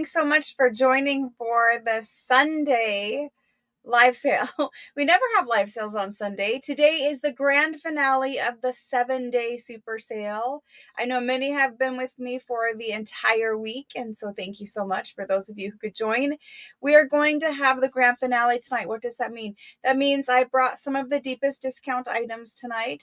Thanks so much for joining for the Sunday live sale. We never have live sales on Sunday. Today is the grand finale of the 7-day super sale. I know many have been with me for the entire week, and so thank you so much for those of you who could join. We are going to have the grand finale tonight. What does that mean? That means I brought some of the deepest discount items tonight.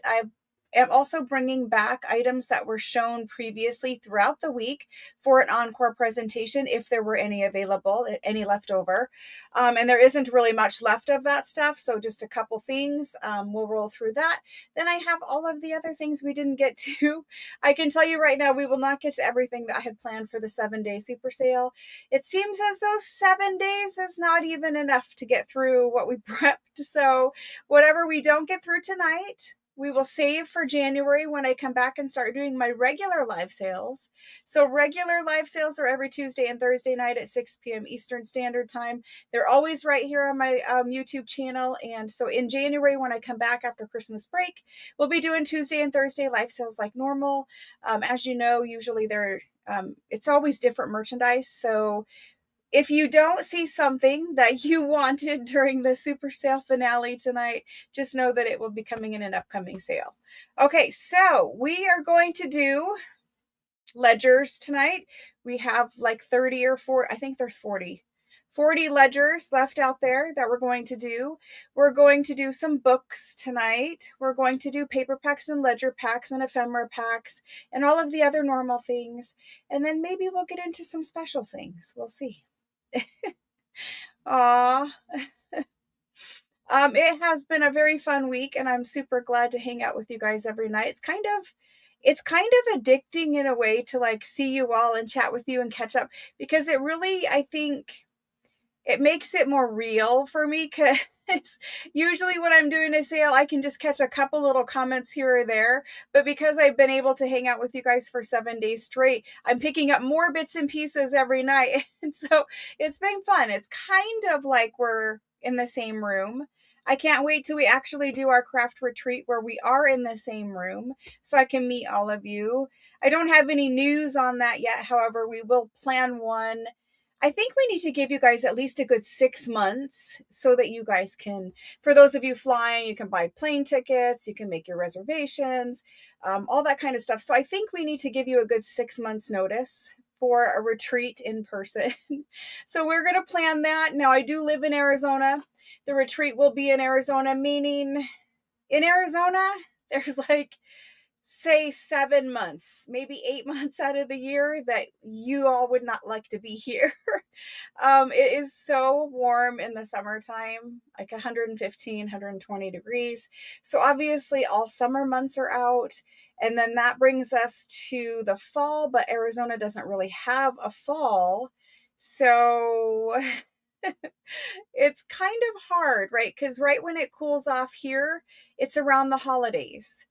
I'm also bringing back items that were shown previously throughout the week for an encore presentation if there were any available, any left over. And there isn't really much left of that stuff, so just a couple things. We'll roll through that. Then I have all of the other things we didn't get to. I can tell you right now, we will not get to everything that I had planned for the 7-day super sale. It seems as though 7 days is not even enough to get through what we prepped. So whatever we don't get through tonight, we will save for January when I come back and start doing my regular live sales. So regular live sales are every Tuesday and Thursday night at 6 p.m. Eastern Standard Time. They're always right here on my YouTube channel. And so in January, when I come back after Christmas break, we'll be doing Tuesday and Thursday live sales like normal. As you know, usually it's always different merchandise. So if you don't see something that you wanted during the super sale finale tonight, just know that it will be coming in an upcoming sale. Okay, so we are going to do ledgers tonight. We have like 30 or 40, I think there's 40 ledgers left out there that we're going to do. We're going to do some books tonight. We're going to do paper packs and ledger packs and ephemera packs and all of the other normal things. And then maybe we'll get into some special things. We'll see. Aw. It has been a very fun week, and I'm super glad to hang out with you guys every night. It's kind of addicting in a way to like see you all and chat with you and catch up, because it really, I think it makes it more real for me, because usually when I'm doing a sale, I can just catch a couple little comments here or there. But because I've been able to hang out with you guys for 7 days straight, I'm picking up more bits and pieces every night. And so it's been fun. It's kind of like we're in the same room. I can't wait till we actually do our craft retreat where we are in the same room so I can meet all of you. I don't have any news on that yet. However, we will plan one. I think we need to give you guys at least a good 6 months so that you guys can, for those of you flying, you can buy plane tickets, you can make your reservations, all that kind of stuff. So I think we need to give you a good 6 months notice for a retreat in person. So we're going to plan that. Now, I do live in Arizona. The retreat will be in Arizona, meaning in Arizona, there's like, say 7 months, maybe 8 months out of the year that you all would not like to be here. It is so warm in the summertime, like 115, 120 degrees. So obviously all summer months are out. And then that brings us to the fall, but Arizona doesn't really have a fall. So it's kind of hard, right? Because right when it cools off here, it's around the holidays.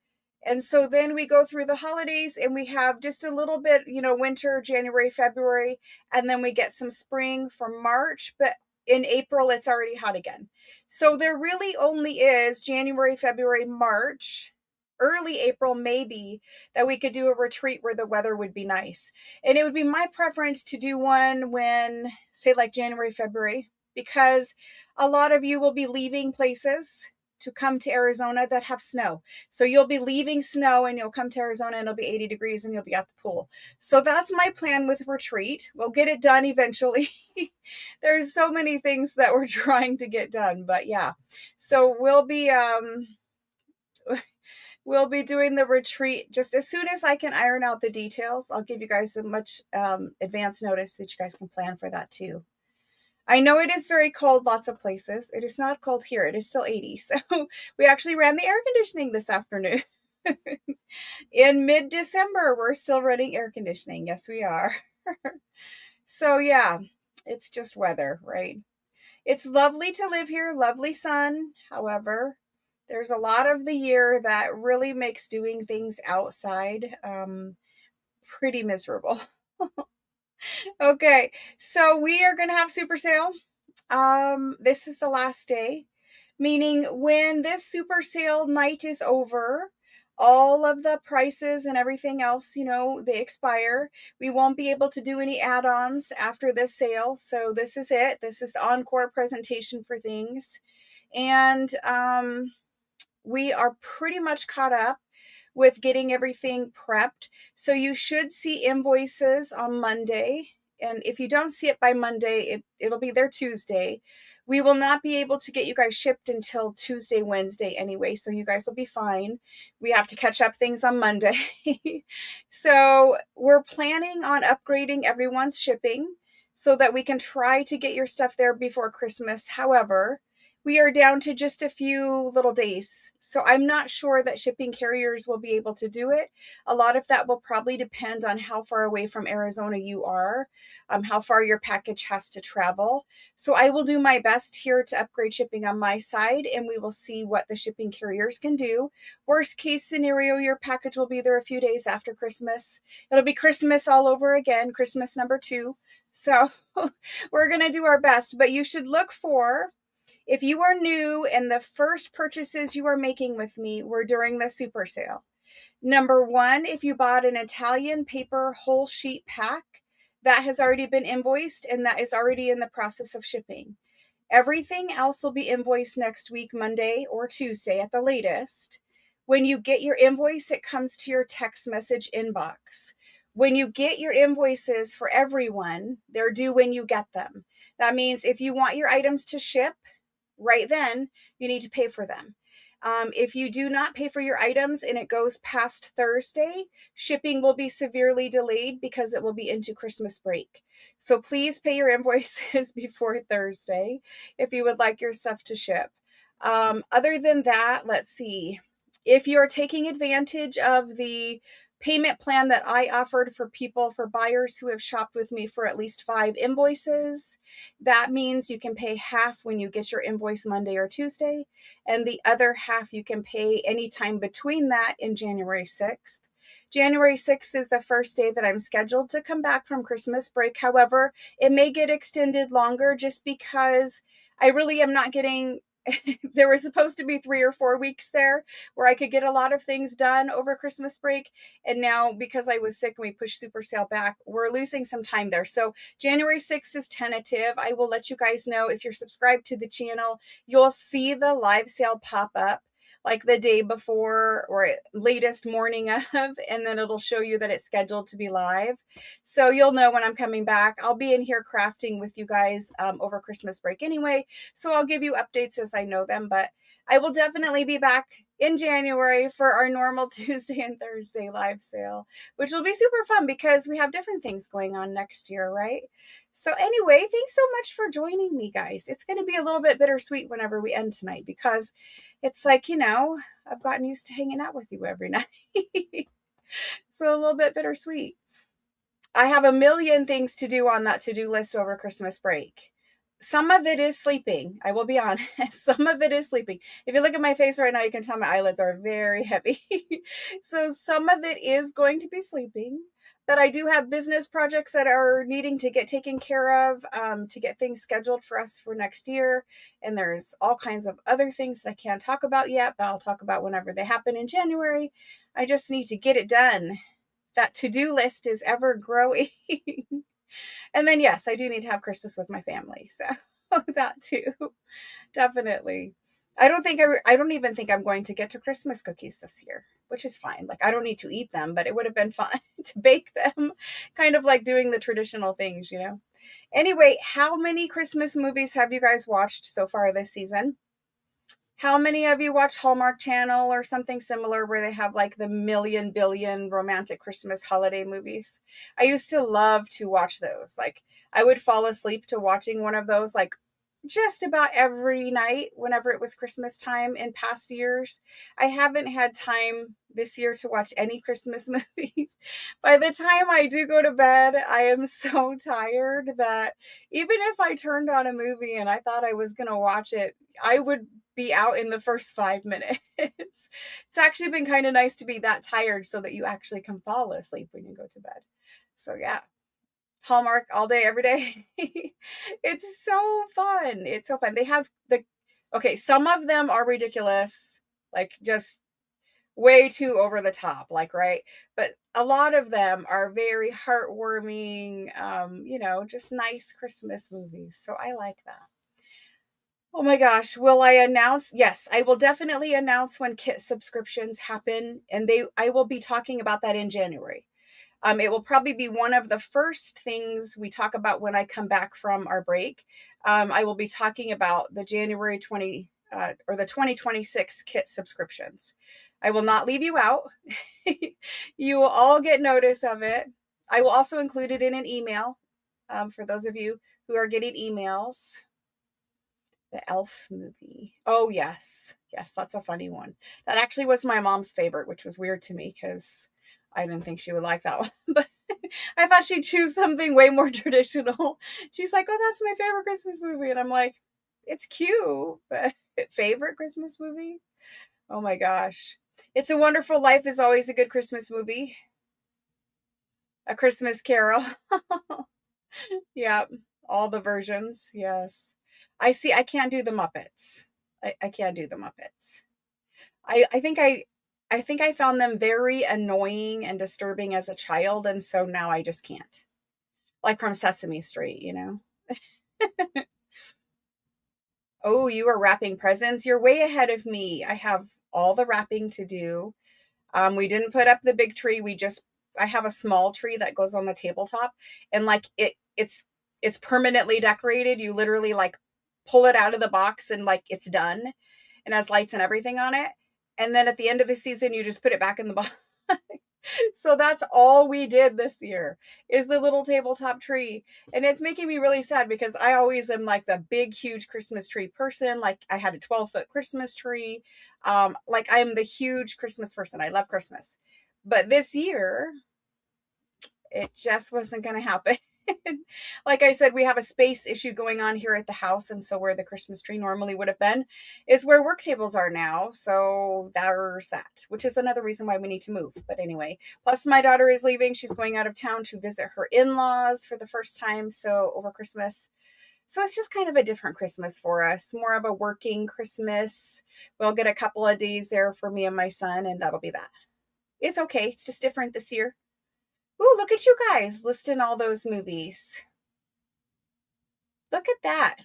And so then we go through the holidays and we have just a little bit, winter, January, February, and then we get some spring for March. But in April, it's already hot again. So there really only is January, February, March, early April, maybe, that we could do a retreat where the weather would be nice. And it would be my preference to do one when, say, like January, February, because a lot of you will be leaving places to come to Arizona that have snow. So you'll be leaving snow and you'll come to Arizona and it'll be 80 degrees and you'll be at the pool. So that's my plan with retreat. We'll get it done eventually. There's so many things that we're trying to get done, but yeah. So we'll be doing the retreat just as soon as I can iron out the details. I'll give you guys so much advance notice that you guys can plan for that too. I know it is very cold lots of places. It is not cold here. It is still 80. So we actually ran the air conditioning this afternoon. In mid-December, we're still running air conditioning. Yes, we are. So yeah, it's just weather, right? It's lovely to live here, lovely sun. However, there's a lot of the year that really makes doing things outside pretty miserable. Okay, so we are going to have super sale. This is the last day, meaning when this super sale night is over, all of the prices and everything else, they expire. We won't be able to do any add-ons after this sale. So this is it. This is the encore presentation for things. And we are pretty much caught up with getting everything prepped. So you should see invoices on Monday. And if you don't see it by Monday, it'll be there Tuesday. We will not be able to get you guys shipped until Tuesday, Wednesday anyway. So you guys will be fine. We have to catch up things on Monday. So we're planning on upgrading everyone's shipping so that we can try to get your stuff there before Christmas. However, we are down to just a few little days. So I'm not sure that shipping carriers will be able to do it. A lot of that will probably depend on how far away from Arizona you are, how far your package has to travel. So I will do my best here to upgrade shipping on my side, and we will see what the shipping carriers can do. Worst case scenario, your package will be there a few days after Christmas. It'll be Christmas all over again, Christmas number 2. So we're going to do our best, but you should look for, if you are new and the first purchases you are making with me were during the super sale. Number 1, if you bought an Italian paper whole sheet pack, that has already been invoiced and that is already in the process of shipping. Everything else will be invoiced next week, Monday or Tuesday at the latest. When you get your invoice, it comes to your text message inbox. When you get your invoices for everyone, they're due when you get them. That means if you want your items to ship right then, you need to pay for them. If you do not pay for your items and it goes past Thursday, shipping will be severely delayed because it will be into Christmas break. So please pay your invoices before Thursday if you would like your stuff to ship. Other than that, let's see. If you're taking advantage of the payment plan that I offered for buyers who have shopped with me for at least 5 invoices, that means you can pay half when you get your invoice Monday or Tuesday, and the other half you can pay anytime between that and January 6th. January 6th is the first day that I'm scheduled to come back from Christmas break. However, it may get extended longer just because I really am not getting there was supposed to be 3 or 4 weeks there where I could get a lot of things done over Christmas break. And now, because I was sick and we pushed super sale back, we're losing some time there. So January 6th is tentative. I will let you guys know. If you're subscribed to the channel, you'll see the live sale pop up like the day before or latest morning of, and then it'll show you that it's scheduled to be live. So you'll know when I'm coming back. I'll be in here crafting with you guys over Christmas break anyway. So I'll give you updates as I know them, but I will definitely be back in January for our normal Tuesday and Thursday live sale, which will be super fun because we have different things going on next year, right? So anyway, thanks so much for joining me, guys. It's going to be a little bit bittersweet whenever we end tonight because it's like, I've gotten used to hanging out with you every night. So a little bit bittersweet. I have a million things to do on that to-do list over Christmas break. Some of it is sleeping. I will be honest. Some of it is sleeping. If you look at my face right now, you can tell my eyelids are very heavy. So some of it is going to be sleeping. But I do have business projects that are needing to get taken care of to get things scheduled for us for next year. And there's all kinds of other things that I can't talk about yet, but I'll talk about whenever they happen in January. I just need to get it done. That to-do list is ever growing. And then, yes, I do need to have Christmas with my family. So that too, definitely. I don't even think I'm going to get to Christmas cookies this year, which is fine. Like, I don't need to eat them, but it would have been fun to bake them, kind of like doing the traditional things, Anyway, how many Christmas movies have you guys watched so far this season? How many of you watch Hallmark Channel or something similar where they have like the million billion romantic Christmas holiday movies? I used to love to watch those. Like, I would fall asleep to watching one of those like just about every night whenever it was Christmas time in past years. I haven't had time this year to watch any Christmas movies. By the time I do go to bed, I am so tired that even if I turned on a movie and I thought I was going to watch it, I would be out in the first 5 minutes. It's actually been kind of nice to be that tired so that you actually can fall asleep when you go to bed. So yeah, Hallmark all day, every day. It's so fun. It's so fun. They have okay, some of them are ridiculous. Like just way too over the top, like, right? But a lot of them are very heartwarming, just nice Christmas movies. So I like that. Oh my gosh, will I announce? Yes, I will definitely announce when kit subscriptions happen, and I will be talking about that in January. It will probably be one of the first things we talk about when I come back from our break. I will be talking about the January 20 or the 2026 kit subscriptions. I will not leave you out. You will all get notice of it. I will also include it in an email for those of you who are getting emails. The Elf movie. Oh, yes. Yes, that's a funny one. That actually was my mom's favorite, which was weird to me because I didn't think she would like that one. But I thought she'd choose something way more traditional. She's like, oh, that's my favorite Christmas movie. And I'm like, it's cute, but favorite Christmas movie? Oh my gosh. It's a Wonderful Life is always a good Christmas movie. A Christmas Carol. Yeah, all the versions. Yes. I can't do the Muppets. I can't do the Muppets. I think I think I found them very annoying and disturbing as a child, and so now I just can't. Like from Sesame Street, you know? Oh, you are wrapping presents. You're way ahead of me. I have all the wrapping to do. We didn't put up the big tree. I have a small tree that goes on the tabletop, and like it's permanently decorated. You literally like pull it out of the box and like it's done and has lights and everything on it. And then at the end of the season, you just put it back in the box. So that's all we did this year is the little tabletop tree. And it's making me really sad because I always am like the big, huge Christmas tree person. Like I had a 12-foot Christmas tree. Like I'm the huge Christmas person. I love Christmas. But this year, it just wasn't going to happen. Like I said, we have a space issue going on here at the house. And so where the Christmas tree normally would have been is where work tables are now. So there's that, which is another reason why we need to move. But anyway, plus my daughter is leaving. She's going out of town to visit her in-laws for the first time. So over Christmas. So it's just kind of a different Christmas for us, more of a working Christmas. We'll get a couple of days there for me and my son, and that'll be that. It's okay. It's just different this year. Ooh, look at you guys listing all those movies. Look at that.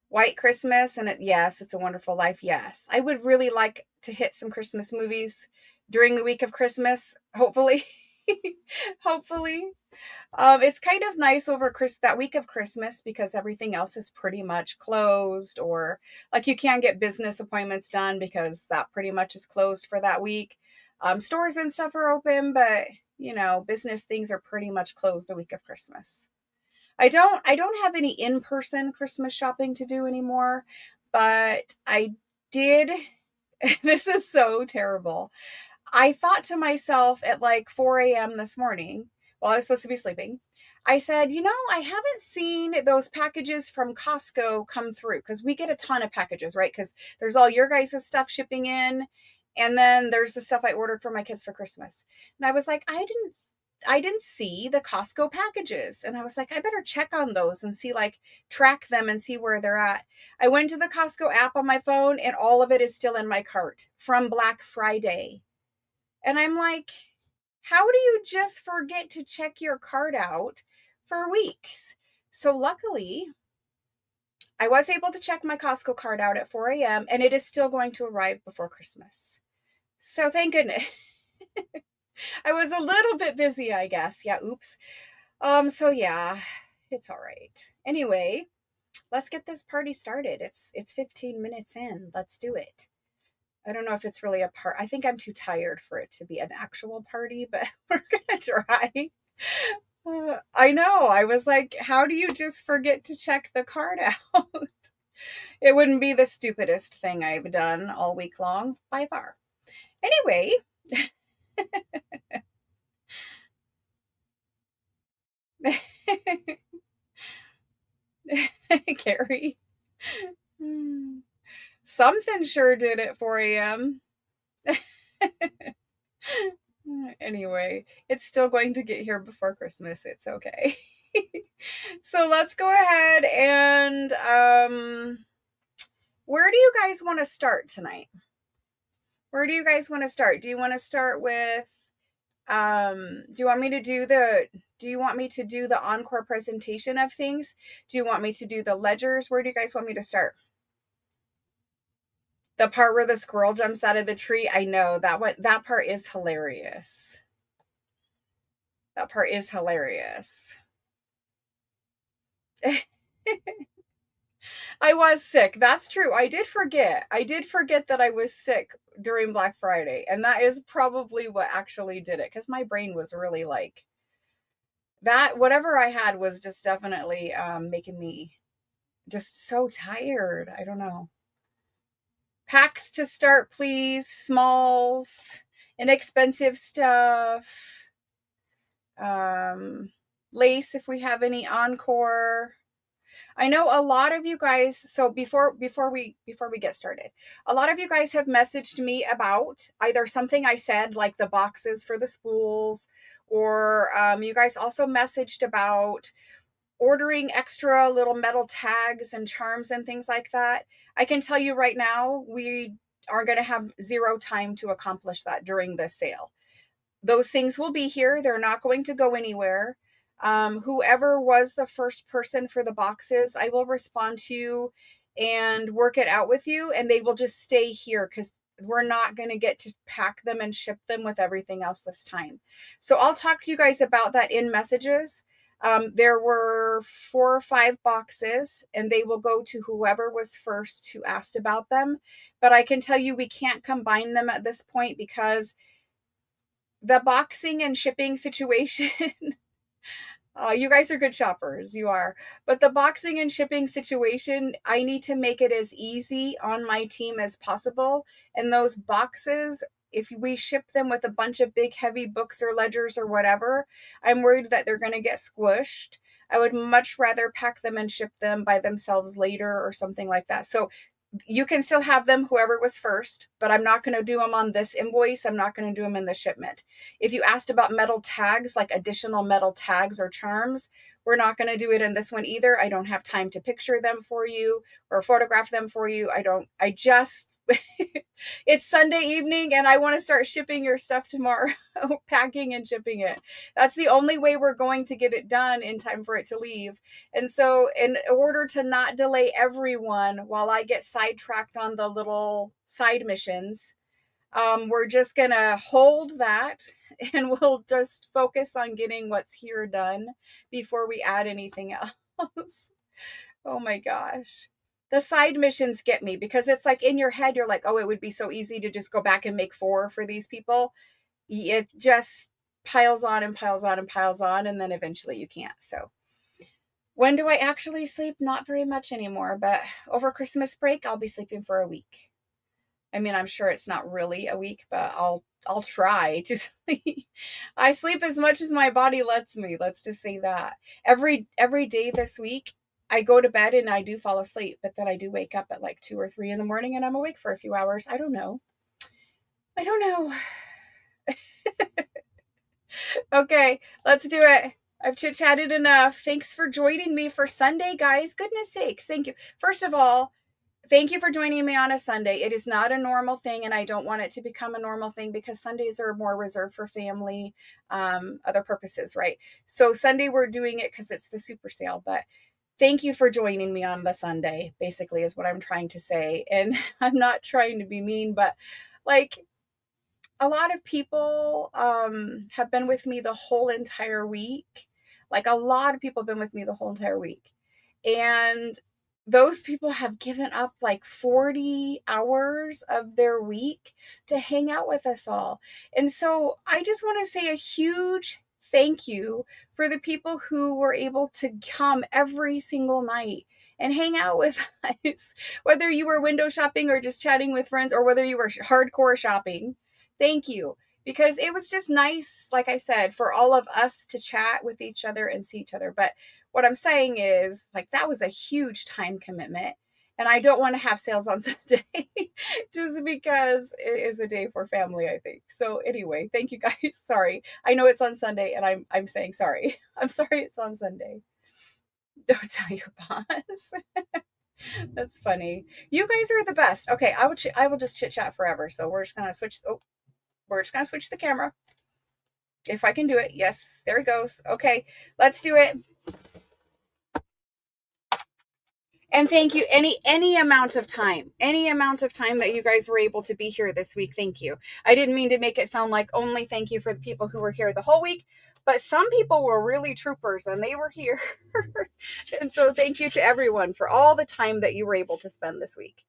White Christmas and yes, It's a Wonderful Life. Yes. I would really like to hit some Christmas movies during the week of Christmas, hopefully. Hopefully. It's kind of nice over that week of Christmas because everything else is pretty much closed, or like you can't get business appointments done because that pretty much is closed for that week. Stores and stuff are open, but business things are pretty much closed the week of Christmas. I don't have any in-person Christmas shopping to do anymore, but I did. This is so terrible. I thought to myself at like 4 a.m. this morning while I was supposed to be sleeping, I said, I haven't seen those packages from Costco come through because we get a ton of packages, right? Because there's all your guys' stuff shipping in. And then there's the stuff I ordered for my kids for Christmas. And I was like, I didn't see the Costco packages. And I was like, I better check on those and see, like, track them and see where they're at. I went to the Costco app on my phone and all of it is still in my cart from Black Friday. And I'm like, how do you just forget to check your cart out for weeks? So luckily, I was able to check my Costco cart out at 4 a.m. and it is still going to arrive before Christmas. So thank goodness. I was a little bit busy, I guess. Yeah, oops. So yeah, it's all right. Anyway, let's get this party started. It's 15 minutes in. Let's do it. I don't know if it's really a part. I think I'm too tired for it to be an actual party, but we're gonna try. I know. I was like, how do you just forget to check the card out? It wouldn't be the stupidest thing I've done all week long by far. Anyway. Carrie. Something sure did at 4 a.m. Anyway, it's still going to get here before Christmas. It's okay. So let's go ahead and where do you guys want to start tonight? Where do you guys want to start? Do you want to start with, do you want me to do the encore presentation of things? Do you want me to do the ledgers? Where do you guys want me to start? The part where the squirrel jumps out of the tree? I know that part is hilarious. That part is hilarious. I was sick. That's true. I did forget. I did forget that I was sick during Black Friday. And that is probably what actually did it. Because my brain was really like that. Whatever I had was just definitely making me just so tired. I don't know. Packs to start, please. Smalls, inexpensive stuff. Lace if we have any encore. I know a lot of you guys, so before we get started, a lot of you guys have messaged me about either something I said like the boxes for the spools, or you guys also messaged about ordering extra little metal tags and charms and things like that. I can tell you right now, we are going to have zero time to accomplish that during this sale. Those things will be here. They're not going to go anywhere. Whoever was the first person for the boxes, I will respond to you and work it out with you, and they will just stay here because we're not going to get to pack them and ship them with everything else this time. So I'll talk to you guys about that in messages. There were 4 or 5 boxes, and they will go to whoever was first who asked about them. But I can tell you we can't combine them at this point because the boxing and shipping situation, you guys are good shoppers, you are. But the boxing and shipping situation, I need to make it as easy on my team as possible. And those boxes, if we ship them with a bunch of big heavy books or ledgers or whatever, I'm worried that they're going to get squished. I would much rather pack them and ship them by themselves later or something like that. So you can still have them, whoever was first, but I'm not going to do them on this invoice. I'm not going to do them in the shipment. If you asked about metal tags, like additional metal tags or charms, we're not going to do it in this one either. I don't have time to picture them for you or photograph them for you. It's Sunday evening and I want to start shipping your stuff tomorrow, packing and shipping it. That's the only way we're going to get it done in time for it to leave. And so in order to not delay everyone while I get sidetracked on the little side missions, we're just going to hold that and we'll just focus on getting what's here done before we add anything else. Oh my gosh. The side missions get me because it's like in your head, you're like, oh, it would be so easy to just go back and make 4 for these people. It just piles on and piles on and piles on, and then eventually you can't. So when do I actually sleep? Not very much anymore, but over Christmas break, I'll be sleeping for a week. I mean, I'm sure it's not really a week, but I'll try to sleep. I sleep as much as my body lets me. Let's just say that. Every day this week, I go to bed and I do fall asleep, but then I do wake up at like 2 or 3 in the morning and I'm awake for a few hours. I don't know. Okay, let's do it. I've chit-chatted enough. Thanks for joining me for Sunday, guys. Goodness sakes. Thank you. First of all, thank you for joining me on a Sunday. It is not a normal thing, and I don't want it to become a normal thing because Sundays are more reserved for family, other purposes, right? So Sunday we're doing it because it's the super sale, but thank you for joining me on the Sunday, basically is what I'm trying to say. And I'm not trying to be mean, but like a lot of people have been with me the whole entire week. Like a lot of people have been with me the whole entire week. And those people have given up like 40 hours of their week to hang out with us all. And so I just want to say a huge thank you for the people who were able to come every single night and hang out with us, whether you were window shopping or just chatting with friends, or whether you were hardcore shopping. Thank you. Because it was just nice, like I said, for all of us to chat with each other and see each other. But what I'm saying is, like, that was a huge time commitment. And I don't want to have sales on Sunday just because it is a day for family, I think. So anyway, thank you guys. Sorry. I know it's on Sunday and I'm saying sorry. I'm sorry it's on Sunday. Don't tell your boss. That's funny. You guys are the best. Okay, I will just chit chat forever. So we're just gonna switch. Oh, we're just gonna switch the camera if I can do it. Yes, there it goes. Okay, let's do it. And thank you. Any amount of time, that you guys were able to be here this week. Thank you. I didn't mean to make it sound like only thank you for the people who were here the whole week, but some people were really troopers and they were here. And so thank you to everyone for all the time that you were able to spend this week.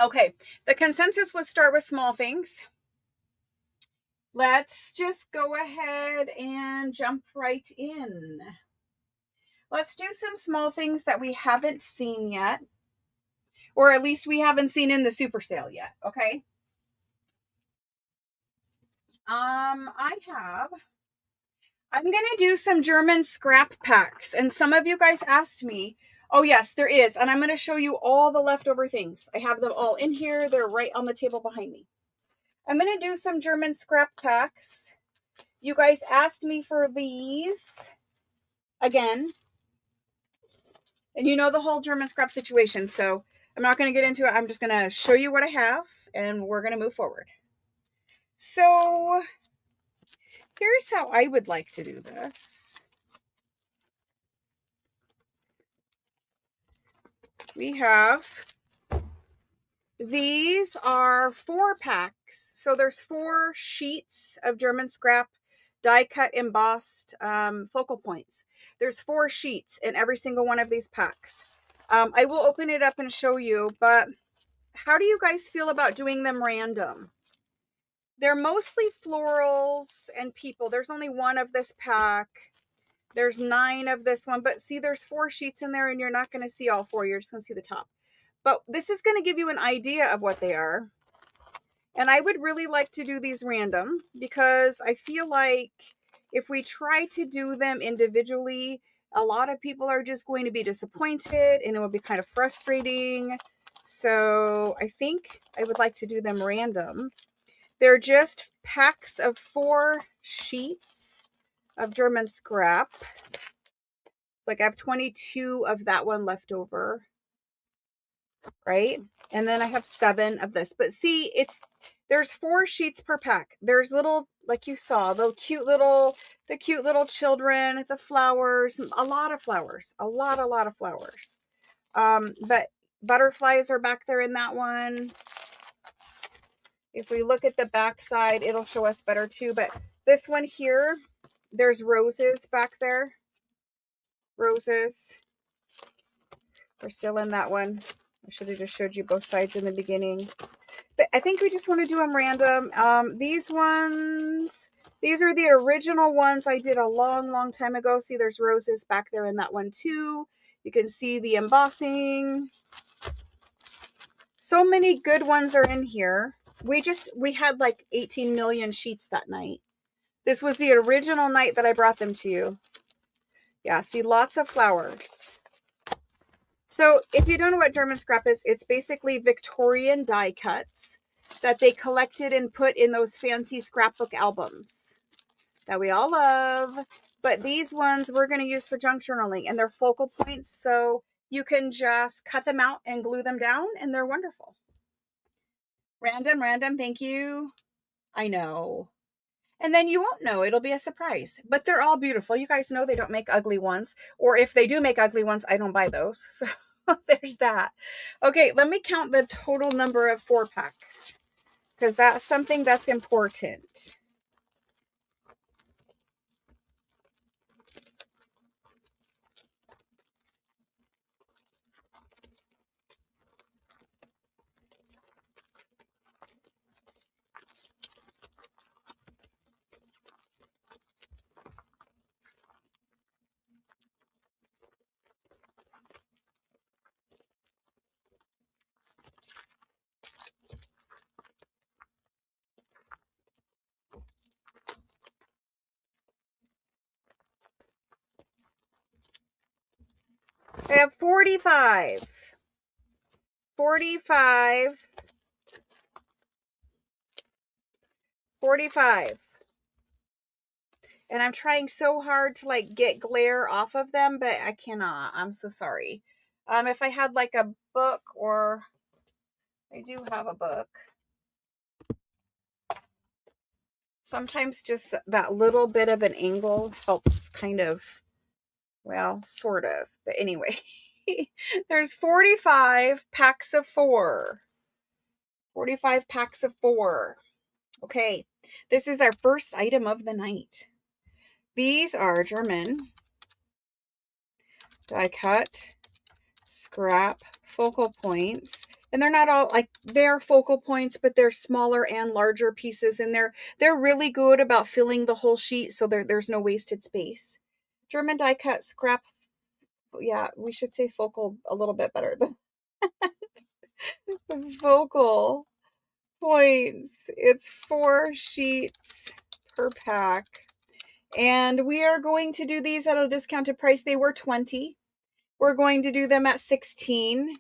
Okay, the consensus was start with small things. Let's just go ahead and jump right in. Let's do some small things that we haven't seen yet, or at least we haven't seen in the super sale yet. Okay. I'm going to do some German scrap packs, and some of you guys asked me. Oh yes, there is. And I'm going to show you all the leftover things. I have them all in here. They're right on the table behind me. I'm going to do some German scrap packs. You guys asked me for these again. And you know the whole German scrap situation, so I'm not going to get into it. I'm just going to show you what I have, and we're going to move forward. So here's how I would like to do this. We have, these are 4 packs. So there's 4 sheets of German scrap die cut embossed focal points. There's 4 sheets in every single one of these packs. I will open it up and show you, but how do you guys feel about doing them random? They're mostly florals and people. There's only 1 of this pack. There's 9 of this one, but see, there's 4 sheets in there and you're not going to see all 4. You're just going to see the top. But this is going to give you an idea of what they are. And I would really like to do these random because I feel like if we try to do them individually, a lot of people are just going to be disappointed and it will be kind of frustrating. So I think I would like to do them random. They're just packs of 4 sheets of German scrap. Like I have 22 of that one left over, right? And then I have 7 of this. But see, there's 4 sheets per pack. There's little, like you saw, the cute little children, the flowers, a lot of flowers, a lot of flowers. But butterflies are back there in that one. If we look at the back side, it'll show us better too. But this one here, there's roses back there. Roses. We're still in that one. I should have just showed you both sides in the beginning. But I think we just want to do them random. These ones, these are the original ones I did a long time ago. See, there's roses back there in that one too. You can see the embossing. So many good ones are in here. We had like 18 million sheets that night. This was the original night that I brought them to you. Yeah, see, lots of flowers. So if you don't know what German scrap is, it's basically Victorian die cuts that they collected and put in those fancy scrapbook albums that we all love. But these ones we're going to use for junk journaling, and they're focal points. So you can just cut them out and glue them down, and they're wonderful. Random, thank you. I know. And then you won't know. It'll be a surprise. But they're all beautiful. You guys know they don't make ugly ones. Or if they do make ugly ones, I don't buy those. So there's that. Okay, let me count the total number of 4 packs, because that's something that's important. I have 45. 45. 45. And I'm trying so hard to like get glare off of them, but I cannot. I'm so sorry. If I had like a book, or I do have a book. Sometimes just that little bit of an angle helps kind of, well, sort of. But anyway, there's 45 packs of 4. 45 packs of 4. Okay, this is our first item of the night. These are German die cut scrap focal points, and they're not all like, they're focal points, but they're smaller and larger pieces, and they're really good about filling the whole sheet, so there's no wasted space. German die cut scrap, yeah, we should say focal a little bit better than focal points. It's 4 sheets per pack, and we are going to do these at a discounted price. They were 20. We're going to do them at 16.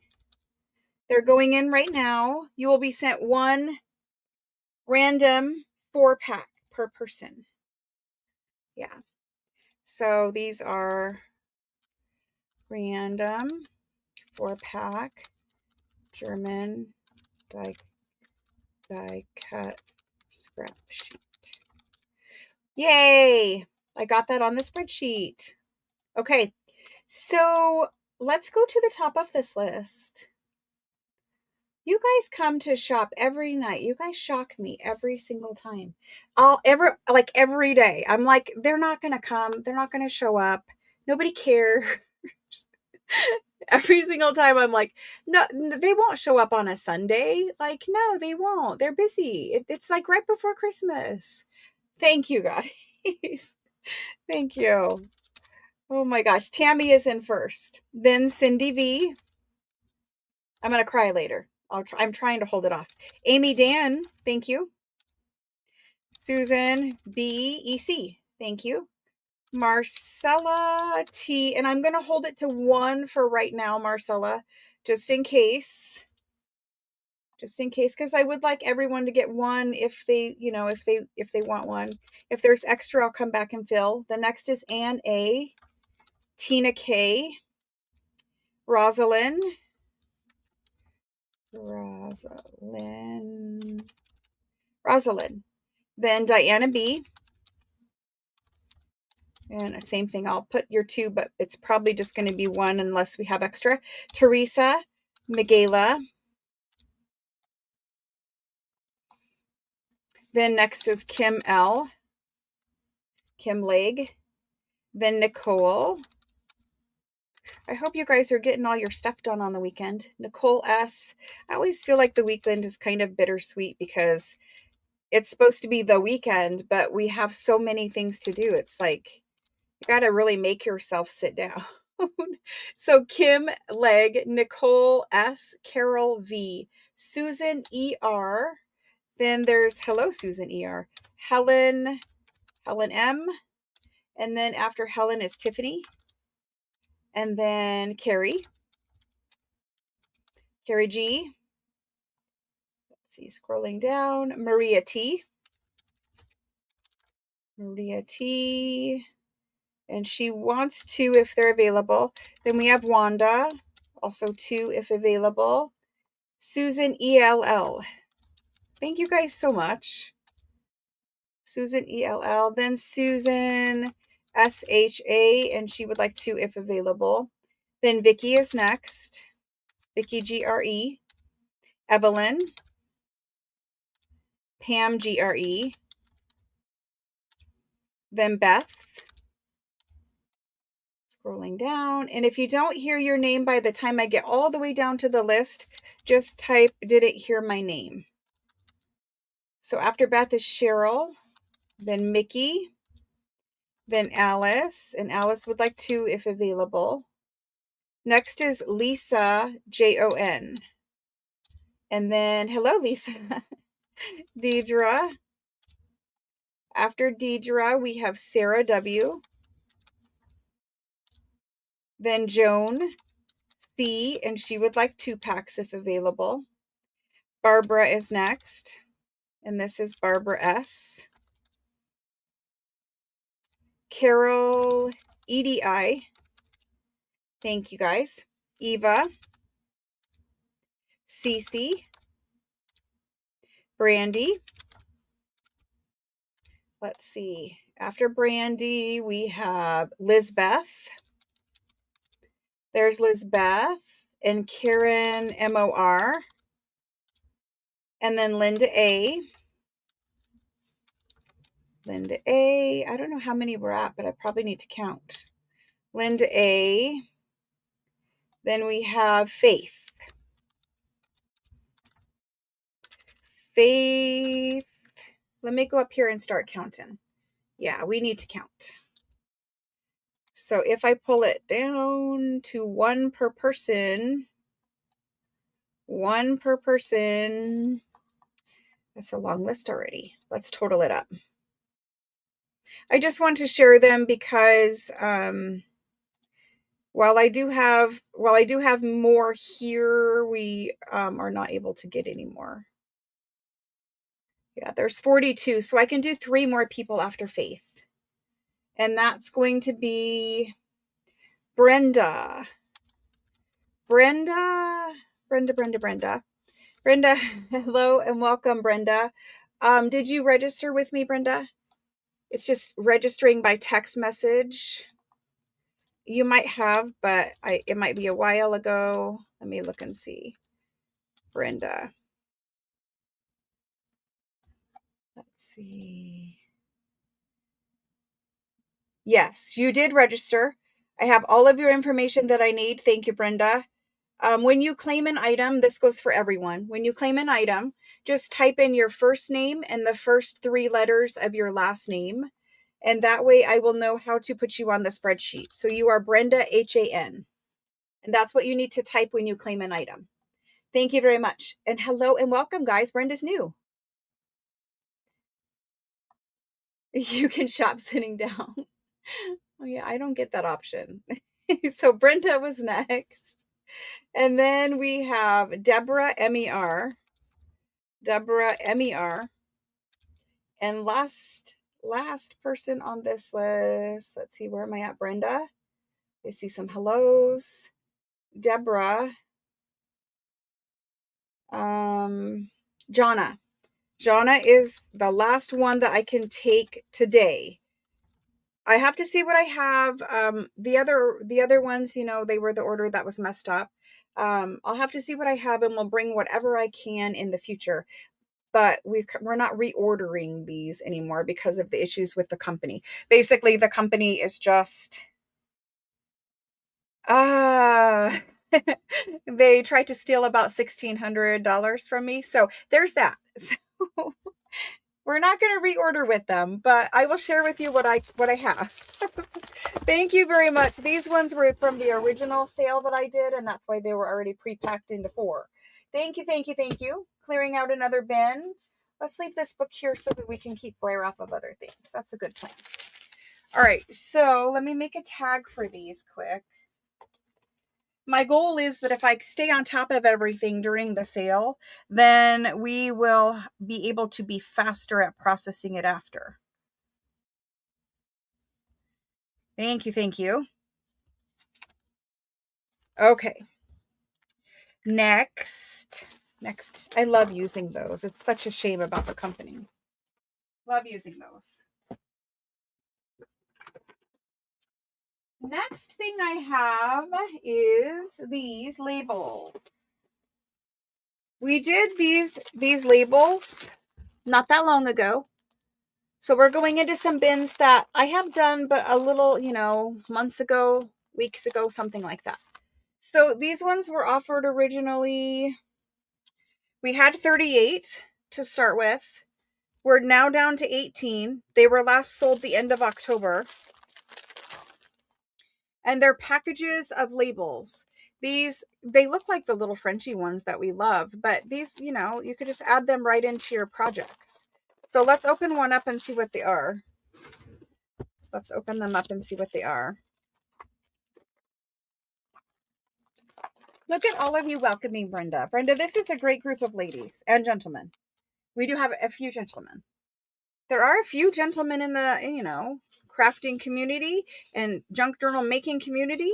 They're going in right now. You will be sent one random 4-pack per person. Yeah. So these are random 4-pack German die cut scrap sheet. Yay! I got that on the spreadsheet. Okay. So let's go to the top of this list. You guys come to shop every night. You guys shock me every single time. Every day. I'm like, they're not going to come. They're not going to show up. Nobody cares. Every single time I'm like, no, they won't show up on a Sunday. Like, no, they won't. They're busy. It's like right before Christmas. Thank you, guys. Thank you. Oh my gosh. Tammy is in first. Then Cindy V. I'm going to cry later. I'm trying to hold it off. Amy Dan, thank you. Susan B.E.C., thank you. Marcella T, and I'm going to hold it to 1 for right now, Marcella, just in case. Just in case, because I would like everyone to get 1 if they, if they want 1. If there's extra, I'll come back and fill. The next is Ann A, Tina K, Rosalind, then Diana B, and same thing, I'll put your 2, but it's probably just going to be 1 unless we have extra. Teresa, Miguela. Then next is Kim L, Kim Leg. Then Nicole. I hope you guys are getting all your stuff done on the weekend. Nicole S. I always feel like the weekend is kind of bittersweet because it's supposed to be the weekend, but we have so many things to do. It's like, you got to really make yourself sit down. So Kim Leg, Nicole S, Carol V, Susan ER. Then there's hello Susan ER, Helen M, and then after Helen is Tiffany, and then Carrie G. Let's see, scrolling down, Maria T, and she wants 2 if they're available. Then we have Wanda, also 2 if available. Susan ELL. Thank you guys so much. Susan ELL. Then Susan SHA, and she would like 2 if available. Then Vicky is next. Vicky GRE. Evelyn. Pam GRE. Then Beth. Scrolling down. And if you don't hear your name by the time I get all the way down to the list, just type didn't hear my name. So after Beth is Cheryl, then Mickey, then Alice, and Alice would like 2 if available. Next is Lisa JON. And then hello Lisa. Deidre. After Deidre, we have Sarah W. Then Joan C, and she would like 2 packs if available. Barbara is next, and this is Barbara S. Carol, EDI. Thank you guys. Eva, Cece, Brandy. Let's see. After Brandy, we have Lizbeth. There's Lizbeth and Karen MOR. And then Linda A. Linda A. I don't know how many we're at, but I probably need to count. Linda A. Then we have Faith. Faith. Let me go up here and start counting. Yeah, we need to count. So if I pull it down to one per person, that's a long list already. Let's total it up. I just want to share them because while I do have more here, we are not able to get any more. Yeah, there's 42, so I can do 3 more people after Faith. And that's going to be Brenda. Brenda, hello and welcome, Brenda. Did you register with me, Brenda? It's just registering by text message. You might have, but it might be a while ago. Let me look and see. Brenda. Let's see. Yes, you did register. I have all of your information that I need. Thank you, Brenda. When you claim an item, this goes for everyone. When you claim an item, just type in your first name and the first 3 letters of your last name. And that way I will know how to put you on the spreadsheet. So you are Brenda HAN. And that's what you need to type when you claim an item. Thank you very much. And hello and welcome, guys. Brenda's new. You can shop sitting down. Oh yeah, I don't get that option. So Brenda was next. And then we have Deborah MER. And last person on this list. Let's see, where am I at, Brenda? I see some hellos. Deborah. Jonna. Jonna is the last one that I can take today. I have to see what I have. The other ones, you know, they were the order that was messed up. I'll have to see what I have and we'll bring whatever I can in the future. But we're not reordering these anymore because of the issues with the company. Basically, the company is just, they tried to steal about $1,600 from me. So there's that. So we're not going to reorder with them, but I will share with you what I have. Thank you very much. These ones were from the original sale that I did, and that's why they were already pre-packed into 4. Thank you. Clearing out another bin. Let's leave this book here so that we can keep Blair off of other things. That's a good plan. All right, so let me make a tag for these quick. My goal is that if I stay on top of everything during the sale, then we will be able to be faster at processing it after. Thank you. Okay. Next. I love using those. It's such a shame about the company. Love using those. Next thing I have is these labels. We did these labels not that long ago. So we're going into some bins that I have done, but a little, you know, months ago, weeks ago, something like that. So these ones were offered originally. We had 38 to start with. We're now down to 18. They were last sold the end of October. And they're packages of labels. These, they look like the little Frenchy ones that we love, but these, you know, you could just add them right into your projects. So let's open one up and see what they are. Let's open them up and see what they are. Look at all of you welcoming Brenda. Brenda, this is a great group of ladies and gentlemen. We do have a few gentlemen. There are a few gentlemen in the, you know, crafting community and junk journal making community.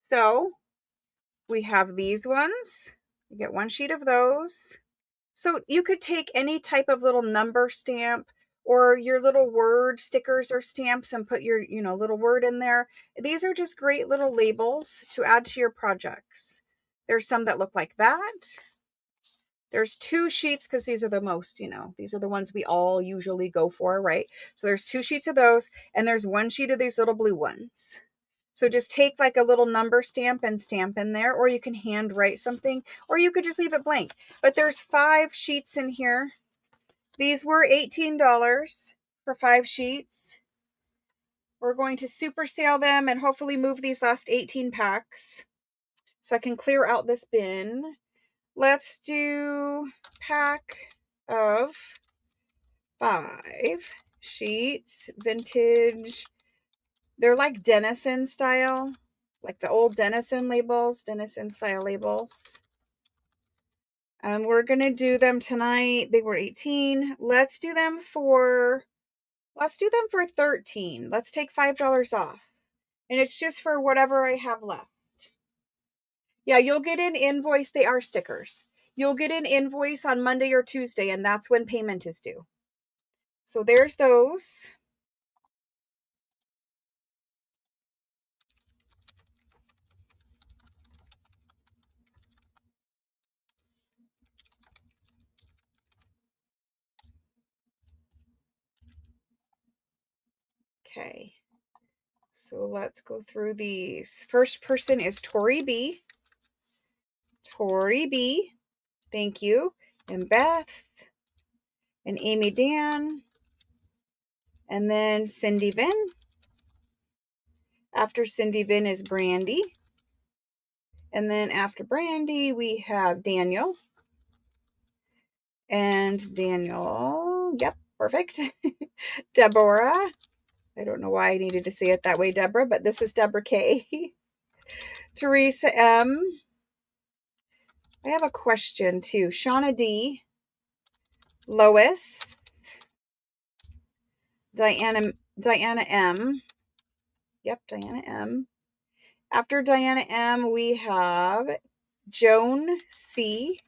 So we have these ones. You get one sheet of those. So you could take any type of little number stamp or your little word stickers or stamps and put your, little word in there. These are just great little labels to add to your projects. There's some that look like that. There's 2 sheets because these are the most, these are the ones we all usually go for, right? So there's 2 sheets of those, and there's 1 sheet of these little blue ones. So just take like a little number stamp and stamp in there, or you can hand write something, or you could just leave it blank. But there's 5 sheets in here. These were $18 for 5 sheets. We're going to super sale them and hopefully move these last 18 packs so I can clear out this bin. Let's do pack of 5 sheets, vintage. They're like Denison style, like the old Denison labels, Denison style labels. We're going to do them tonight. They were 18. Let's do them for 13. Let's take $5 off. And it's just for whatever I have left. Yeah, you'll get an invoice. They are stickers. You'll get an invoice on Monday or Tuesday, and that's when payment is due. So there's those. Okay. So let's go through these. First person is Tori B. Tori B. Thank you. And Beth. And Amy Dan. And then Cindy Vin. After Cindy Vin is Brandy. And then after Brandy, we have Daniel. And Daniel, yep, perfect. Deborah. I don't know why I needed to say it that way, Deborah, but this is Deborah K. Teresa M. I have a question too. Shauna D. Lois. Diana M. Yep, Diana M. After Diana M, we have Joan C.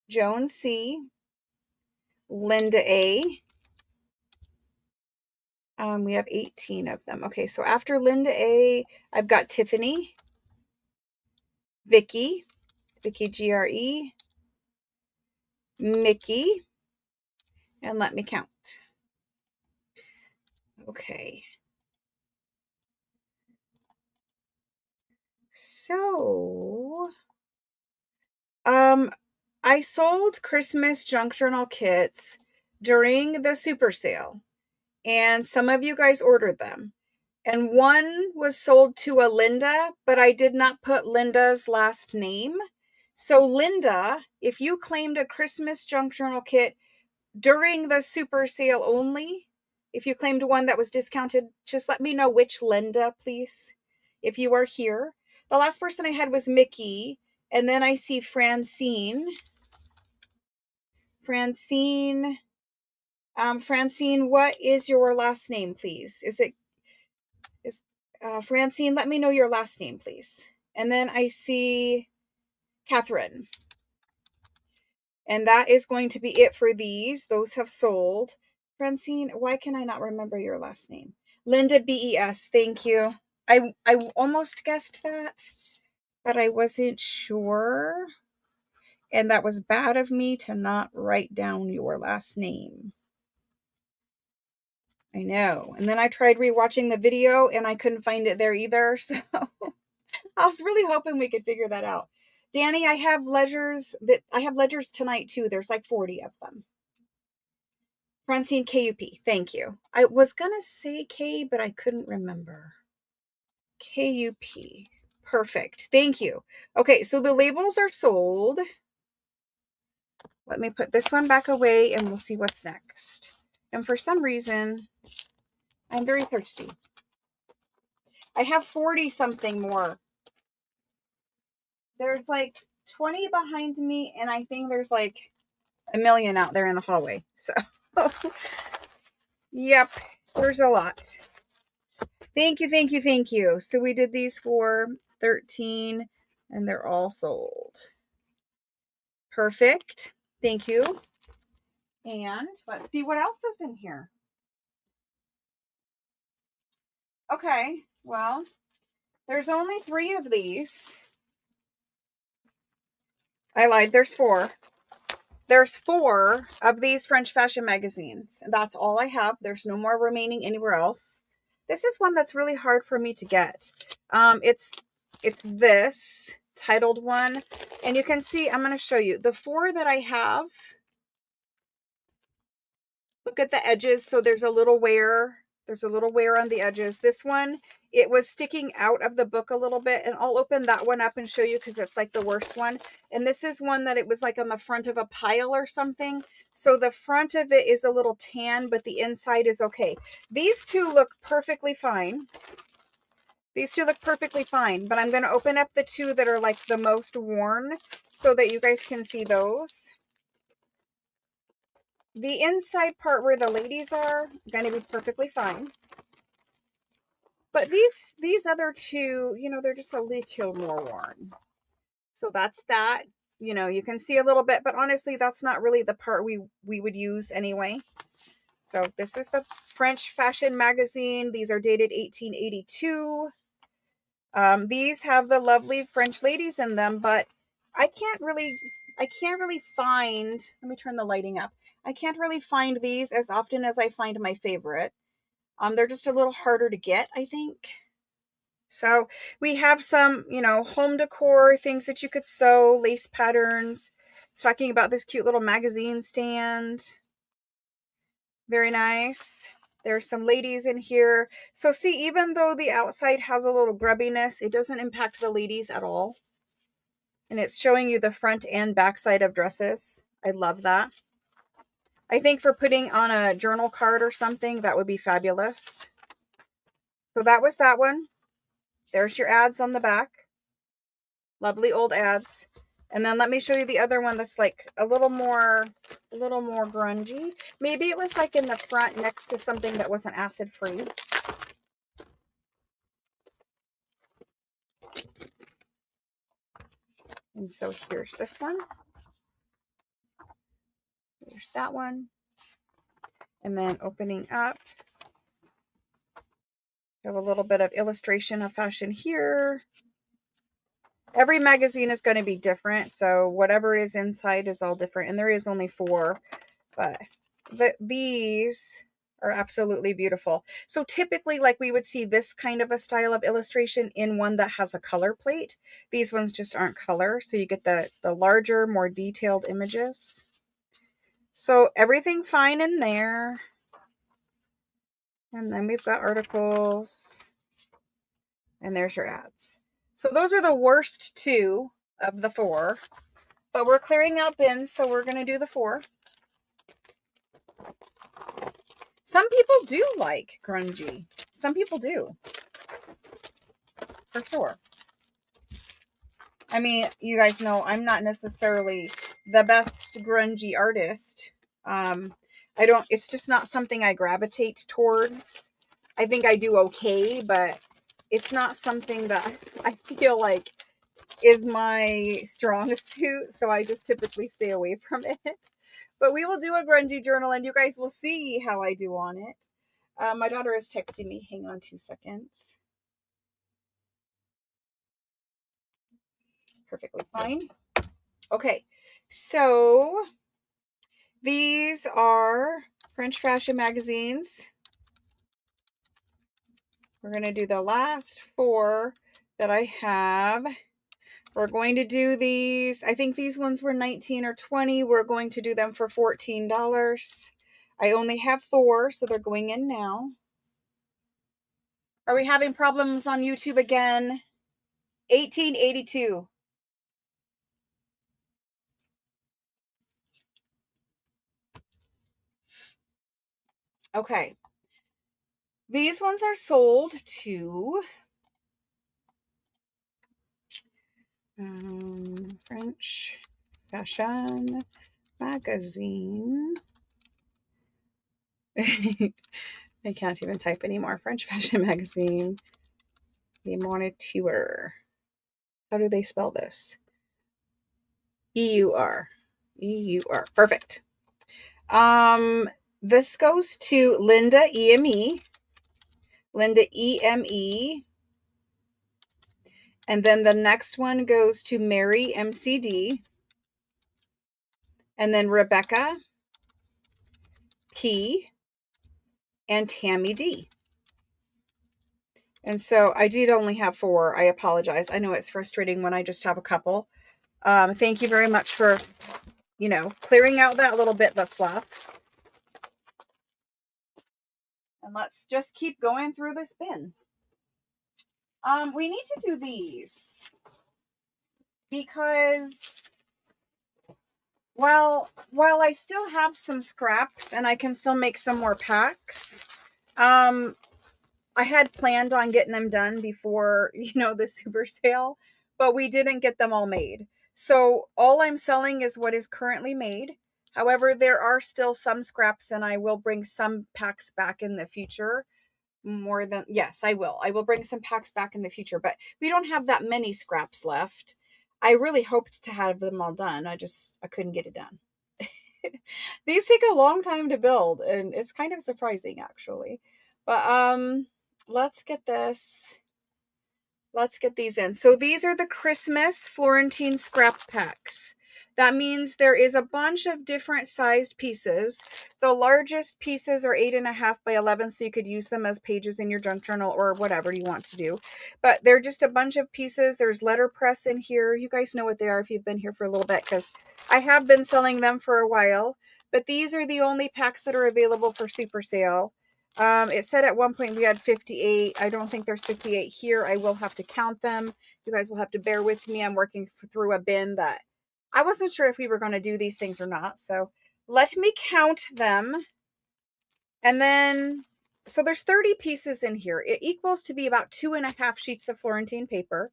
Joan C. Linda A. We have 18 of them. Okay, so after Linda A, I've got Tiffany, Vicky GRE, Mickey, and let me count. Okay. So, I sold Christmas junk journal kits during the super sale, and some of you guys ordered them. And one was sold to a Linda, but I did not put Linda's last name. So Linda, if you claimed a Christmas junk journal kit during the super sale only, if you claimed one that was discounted, just let me know which Linda, please, if you are here. The last person I had was Mickey, and then I see Francine. Francine, what is your last name, please? Francine, let me know your last name, please. And then I see Catherine. And that is going to be it for these. Those have sold. Francine, why can I not remember your last name? Linda BES, thank you. I almost guessed that, but I wasn't sure. And that was bad of me to not write down your last name. I know. And then I tried rewatching the video and I couldn't find it there either. So I was really hoping we could figure that out. Danny, I have ledgers tonight too. There's like 40 of them. Francine KUP, thank you. I was gonna say K, but I couldn't remember. KUP, perfect. Thank you. Okay, so the labels are sold. Let me put this one back away and we'll see what's next. And for some reason, I'm very thirsty. I have 40 something more. There's like 20 behind me, and I think there's like a million out there in the hallway. So Yep, there's a lot. Thank you, thank you, thank you. So we did these for 13 and they're all sold. Perfect. Thank you. And let's see what else is in here. Okay, well, there's only 3 of these. I lied, there's 4. There's 4 of these French fashion magazines. That's all I have. There's no more remaining anywhere else. This is one that's really hard for me to get. It's this titled one. And you can see, I'm going to show you the 4 that I have. Look at the edges. So there's a little wear. There's a little wear on the edges. This one, it was sticking out of the book a little bit. And I'll open that one up and show you because it's like the worst one. And this is one that it was like on the front of a pile or something. So the front of it is a little tan, but the inside is okay. These 2 look perfectly fine. These 2 look perfectly fine, but I'm going to open up the 2 that are like the most worn so that you guys can see those. The inside part where the ladies are going to be perfectly fine. But these other 2, you know, they're just a little more worn. So that's that. You know, you can see a little bit, but honestly, that's not really the part we would use anyway. So this is the French fashion magazine. These are dated 1882. These have the lovely French ladies in them, but I can't really find, let me turn the lighting up. I can't really find these as often as I find my favorite. They're just a little harder to get, I think. So we have some, you know, home decor, things that you could sew, lace patterns. It's talking about this cute little magazine stand. Very nice. There's some ladies in here. So see, even though the outside has a little grubbiness, it doesn't impact the ladies at all. And it's showing you the front and back side of dresses. I love that. I think for putting on a journal card or something, that would be fabulous. So that was that one. There's your ads on the back. Lovely old ads. And then let me show you the other one that's like a little more grungy. Maybe it was like in the front next to something that wasn't acid free. And so here's this one. There's that one. And then opening up, you have a little bit of illustration of fashion here. Every magazine is going to be different, so whatever is inside is all different. And there is only 4, but these are absolutely beautiful. So typically, like, we would see this kind of a style of illustration in one that has a color plate. These ones just aren't color, so you get the larger, more detailed images. So everything fine in there. And then we've got articles. And there's your ads. So those are the worst 2 of the 4. But we're clearing out bins, so we're going to do the 4. Some people do like grungy. Some people do. For sure. I mean, you guys know I'm not necessarily the best grungy artist. It's just not something I gravitate towards. I think I do okay, but it's not something that I feel like is my strong suit. So I just typically stay away from it. But we will do a grungy journal and you guys will see how I do on it. My daughter is texting me. Hang on 2 seconds. Perfectly fine. Okay, so these are French fashion magazines. We're going to do the last 4 that I have. We're going to do these. I think these ones were 19 or 20. We're going to do them for $14. I only have 4, so they're going in now. Are we having problems on YouTube again? 1882. Okay. These ones are sold to French fashion magazine. I can't even type anymore. French fashion magazine. The Moniteur. How do they spell this? E-U-R. E-U-R. Perfect. This goes to Linda E-M-E. Linda E-M-E. And then the next one goes to Mary M-C-D. And then Rebecca P. and Tammy D. And so I did only have 4. I apologize. I know it's frustrating when I just have a couple. Thank you very much for, clearing out that little bit that's left. And let's just keep going through this bin. We need to do these because while I still have some scraps and I can still make some more packs, I had planned on getting them done before, the super sale, but we didn't get them all made. So all I'm selling is what is currently made. However, there are still some scraps and I will bring some packs back in the future. Yes, I will. I will bring some packs back in the future, but we don't have that many scraps left. I really hoped to have them all done. I couldn't get it done. These take a long time to build and it's kind of surprising actually. But let's get these in. So these are the Christmas Florentine scrap packs. That means there is a bunch of different sized pieces. The largest pieces are 8.5 by 11, so you could use them as pages in your junk journal or whatever you want to do. But they're just a bunch of pieces. There's letterpress in here. You guys know what they are if you've been here for a little bit, because I have been selling them for a while. But these are the only packs that are available for super sale. It said at one point we had 58. I don't think there's 58 here. I will have to count them. You guys will have to bear with me. I'm working through a bin that I wasn't sure if we were going to do these things or not. So let me count them. And then, so there's 30 pieces in here. It equals to be about 2.5 sheets of Florentine paper.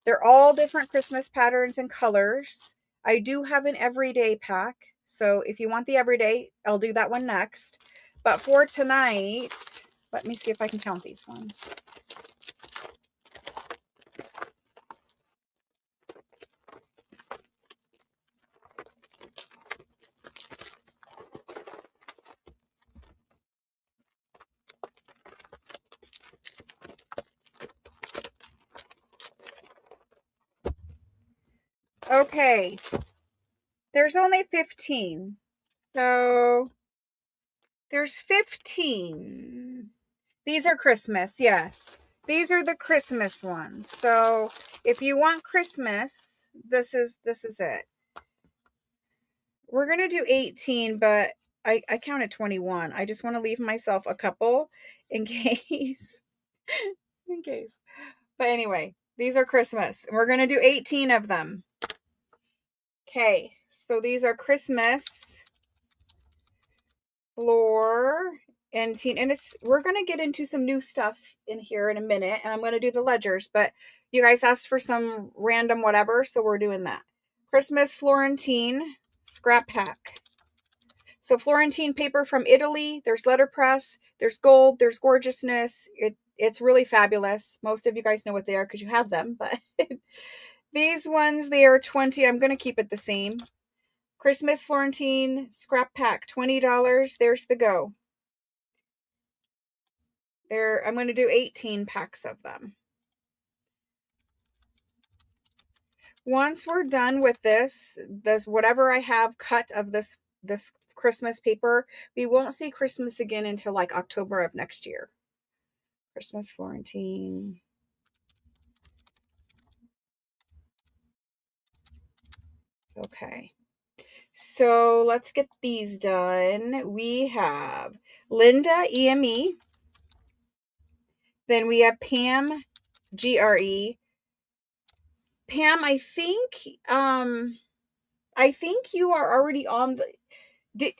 They're all different Christmas patterns and colors. I do have an everyday pack. So if you want the everyday, I'll do that one next. But for tonight, let me see if I can count these ones. Okay, there's only 15. So there's 15. These are Christmas, yes. These are the Christmas ones. So if you want Christmas, this is it. We're going to do 18, but I counted 21. I just want to leave myself a couple in case. In case. But anyway, these are Christmas. And we're going to do 18 of them. Okay, so these are Christmas Florentine, and we're going to get into some new stuff in here in a minute, and I'm going to do the ledgers, but you guys asked for some random whatever, so we're doing that. Christmas Florentine scrap pack. So Florentine paper from Italy. There's letterpress, there's gold, there's gorgeousness. It's really fabulous. Most of you guys know what they are because you have them, but these ones, they are 20. I'm going to keep it the same. Christmas Florentine scrap pack, $20. There's the go. I'm going to do 18 packs of them. Once we're done with this whatever I have cut of this Christmas paper, we won't see Christmas again until like October of next year. Christmas Florentine. Okay. So let's get these done. We have Linda EME. Then we have Pam GRE. Pam, I think you are already on the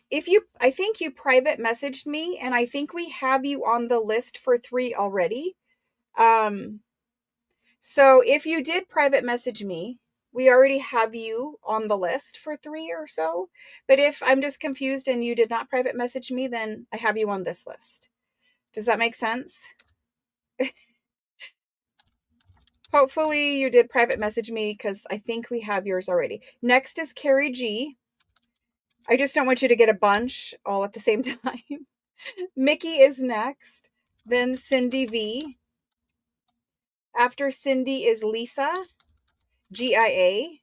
I think you private messaged me, and I think we have you on the list for 3 already. So if you did private message me, We already have you on the list for 3 or so. But if I'm just confused and you did not private message me, then I have you on this list. Does that make sense? Hopefully you did private message me because I think we have yours already. Next is Carrie G. I just don't want you to get a bunch all at the same time. Mickey is next. Then Cindy V. After Cindy is Lisa, GIA.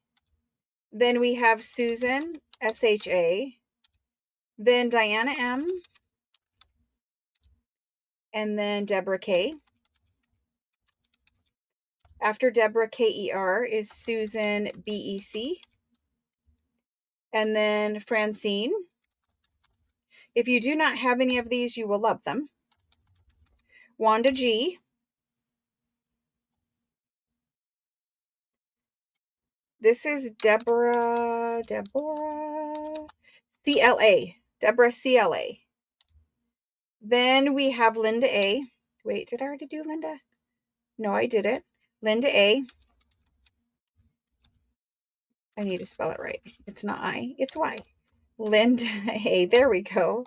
Then we have Susan, SHA. Then Diana M. And then Deborah K. After Deborah KER is Susan BEC. And then Francine. If you do not have any of these, you will love them. Wanda G. This is Deborah CLA. Deborah CLA. Then we have Linda A. Wait, did I already do Linda? No, I didn't. Linda A. I need to spell it right. It's not I, it's Y. Linda A. There we go.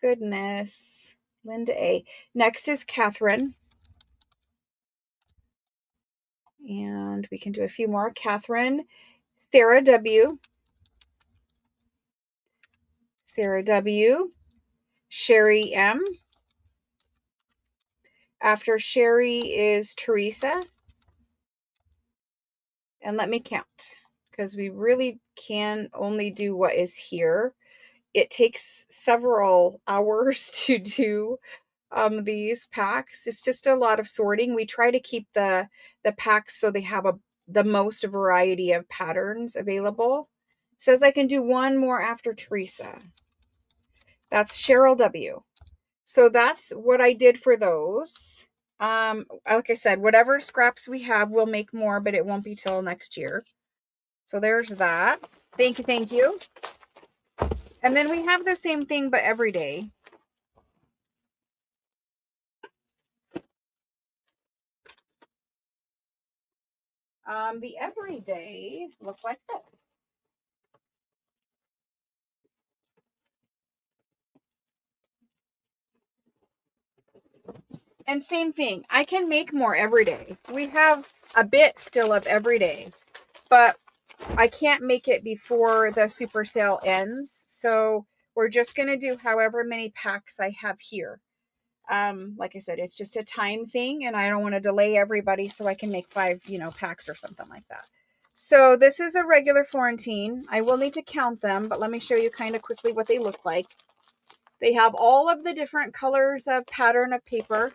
Goodness. Linda A. Next is Catherine. And we can do a few more. Catherine. Sarah W. Sarah W. Sherry M. After Sherry is Teresa. And let me count, because we really can only do what is here. It takes several hours to do these packs. It's just a lot of sorting. We try to keep the packs so they have the most variety of patterns available. It says I can do one more after Teresa. That's Cheryl W. So that's what I did for those. Like I said, whatever scraps we have, we'll make more, but it won't be till next year. So there's that. Thank you, thank you. And then we have the same thing, but every day. The everyday looks like this. And same thing, I can make more every day. We have a bit still of every day, but I can't make it before the super sale ends. So we're just going to do however many packs I have here. Like I said, it's just a time thing and I don't want to delay everybody so I can make 5, packs or something like that. So this is a regular Florentine. I will need to count them, but let me show you kind of quickly what they look like. They have all of the different colors of pattern of paper.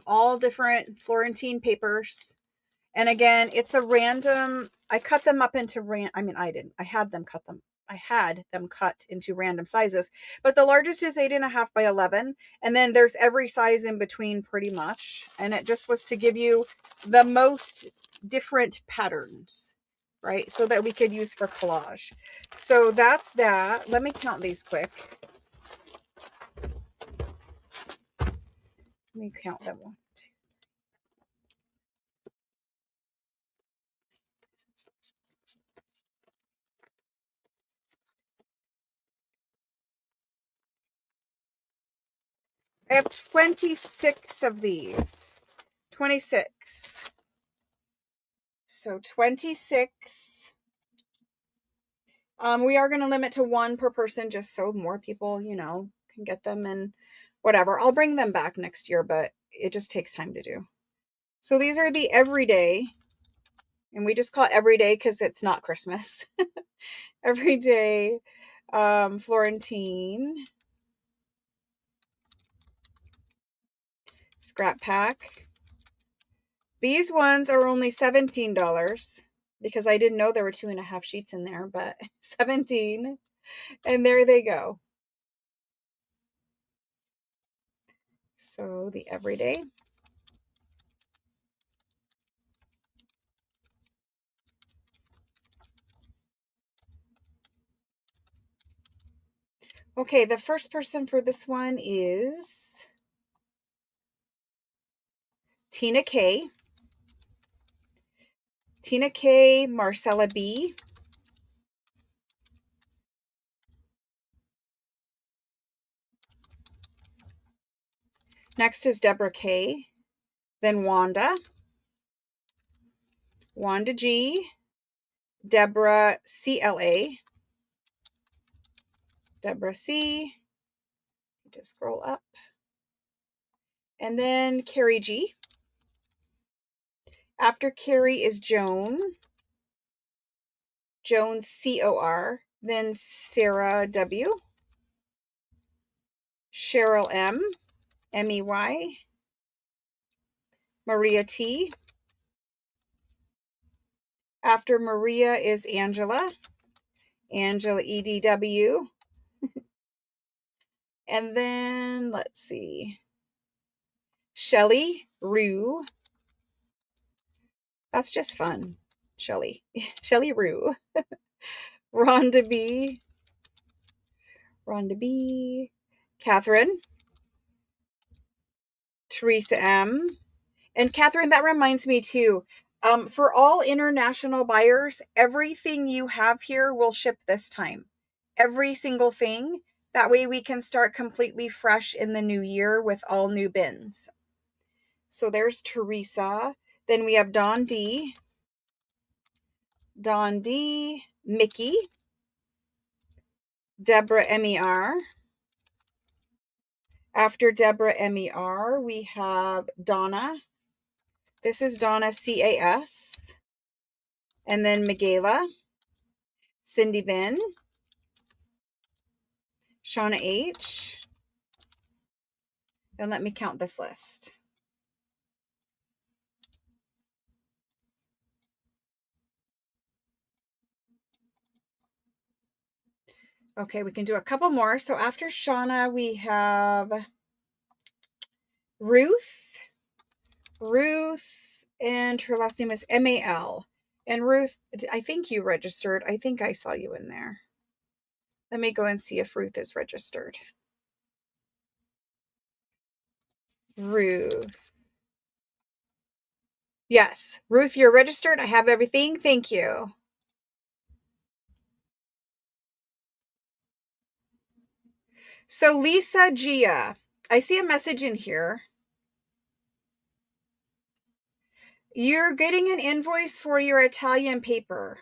All different Florentine papers. And again, it's a random, I cut them up into, I didn't, I had them cut into random sizes, but the largest is 8.5 by 11. And then there's every size in between pretty much. And it just was to give you the most different patterns, right? So that we could use for collage. So that's that. Let me count these quick. Let me count them. 1, 2. I have 26 of these. 26. So 26. We are going to limit to 1 per person just so more people, can get them and whatever. I'll bring them back next year, but it just takes time to do. So these are the everyday, and we just call it everyday because it's not Christmas. Everyday Florentine scrap pack. These ones are only $17 because I didn't know there were 2.5 sheets in there, but 17. And there they go. So the everyday. Okay, the first person for this one is Tina K. Tina K, Marcella B. Next is Deborah K. Then Wanda. Wanda G. Deborah CLA. Deborah C. Just scroll up. And then Carrie G. After Carrie is Joan. Joan COR. Then Sarah W. Cheryl M. MEY. Maria T. After Maria is Angela. Angela EDW. And then, let's see, Shelly Rue. That's just fun. Shelly. Shelly Rue. Rhonda B. Rhonda B. Catherine. Teresa M. And Catherine, that reminds me too. For all international buyers, everything you have here will ship this time. Every single thing. That way we can start completely fresh in the new year with all new bins. So there's Teresa. Then we have Dawn D. Dawn D. Mickey. Deborah MER. After Deborah MER, we have Donna. This is Donna CAS. And then Miguela. Cindy Ben. Shauna H. And let me count this list. Okay, we can do a couple more. So after Shauna, we have Ruth. Ruth, and her last name is MAL. And Ruth, I think you registered. I think I saw you in there. Let me go and see if Ruth is registered. Ruth. Yes, Ruth, you're registered. I have everything. Thank you. So Lisa Gia, I see a message in here. You're getting an invoice for your Italian paper.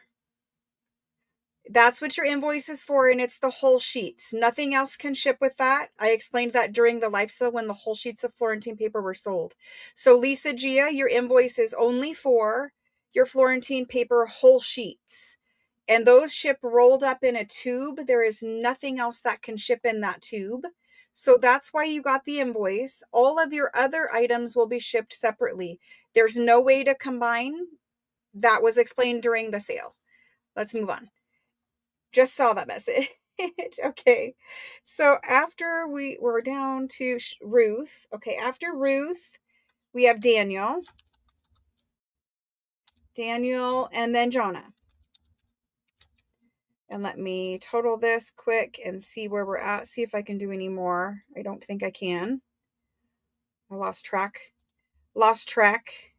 That's what your invoice is for, and it's the whole sheets. Nothing else can ship with that. I explained that during the live sale when the whole sheets of Florentine paper were sold. So Lisa Gia, your invoice is only for your Florentine paper whole sheets. And those ship rolled up in a tube. There is nothing else that can ship in that tube. So that's why you got the invoice. All of your other items will be shipped separately. There's no way to combine. That was explained during the sale. Let's move on. Just saw that message. Okay. So after we're down to Ruth. Okay. After Ruth, we have Daniel. Daniel and then Jonna. And let me total this quick and see where we're at. See if I can do any more. I don't think I can. I lost track. Lost track.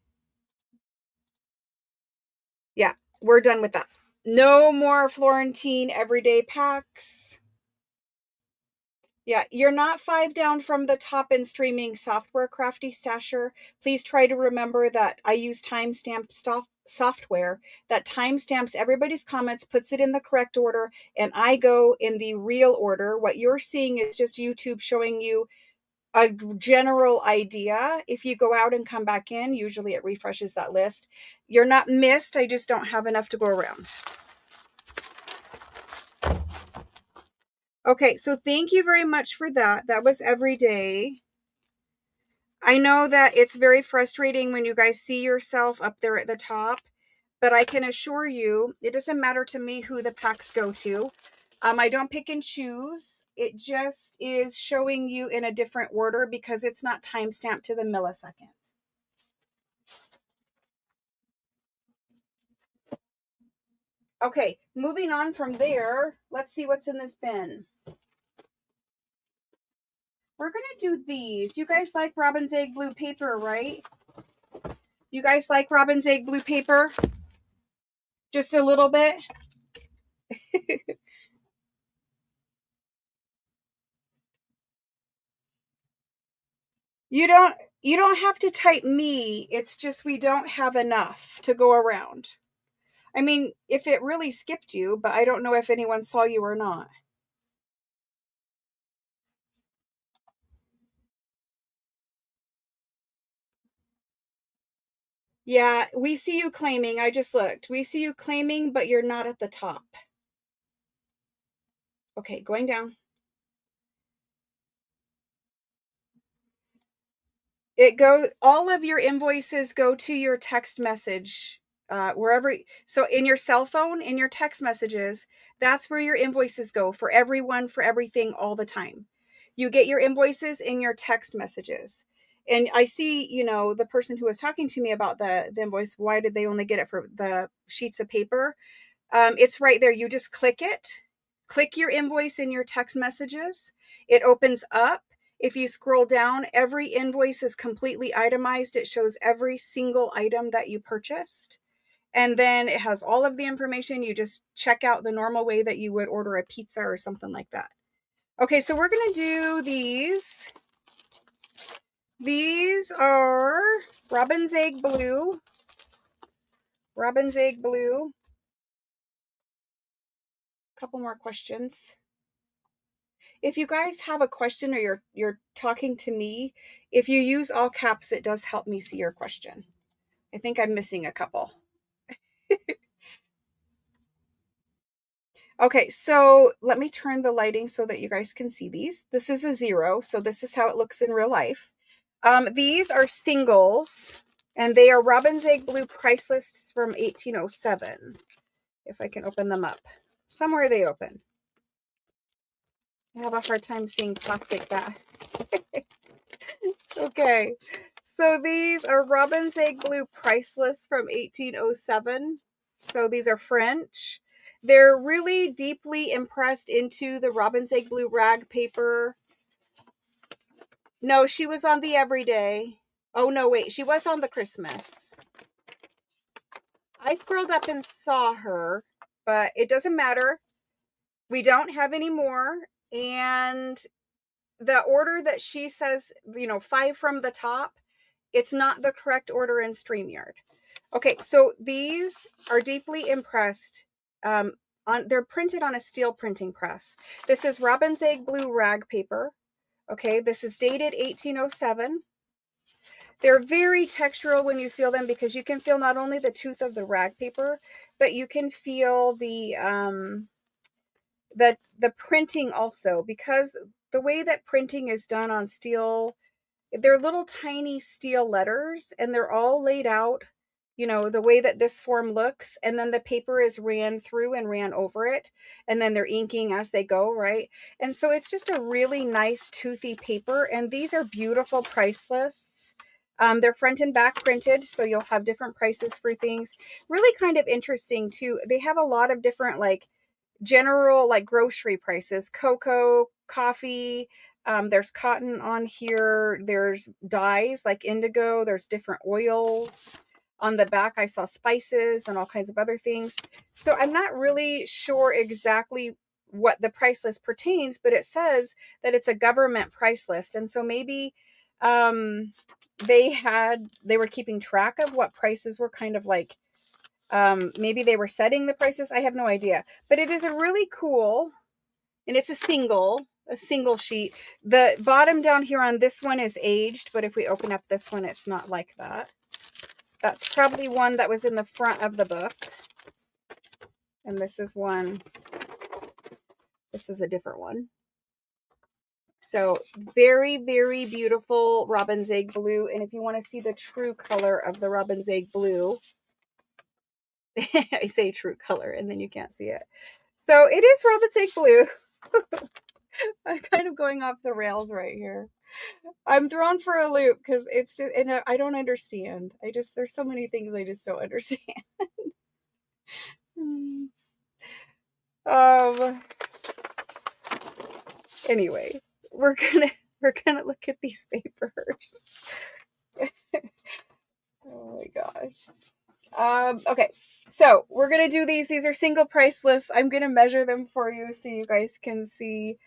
Yeah, we're done with that. No more Florentine everyday packs. Yeah, you're not 5 down from the top in streaming software, Crafty Stasher. Please try to remember that I use timestamp software that timestamps everybody's comments, puts it in the correct order, and I go in the real order. What you're seeing is just YouTube showing you a general idea. If you go out and come back in, usually it refreshes that list. You're not missed. I just don't have enough to go around. Okay, so thank you very much for that. That was every day. I know that it's very frustrating when you guys see yourself up there at the top, but I can assure you, it doesn't matter to me who the packs go to. I don't pick and choose. It just is showing you in a different order because it's not timestamped to the millisecond. Okay, moving on from there, let's see what's in this bin. We're going to do these. You guys like Robin's Egg Blue paper, right? You guys like Robin's Egg Blue paper? Just a little bit. You don't have to type me. It's just we don't have enough to go around. I mean, if it really skipped you, but I don't know if anyone saw you or not. Yeah, we see you claiming. I just looked. We see you claiming, but you're not at the top. Okay, going down. All of your invoices go to your text message, wherever. So in your cell phone, in your text messages, that's where your invoices go for everyone, for everything, all the time. You get your invoices in your text messages. And I see, the person who was talking to me about the invoice, why did they only get it for the sheets of paper? It's right there. You just click it, click your invoice in your text messages. It opens up. If you scroll down, every invoice is completely itemized. It shows every single item that you purchased. And then it has all of the information. You just check out the normal way that you would order a pizza or something like that. Okay, so we're going to do these. These are Robin's Egg Blue. Robin's Egg Blue. A couple more questions. If you guys have a question or you're talking to me, if you use all caps, it does help me see your question. I think I'm missing a couple. Okay, so let me turn the lighting so that you guys can see these. This is a 0, so this is how it looks in real life. These are singles, and they are Robin's Egg Blue price lists from 1807. If I can open them up. Somewhere they open. I have a hard time seeing plastic back. Okay, so these are Robin's Egg Blue price lists from 1807. So these are French. They're really deeply impressed into the Robin's Egg Blue rag paper. No, she was on the everyday. Oh, no, wait. She was on the Christmas. I scrolled up and saw her, but it doesn't matter. We don't have any more. And the order that she says, 5 from the top, it's not the correct order in StreamYard. Okay, so these are deeply impressed. They're printed on a steel printing press. This is Robin's Egg Blue rag paper. Okay, this is dated 1807. They're very textural when you feel them because you can feel not only the tooth of the rag paper, but you can feel the printing also, because the way that printing is done on steel, they're little tiny steel letters and they're all laid out, the way that this form looks. And then the paper is ran through and ran over it. And then they're inking as they go, right? And so it's just a really nice toothy paper. And these are beautiful price lists. They're front and back printed, so you'll have different prices for things. Really kind of interesting too. They have a lot of different general grocery prices, cocoa, coffee. There's cotton on here. There's dyes like indigo. There's different oils. On the back, I saw spices and all kinds of other things. So I'm not really sure exactly what the price list pertains, but it says that it's a government price list. And so maybe they were keeping track of what prices were kind of maybe they were setting the prices. I have no idea, but it is a really cool, and it's a single sheet. The bottom down here on this one is aged, but if we open up this one, it's not like that. That's probably one that was in the front of the book. And this is a different one. So very, very beautiful Robin's Egg Blue. And if you want to see the true color of the Robin's Egg Blue, I say true color and then you can't see it. So it is Robin's Egg Blue. I'm kind of going off the rails right here. I'm thrown for a loop because it's just, and I don't understand. There's so many things I just don't understand. Anyway, we're gonna look at these papers. Oh my gosh. Okay, so we're gonna do these. These are single price lists. I'm gonna measure them for you so you guys can see.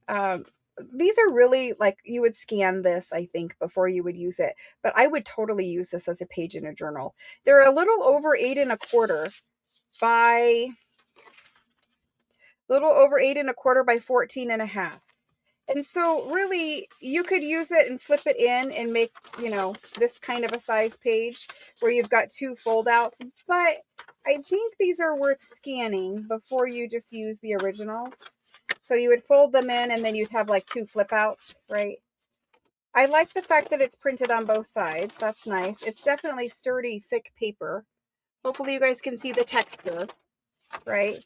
Um, these are really like you would scan this, I think, before you would use it. But I would totally use this as a page in a journal. They're a little over 8 1/4 by little over 8 1/4 by 14 1/2. And so really you could use it and flip it in and make, this kind of a size page where you've got two fold outs. But I think these are worth scanning before you just use the originals. So you would fold them in and then you'd have like two flip outs, right? I like the fact that it's printed on both sides. That's nice. It's definitely sturdy, thick paper. Hopefully you guys can see the texture, right?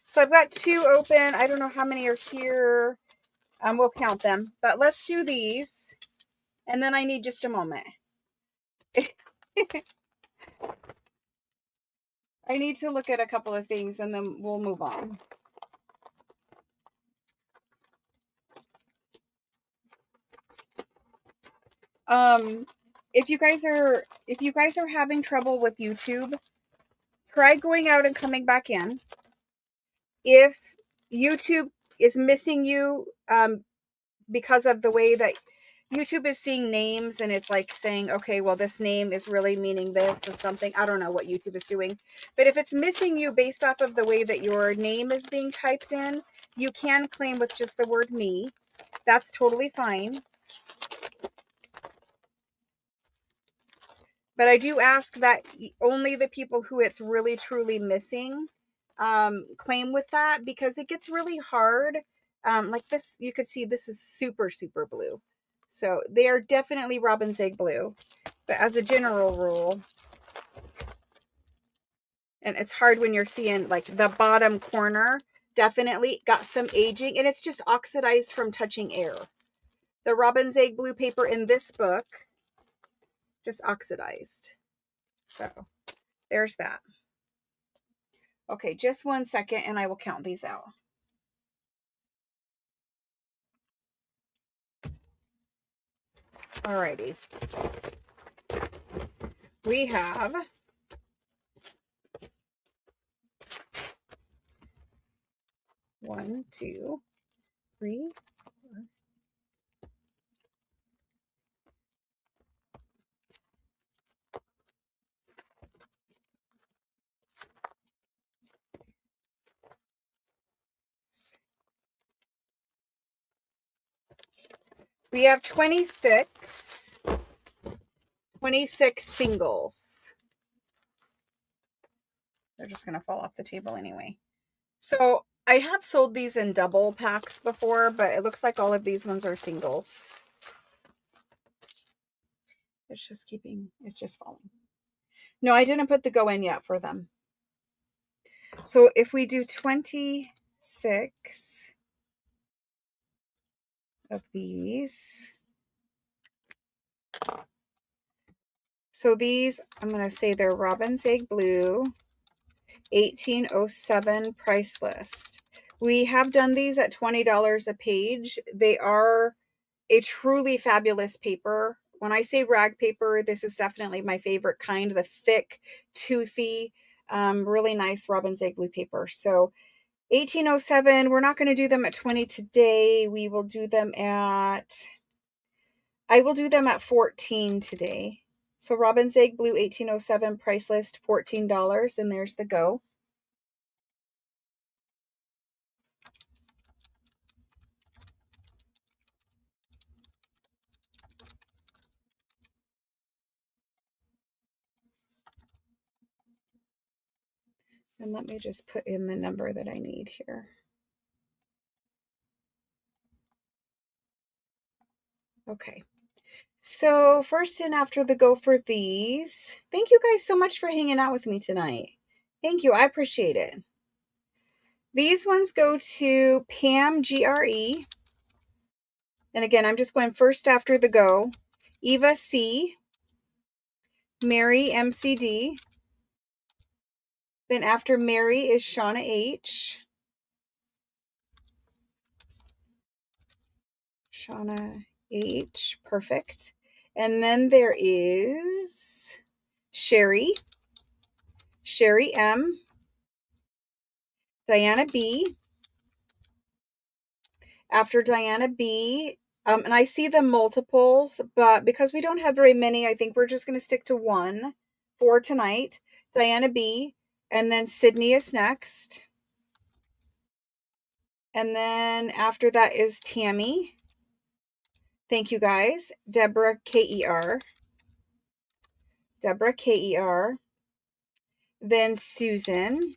So I've got two open. I don't know how many are here. We'll count them, but let's do these. And then I need just a moment. I need to look at a couple of things and then we'll move on. If you guys are having trouble with YouTube, try going out and coming back in. If YouTube is missing you, because of the way that YouTube is seeing names and it's like saying, okay, well, this name is really meaning this or something. I don't know what YouTube is doing. But if it's missing you based off of the way that your name is being typed in, you can claim with just the word me. That's totally fine. But I do ask that only the people who it's really truly missing claim with that, because it gets really hard. Like this, you could see this is super, super blue. So they are definitely robin's egg blue. But as a general rule, and it's hard when you're seeing like the bottom corner, definitely got some aging, and it's just oxidized from touching air. The robin's egg blue paper in this book just oxidized. So there's that. Okay, just 1 second and I will count these out. Alrighty. We have 1, 2, 3, 4. We have 26 singles. They're just going to fall off the table anyway. So I have sold these in double packs before, but it looks like all of these ones are singles. It's just falling. No, I didn't put the go in yet for them. So if we do 26 of these, so these, I'm going to say they're robin's egg blue, 1807 price list. We have done these at $20 a page. They are a truly fabulous paper. When I say rag paper, this is definitely my favorite kind, the thick, toothy, really nice robin's egg blue paper. So 1807, we're not going to do them at 20 today. I will do them at 14 today. So robin's egg blue 1807 price list, $14, and there's the go. And let me just put in the number that I need here. Okay. So first and after the go for these, thank you guys so much for hanging out with me tonight. Thank you. I appreciate it. These ones go to Pam GRE. And again, I'm just going first after the go. Eva C. Mary MCD. Then after Mary is Shauna H. Shauna H. Perfect. And then there is Sherry. Sherry M, Diana B. After Diana B, and I see the multiples, but because we don't have very many, I think we're just going to stick to one for tonight. Diana B, and then Sydney is next. And then after that is Tammy. Thank you guys. Deborah K-E-R. Deborah K-E-R. Then Susan.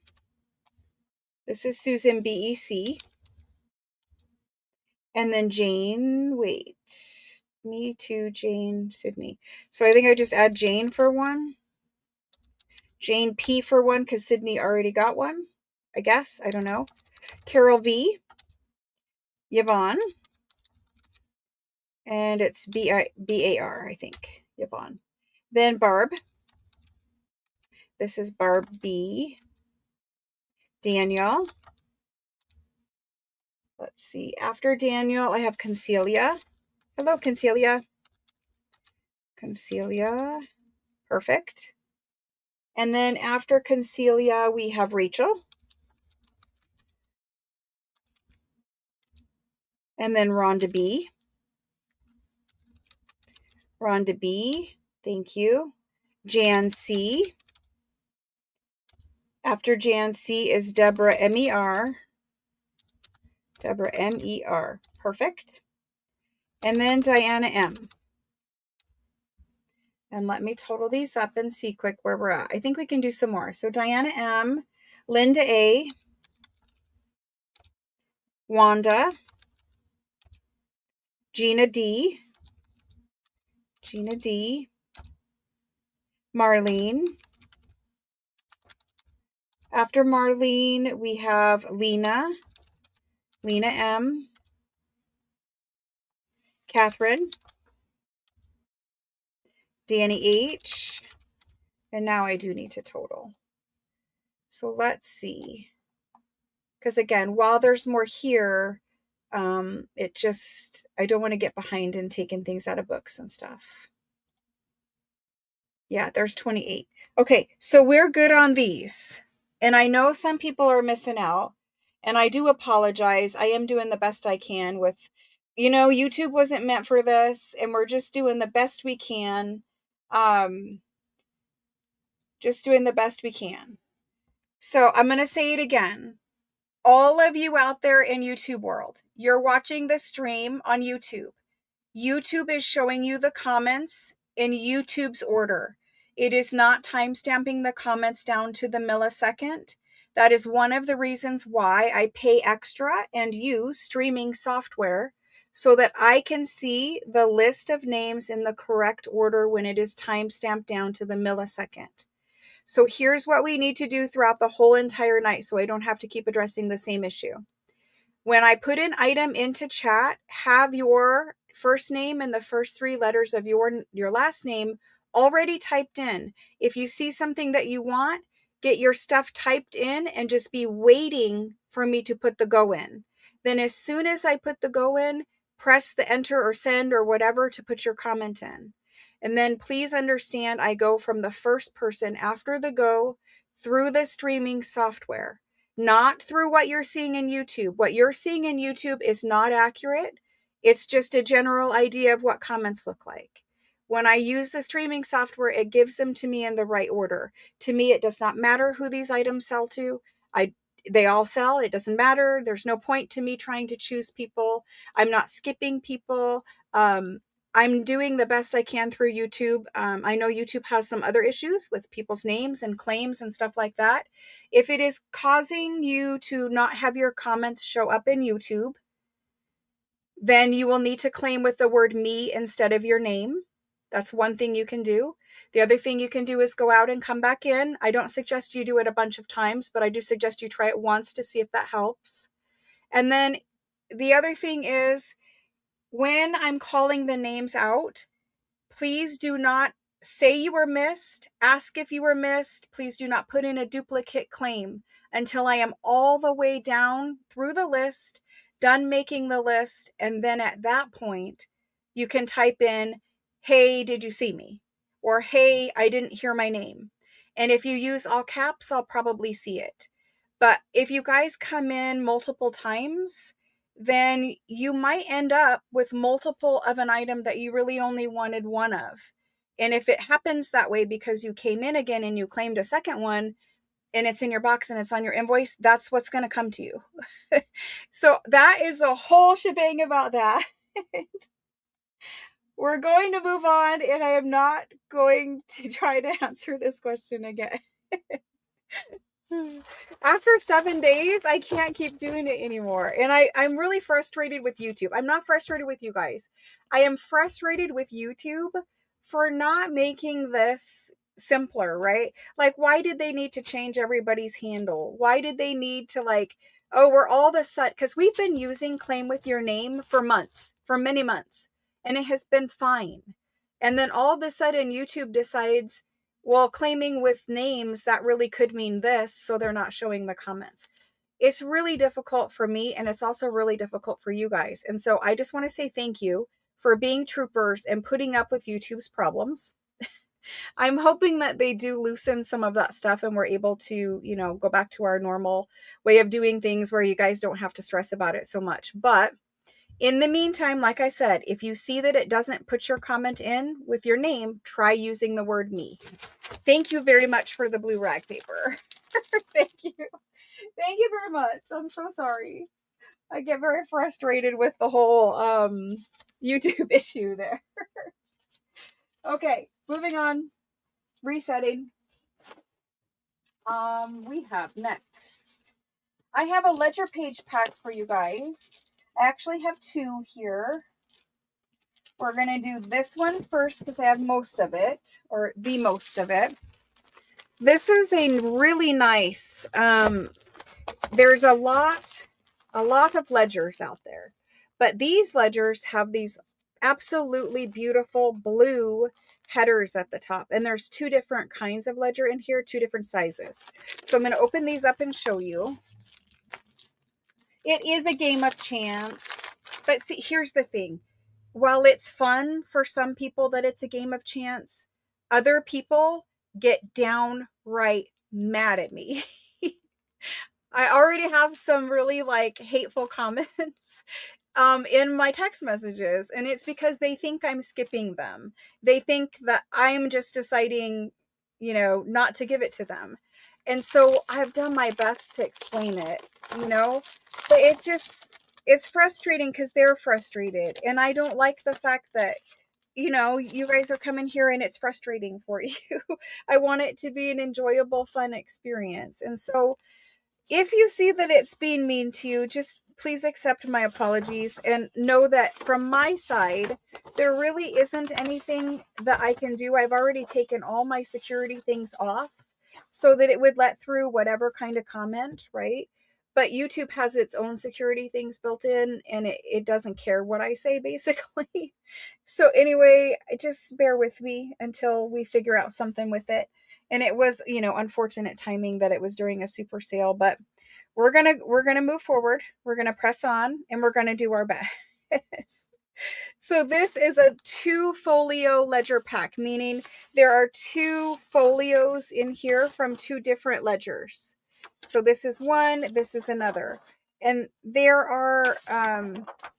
This is Susan B-E-C. And then Jane, wait. Me too, Jane, Sydney. So I think I just add Jane for one. Jane P for one, because Sydney already got one. I guess. I don't know. Carol V. Yvonne. And it's B-A-R, I think. Yvonne. Then Barb. This is Barb B. Daniel. Let's see. After Daniel, I have Concelia. Hello, Concelia. Concelia. Perfect. And then after Concelia, we have Rachel. And then Rhonda B. Rhonda B. Thank you. Jan C. After Jan C is Deborah M-E-R. Deborah M-E-R. Perfect. And then Diana M. And let me total these up and see quick where we're at. I think we can do some more. So Diana M, Linda A, Wanda, Gina D, Marlene. After Marlene, we have Lena M, Catherine, Danny H, and now I do need to total. So let's see. Because again, while there's more here, it just, I don't want to get behind in taking things out of books and stuff. Yeah, there's 28. Okay, so we're good on these. And I know some people are missing out, and I do apologize. I am doing the best I can with, YouTube wasn't meant for this, and we're just doing the best we can. Just doing the best we can. So I'm going to say it again. All of you out there in YouTube world, you're watching the stream on YouTube. YouTube is showing you the comments in YouTube's order. It is not timestamping the comments down to the millisecond. That is one of the reasons why I pay extra and use streaming software so that I can see the list of names in the correct order when it is timestamped down to the millisecond. So here's what we need to do throughout the whole entire night so I don't have to keep addressing the same issue. When I put an item into chat, have your first name and the first three letters of your last name already typed in. If you see something that you want, get your stuff typed in and just be waiting for me to put the go in. Then as soon as I put the go in, press the enter or send or whatever to put your comment in. And then please understand, I go from the first person after the go through the streaming software, not through what you're seeing in YouTube. What you're seeing in YouTube is not accurate. It's just a general idea of what comments look like. When I use the streaming software, it gives them to me in the right order. To me, it does not matter who these items sell to. They all sell. It doesn't matter. There's no point to me trying to choose people. I'm not skipping people. I'm doing the best I can through YouTube. I know YouTube has some other issues with people's names and claims and stuff like that. If it is causing you to not have your comments show up in YouTube, then you will need to claim with the word me instead of your name. That's one thing you can do. The other thing you can do is go out and come back in. I don't suggest you do it a bunch of times, but I do suggest you try it once to see if that helps. And then the other thing is, when I'm calling the names out, please do not say you were missed, ask if you were missed. Please do not put in a duplicate claim until I am all the way down through the list, done making the list. And then at that point, you can type in, hey, did you see me? Or, hey, I didn't hear my name. And if you use all caps, I'll probably see it. But if you guys come in multiple times, then you might end up with multiple of an item that you really only wanted one of. And if it happens that way because you came in again and you claimed a second one and it's in your box and it's on your invoice, that's what's going to come to you. So that is the whole shebang about that. We're going to move on, and I am not going to try to answer this question again. After 7 days, I can't keep doing it anymore. And I'm really frustrated with YouTube. I'm not frustrated with you guys. I am frustrated with YouTube for not making this simpler, right? Like, why did they need to change everybody's handle? Why did they need to, like, oh, we're all the set? Because we've been using Claim With Your Name for months, for many months, and it has been fine. And then all of a sudden, YouTube decides, well, claiming with names, that really could mean this, so they're not showing the comments. It's really difficult for me, and it's also really difficult for you guys. And so I just want to say thank you for being troopers and putting up with YouTube's problems. I'm hoping that they do loosen some of that stuff and we're able to, you know, go back to our normal way of doing things where you guys don't have to stress about it so much. But in the meantime, like I said, if you see that it doesn't put your comment in with your name, try using the word me. Thank you very much for the blue rag paper. Thank you. Thank you very much. I'm so sorry. I get very frustrated with the whole YouTube issue there. Okay, moving on. Resetting. We have next. I have a ledger page pack for you guys. I actually have two here. We're going to do this one first because I have most of it, or the most of it. This is a really nice, there's a lot of ledgers out there, but these ledgers have these absolutely beautiful blue headers at the top. And there's two different kinds of ledger in here, two different sizes. So I'm going to open these up and show you. It is a game of chance, but see, here's the thing. While it's fun for some people that it's a game of chance, other people get downright mad at me. I already have some really like hateful comments in my text messages, and it's because they think I'm skipping them. They think that I'm just deciding, you know, not to give it to them. And so I've done my best to explain it, you know, but it's frustrating because they're frustrated. And I don't like the fact that, you know, you guys are coming here and it's frustrating for you. I want it to be an enjoyable, fun experience. And so if you see that it's being mean to you, just please accept my apologies and know that from my side, there really isn't anything that I can do. I've already taken all my security things off so that it would let through whatever kind of comment, right? But YouTube has its own security things built in, and it doesn't care what I say, basically. So anyway, just bear with me until we figure out something with it. And it was, you know, unfortunate timing that it was during a super sale, but we're gonna move forward. We're gonna press on, and we're gonna do our best. So this is a 2 folio ledger pack, meaning there are 2 folios in here from 2 different ledgers. So this is one, this is another. And there are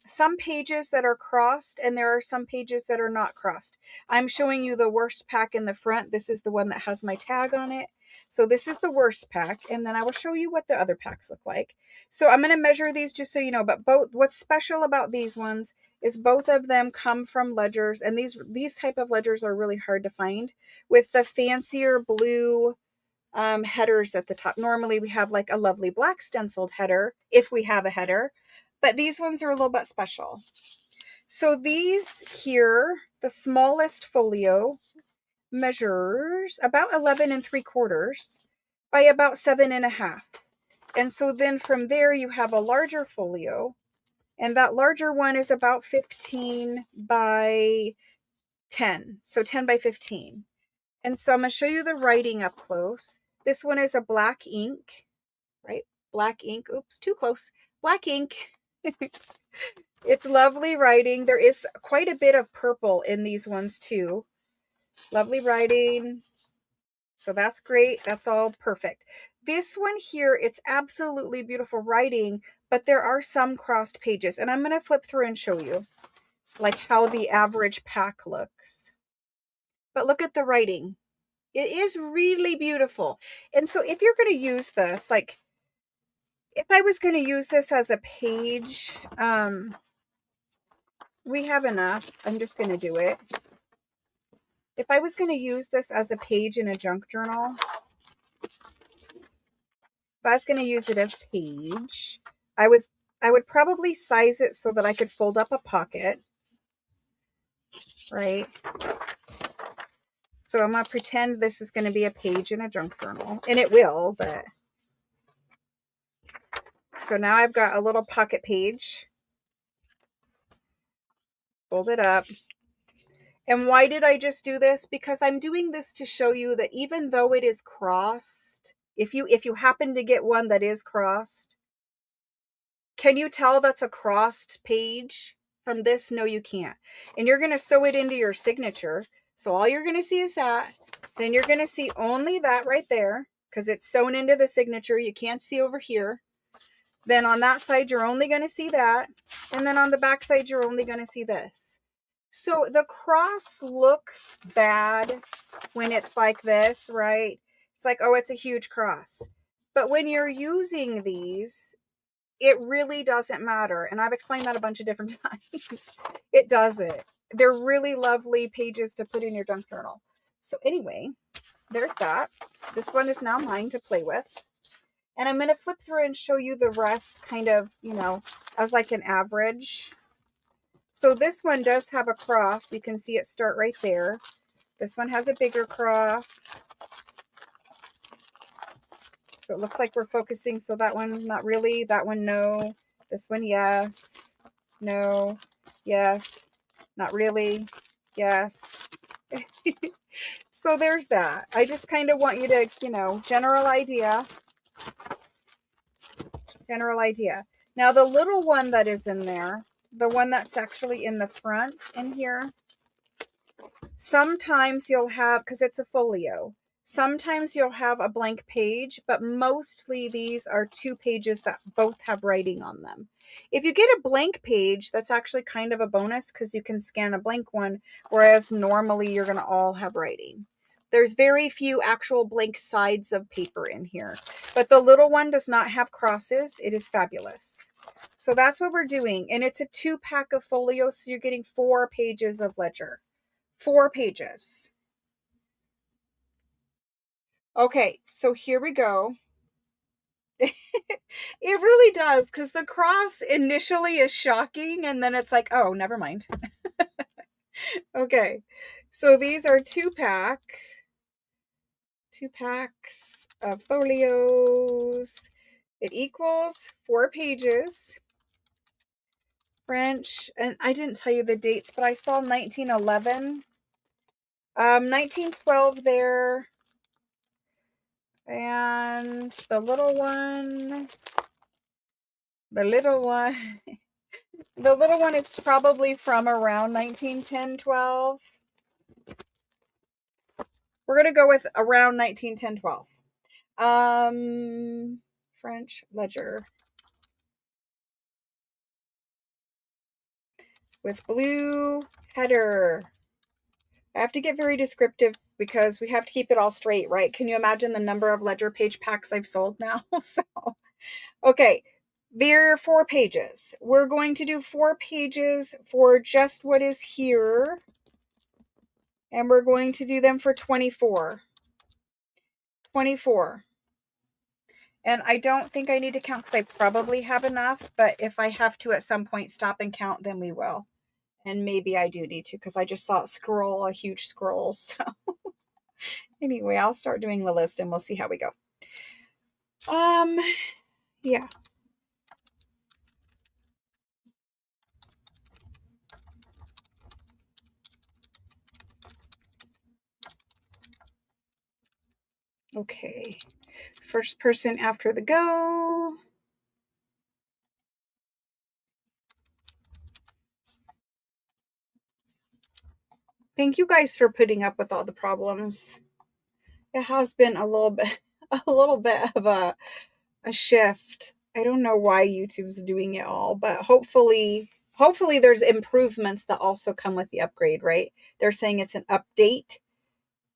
some pages that are crossed and there are some pages that are not crossed. I'm showing you the worst pack in the front. This is the one that has my tag on it. So this is the worst pack, and then I will show you what the other packs look like. So I'm going to measure these just so you know, but what's special about these ones is both of them come from ledgers, and these type of ledgers are really hard to find with the fancier blue headers at the top. Normally we have like a lovely black stenciled header if we have a header, but these ones are a little bit special. So these here, the smallest folio measures about 11 3/4 by about 7.5. And so then from there you have a larger folio, and that larger one is about 15 by 10. So 10 by 15. And so I'm going to show you the writing up close. This one is a black ink, right? Black ink. Oops, too close. Black ink. It's lovely writing. There is quite a bit of purple in these ones too. Lovely writing. So that's great. That's all perfect. This one here, it's absolutely beautiful writing, but there are some crossed pages. And I'm going to flip through and show you like how the average pack looks. But look at the writing. It is really beautiful. And so if you're going to use this, like if I was going to use this as a page, we have enough. I'm just going to do it. If I was going to use this as a page in a junk journal, if I was going to use it as page, I would probably size it so that I could fold up a pocket, right? So I'm going to pretend this is going to be a page in a junk journal, and it will, but so now I've got a little pocket page. Fold it up. And why did I just do this? Because I'm doing this to show you that even though it is crossed, if you happen to get one that is crossed, can you tell that's a crossed page from this? No, you can't. And you're going to sew it into your signature. So all you're going to see is that. Then you're going to see only that right there because it's sewn into the signature. You can't see over here. Then on that side, you're only going to see that. And then on the back side, you're only going to see this. So the cross looks bad when it's like this, right? It's like, oh, it's a huge cross. But when you're using these, it really doesn't matter. And I've explained that a bunch of different times. It doesn't. They're really lovely pages to put in your junk journal. So anyway, there's that. This one is now mine to play with. And I'm going to flip through and show you the rest kind of, as like an average. So this one does have a cross. You can see it start right there. This one has a bigger cross. So it looks like we're focusing. So that one, not really. That one, no. This one, yes. No. Yes. Not really. Yes. So there's that. I just kind of want you to, general idea. General idea. Now the little one that is in there, the one that's actually in the front in here, sometimes you'll have, because it's a folio, sometimes you'll have a blank page, but mostly these are 2 pages that both have writing on them. If you get a blank page, that's actually kind of a bonus because you can scan a blank one, whereas normally you're going to all have writing. There's very few actual blank sides of paper in here, but the little one does not have crosses. It is fabulous. So that's what we're doing. And it's a 2-pack of folios. So you're getting 4 pages of ledger. 4 pages. Okay, so here we go. It really does, because the cross initially is shocking, and then it's like, oh, never mind. Okay, so these are 2-pack. 2 packs of folios. It equals 4 pages. French, and I didn't tell you the dates, but I saw 1911. 1912 there. And the little one the little one is probably from around 1910, 12. We're going to go with around 1910, 12. French ledger with blue header. I have to get very descriptive because we have to keep it all straight, right? Can you imagine the number of ledger page packs I've sold now? So, okay, there are 4 pages. We're going to do 4 pages for just what is here. And we're going to do them for 24. 24. And I don't think I need to count because I probably have enough. But if I have to at some point stop and count, then we will. And maybe I do need to because I just saw it scroll, a huge scroll. So anyway, I'll start doing the list and we'll see how we go. Yeah. Okay. First person after the go. Thank you guys for putting up with all the problems. It has been a little bit of a shift. I don't know why YouTube's doing it all, but hopefully there's improvements that also come with the upgrade, right? They're saying it's an update,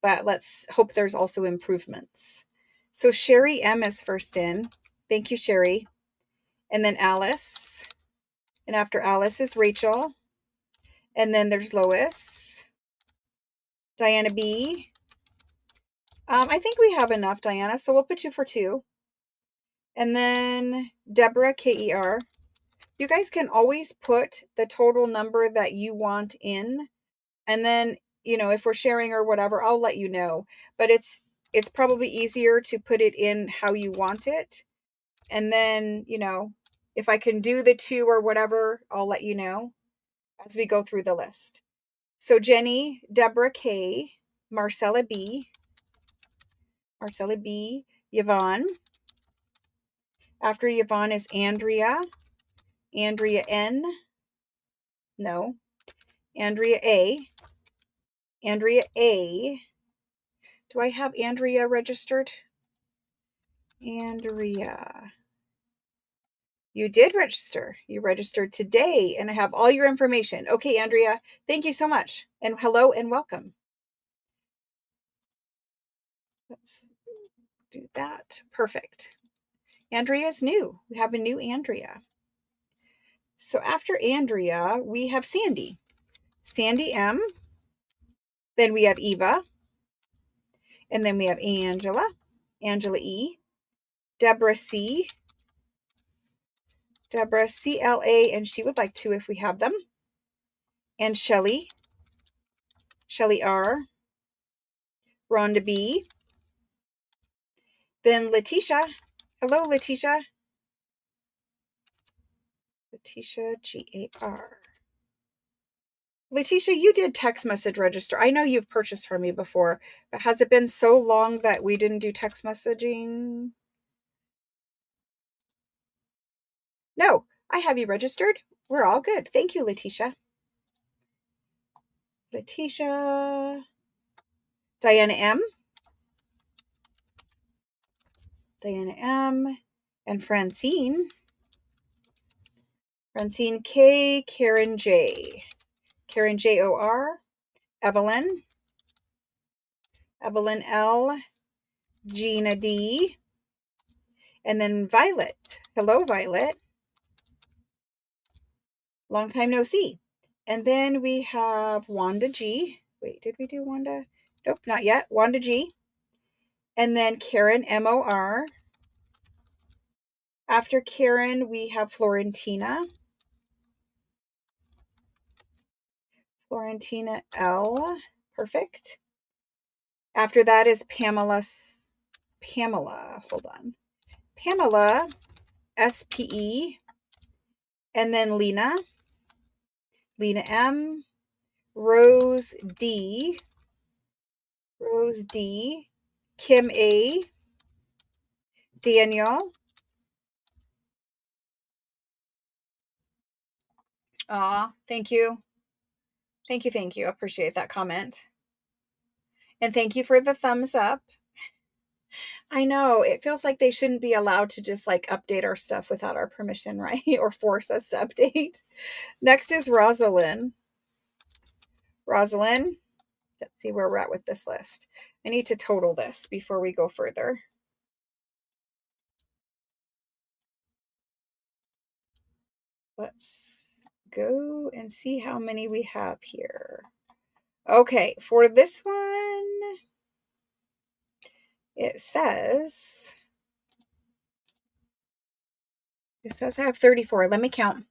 but let's hope there's also improvements. So Sherry M is first in. Thank you, Sherry. And then Alice. And after Alice is Rachel. And then there's Lois. Diana B. I think we have enough, Diana, so we'll put you for 2. And then Deborah, K-E-R. You guys can always put the total number that you want in. And then, you know, if we're sharing or whatever, I'll let you know. But it's probably easier to put it in how you want it. And then, you know, if I can do the 2 or whatever, I'll let you know as we go through the list. So Jenny, Deborah K, Marcella B, Yvonne. After Yvonne is Andrea N. No. Andrea A. Do I have Andrea registered? Andrea. You did register. You registered today, and I have all your information. Okay, Andrea, thank you so much. And hello and welcome. Let's do that. Perfect. Andrea's new. We have a new Andrea. So after Andrea, we have Sandy. Sandy M. Then we have Eva. And then we have Angela E. Deborah C. Deborah CLA, and she would like 2 if we have them. And Shelly R. Rhonda B. Then Letitia. Hello, Letitia. Letitia GAR. Letitia, you did text message register. I know you've purchased from me before, but has it been so long that we didn't do text messaging? No, I have you registered. We're all good. Thank you, Letitia. Letitia. Diana M. And Francine. Francine K. Karen J. Karen JOR. Evelyn L. Gina D. And then Violet. Hello, Violet. Long time no see. And then we have Wanda G. Wait, did we do Wanda? Nope, not yet. Wanda G. And then Karen MOR. After Karen, we have Florentina. Florentina L. Perfect. After that is Pamela. Hold on. Pamela SPE. And then Lena M. Rose D. Kim A. Daniel. Aw, thank you. Thank you. Appreciate that comment. And thank you for the thumbs up. I know, it feels like they shouldn't be allowed to just like update our stuff without our permission, right? Or force us to update. Next is Rosalind. Let's see where we're at with this list. I need to total this before we go further. Let's go and see how many we have here. Okay, for this one, it says I have 34. Let me count.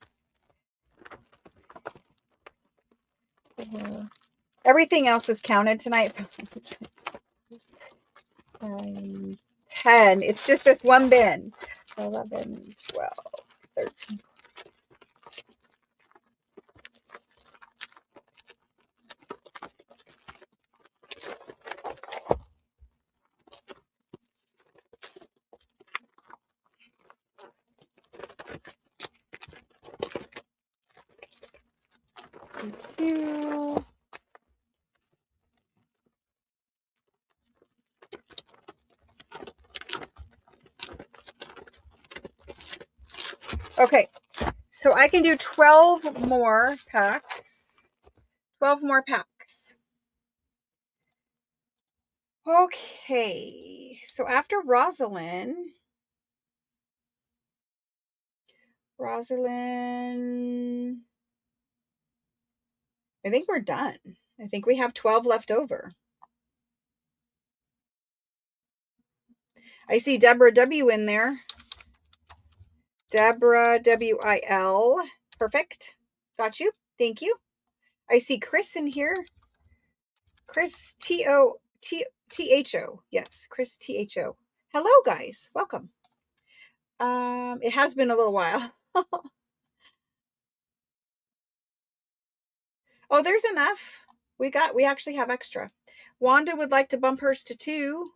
Everything else is counted tonight. 10. It's just this one bin. 11, 12, 13. Okay, so I can do 12 more packs. 12 more packs. Okay, so after Rosalind, I think we're done. I think we have 12 left over. I see Deborah W in there. Deborah W-I-L. Perfect. Got you. Thank you. I see Chris in here. Chris T-O-T-T-H-O. Yes, Chris T-H-O. Hello, guys. Welcome. It has been a little while. Oh, there's enough. We actually have extra. Wanda would like to bump hers to 2.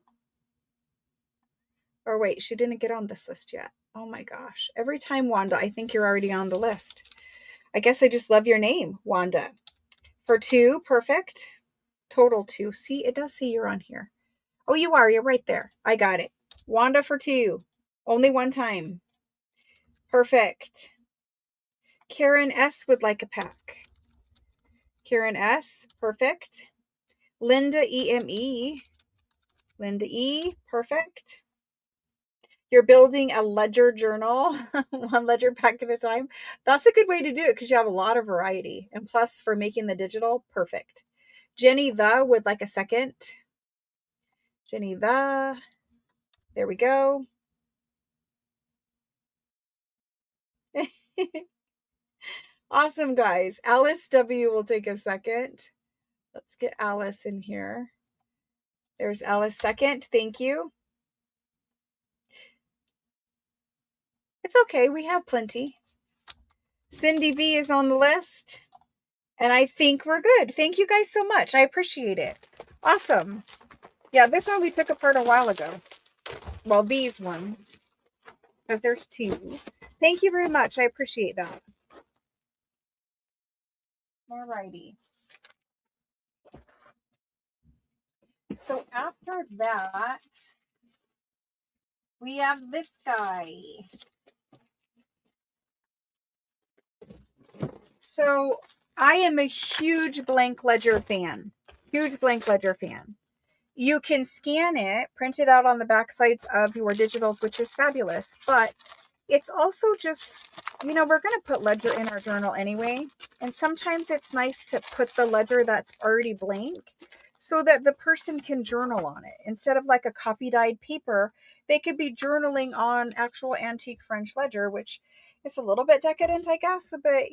Or wait, she didn't get on this list yet. Oh my gosh. Every time, Wanda, I think you're already on the list. I guess I just love your name, Wanda. For 2, perfect. Total 2. See, it does say you're on here. Oh, you are. You're right there. I got it. Wanda for 2. Only one time. Perfect. Karen S would like a pack. Karen S. Perfect. Linda E-M-E. Linda E. Perfect. You're building a ledger journal, one ledger pack at a time. That's a good way to do it because you have a lot of variety. And plus, for making the digital, perfect. Jenny the would like a second. Jenny the. There we go. Awesome, guys. Alice W will take a second. Let's get Alice in here. There's Alice second. Thank you. It's okay. We have plenty. Cindy V is on the list. And I think we're good. Thank you guys so much. I appreciate it. Awesome. Yeah, this one we took apart a while ago. Well, these ones. Because there's 2. Thank you very much. I appreciate that. Alrighty. So after that, we have this guy. So I am a huge blank ledger fan. Huge blank ledger fan. You can scan it, print it out on the back sides of your digitals, which is fabulous. But it's also just, we're going to put ledger in our journal anyway. And sometimes it's nice to put the ledger that's already blank so that the person can journal on it. Instead of like a copy dyed paper, they could be journaling on actual antique French ledger, which is a little bit decadent, I guess. But,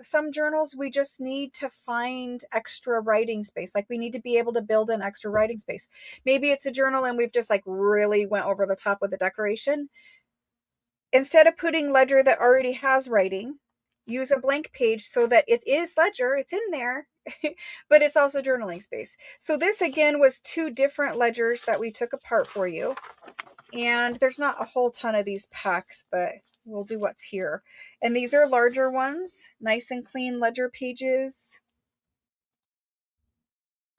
some journals, we just need to find extra writing space. Like we need to be able to build an extra writing space. Maybe it's a journal and we've just like really went over the top with the decoration. Instead of putting ledger that already has writing, use a blank page so that it is ledger, it's in there, but it's also journaling space. So this again was 2 different ledgers that we took apart for you. And there's not a whole ton of these packs, but we'll do what's here. And these are larger ones, nice and clean ledger pages.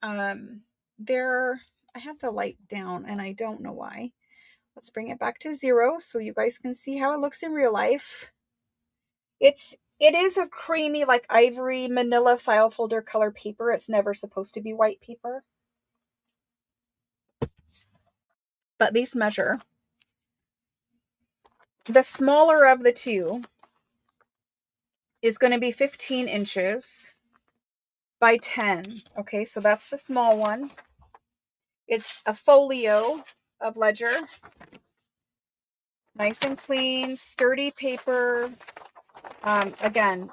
I have the light down and I don't know why. Let's bring it back to 0 so you guys can see how it looks in real life. It is a creamy, like ivory manila file folder color paper. It's never supposed to be white paper. But these measure. The smaller of the 2 is going to be 15 inches by 10. Okay, so that's the small one. It's a folio of ledger. Nice and clean, sturdy paper. Again,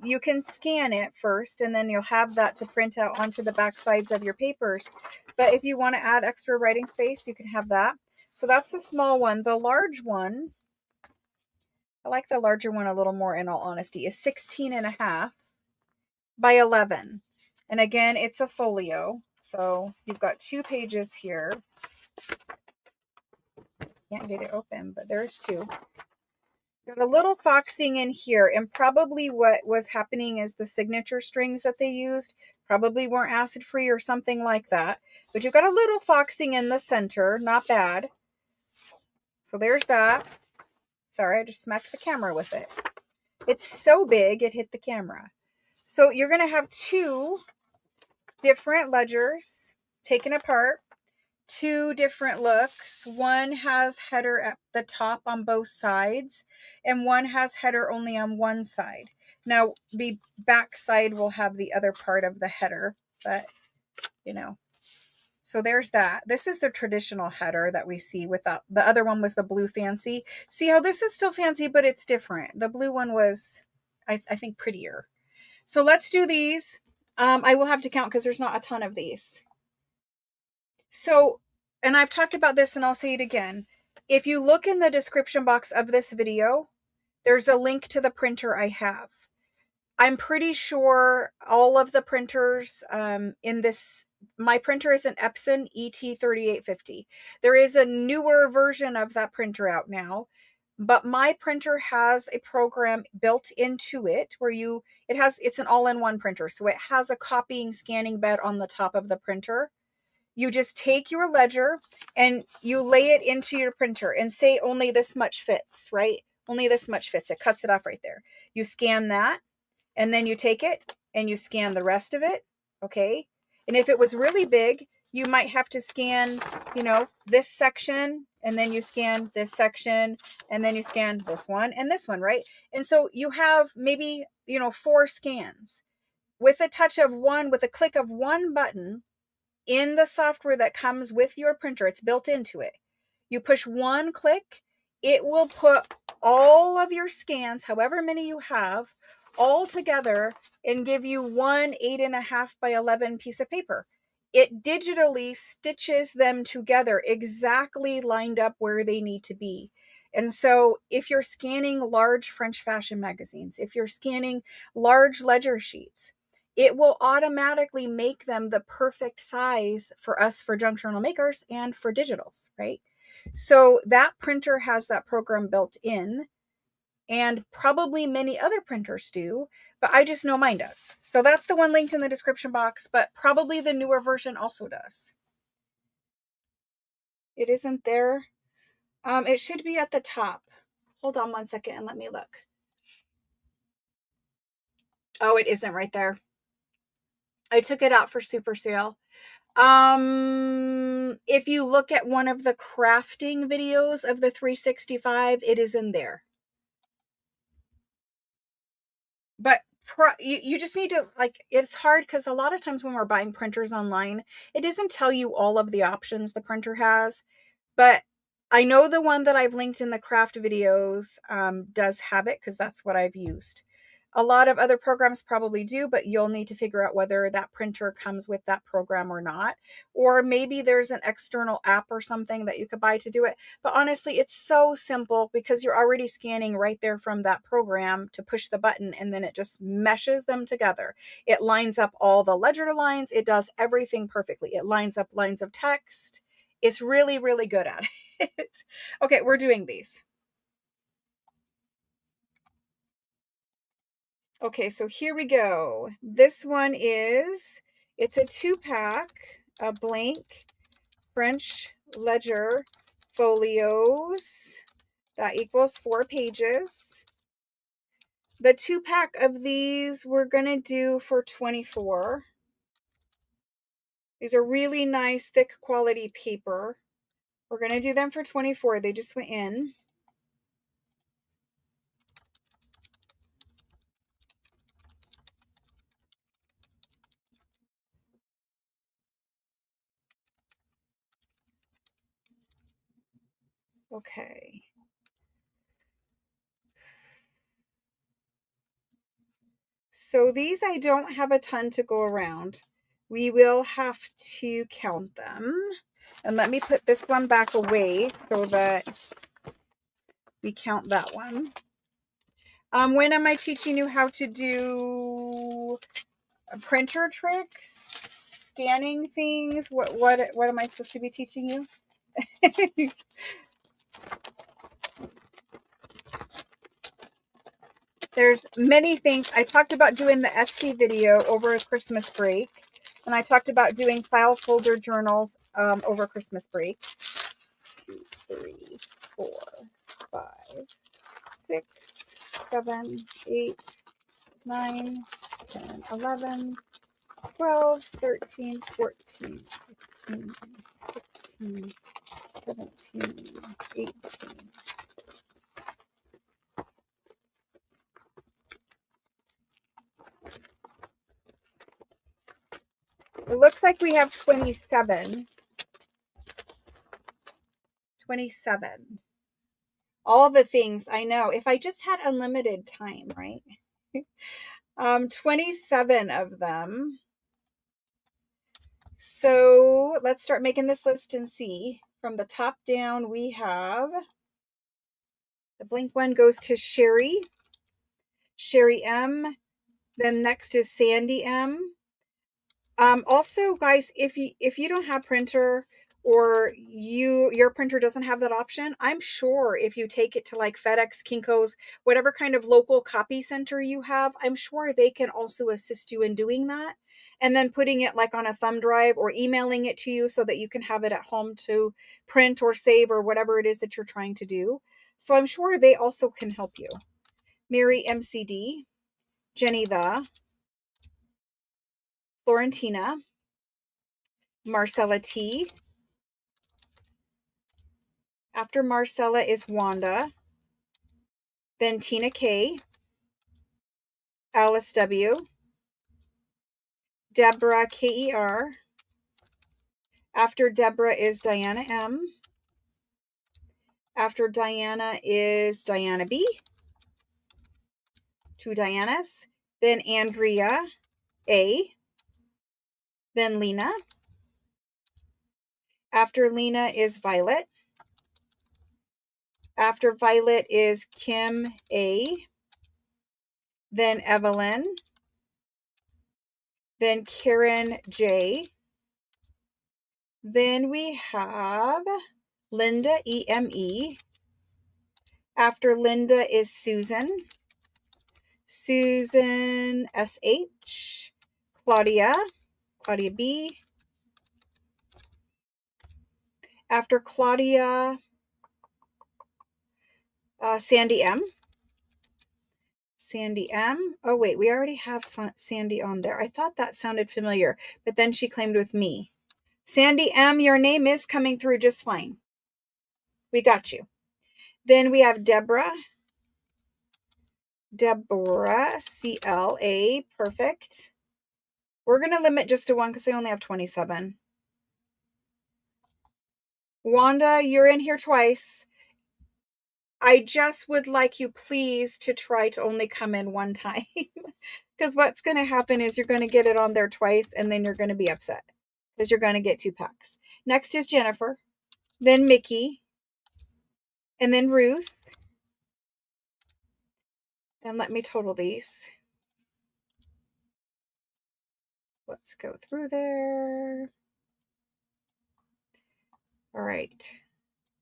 you can scan it first and then you'll have that to print out onto the back sides of your papers. But if you want to add extra writing space, you can have that. So that's the small one. The large one, I like the larger one a little more in all honesty, is 16.5 by 11. And again, it's a folio. So you've got 2 pages here. Can't get it open, but there's 2. Got a little foxing in here, and probably what was happening is the signature strings that they used probably weren't acid free or something like that. But you've got a little foxing in the center, not bad. So there's that. Sorry, I just smacked the camera with it. It's so big, it hit the camera. So you're going to have two different ledgers taken apart, two different looks. One has header at the top on both sides, and one has header only on one side. Now, the back side will have the other part of the header, but, you know. So there's that. This is the traditional header that we see without, the other one was the blue fancy. See how this is still fancy, but it's different. The blue one was, I think, prettier. So let's do these. I will have to count because there's not a ton of these. So, and I've talked about this and I'll say it again. If you look in the description box of this video, there's a link to the printer I have. I'm pretty sure all of the printers in this, my printer is an Epson ET3850. There is a newer version of that printer out now, but my printer has a program built into it where it's an all-in-one printer. So it has a copying scanning bed on the top of the printer. You just take your ledger and you lay it into your printer and say only this much fits, right? Only this much fits. It cuts it off right there. You scan that. And then you take it and you scan the rest of it, okay? And if it was really big, you might have to scan, this section, and then you scan this section, and then you scan this one and this one, right? And so you have maybe, 4 scans. With a click of one button in the software that comes with your printer, it's built into it. You push one click, it will put all of your scans, however many you have, all together and give you one 8.5 by 11 piece of paper. It digitally stitches them together exactly lined up where they need to be. And so if you're scanning large French fashion magazines, if you're scanning large ledger sheets, it will automatically make them the perfect size for us, for junk journal makers and for digitals, right? So that printer has that program built in. And probably many other printers do, but I just know mine does. So that's the one linked in the description box, but probably the newer version also does. It isn't there. It should be at the top. Hold on one second and let me look. Oh, it isn't right there. I took it out for super sale. If you look at one of the crafting videos of the 365, it is in there. But you just need to, it's hard because a lot of times when we're buying printers online, it doesn't tell you all of the options the printer has. But I know the one that I've linked in the craft videos does have it because that's what I've used. A lot of other programs probably do, but you'll need to figure out whether that printer comes with that program or not. Or maybe there's an external app or something that you could buy to do it. But honestly, it's so simple because you're already scanning right there from that program to push the button, and then it just meshes them together. It lines up all the ledger lines. It does everything perfectly. It lines up lines of text. It's really, really good at it. Okay, we're doing these. Okay, so here we go. This one it's a 2-pack of blank French ledger folios. That equals 4 pages. The 2-pack of these we're going to do for $24. These are really nice, thick quality paper. We're going to do them for $24. They just went in. Okay. So these I don't have a ton to go around. We will have to count them. And let me put this one back away so that we count that one. When am I teaching you how to do printer tricks, scanning things? What am I supposed to be teaching you? There's many things. I talked about doing the Etsy video over Christmas break. And I talked about doing file folder journals over Christmas break. 2, 3, 4, 5, 6, 7, 8, 9, 10, 11, 12, 13, 14, 15, 16, 17, 18. It looks like we have 27. 27. All the things, I know. If I just had unlimited time, right? 27 of them. So let's start making this list and see. From the top down, we have the blank one goes to Sherry M. Then next is Sandy M. Also, guys, if you don't have printer, or your printer doesn't have that option, I'm sure if you take it to like FedEx, Kinko's, whatever kind of local copy center you have, I'm sure they can also assist you in doing that, and then putting it like on a thumb drive or emailing it to you so that you can have it at home to print or save or whatever it is that you're trying to do. So I'm sure they also can help you. Mary MCD, Jenny the, Florentina, Marcella T. After Marcella is Wanda, then Tina K, Alice W, Deborah KER. After Deborah is Diana M. After Diana is Diana B. Two Dianas. Then Andrea A. Then Lena. After Lena is Violet. After Violet is Kim A. Then Evelyn. Then Karen J. Then we have Linda EME. After Linda is Susan. Susan SH. Claudia B. After Claudia, Sandy M. Sandy M. Oh, wait, we already have Sandy on there. I thought that sounded familiar, but then she claimed with me. Sandy M., your name is coming through just fine. We got you. Then we have Deborah. Deborah, CLA. Perfect. We're going to limit just to one because they only have 27. Wanda, you're in here twice. I just would like you please to try to only come in one time, because what's going to happen is you're going to get it on there twice and then you're going to be upset because you're going to get 2 packs. Next is Jennifer, then Mickey, and then Ruth. And let me total these. Let's go through there. All right,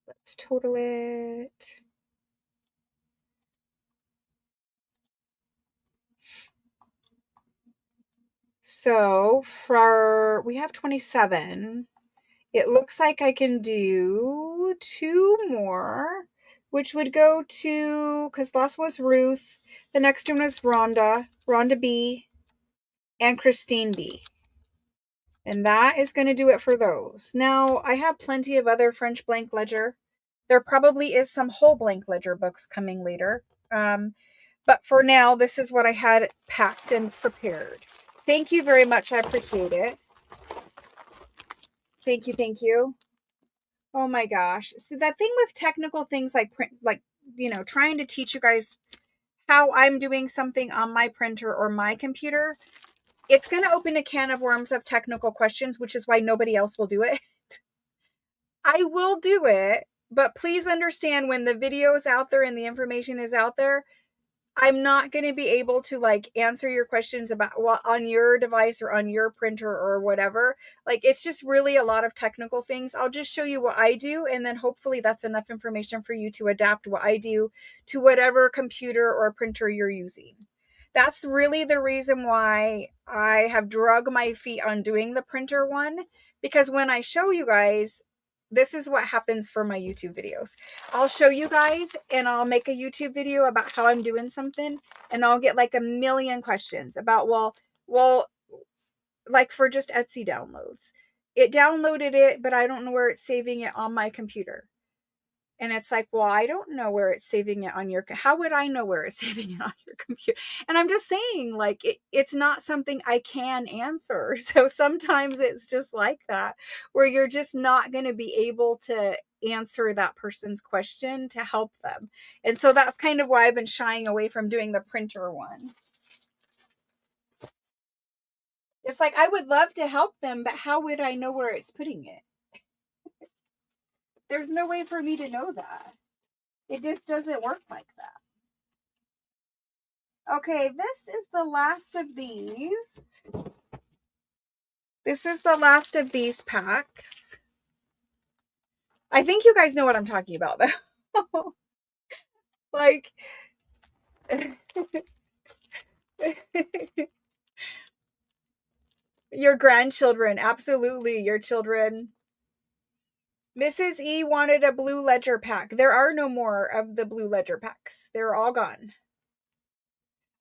let's total it. So we have 27. It looks like I can do 2 more, which would go to, because the last one was Ruth, the next one was Rhonda B, and Christine B. And that is going to do it for those. Now, I have plenty of other French blank ledger. There probably is some whole blank ledger books coming later. But for now, this is what I had packed and prepared. Thank you very much. I appreciate it. Thank you. Thank you. Oh my gosh. So that thing with technical things like print, like, trying to teach you guys how I'm doing something on my printer or my computer, it's going to open a can of worms of technical questions, which is why nobody else will do it. I will do it, but please understand, when the video is out there and the information is out there, I'm not going to be able to like answer your questions about on your device or on your printer or whatever. Like, it's just really a lot of technical things. I'll just show you what I do, and then hopefully that's enough information for you to adapt what I do to whatever computer or printer you're using. That's really the reason why I have drug my feet on doing the printer one, because when I show you guys, this is what happens for my YouTube videos. I'll show you guys and I'll make a YouTube video about how I'm doing something, and I'll get like a million questions about, well, like for just Etsy downloads. It downloaded it, but I don't know where it's saving it on my computer. And it's like, well, I don't know where it's saving it on your, how would I know where it's saving it on your computer? And I'm just saying, like, it's not something I can answer. So sometimes it's just like that, where you're just not going to be able to answer that person's question to help them. And so that's kind of why I've been shying away from doing the printer one. It's like, I would love to help them, but how would I know where it's putting it? There's no way for me to know that. It just doesn't work like that. Okay, this is the last of these. This is the last of these packs. I think you guys know what I'm talking about, though. Like, your grandchildren, absolutely, your children. Mrs. E wanted a blue ledger pack. There are no more of the blue ledger packs. They're all gone.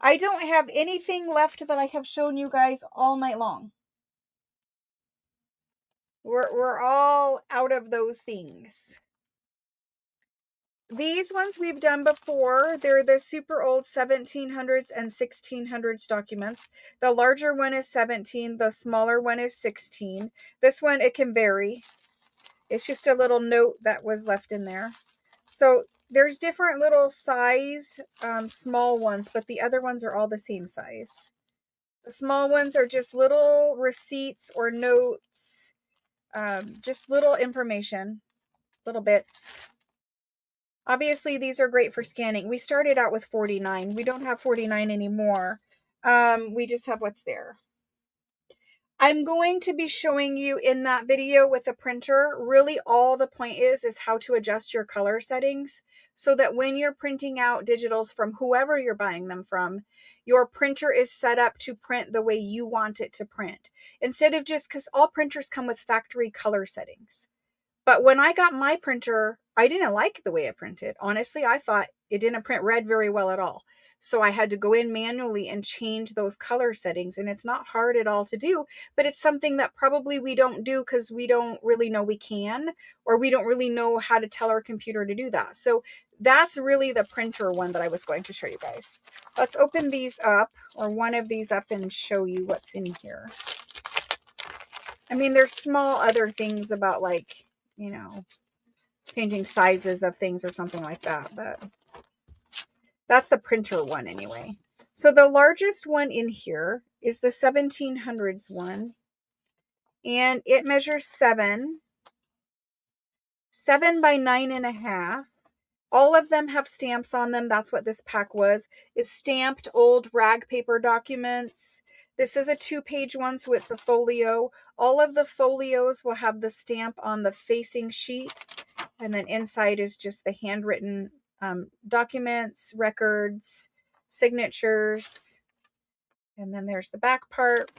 I don't have anything left that I have shown you guys all night long. We're all out of those things. These ones we've done before. They're the super old 1700s and 1600s documents. The larger one is 17. The smaller one is 16. This one, it can vary. It's just a little note that was left in there. So there's different little size, small ones, but the other ones are all the same size. The small ones are just little receipts or notes, just little information, little bits. Obviously, these are great for scanning. We started out with 49. We don't have 49 anymore. We just have what's there. I'm going to be showing you in that video with the printer, really all the point is how to adjust your color settings so that when you're printing out digitals from whoever you're buying them from, your printer is set up to print the way you want it to print. Instead of just, because all printers come with factory color settings. But when I got my printer, I didn't like the way it printed. Honestly, I thought it didn't print red very well at all. So I had to go in manually and change those color settings. And it's not hard at all to do, but it's something that probably we don't do because we don't really know we can, or we don't really know how to tell our computer to do that. So that's really the printer one that I was going to show you guys. Let's open these up, or one of these up, and show you what's in here. I mean, there's small other things about, like, you know, changing sizes of things or something like that, but that's the printer one anyway. So the largest one in here is the 1700s one, and it measures 7 by 9.5. All of them have stamps on them. That's what this pack was. It's stamped old rag paper documents. This is a 2-page one, so it's a folio. All of the folios will have the stamp on the facing sheet, and then inside is just the handwritten documents, records, signatures, and then there's the back part.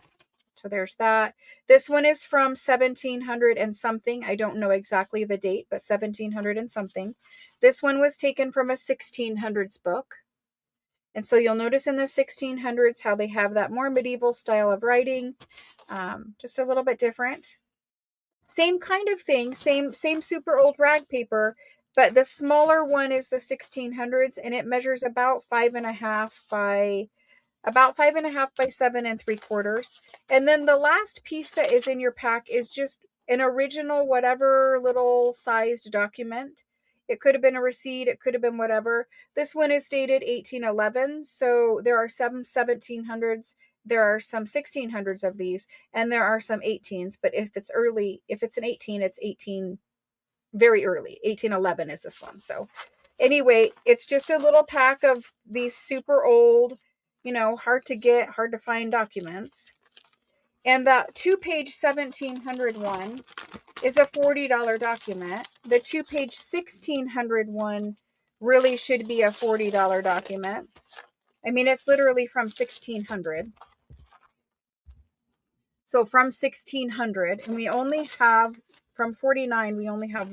So there's that. This one is from 1700 and something. I don't know exactly the date, but 1700 and something. This one was taken from a 1600s book. And so you'll notice in the 1600s how they have that more medieval style of writing, just a little bit different. Same kind of thing, same super old rag paper, but the smaller one is the 1600s, and it measures about 5.5 by 7 3/4. And then the last piece that is in your pack is just an original whatever little sized document. It could have been a receipt, it could have been whatever. This one is dated 1811, so there are some 1700s, there are some 1600s of these, and there are some 18s, but if it's early, if it's an 18, it's 18 very early. 1811 is this one. So anyway, it's just a little pack of these super old, you know, hard to get, hard to find documents. And that 2-page 1700 one is a $40 document. The 2-page 1600 one really should be a $40 document. I mean, it's literally from 1600. So from 1600, and we only have from 49, we only have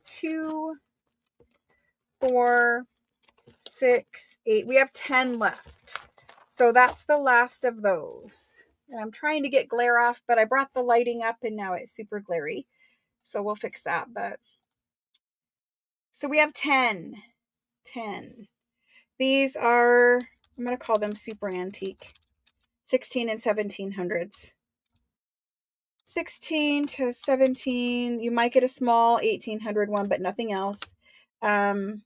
2, 4, 6, 8. We have 10 left. So that's the last of those. And I'm trying to get glare off, but I brought the lighting up and now it's super glary. So we'll fix that. But so we have 10. 10. These are, I'm going to call them super antique. 16 and 1700s. 16 to 17. You might get a small 1800 one, but nothing else. And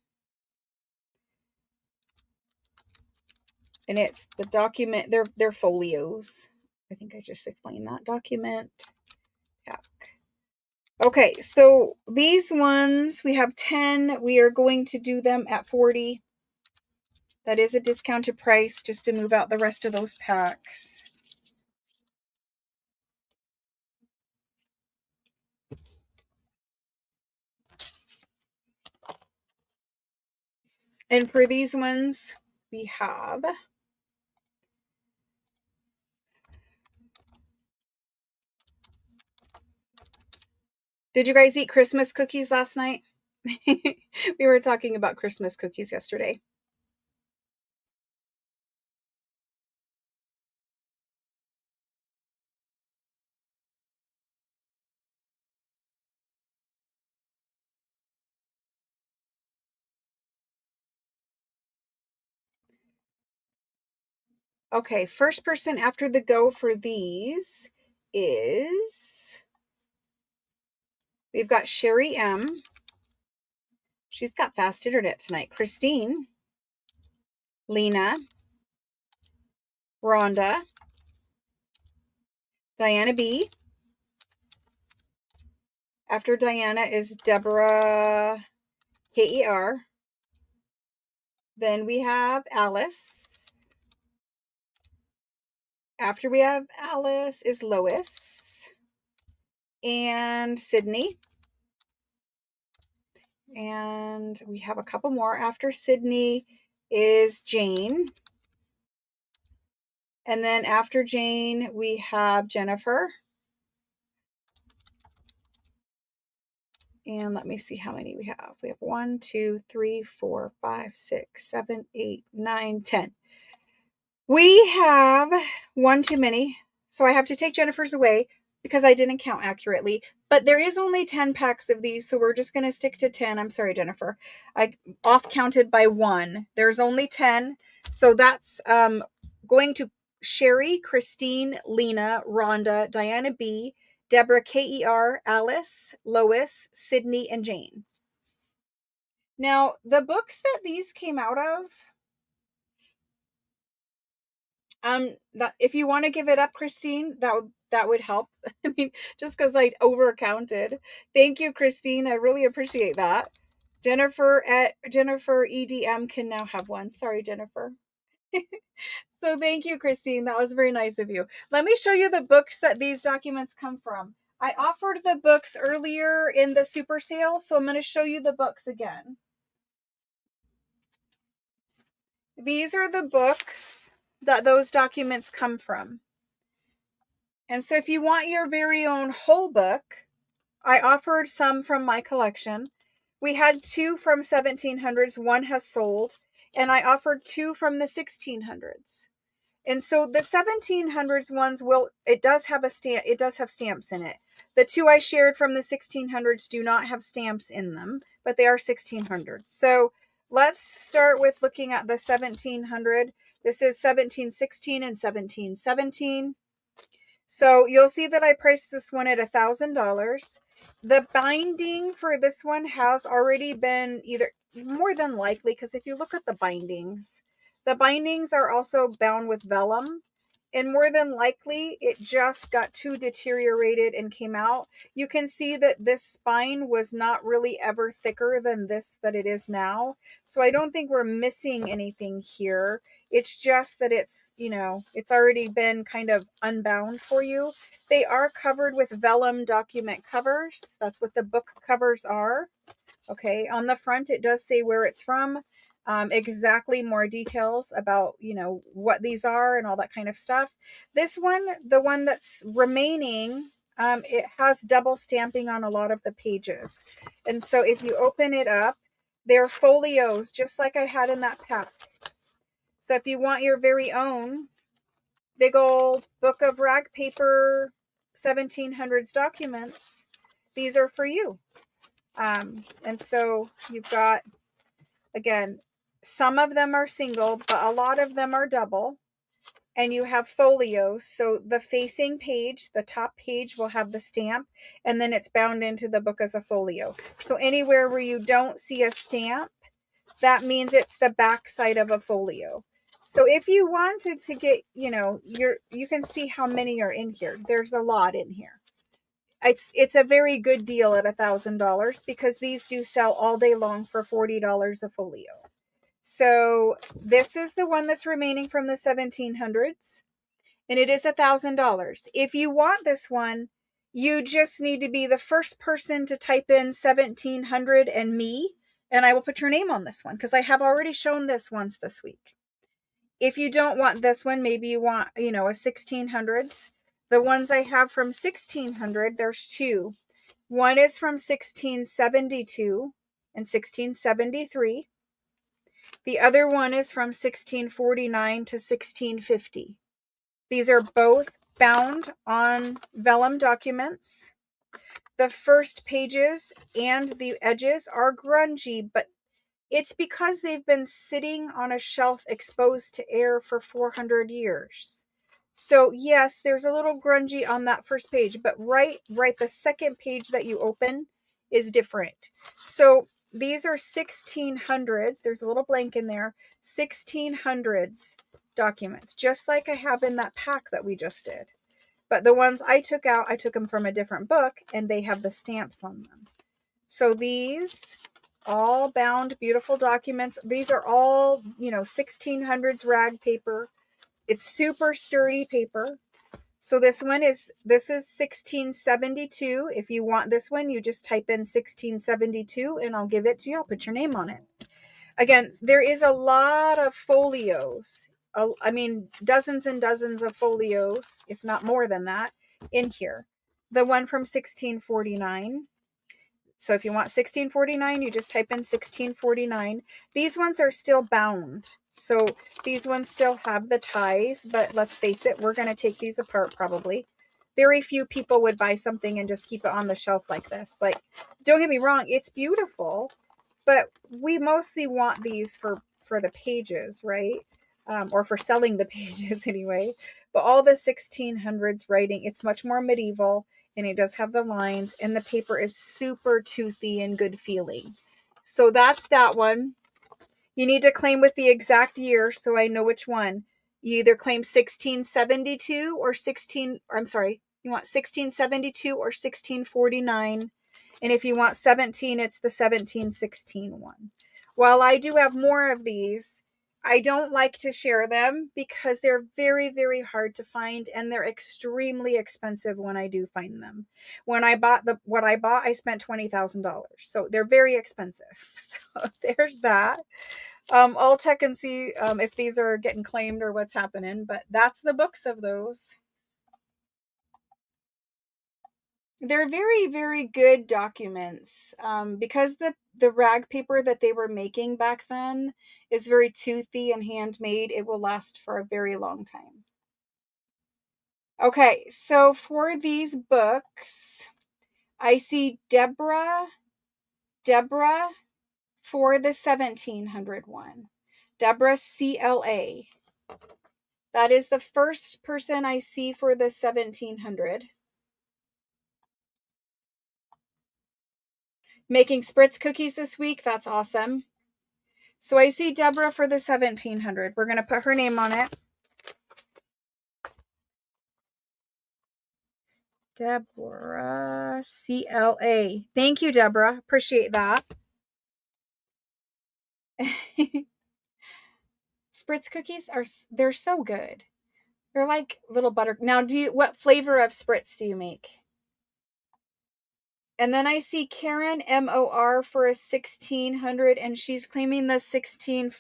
it's the document. They're folios. I think I just explained that. Document. Calc. Okay, so these ones, we have 10. We are going to do them at 40. That is a discounted price just to move out the rest of those packs. And for these ones, we have... Did you guys eat Christmas cookies last night? We were talking about Christmas cookies yesterday. Okay, first person after the go for these is... We've got Sherry M. She's got fast internet tonight. Christine. Lena. Rhonda. Diana B. After Diana is Deborah K-E-R. Then we have Alice. After we have Alice is Lois. And Sydney. And we have a couple more. After Sydney is Jane. And then after Jane, we have Jennifer. And let me see how many we have. We have 1, 2, 3, 4, 5, 6, 7, 8, 9, 10. We have one too many. So I have to take Jennifer's away because I didn't count accurately. But there is only 10 packs of these, so we're just going to stick to 10. I'm sorry, Jennifer. I off counted by 1. There's only 10. So that's going to Sherry, Christine, Lena, Rhonda, Diana B., Deborah K-E-R, Alice, Lois, Sydney, and Jane. Now, the books that these came out of, that if you want to give it up, Christine, that would help. I mean, just because I over counted. Thank you, Christine. I really appreciate that. Jennifer EDM can now have one. Sorry, Jennifer. So thank you, Christine. That was very nice of you. Let me show you the books that these documents come from. I offered the books earlier in the super sale, so I'm going to show you the books again. These are the books that those documents come from. And so if you want your very own whole book, I offered some from my collection. We had 2 from 1700s. One has sold. And I offered 2 from the 1600s. And so the 1700s ones it does have stamps in it. The 2 I shared from the 1600s do not have stamps in them, but they are 1600s. So let's start with looking at the 1700. This is 1716 and 1717. So you'll see that I priced this one at $1,000. The binding for this one has already been either, more than likely, because if you look at the bindings are also bound with vellum. And more than likely, it just got too deteriorated and came out. You can see that this spine was not really ever thicker than this that it is now. So I don't think we're missing anything here. It's just that it's, it's already been kind of unbound for you. They are covered with vellum document covers. That's what the book covers are. Okay, on the front, it does say where it's from. Exactly more details about, what these are and all that kind of stuff. This one, the one that's remaining, it has double stamping on a lot of the pages. And so if you open it up, they're folios, just like I had in that pack. So if you want your very own big old book of rag paper 1700s documents, these are for you. And so you've got, again, some of them are single, but a lot of them are double. And you have folios. So the facing page, the top page will have the stamp, and then it's bound into the book as a folio. So anywhere where you don't see a stamp, that means it's the back side of a folio. So if you wanted to get, you can see how many are in here. There's a lot in here. It's a very good deal at $1,000 because these do sell all day long for $40 a folio. So this is the one that's remaining from the 1700s, and it is $1,000. If you want this one, you just need to be the first person to type in 1700 and me, and I will put your name on this one because I have already shown this once this week. If you don't want this one, maybe you want, a 1600s. The ones I have from 1600, there's two. One is from 1672 and 1673. The other one is from 1649 to 1650. These are both bound on vellum documents. The first pages and the edges are grungy, but it's because they've been sitting on a shelf exposed to air for 400 years. So yes, there's a little grungy on that first page, but right, the second page that you open is different. So these are 1600s. There's a little blank in there. 1600s documents, just like I have in that pack that we just did. But the ones I took out, I took them from a different book, and they have the stamps on them. So these all bound beautiful documents. These are all, 1600s rag paper. It's super sturdy paper. So this is 1672. If you want this one, you just type in 1672 and I'll give it to you. I'll put your name on it. Again, there is a lot of folios. I mean, dozens and dozens of folios, if not more than that, in here. The one from 1649. So if you want 1649, you just type in 1649. These ones are still bound. So these ones still have the ties, but let's face it, we're going to take these apart probably. Very few people would buy something and just keep it on the shelf like this. Like, don't get me wrong, it's beautiful, but we mostly want these for the pages, right? Or for selling the pages anyway. But all the 1600s writing, it's much more medieval, and it does have the lines, and the paper is super toothy and good feeling. So that's that one. You need to claim with the exact year so I know which one. You either claim 1672 or you want 1672 or 1649. And if you want 17, it's the 1716 one. While I do have more of these, I don't like to share them because they're very, very hard to find, and they're extremely expensive when I do find them. When I bought what I bought, I spent $20,000. So they're very expensive. So there's that. I'll check and see if these are getting claimed or what's happening, but that's the books of those. They're very, very good documents because the rag paper that they were making back then is very toothy and handmade. It will last for a very long time. Okay, so for these books, I see Deborah for the 1700 one. Deborah CLA. That is the first person I see for the 1700. Making spritz cookies this week. That's awesome. So I see Deborah for the 1700. We're going to put her name on it. Deborah CLA. Thank you, Deborah. Appreciate that. Spritz cookies they're so good. They're like little butter. Now, what flavor of spritz do you make? And then I see Karen MOR for a 1600, and she's claiming the 16.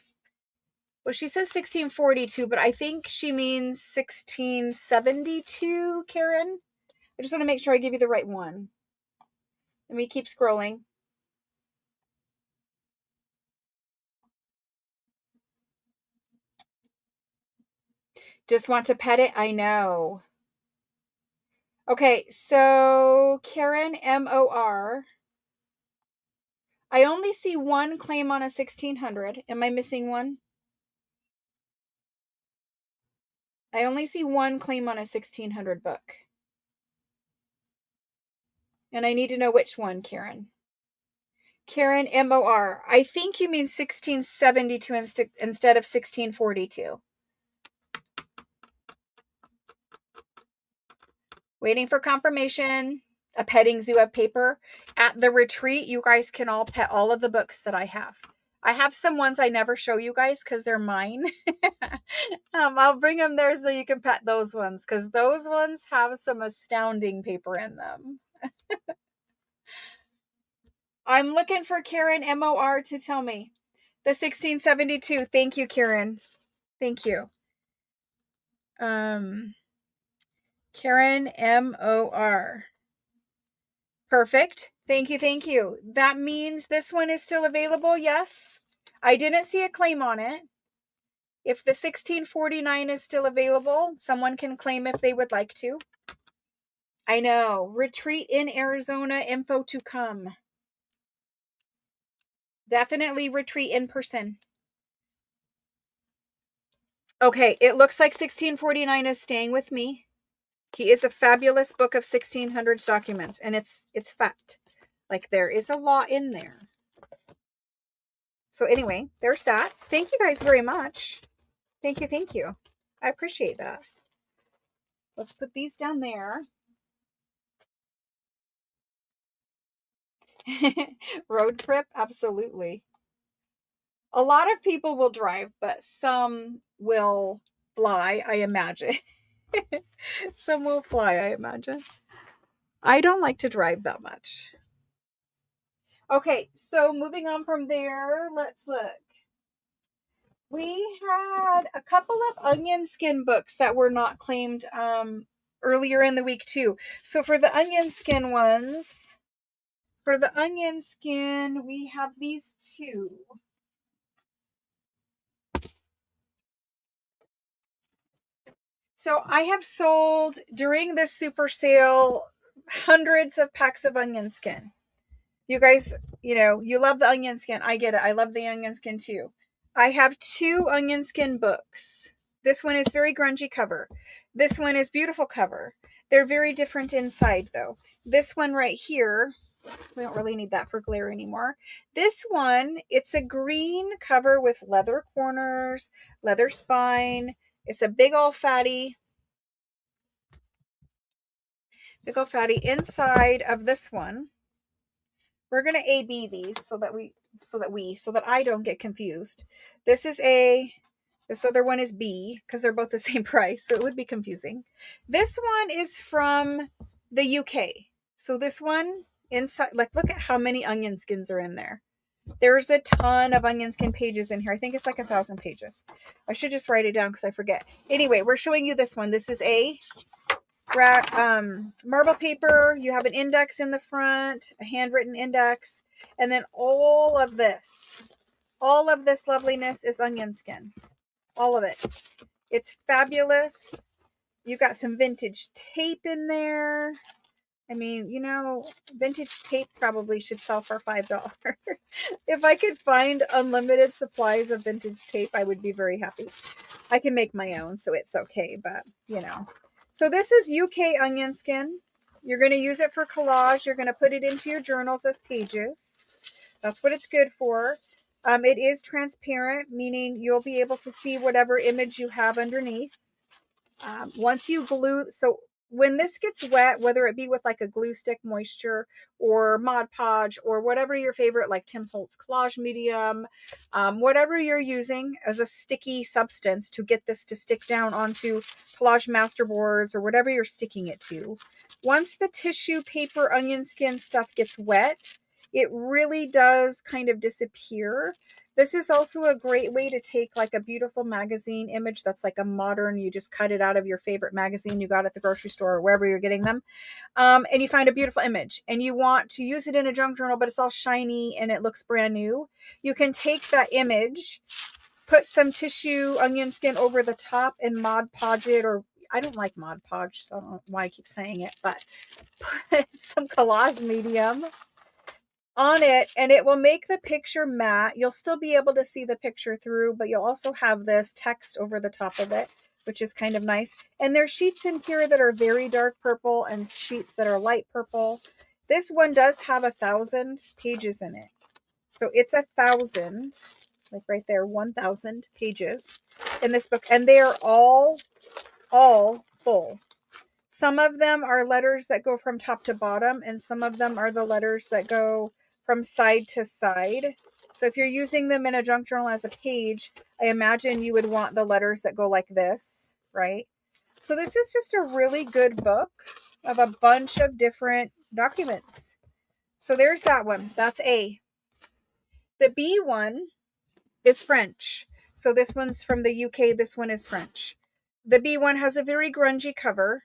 Well, she says 1642, but I think she means 1672, Karen. I just want to make sure I give you the right one. Let me keep scrolling. Just want to pet it? I know. Okay, so Karen MOR. I only see one claim on a 1600. Am I missing one? I only see one claim on a 1600 book. And I need to know which one, Karen. Karen MOR. I think you mean 1672 instead of 1642. Waiting for confirmation. A petting zoo of paper. At the retreat, you guys can all pet all of the books that I have. I have some ones I never show you guys because they're mine. I'll bring them there so you can pet those ones because those ones have some astounding paper in them. I'm looking for Karen MOR to tell me. The 1672. Thank you, Karen. Thank you. Karen MOR. Perfect. Thank you. Thank you. That means this one is still available. Yes. I didn't see a claim on it. If the 1649 is still available, someone can claim if they would like to. I know. Retreat in Arizona, info to come. Definitely retreat in person. Okay, it looks like 1649 is staying with me. He is a fabulous book of 1600s documents, and it's fact. Like, there is a lot in there. So anyway, there's that. Thank you guys very much. Thank you. Thank you. I appreciate that. Let's put these down there. Road trip? Absolutely. A lot of people will drive, but some will fly, I imagine. Some will fly, I imagine. I don't like to drive that much. Okay, so moving on from there, let's look. We had a couple of onion skin books that were not claimed earlier in the week too. So for the onion skin ones, we have these two. So I have sold during this super sale hundreds of packs of onion skin. You guys, you love the onion skin. I get it. I love the onion skin too. I have two onion skin books. This one is very grungy cover. This one is beautiful cover. They're very different inside though. This one right here, we don't really need that for glare anymore. This one, it's a green cover with leather corners, leather spine. It's a big old fatty inside of this one. We're going to A-B these so that I don't get confused. This is A, this other one is B because they're both the same price. So it would be confusing. This one is from the UK. So this one inside, like, look at how many onion skins are in there. There's a ton of onion skin pages in here. I think it's like 1,000 pages. I should just write it down because I forget. Anyway, we're showing you this one. This is A. Marble paper. You have an index in the front, a handwritten index, and then all of this loveliness is onion skin. All of it. It's fabulous. You got some vintage tape in there. I mean, vintage tape probably should sell for $5. If I could find unlimited supplies of vintage tape, I would be very happy. I can make my own, so it's okay, but So this is UK onion skin. You're going to use it for collage. You're going to put it into your journals as pages. That's what it's good for. It is transparent, meaning you'll be able to see whatever image you have underneath. Once you glue, so when this gets wet, whether it be with like a glue stick moisture or Mod Podge or whatever your favorite, like Tim Holtz collage medium, whatever you're using as a sticky substance to get this to stick down onto collage masterboards or whatever you're sticking it to. Once the tissue paper onion skin stuff gets wet, it really does kind of disappear. This is also a great way to take like a beautiful magazine image that's like a modern, you just cut it out of your favorite magazine you got at the grocery store or wherever you're getting them. And you find a beautiful image and you want to use it in a junk journal, but it's all shiny and it looks brand new. You can take that image, put some tissue onion skin over the top and Mod Podge it, or I don't like Mod Podge, so I don't know why I keep saying it, but put some collage medium on it and it will make the picture matte. You'll still be able to see the picture through, but you'll also have this text over the top of it, which is kind of nice. And there's sheets in here that are very dark purple and sheets that are light purple. This one does have 1,000 pages in it. So it's 1,000, like right there, 1,000 pages in this book. And they are all full. Some of them are letters that go from top to bottom, and some of them are the letters that go from side to side. So if you're using them in a junk journal as a page, I imagine you would want the letters that go like this, right? So this is just a really good book of a bunch of different documents. So there's that one. That's A. The B one is French. So this one's from the UK. This one is French. The B one has a very grungy cover.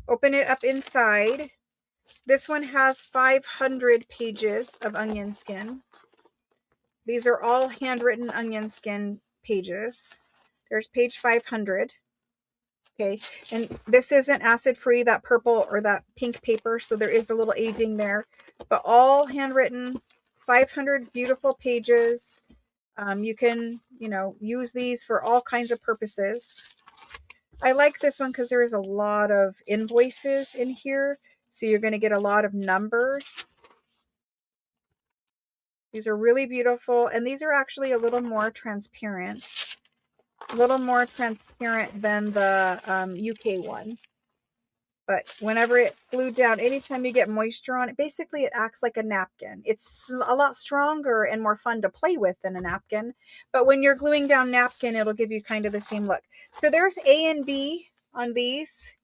Open it up inside. This one has 500 pages of onion skin. These are all handwritten onion skin pages. There's page 500. Okay, and this isn't acid free, that purple or that pink paper, so there is a little aging there, but all handwritten, 500 beautiful pages. You can, use these for all kinds of purposes. I like this one because there is a lot of invoices in here, so you're going to get a lot of numbers. These are really beautiful, and these are actually a little more transparent. A little more transparent than the UK one. But whenever it's glued down, anytime you get moisture on it, basically it acts like a napkin. It's a lot stronger and more fun to play with than a napkin. But when you're gluing down napkin, it'll give you kind of the same look. So there's A and B on these.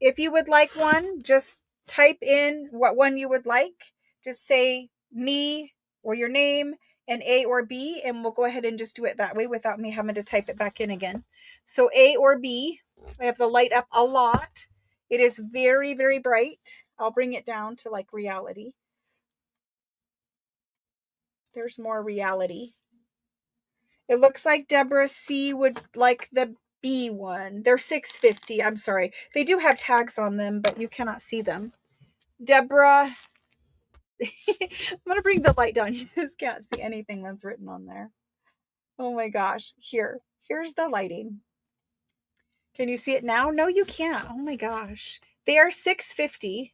If you would like one, just type in what one you would like. Just say me or your name and A or B, and we'll go ahead and just do it that way without me having to type it back in again. So A or B. I have the light up a lot. It is very, very bright. I'll bring it down to like reality. There's more reality. It looks like Deborah C would like the B one. They're $6.50. I'm sorry. They do have tags on them, but you cannot see them. Deborah, I'm going to bring the light down. You just can't see anything that's written on there. Oh my gosh. Here's the lighting. Can you see it now? No, you can't. Oh my gosh. They are $6.50.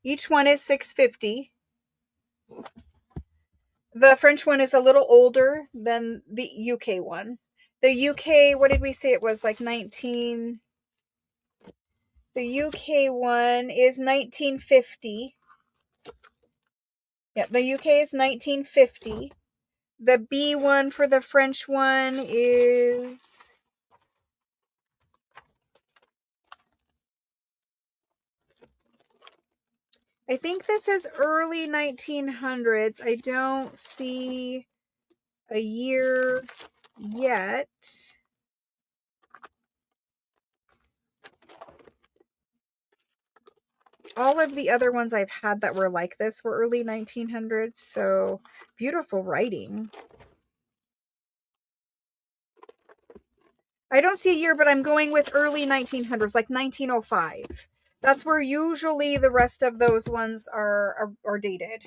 Each one is $6.50. The French one is a little older than the UK one. The UK, what did we say it was, like 19? The UK one is 1950. Yeah, the UK is 1950. The B one for the French one is... I think this is early 1900s. I don't see a year yet. All of the other ones I've had that were like this were early 1900s, so beautiful writing. I don't see a year, but I'm going with early 1900s, like 1905. That's where usually the rest of those ones are dated.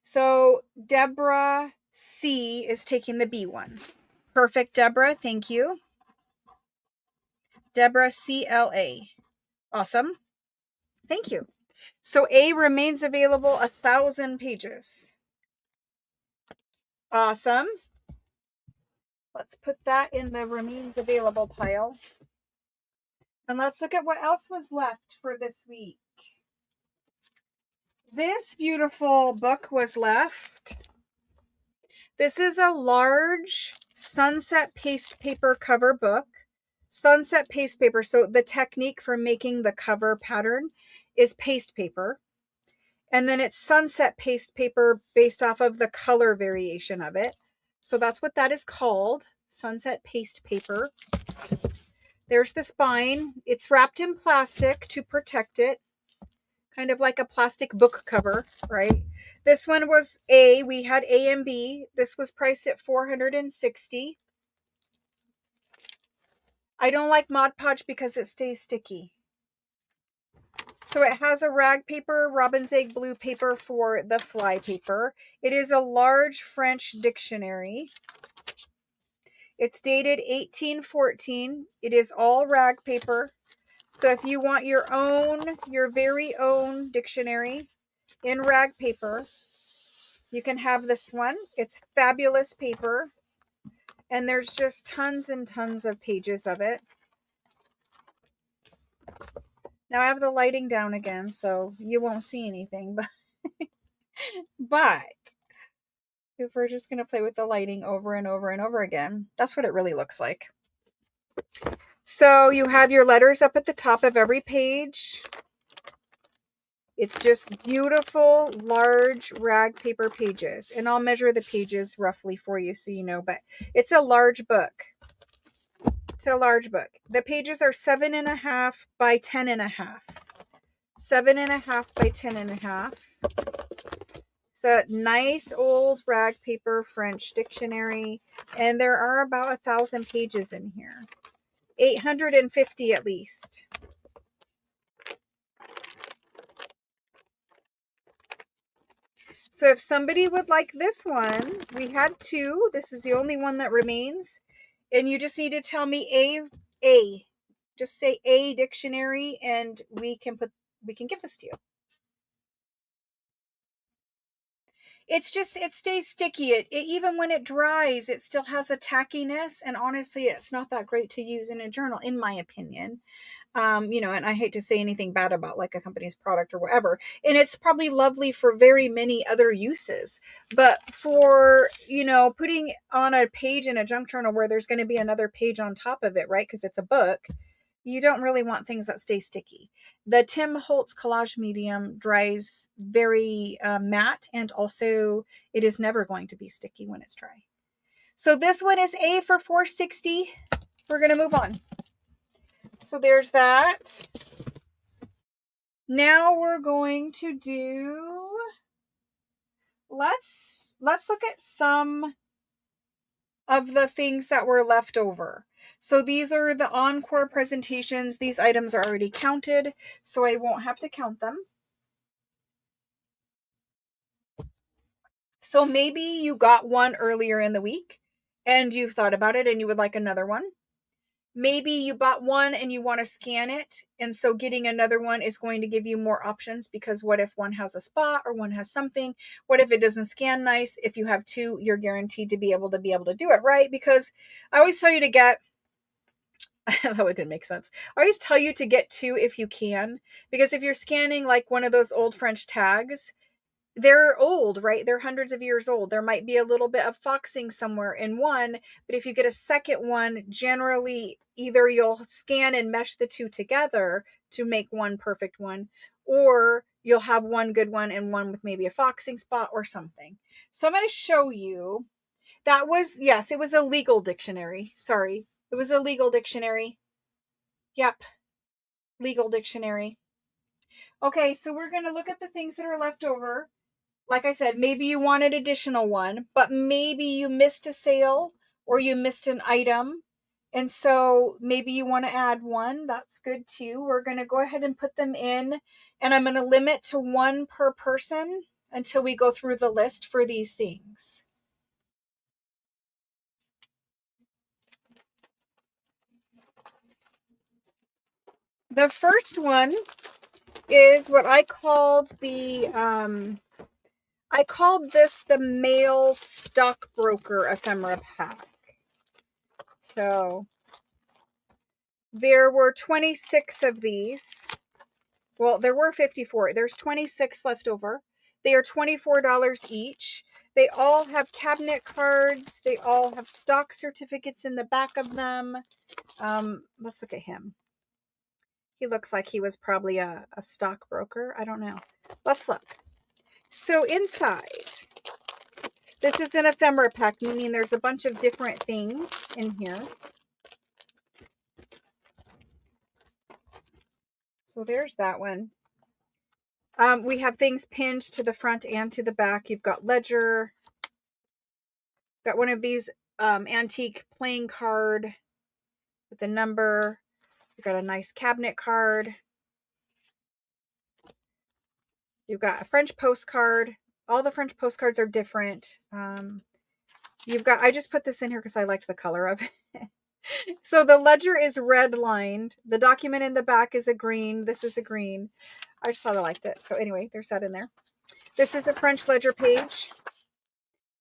So Deborah C is taking the B one. Perfect, Deborah. Thank you. Deborah CLA. Awesome. Thank you. So A remains available, 1,000 pages. Awesome. Let's put that in the remains available pile. And let's look at what else was left for this week. This beautiful book was left. This is a large sunset paste paper cover book. Sunset paste paper. So the technique for making the cover pattern is paste paper. And then it's sunset paste paper based off of the color variation of it. So that's what that is called, sunset paste paper. There's the spine. It's wrapped in plastic to protect it, kind of like a plastic book cover, right? This one was A. We had A and B. This was priced at $460. I don't like Mod Podge because it stays sticky. So it has a rag paper, robin's egg blue paper for the fly paper. It is a large French dictionary. It's dated 1814. It is all rag paper. So if you want your very own dictionary in rag paper, you can have this one. It's fabulous paper. And there's just tons and tons of pages of it. Now I have the lighting down again, so you won't see anything, but if we're just going to play with the lighting over and over and over again, that's what it really looks like. So you have your letters up at the top of every page. It's just beautiful, large rag paper pages. And I'll measure the pages roughly for you so you know, but it's a large book. It's a large book. The pages are 7.5 by 10.5. 7.5 by 10.5. It's a nice old rag paper French dictionary. And there are about 1,000 pages in here. 850 at least. So if somebody would like this one, we had two. This is the only one that remains. And you just need to tell me A. Just say A dictionary and we can give this to you. It's just, it stays sticky. It even when it dries, it still has a tackiness. And honestly, it's not that great to use in a journal, in my opinion. And I hate to say anything bad about like a company's product or whatever. And it's probably lovely for very many other uses. But for, putting on a page in a junk journal where there's going to be another page on top of it, right? Because it's a book. You don't really want things that stay sticky. The Tim Holtz collage medium dries very matte, and also it is never going to be sticky when it's dry. So this one is A for $460. We're going to move on. So there's that. Now we're going to do, let's look at some of the things that were left over. So these are the encore presentations. These items are already counted, so I won't have to count them. So maybe you got one earlier in the week and you've thought about it and you would like another one. Maybe you bought one and you want to scan it. And so getting another one is going to give you more options, because what if one has a spot or one has something? What if it doesn't scan nice? If you have two, you're guaranteed to be able to do it, right? Because I always tell you to get, though it didn't make sense. I always tell you to get two if you can, because if you're scanning like one of those old French tags, they're old, right? They're hundreds of years old. There might be a little bit of foxing somewhere in one, but if you get a second one, generally either you'll scan and mesh the two together to make one perfect one, or you'll have one good one and one with maybe a foxing spot or something. So I'm going to show you. That was, yes, it was a legal dictionary. Sorry. It was a legal dictionary. Yep. Legal dictionary. Okay, so we're going to look at the things that are left over. Like I said, maybe you wanted additional one, but maybe you missed a sale or you missed an item. And so maybe you want to add one. That's good too. We're going to go ahead and put them in, and I'm going to limit to one per person until we go through the list for these things. The first one is what I called I called this the male stockbroker ephemera pack. So there were 26 of these. Well, there were 54. There's 26 left over. They are $24 each. They all have cabinet cards. They all have stock certificates in the back of them. Let's look at him. He looks like he was probably a stockbroker. I don't know. Let's look. So inside, this is an ephemera pack, meaning there's a bunch of different things in here. So there's that one. We have things pinned to the front and to the back. You've got ledger. Got one of these antique playing card with a number. You've got a nice cabinet card. You've got a French postcard. All the French postcards are different. You've got, I just put this in here because I liked the color of it. So the ledger is red lined. The document in the back is a green. This is a green. I just thought I liked it. So anyway, there's that in there. This is a French ledger page.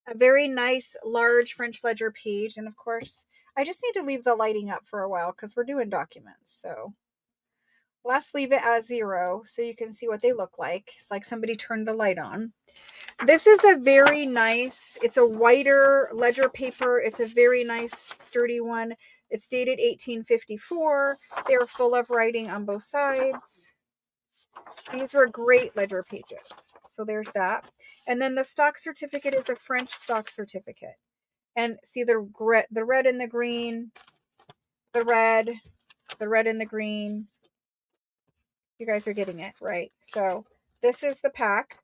A very nice, large French ledger page. And of course, I just need to leave the lighting up for a while because we're doing documents. So let's leave it at 0 so you can see what they look like. It's like somebody turned the light on. This is a very nice, it's a whiter ledger paper. It's a very nice, sturdy one. It's dated 1854. They're full of writing on both sides. These were great ledger pages. So there's that. And then the stock certificate is a French stock certificate. And see the red and the green, the red and the green. You guys are getting it, right? So this is the pack.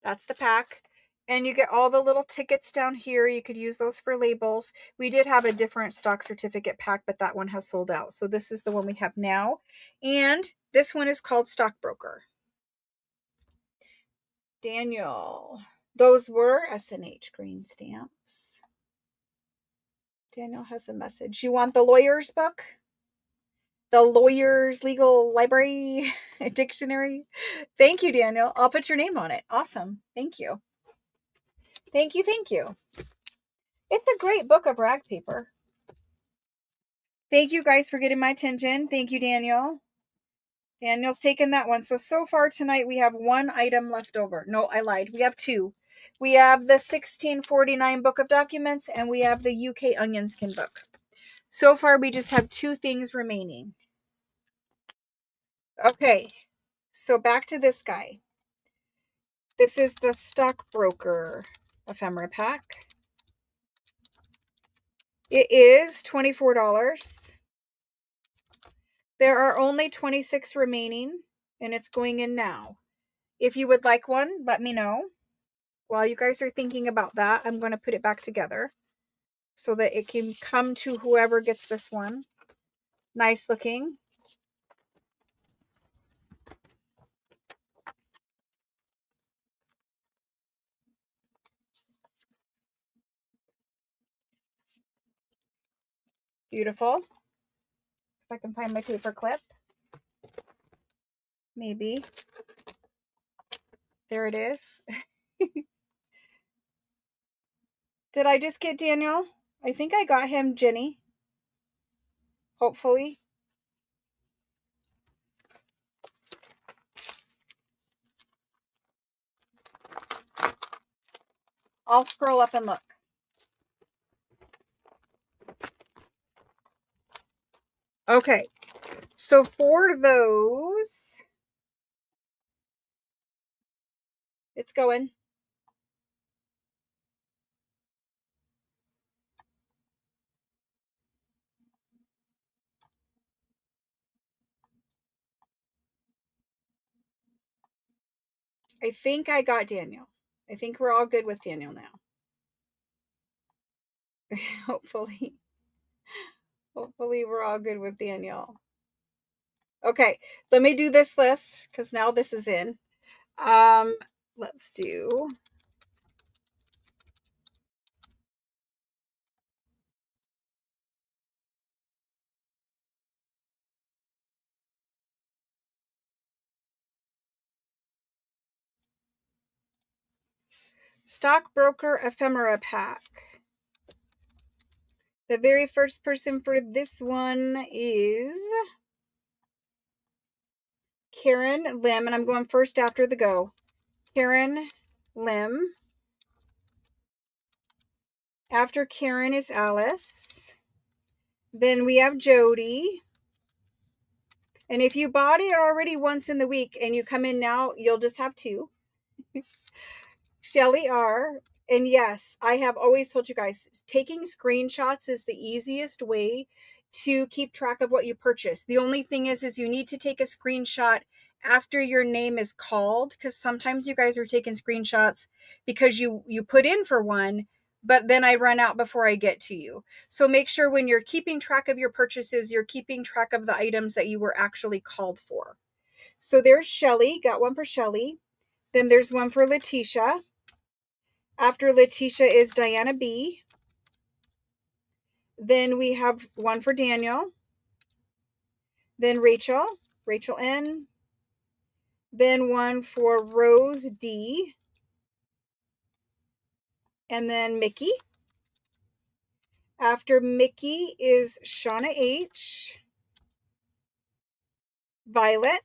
That's the pack. And you get all the little tickets down here. You could use those for labels. We did have a different stock certificate pack, but that one has sold out. So this is the one we have now. And this one is called Stockbroker. Daniel. Those were SNH green stamps. Daniel has a message. You want the lawyer's book? The lawyer's legal library dictionary? Thank you, Daniel. I'll put your name on it. Awesome. Thank you. Thank you. Thank you. It's a great book of rag paper. Thank you guys for getting my attention. Thank you, Daniel. Daniel's taken that one. So far tonight we have one item left over. No, I lied. We have two. We have the 1649 book of documents and we have the UK onion skin book. So far we just have two things remaining. Okay, so back to this guy. This is the Stockbroker ephemera pack. It is $24. There are only 26 remaining, and it's going in now. If you would like one, let me know. While you guys are thinking about that, I'm going to put it back together so that it can come to whoever gets this one. Nice looking. Beautiful. If I can find my paper clip. Maybe. There it is. Did I just get Daniel? I think I got him, Jenny. Hopefully. I'll scroll up and look. Okay. So for those, it's going. I think I got Daniel. I think we're all good with Daniel now. Hopefully. Hopefully we're all good with Daniel. Okay, let me do this list because now this is in. Let's do Stockbroker Ephemera Pack. The very first person for this one is Karen Lim, and I'm going first after the go. Karen Lim. After Karen is Alice. Then we have Jody. And if you bought it already once in the week and you come in now, you'll just have 2. Shelly R. And yes, I have always told you guys, taking screenshots is the easiest way to keep track of what you purchase. The only thing is you need to take a screenshot after your name is called, because sometimes you guys are taking screenshots because you put in for one, but then I run out before I get to you. So make sure when you're keeping track of your purchases, you're keeping track of the items that you were actually called for. So there's Shelly, got one for Shelly. Then there's one for Letitia. After Letitia is Diana B. Then we have one for Daniel. Then Rachel N. Then one for Rose D. And then Mickey. After Mickey is Shauna H. Violet.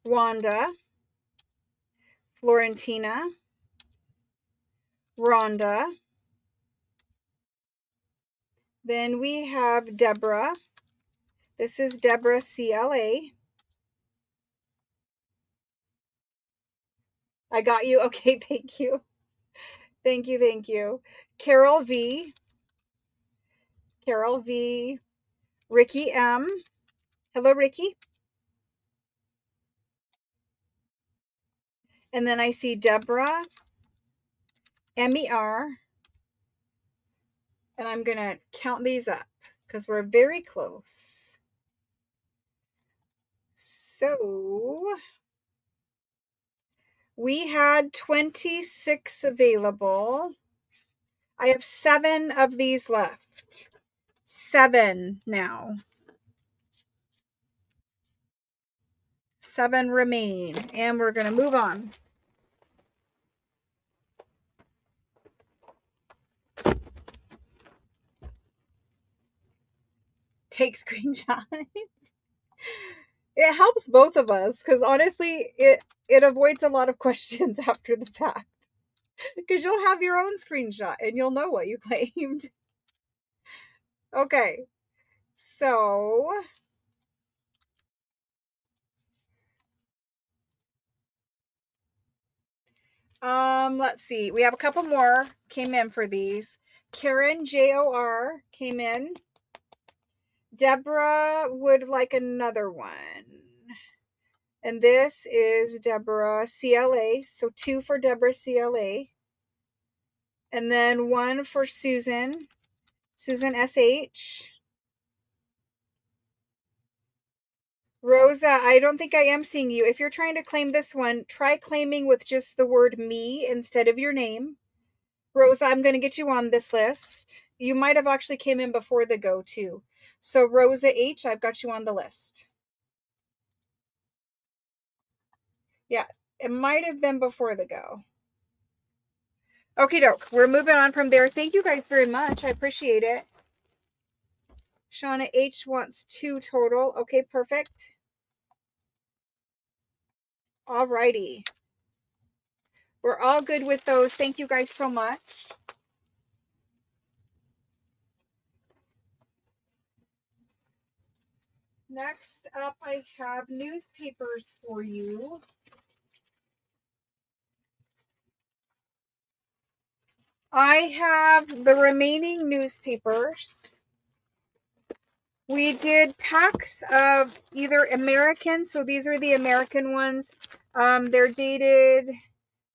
Wanda. Florentina. Rhonda. Then we have Deborah. This is Deborah CLA. I got you. Okay, thank you. Thank you. Carol V. Ricky M. Hello, Ricky. And then I see Deborah, MER. And I'm going to count these up because we're very close. So we had 26 available. I have 7 of these left. 7 now. 7 remain. And we're going to move on. Take screenshots. It helps both of us because honestly, it avoids a lot of questions after the fact. Because you'll have your own screenshot and you'll know what you claimed. Okay, so let's see. We have a couple more came in for these. Karen JOR came in. Deborah would like another one. And this is Deborah CLA. So 2 for Deborah CLA. And then 1 for Susan SH. Rosa, I don't think I am seeing you. If you're trying to claim this one, try claiming with just the word me instead of your name. Rosa, I'm going to get you on this list. You might have actually came in before the go too. So Rosa H, I've got you on the list. Yeah, it might have been before the go. Okie doke. We're moving on from there. Thank you guys very much. I appreciate it. Shauna H wants 2 total. Okay, perfect. Alrighty. We're all good with those. Thank you guys so much. Next up, I have newspapers for you. I have the remaining newspapers. We did packs of either American, so these are the American ones. They're dated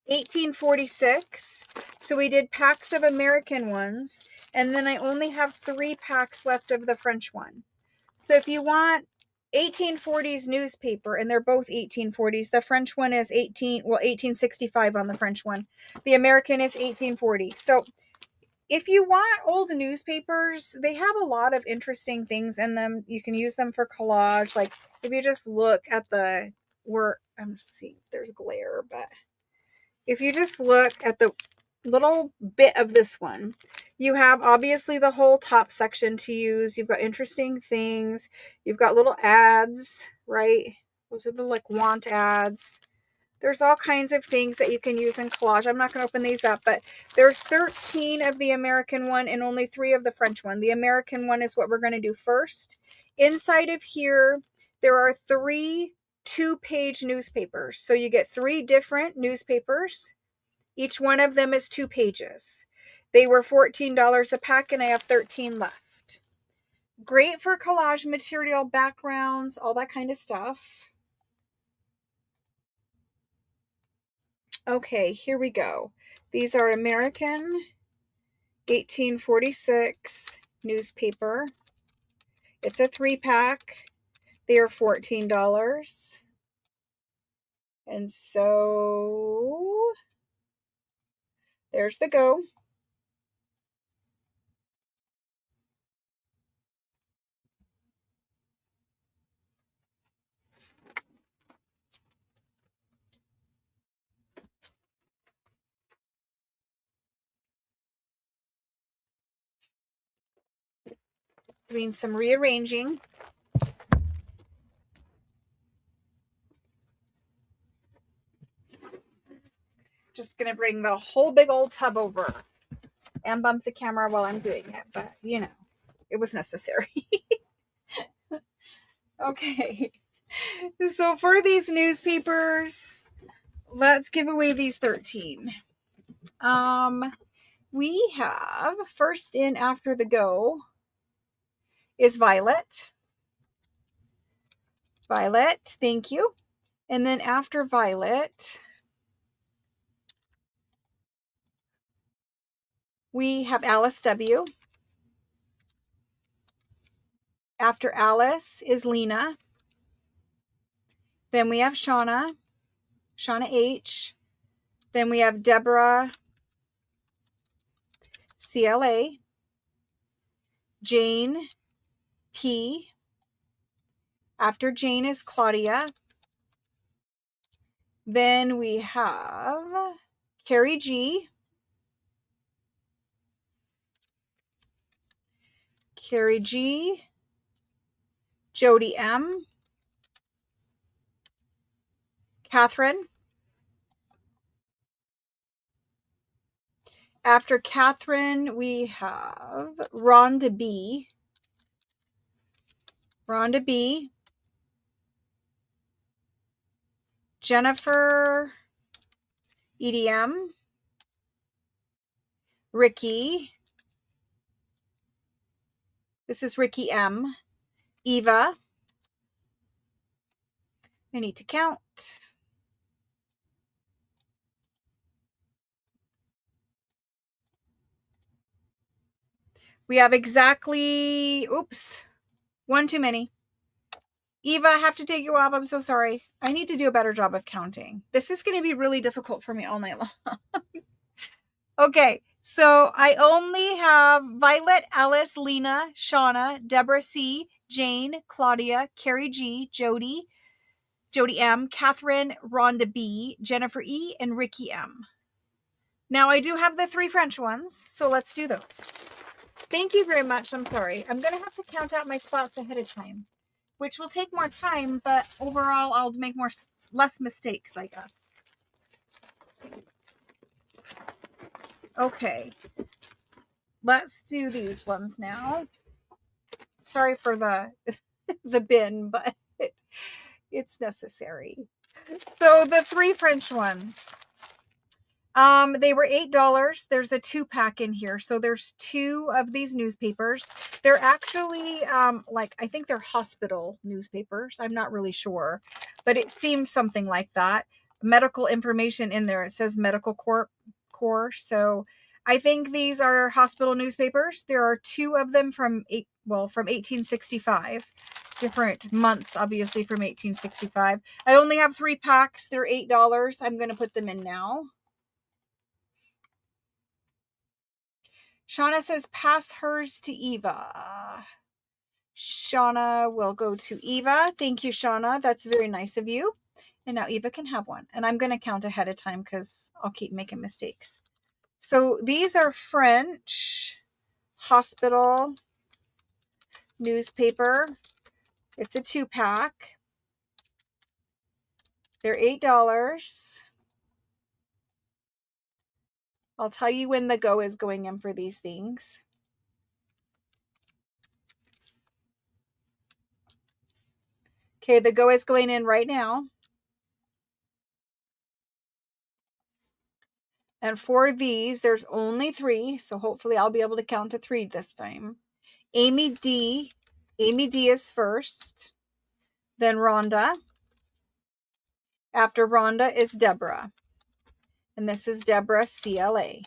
1846. So we did packs of American ones, and then I only have 3 packs left of the French one. So if you want 1840s newspaper, and they're both 1840s, the French one is 1865 on the French one. The American is 1840. So if you want old newspapers, they have a lot of interesting things in them. You can use them for collage. Like if you just look at I'm seeing there's glare, but if you just look at little bit of this one. You have obviously the whole top section to use. You've got interesting things. You've got little ads, right? Those are the like want ads. There's all kinds of things that you can use in collage. I'm not going to open these up, but there's 13 of the American one and only 3 of the French one. The American one is what we're going to do first. Inside of here, there are 3 2-page newspapers. So you get 3 different newspapers. Each one of them is 2 pages. They were $14 a pack, and I have 13 left. Great for collage material, backgrounds, all that kind of stuff. Okay, here we go. These are American 1846 newspaper. It's a 3-pack. They are $14. And so there's the go. Doing some rearranging. Just going to bring the whole big old tub over and bump the camera while I'm doing it. But, you know, it was necessary. Okay. So for these newspapers, let's give away these 13. We have first in after the go is Violet. Violet, thank you. And then after Violet, we have Alice W. After Alice is Lena. Then we have Shauna H. Then we have Deborah CLA. Jane P. After Jane is Claudia. Then we have Carrie G. Carrie G. Jody M. Catherine. After Catherine, we have Rhonda B. Rhonda B. Jennifer EDM. Ricky. This is Ricky M. Eva. I need to count. We have exactly, oops, one too many. Eva, I have to take you off. I'm so sorry. I need to do a better job of counting. This is going to be really difficult for me all night long. Okay, so I only have Violet, Alice, Lena, Shauna, Deborah C, Jane, Claudia, Carrie G, Jody M, Catherine, Rhonda B, Jennifer E, and Ricky M. Now I do have the 3 French ones, so let's do those. Thank you very much. I'm sorry. I'm going to have to count out my spots ahead of time, which will take more time, but overall I'll make less mistakes, I guess. Okay. Let's do these ones now. Sorry for the the bin, but it's necessary. So the 3 French ones. They were $8. There's a 2-pack in here. So there's 2 of these newspapers. They're actually, I think they're hospital newspapers. I'm not really sure, but it seems something like that. Medical information in there. It says medical corps. So I think these are hospital newspapers. There are 2 of them from 1865. Different months, obviously, from 1865. I only have 3 packs. They're $8. I'm going to put them in now. Shauna says, pass hers to Eva. Shauna will go to Eva. Thank you, Shauna. That's very nice of you. And now Eva can have one. And I'm going to count ahead of time because I'll keep making mistakes. So these are French hospital newspaper. It's a 2-pack. They're $8. I'll tell you when the go is going in for these things. Okay, the go is going in right now. And for these, there's only 3, so hopefully I'll be able to count to 3 this time. Amy D. Amy D is first. Then Rhonda. After Rhonda is Deborah. And this is Deborah CLA.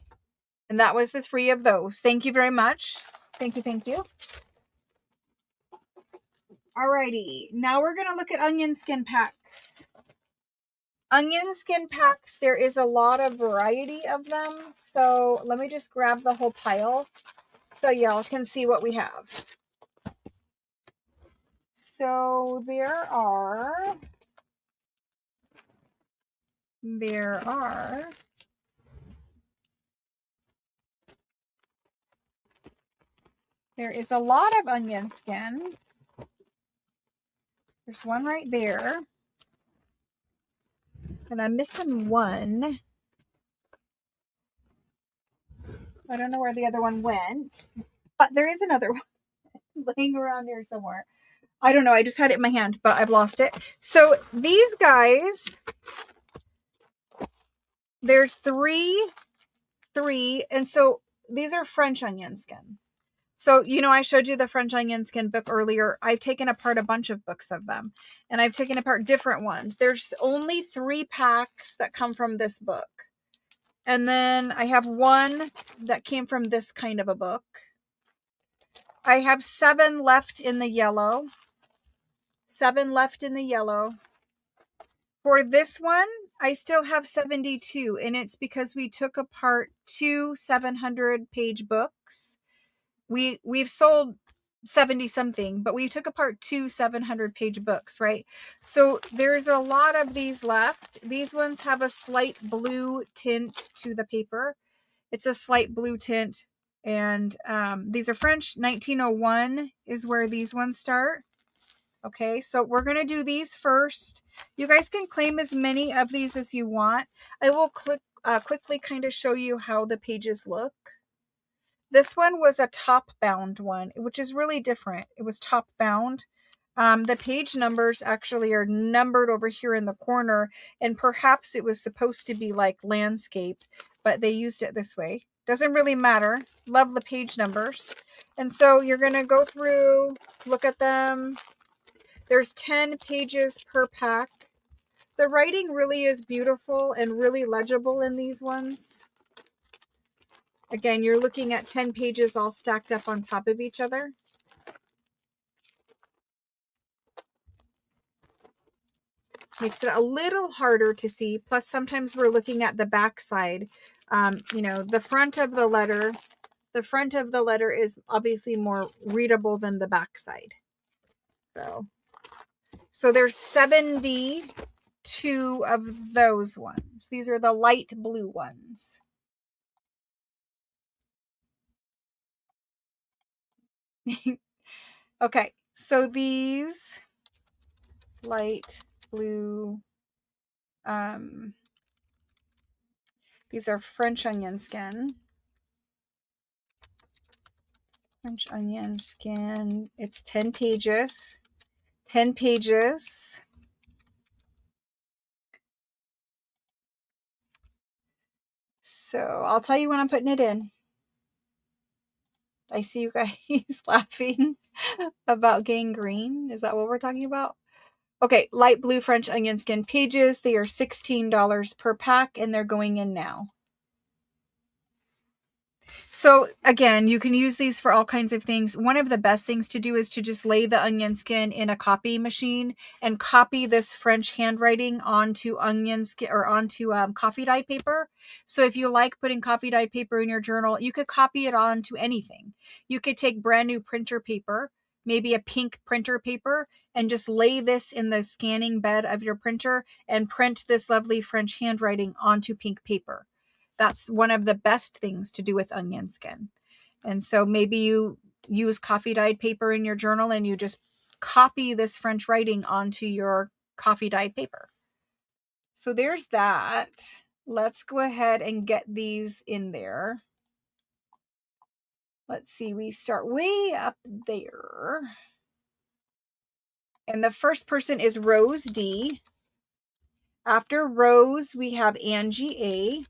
And that was the 3 of those. Thank you very much. Thank you, thank you. Alrighty, now we're going to look at onion skin packs. Onion skin packs, there is a lot of variety of them. So let me just grab the whole pile so y'all can see what we have. So there is a lot of onion skin. There's one right there. And I'm missing one. I don't know where the other one went. But there is another one laying around here somewhere. I don't know. I just had it in my hand, but I've lost it. So these guys, there's three, and so these are French onion skin. So, you know, I showed you the French onion skin book earlier. I've taken apart a bunch of books of them, and I've taken apart different ones. There's only 3 packs that come from this book. And then I have one that came from this kind of a book. I have 7 left in the yellow. 7 left in the yellow. For this one, I still have 72, and it's because we took apart 2 700-page books. We've sold 70 something, but we took apart 2 700-page books, right? So there's a lot of these left. These ones have a slight blue tint to the paper. It's a slight blue tint, and these are French. 1901 is where these ones start. Okay, so we're going to do these first. You guys can claim as many of these as you want. I will quickly kind of show you how the pages look. This one was a top bound one, which is really different. It was top bound. The page numbers actually are numbered over here in the corner, and perhaps it was supposed to be like landscape, but they used it this way. Doesn't really matter. Love the page numbers. And so you're going to go through, look at them. There's 10 pages per pack. The writing really is beautiful and really legible in these ones. Again, you're looking at 10 pages all stacked up on top of each other. Makes it a little harder to see. Plus, sometimes we're looking at the back side. You know, the front of the letter is obviously more readable than the back side. So there's 72 of those ones. These are the light blue ones. Okay, so these light blue, these are French onion skin. French onion skin. It's 10 pages. 10 pages. So I'll tell you when I'm putting it in. I see you guys laughing about gangrene. Is that what we're talking about? Okay, light blue French onion skin pages. They are $16 per pack, and they're going in now. So again, you can use these for all kinds of things. One of the best things to do is to just lay the onion skin in a copy machine and copy this French handwriting onto onion skin or onto coffee dyed paper. So if you like putting coffee dyed paper in your journal, you could copy it onto anything. You could take brand new printer paper, maybe a pink printer paper, and just lay this in the scanning bed of your printer and print this lovely French handwriting onto pink paper. That's one of the best things to do with onion skin. And so maybe you use coffee dyed paper in your journal and you just copy this French writing onto your coffee dyed paper. So there's that. Let's go ahead and get these in there. Let's see, we start way up there. And the first person is Rose D. After Rose, we have Angie A.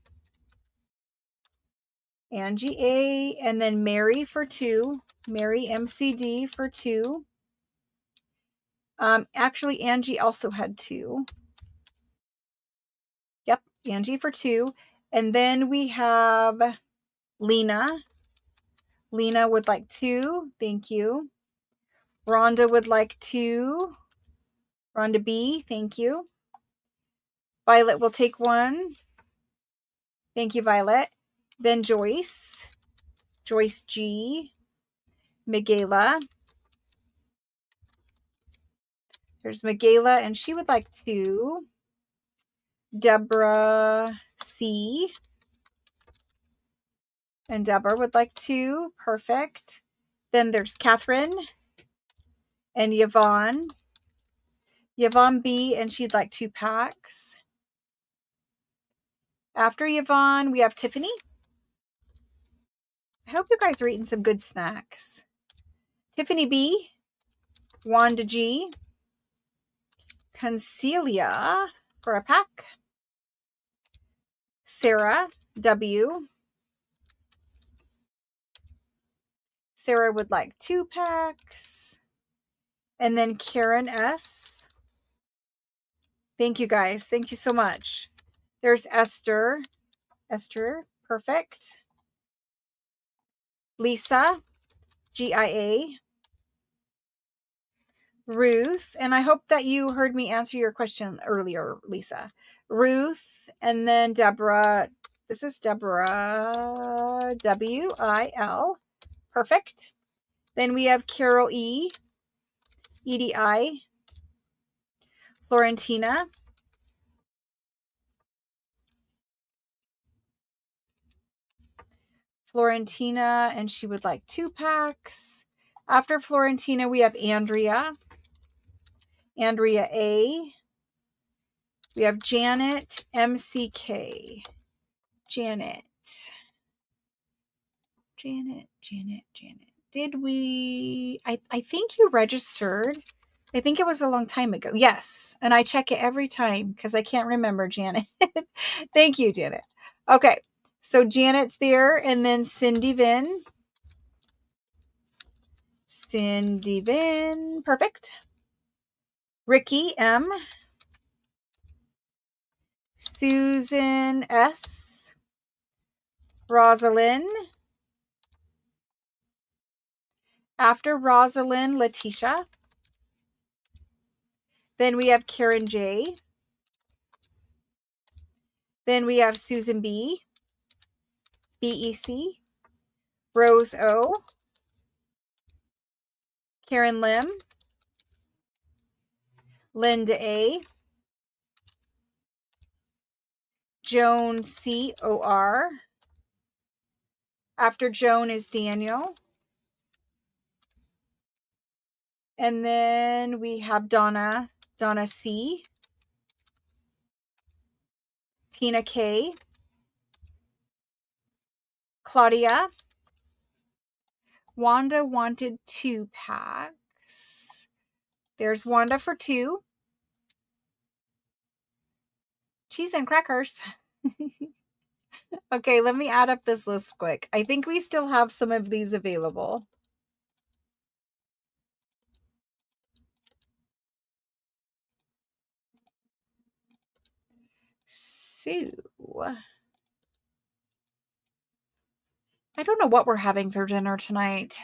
Angie A. And then Mary for 2. Mary MCD for 2. Actually, Angie also had 2. Yep, Angie for 2. And then we have Lena. Lena would like 2. Thank you. Rhonda would like 2. Rhonda B, thank you. Violet will take 1. Thank you, Violet. Then Joyce. Joyce G. Miguela. There's Miguela, and she would like 2. Deborah C. And Deborah would like 2. Perfect. Then there's Catherine and Yvonne. Yvonne B, and she'd like 2 packs. After Yvonne, we have Tiffany. I hope you guys are eating some good snacks. Tiffany B, Wanda G, Concelia for a pack. Sarah W. Sarah would like 2 packs. And then Karen S. Thank you guys. Thank you so much. There's Esther. Esther, perfect. Lisa, GIA. Ruth, and I hope that you heard me answer your question earlier, Lisa. Ruth, and then Deborah. This is Deborah, W-I-L. Perfect. Then we have Carol E, EDI. Florentina. Florentina, and she would like 2 packs. After Florentina, we have Andrea. Andrea A. We have Janet MCK. Janet. Did we... I think you registered. I think it was a long time ago. Yes. And I check it every time because I can't remember, Janet. Thank you, Janet. Okay. So Janet's there. And then Cindy Vin. Cindy Vin. Perfect. Ricky M. Susan S. Rosalind. After Rosalind, Letitia. Then we have Karen J. Then we have Susan B. BEC. Rose O. Karen Lim. Linda A. Joan C.O.R. After Joan is Daniel. And then we have Donna C. Tina K. Claudia. Wanda wanted 2 packs. There's Wanda for 2. Cheese and crackers. Okay, let me add up this list quick. I think we still have some of these available. So, I don't know what we're having for dinner tonight.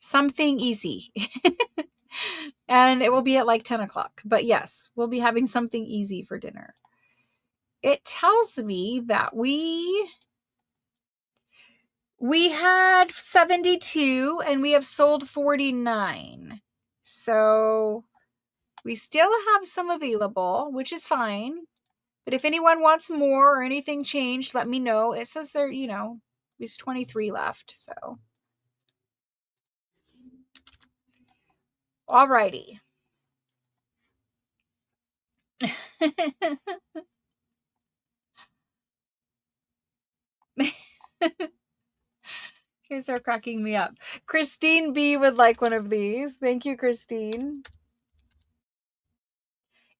Something easy. And it will be at like 10 o'clock. But yes, we'll be having something easy for dinner. It tells me that we had 72 and we have sold 49. So we still have some available, which is fine. But if anyone wants more or anything changed, let me know. It says there, you know, there's 23 left. So, alrighty. You guys are cracking me up. Christine B would like one of these. Thank you, Christine.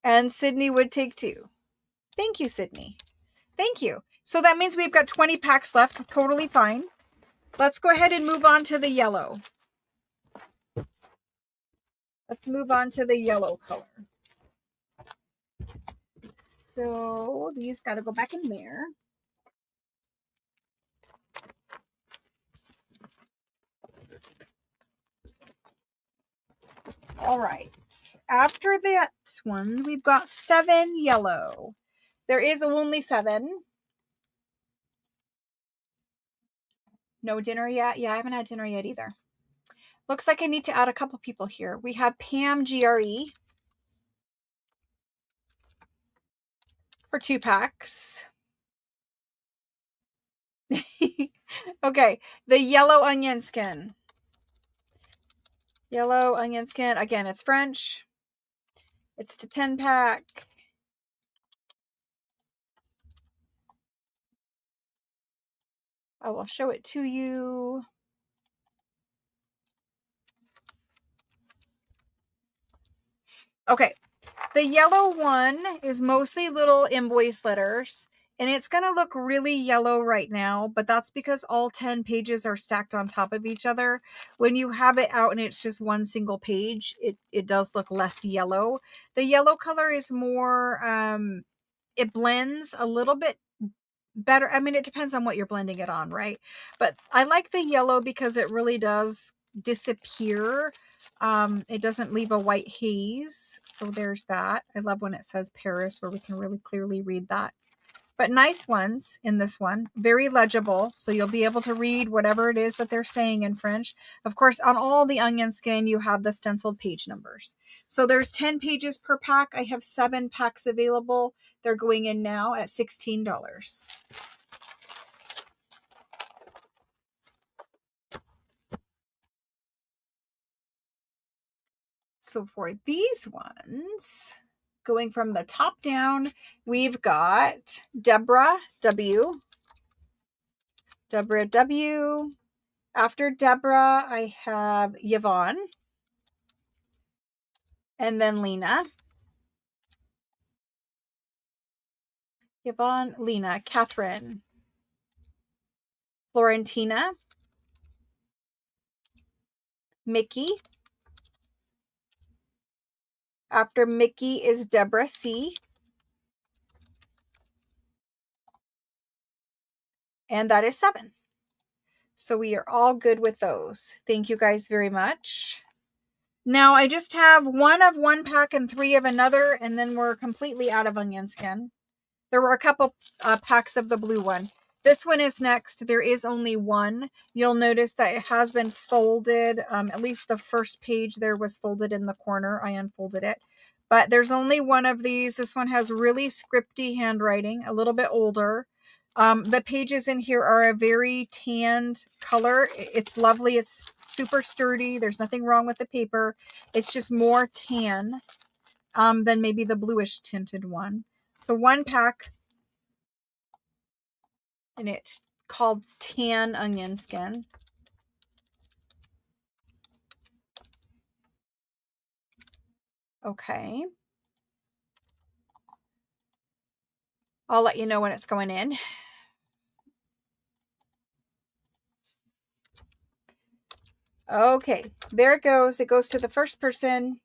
And Sydney would take 2. Thank you, Sydney. Thank you. So that means we've got 20 packs left. Totally fine. Let's go ahead and move on to the yellow. Let's move on to the yellow color. So these got to go back in there. All right. After that one, we've got 7 yellow. There is only 7. No dinner yet? Yeah, I haven't had dinner yet either. Looks like I need to add a couple people here. We have Pam GRE for 2 packs. Okay, the yellow onion skin. Yellow onion skin. Again, it's French. It's to 10 pack. I will show it to you. Okay, the yellow one is mostly little invoice letters, and it's going to look really yellow right now, but that's because all 10 pages are stacked on top of each other. When you have it out and it's just one single page, it does look less yellow. The yellow color is more, it blends a little bit better. I mean, it depends on what you're blending it on, right? But I like the yellow because it really does disappear. It doesn't leave a white haze. So there's that. I love when it says Paris, where we can really clearly read that. But nice ones in this one. Very legible. So you'll be able to read whatever it is that they're saying in French. Of course, on all the onion skin, you have the stenciled page numbers. So there's 10 pages per pack. I have 7 packs available. They're going in now at $16. So for these ones, going from the top down, we've got Deborah W. Deborah W. After Deborah, I have Yvonne. And then Lena. Yvonne, Lena, Catherine. Florentina. Mickey. After Mickey is Deborah C. And that is 7. So we are all good with those. Thank you guys very much. Now I just have 1 of one pack and 3 of another, and then we're completely out of onion skin. There were a couple packs of the blue one. This one is next. There is only 1. You'll notice that it has been folded. At least the first page there was folded in the corner. I unfolded it. But there's only 1 of these. This one has really scripty handwriting, a little bit older. The pages in here are a very tanned color. It's lovely. It's super sturdy. There's nothing wrong with the paper. It's just more tan than maybe the bluish tinted one. So 1 pack, and it's called Tan Onion Skin. Okay. I'll let you know when it's going in. Okay, there it goes. It goes to the first person.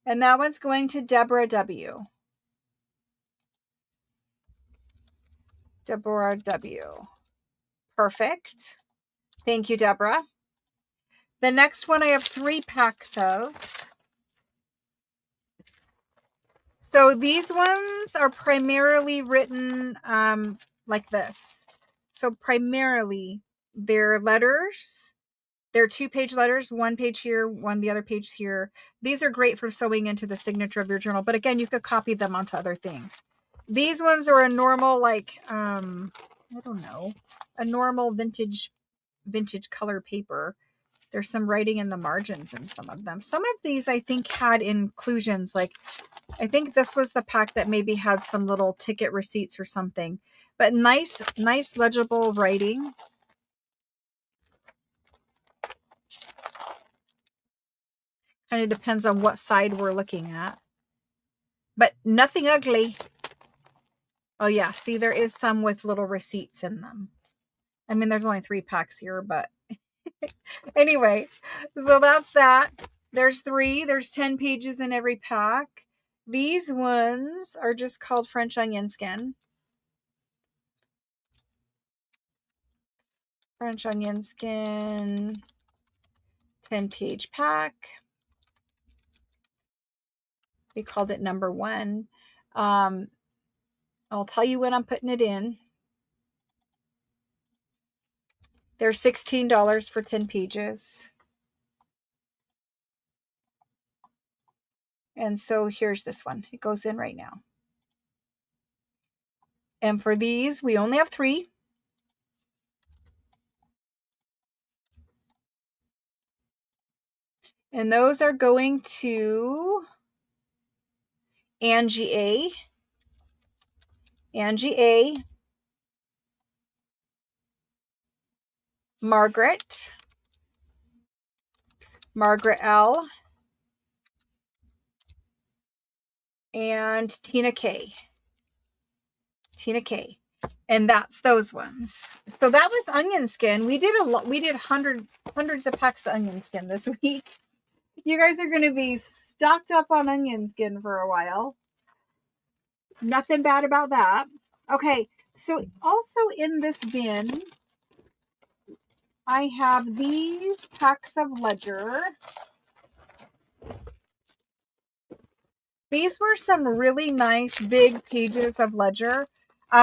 And that one's going to Deborah W. Deborah W. Perfect. Thank you, Deborah. The next one I have 3 packs of. So these ones are primarily written like this. So primarily they're letters. They're 2-page letters, 1 page here, one the other page here. These are great for sewing into the signature of your journal, but again, you could copy them onto other things. These ones are a normal, like, I don't know, a normal vintage color paper. There's some writing in the margins in some of them. Some of these I think had inclusions, like I think this was the pack that maybe had some little ticket receipts or something, but nice legible writing. Kind of depends on what side we're looking at, but nothing ugly. Oh yeah, see, there is some with little receipts in them. I mean, there's only 3 packs here, but anyway, so that's that. There's 3. There's 10 pages in every pack. These ones are just called French onion skin. French onion skin 10-page pack. We called it number 1. I'll tell you when I'm putting it in. They're $16 for 10 pages. And so here's this one. It goes in right now. And for these, we only have 3. And those are going to Angie A, Margaret L, and Tina K. And that's those ones. So that was onion skin. We did a lot. We did hundreds of packs of onion skin this week. You guys are going to be stocked up on onion skin for a while. Nothing bad about that. Okay, so also in this bin, I have these packs of ledger. These were some really nice big pages of ledger.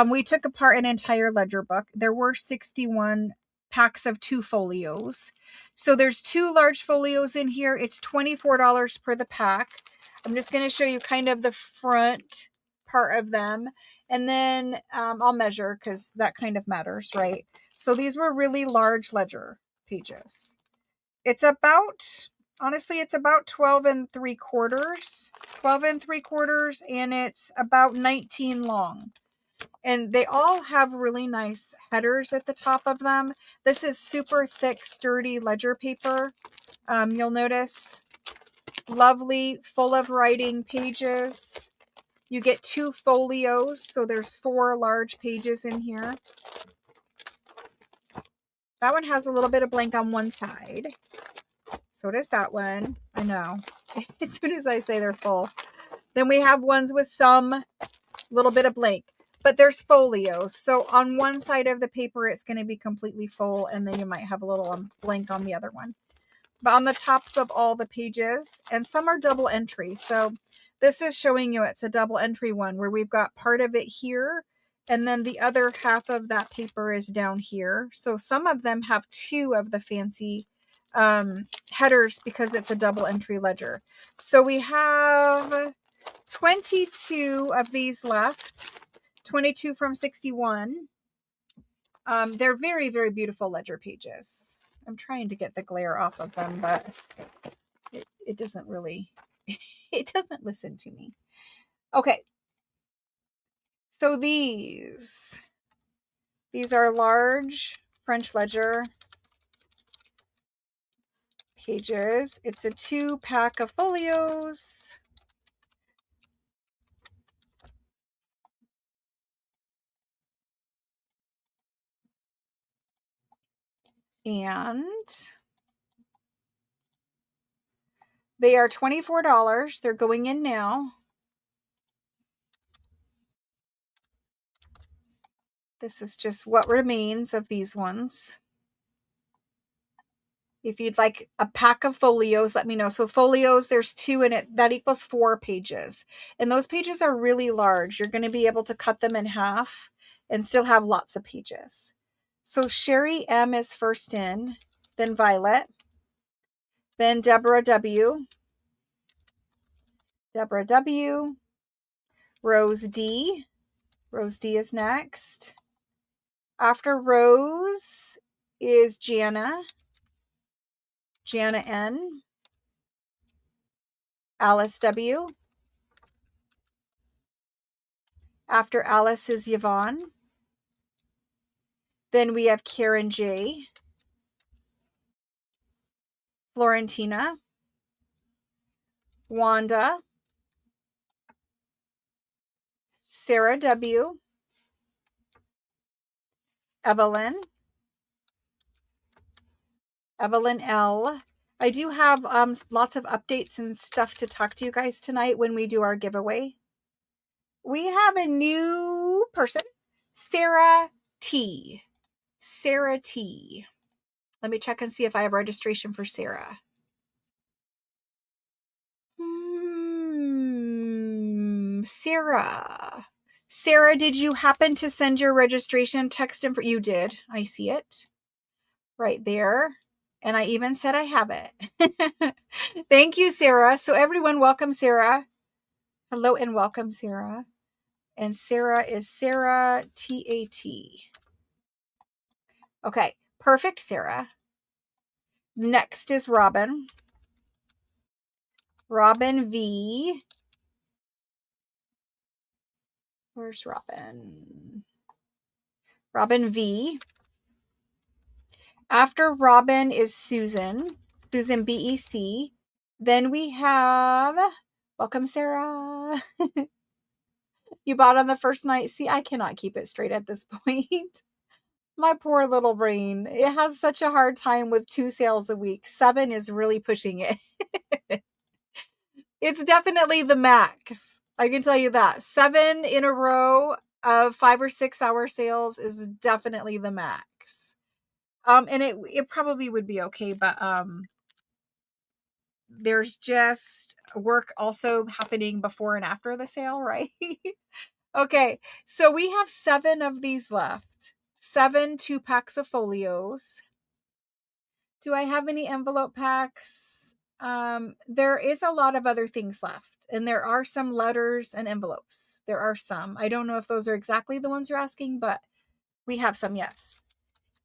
We took apart an entire ledger book. There were 61 packs of 2 folios. So there's 2 large folios in here. It's $24 per the pack. I'm just going to show you kind of the front part of them. And then I'll measure because that kind of matters, right? So these were really large ledger pages. It's about, honestly, it's about 12 3/4, and it's about 19 long. And they all have really nice headers at the top of them. This is super thick, sturdy ledger paper. You'll notice lovely, full of writing pages. You get 2 folios, so there's 4 large pages in here. That one has a little bit of blank on one side. So does that one. I know. As soon as I say they're full. Then we have ones with some little bit of blank. But there's folios. So on one side of the paper, it's going to be completely full. And then you might have a little blank on the other one. But on the tops of all the pages, and some are double entry. So this is showing you it's a double entry one where we've got part of it here. And then the other half of that paper is down here. So some of them have 2 of the fancy headers because it's a double entry ledger. So we have 22 of these left. 22 from 61. They're very, very beautiful ledger pages. I'm trying to get the glare off of them, but it doesn't really, it doesn't listen to me. Okay. So these are large French ledger pages. It's a 2 pack of folios. And they are $24. They're going in now. This is just what remains of these ones. If you'd like a pack of folios, let me know. So folios, there's 2 in it. That equals 4 pages. And those pages are really large. You're going to be able to cut them in half and still have lots of pages. So Sherry M is first in, then Violet. Then Deborah W. Deborah W. Rose D. Rose D is next. After Rose is Jana. Jana N. Alice W. After Alice is Yvonne. Then we have Karen J. Florentina. Wanda. Sarah W. Evelyn. Evelyn L. I do have lots of updates and stuff to talk to you guys tonight when we do our giveaway. We have a new person, Sarah T. Sarah T. Let me check and see if I have registration for Sarah. Sarah. Sarah, did you happen to send your registration text in? You did. I see it right there. And I even said I have it. Thank you, Sarah. So everyone, welcome Sarah. Hello and welcome Sarah. And Sarah is Sarah T-A-T. Okay, perfect, Sarah. Next is Robin. Robin V. Where's Robin? Robin V. After Robin is Susan. Susan B-E-C. Then we have, welcome Sarah. You bought on the first night. See, I cannot keep it straight at this point. My poor little brain. It has such a hard time with 2 sales a week. 7 is really pushing it. It's definitely the max. I can tell you that. 7 in a row of 5 or 6 hour sales is definitely the max. And it probably would be okay, but there's just work also happening before and after the sale, right? Okay, so we have 7 of these left. 7 2-packs of folios. Do I have any envelope packs? There is a lot of other things left. And there are some letters and envelopes. There are some. I don't know if those are exactly the ones you're asking, but we have some, yes.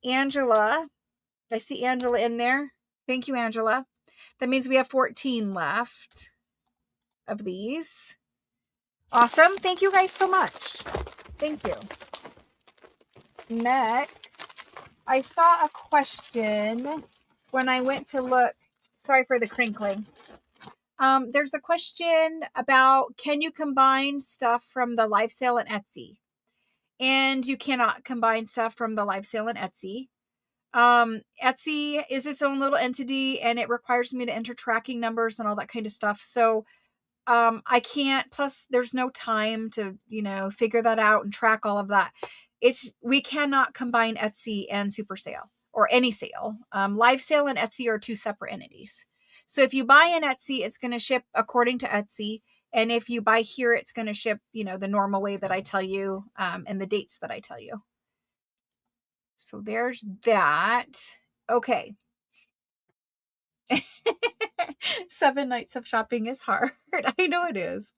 Angela. I see Angela in there. Thank you, Angela. That means we have 14 left of these. Awesome. Thank you guys so much. Thank you. Next, I saw a question when I went to look. Sorry for the crinkling. There's a question about, can you combine stuff from the live sale and Etsy? And you cannot combine stuff from the live sale and Etsy. Etsy is its own little entity and it requires me to enter tracking numbers and all that kind of stuff. So I can't, plus there's no time to, figure that out and track all of that. We cannot combine Etsy and Super Sale or any sale. Live sale and Etsy are 2 separate entities. So if you buy in Etsy, it's going to ship according to Etsy. And if you buy here, it's going to ship, the normal way that I tell you, and the dates that I tell you. So there's that. Okay. 7 nights of shopping is hard. I know it is.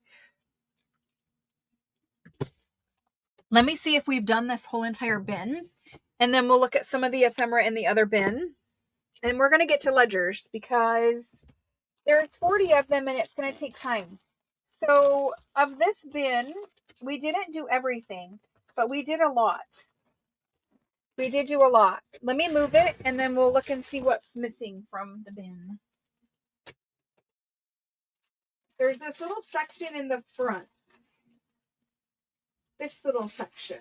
Let me see if we've done this whole entire bin. And then we'll look at some of the ephemera in the other bin. And we're going to get to ledgers because there's 40 of them and it's going to take time. So of this bin, we didn't do everything, but we did a lot. We did do a lot. Let me move it and then we'll look and see what's missing from the bin. There's this little section in the front. This little section.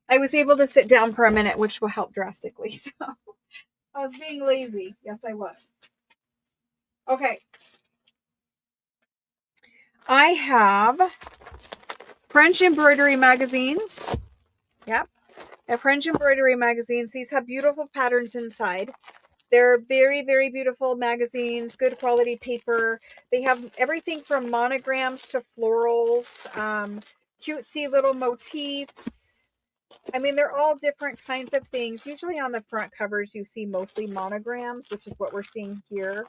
I was able to sit down for a minute, which will help drastically. So I was being lazy. Yes, I was. Okay. I have French embroidery magazines. Yep. I have French embroidery magazines. These have beautiful patterns inside. They're very, very beautiful magazines, good quality paper. They have everything from monograms to florals, cutesy little motifs. I mean, they're all different kinds of things. Usually on the front covers, you see mostly monograms, which is what we're seeing here.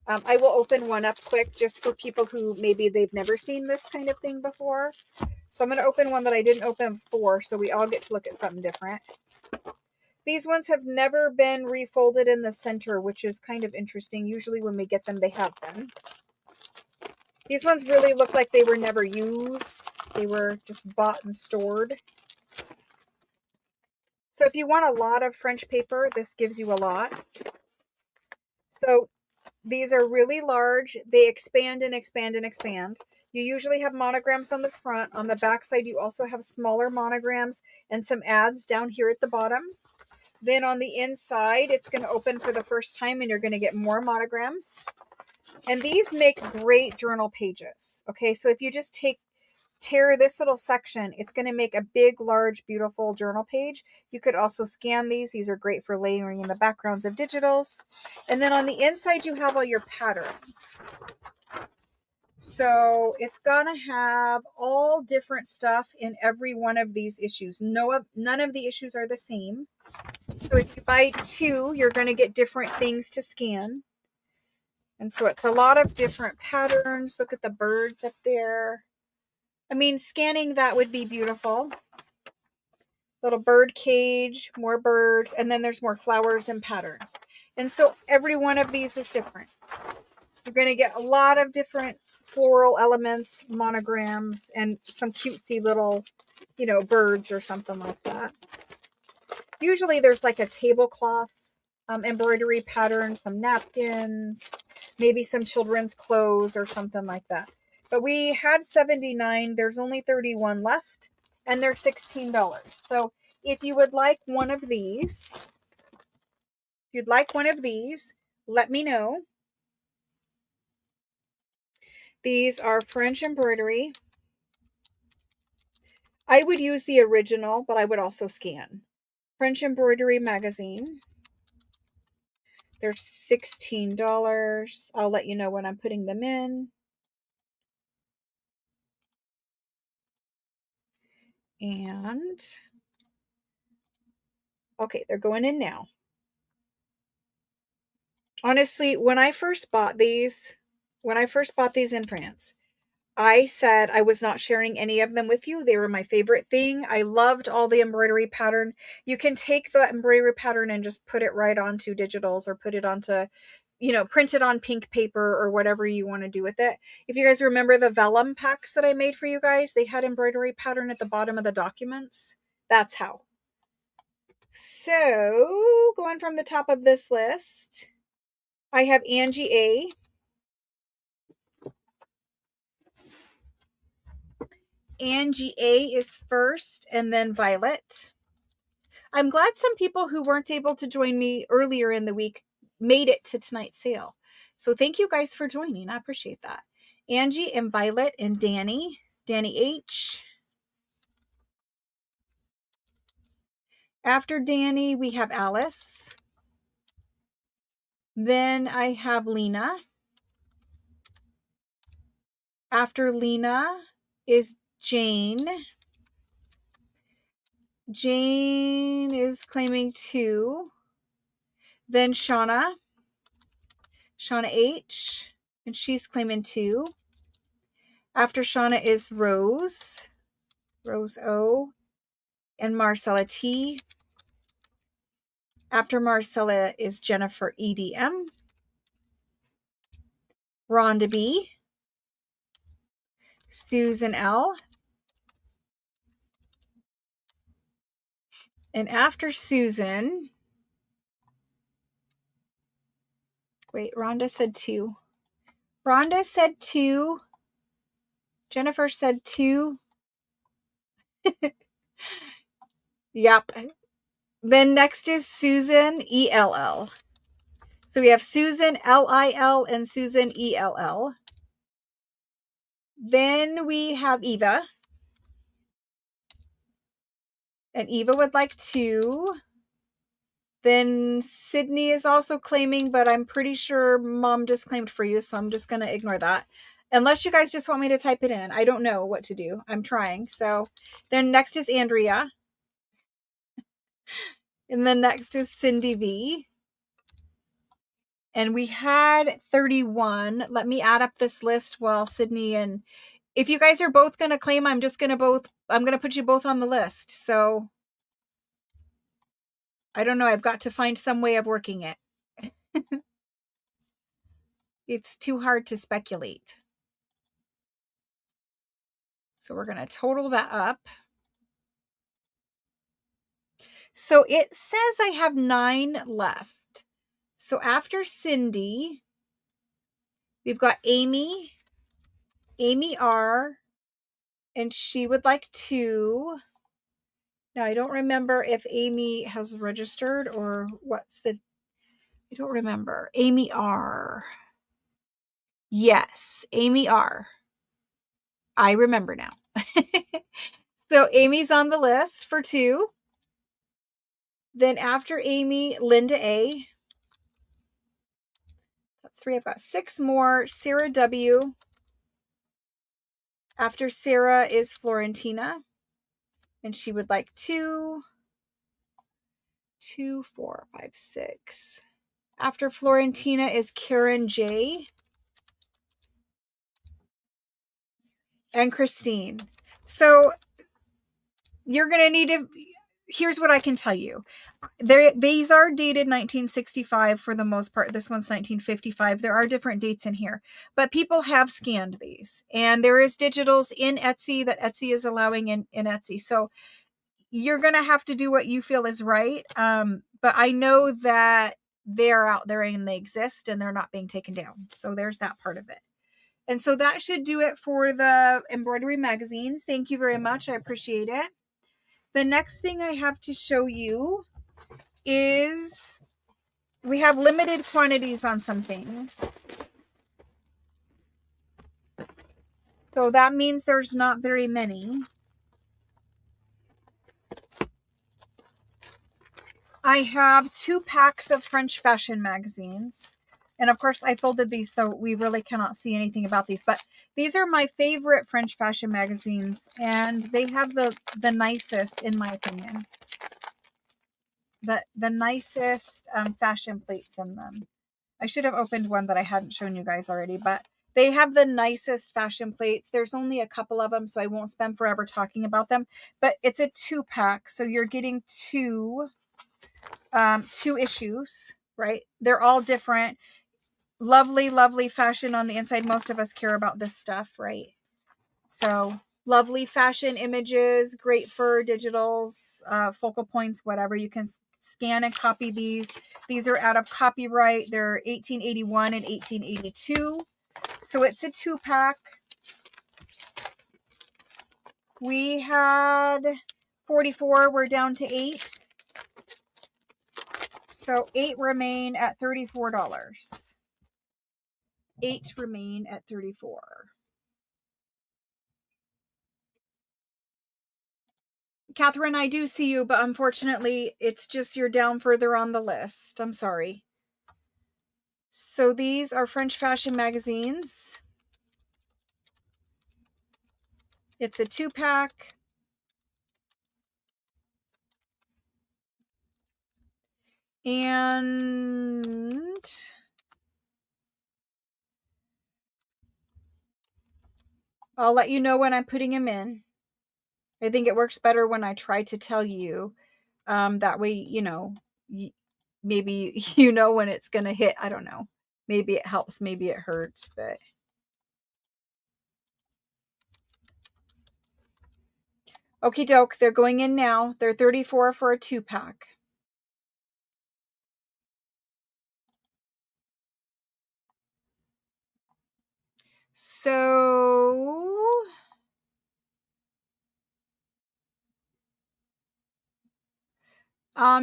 I will open one up quick just for people who maybe they've never seen this kind of thing before. So I'm going to open one that I didn't open before, so we all get to look at something different. These ones have never been refolded in the center, which is kind of interesting. Usually when we get them, they have been. These ones really look like they were never used. They were just bought and stored. So if you want a lot of French paper, this gives you a lot. So these are really large. They expand and expand and expand. You usually have monograms on the front. On the back side, you also have smaller monograms and some ads down here at the bottom. Then on the inside, it's going to open for the first time and you're going to get more monograms. And these make great journal pages. Okay, so if you just tear this little section, it's going to make a big, large, beautiful journal page. You could also scan these. These are great for layering in the backgrounds of digitals. And then on the inside, you have all your patterns. So it's going to have all different stuff in every one of these issues. None of the issues are the same. So if you buy two, you're going to get different things to scan. And so it's a lot of different patterns. Look at the birds up there. I mean, scanning that would be beautiful. Little bird cage, more birds, and then there's more flowers and patterns. And so every one of these is different. You're going to get a lot of different floral elements, monograms, and some cutesy little, birds or something like that. Usually there's like a tablecloth embroidery pattern, some napkins, maybe some children's clothes or something like that. But we had 79. There's only 31 left, and they're $16. So if you would like one of these, let me know. These are French embroidery. I would use the original, but I would also scan. French Embroidery Magazine. They're $16. I'll let you know when I'm putting them in. And okay, they're going in now. Honestly, when I first bought these in France, I said I was not sharing any of them with you. They were my favorite thing. I loved all the embroidery pattern. You can take the embroidery pattern and just put it right onto digitals or put it onto, print it on pink paper or whatever you want to do with it. If you guys remember the vellum packs that I made for you guys, they had embroidery pattern at the bottom of the documents. That's how. So going from the top of this list, I have Angie A. Angie A is first, and then Violet. I'm glad some people who weren't able to join me earlier in the week made it to tonight's sale. So thank you guys for joining. I appreciate that. Angie and Violet and Danny H. After Danny, we have Alice. Then I have Lena. After Lena is Jane. Jane is claiming 2. Then Shauna H, and she's claiming 2. After Shauna is Rose O, and Marcella T. After Marcella is Jennifer EDM, Rhonda B, Susan L, and after Susan, wait, Rhonda said 2. Rhonda said 2. Jennifer said 2. Yep. Then next is Susan ELL. So we have Susan LIL and Susan ELL. Then we have Eva. And Eva would like 2. Then Sydney is also claiming, but I'm pretty sure Mom just claimed for you, so I'm just going to ignore that. Unless you guys just want me to type it in. I don't know what to do. I'm trying. So then next is Andrea. And then next is Cindy V. And we had 31. Let me add up this list while Sydney, and if you guys are both going to claim, I'm going to put you both on the list. So I don't know. I've got to find some way of working it. It's too hard to speculate. So we're going to total that up. So it says I have 9 left. So after Cindy, we've got Amy R, and she would like to. Now, I don't remember if Amy has registered or I don't remember. Amy R. Yes, Amy R. I remember now. So Amy's on the list for 2. Then after Amy, Linda A. That's 3. I've got 6 more. Sarah W. After Sarah is Florentina. And she would like 2, 4, 5, 6. After Florentina is Karen J. And Christine. So you're going to need to, here's what I can tell you. These are dated 1965 for the most part. This one's 1955. There are different dates in here, but people have scanned these, and there is digitals in Etsy that Etsy is allowing in Etsy. So you're going to have to do what you feel is right. But I know that they're out there and they exist and they're not being taken down. So there's that part of it. And so that should do it for the embroidery magazines. Thank you very much. I appreciate it. The next thing I have to show you is we have limited quantities on some things. So that means there's not very many. I have 2 packs of French fashion magazines. And of course, I folded these, so we really cannot see anything about these. But these are my favorite French fashion magazines, and they have the nicest, in my opinion. The nicest fashion plates in them. I should have opened one that I hadn't shown you guys already, but they have the nicest fashion plates. There's only a couple of them, so I won't spend forever talking about them. But it's a 2-pack, so you're getting 2 issues, right? They're all different. Lovely, lovely fashion on the inside. Most of us care about this stuff, right? So lovely fashion images, great for digitals, focal points, whatever. You can scan and copy these. These are out of copyright. They're 1881 and 1882. So it's a 2-pack. We had 44. We're down to 8. So 8 remain at $34. 8 remain at $34. Catherine, I do see you, but unfortunately, it's just you're down further on the list. I'm sorry. So these are French fashion magazines. It's a 2-pack. And I'll let you know when I'm putting them in. I think it works better when I try to tell you. That way, you know, maybe you know when it's going to hit. I don't know. Maybe it helps. Maybe it hurts. But okie doke. They're going in now. They're 34 for a 2-pack. So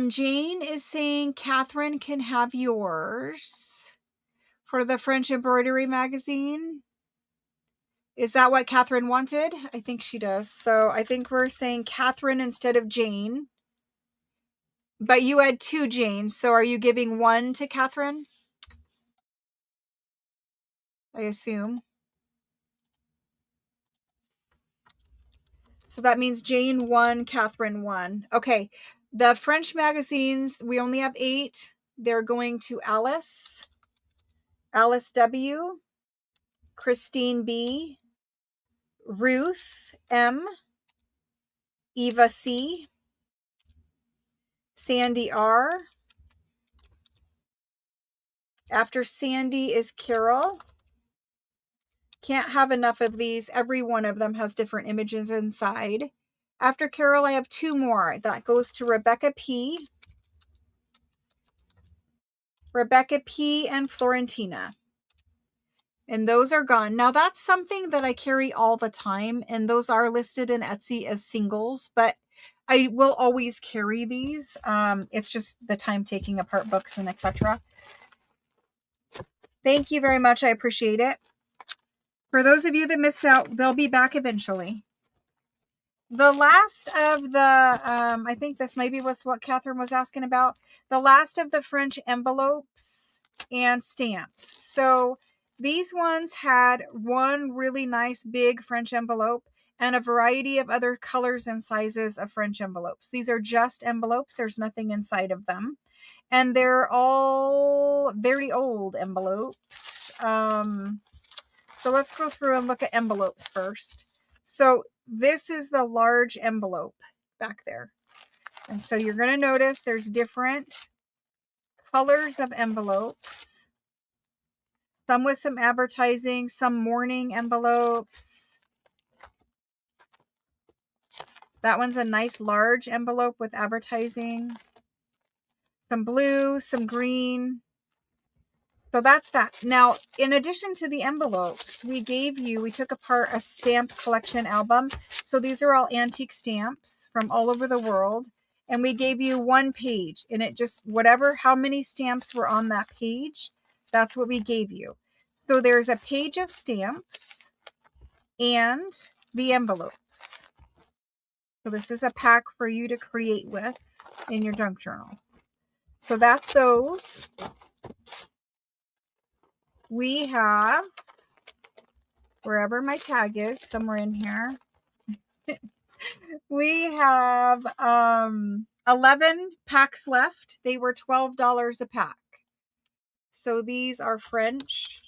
Jane is saying Catherine can have yours for the French embroidery magazine. Is that what Catherine wanted? I think she does. So I think we're saying Catherine instead of Jane. But you had 2 Janes. So are you giving 1 to Catherine? I assume. So that means Jane 1, Catherine 1. Okay. The French magazines, we only have 8. They're going to Alice, Alice W, Christine B, Ruth M, Eva C, Sandy R. After Sandy is Carol. Can't have enough of these. Every one of them has different images inside. After Carol, I have 2 more. That goes to Rebecca P. Rebecca P. and Florentina. And those are gone. Now that's something that I carry all the time, and those are listed in Etsy as singles, but I will always carry these. It's just the time taking apart books and etc. Thank you very much. I appreciate it. For those of you that missed out, they'll be back eventually. The last of the, I think this maybe was what Catherine was asking about. The last of the French envelopes and stamps. So these ones had one really nice big French envelope and a variety of other colors and sizes of French envelopes. These are just envelopes. There's nothing inside of them. And they're all very old envelopes. So let's go through and look at envelopes first. So this is the large envelope back there. And so you're going to notice there's different colors of envelopes. Some with some advertising, some mourning envelopes. That one's a nice large envelope with advertising. Some blue, some green. So that's that. Now, in addition to the envelopes, we took apart a stamp collection album. So these are all antique stamps from all over the world. And we gave you 1 page, and it just, how many stamps were on that page, that's what we gave you. So there's a page of stamps and the envelopes. So this is a pack for you to create with in your junk journal. So that's those. We have, wherever my tag is, somewhere in here, we have 11 packs left. They were $12 a pack. So these are French.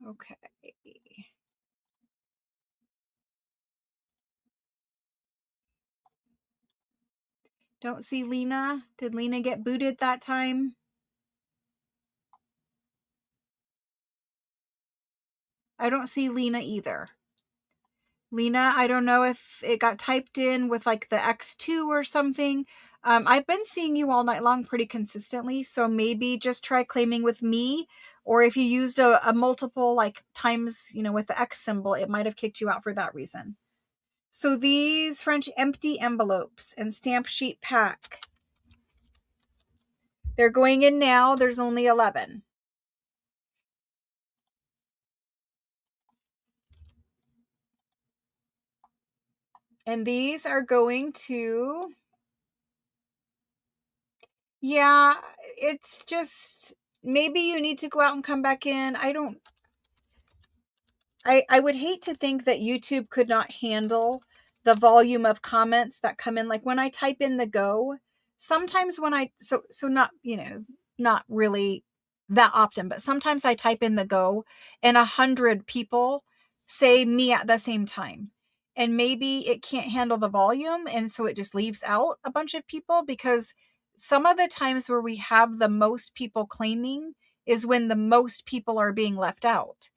Okay. Don't see Lena. Did Lena get booted that time? I don't see Lena either. Lena, I don't know if it got typed in with like the X2 or something. I've been seeing you all night long pretty consistently, so maybe just try claiming with me, or if you used a multiple like times, with the X symbol, it might have kicked you out for that reason. So these French empty envelopes and stamp sheet pack, they're going in now. There's only 11. And these are going to, yeah, it's just, maybe you need to go out and come back in. I would hate to think that YouTube could not handle the volume of comments that come in. Like when I type in the go, sometimes when so not, not really that often, but sometimes I type in the go and 100 people say me at the same time. And maybe it can't handle the volume. And so it just leaves out a bunch of people, because some of the times where we have the most people claiming is when the most people are being left out.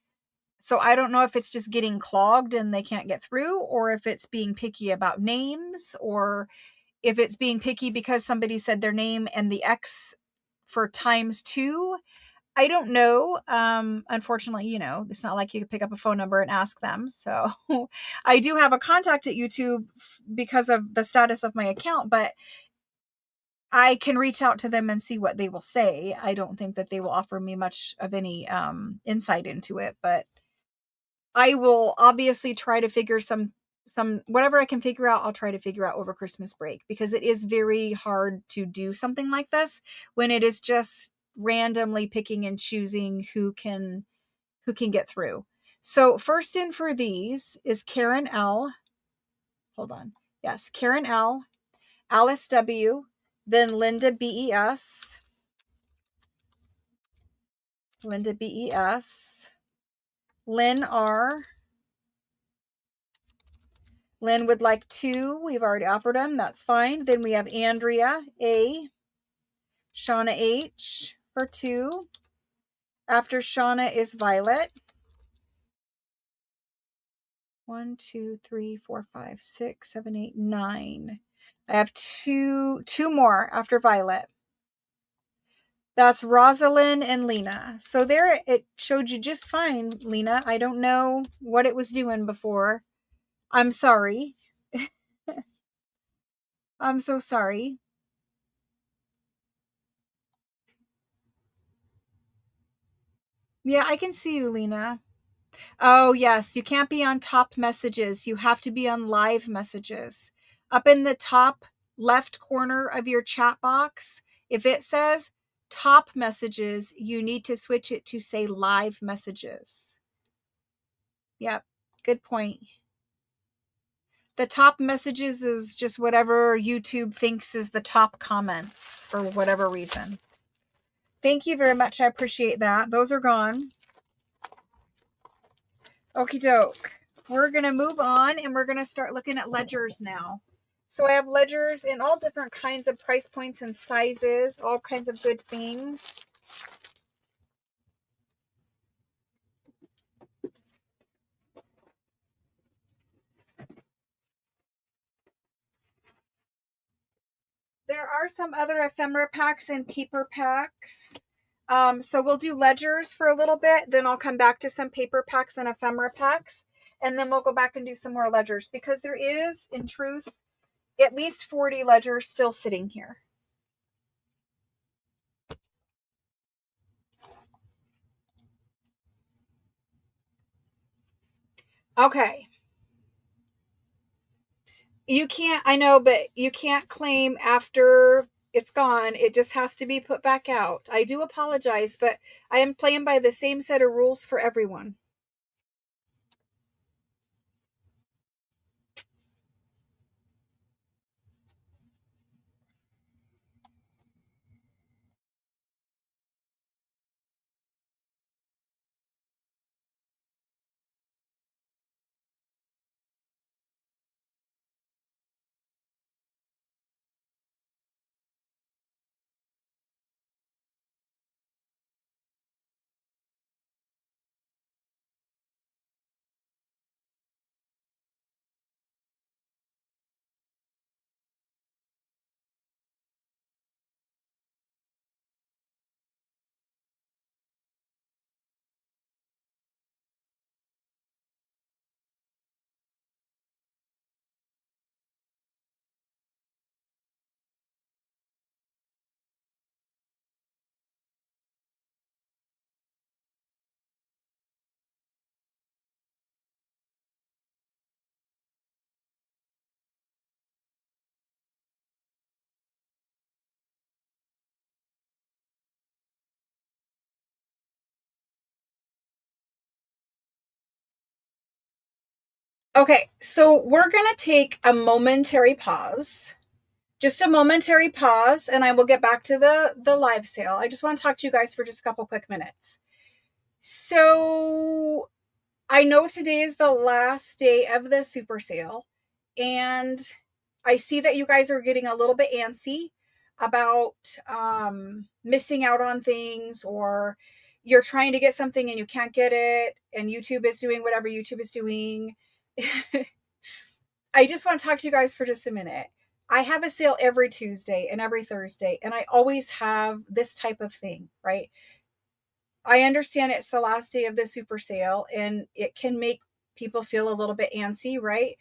So I don't know if it's just getting clogged and they can't get through, or if it's being picky about names, or if it's being picky because somebody said their name and the X for ×2. I don't know. Unfortunately, it's not like you could pick up a phone number and ask them. So I do have a contact at YouTube because of the status of my account, but I can reach out to them and see what they will say. I don't think that they will offer me much of any insight into it, but I will obviously try to figure some whatever I can figure out, I'll try to figure out over Christmas break, because it is very hard to do something like this when it is just randomly picking and choosing who can get through. So first in for these is Karen L. Hold on. Yes, Karen L, Alice W, then Linda BES, Lynn R. Lynn would like 2. We've already offered them. That's fine. Then we have Andrea A, Shauna H for 2. After Shauna is Violet. 1, 2, 3, 4, 5, 6, 7, 8, 9. I have two more after Violet. That's Rosalind and Lena. So there, it showed you just fine, Lena. I don't know what it was doing before. I'm sorry. I'm so sorry. Yeah, I can see you, Lena. Oh, yes. You can't be on top messages. You have to be on live messages. Up in the top left corner of your chat box, if it says top messages, you need to switch it to say live messages. Yep. Good point. The top messages is just whatever YouTube thinks is the top comments for whatever reason. Thank you very much. I appreciate that. Those are gone. Okie doke. We're going to move on and we're going to start looking at ledgers now. So I have ledgers in all different kinds of price points and sizes, all kinds of good things. There are some other ephemera packs and paper packs. So we'll do ledgers for a little bit, then I'll come back to some paper packs and ephemera packs, and then we'll go back and do some more ledgers, because there is, in truth, at least 40 ledgers still sitting here. Okay. You can't, I know, but you can't claim after it's gone. It just has to be put back out. I do apologize, but I am playing by the same set of rules for everyone. Okay, so we're going to take a momentary pause. Just a momentary pause, and I will get back to the live sale. I just want to talk to you guys for just a couple quick minutes. So I know today is the last day of the super sale, and I see that you guys are getting a little bit antsy about missing out on things, or you're trying to get something and you can't get it, and YouTube is doing whatever YouTube is doing. I just want to talk to you guys for just a minute. I have a sale every Tuesday and every Thursday, and I always have this type of thing, right? I understand it's the last day of the super sale and it can make people feel a little bit antsy, right?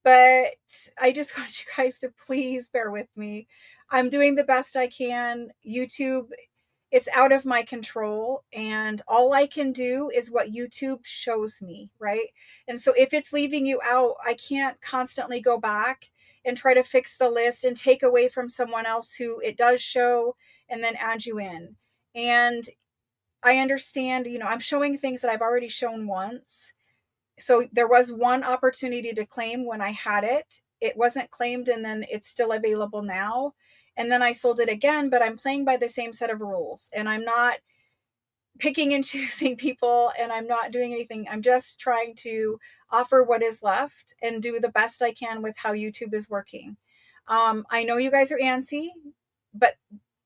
But I just want you guys to please bear with me. I'm doing the best I can. YouTube it's out of my control, and all I can do is what YouTube shows me, right? And so if it's leaving you out, I can't constantly go back and try to fix the list and take away from someone else who it does show and then add you in. And I understand, I'm showing things that I've already shown once. So there was one opportunity to claim when I had it. It wasn't claimed, and then it's still available now. And then I sold it again, but I'm playing by the same set of rules, and I'm not picking and choosing people, and I'm not doing anything. I'm just trying to offer what is left and do the best I can with how YouTube is working. I know you guys are antsy, but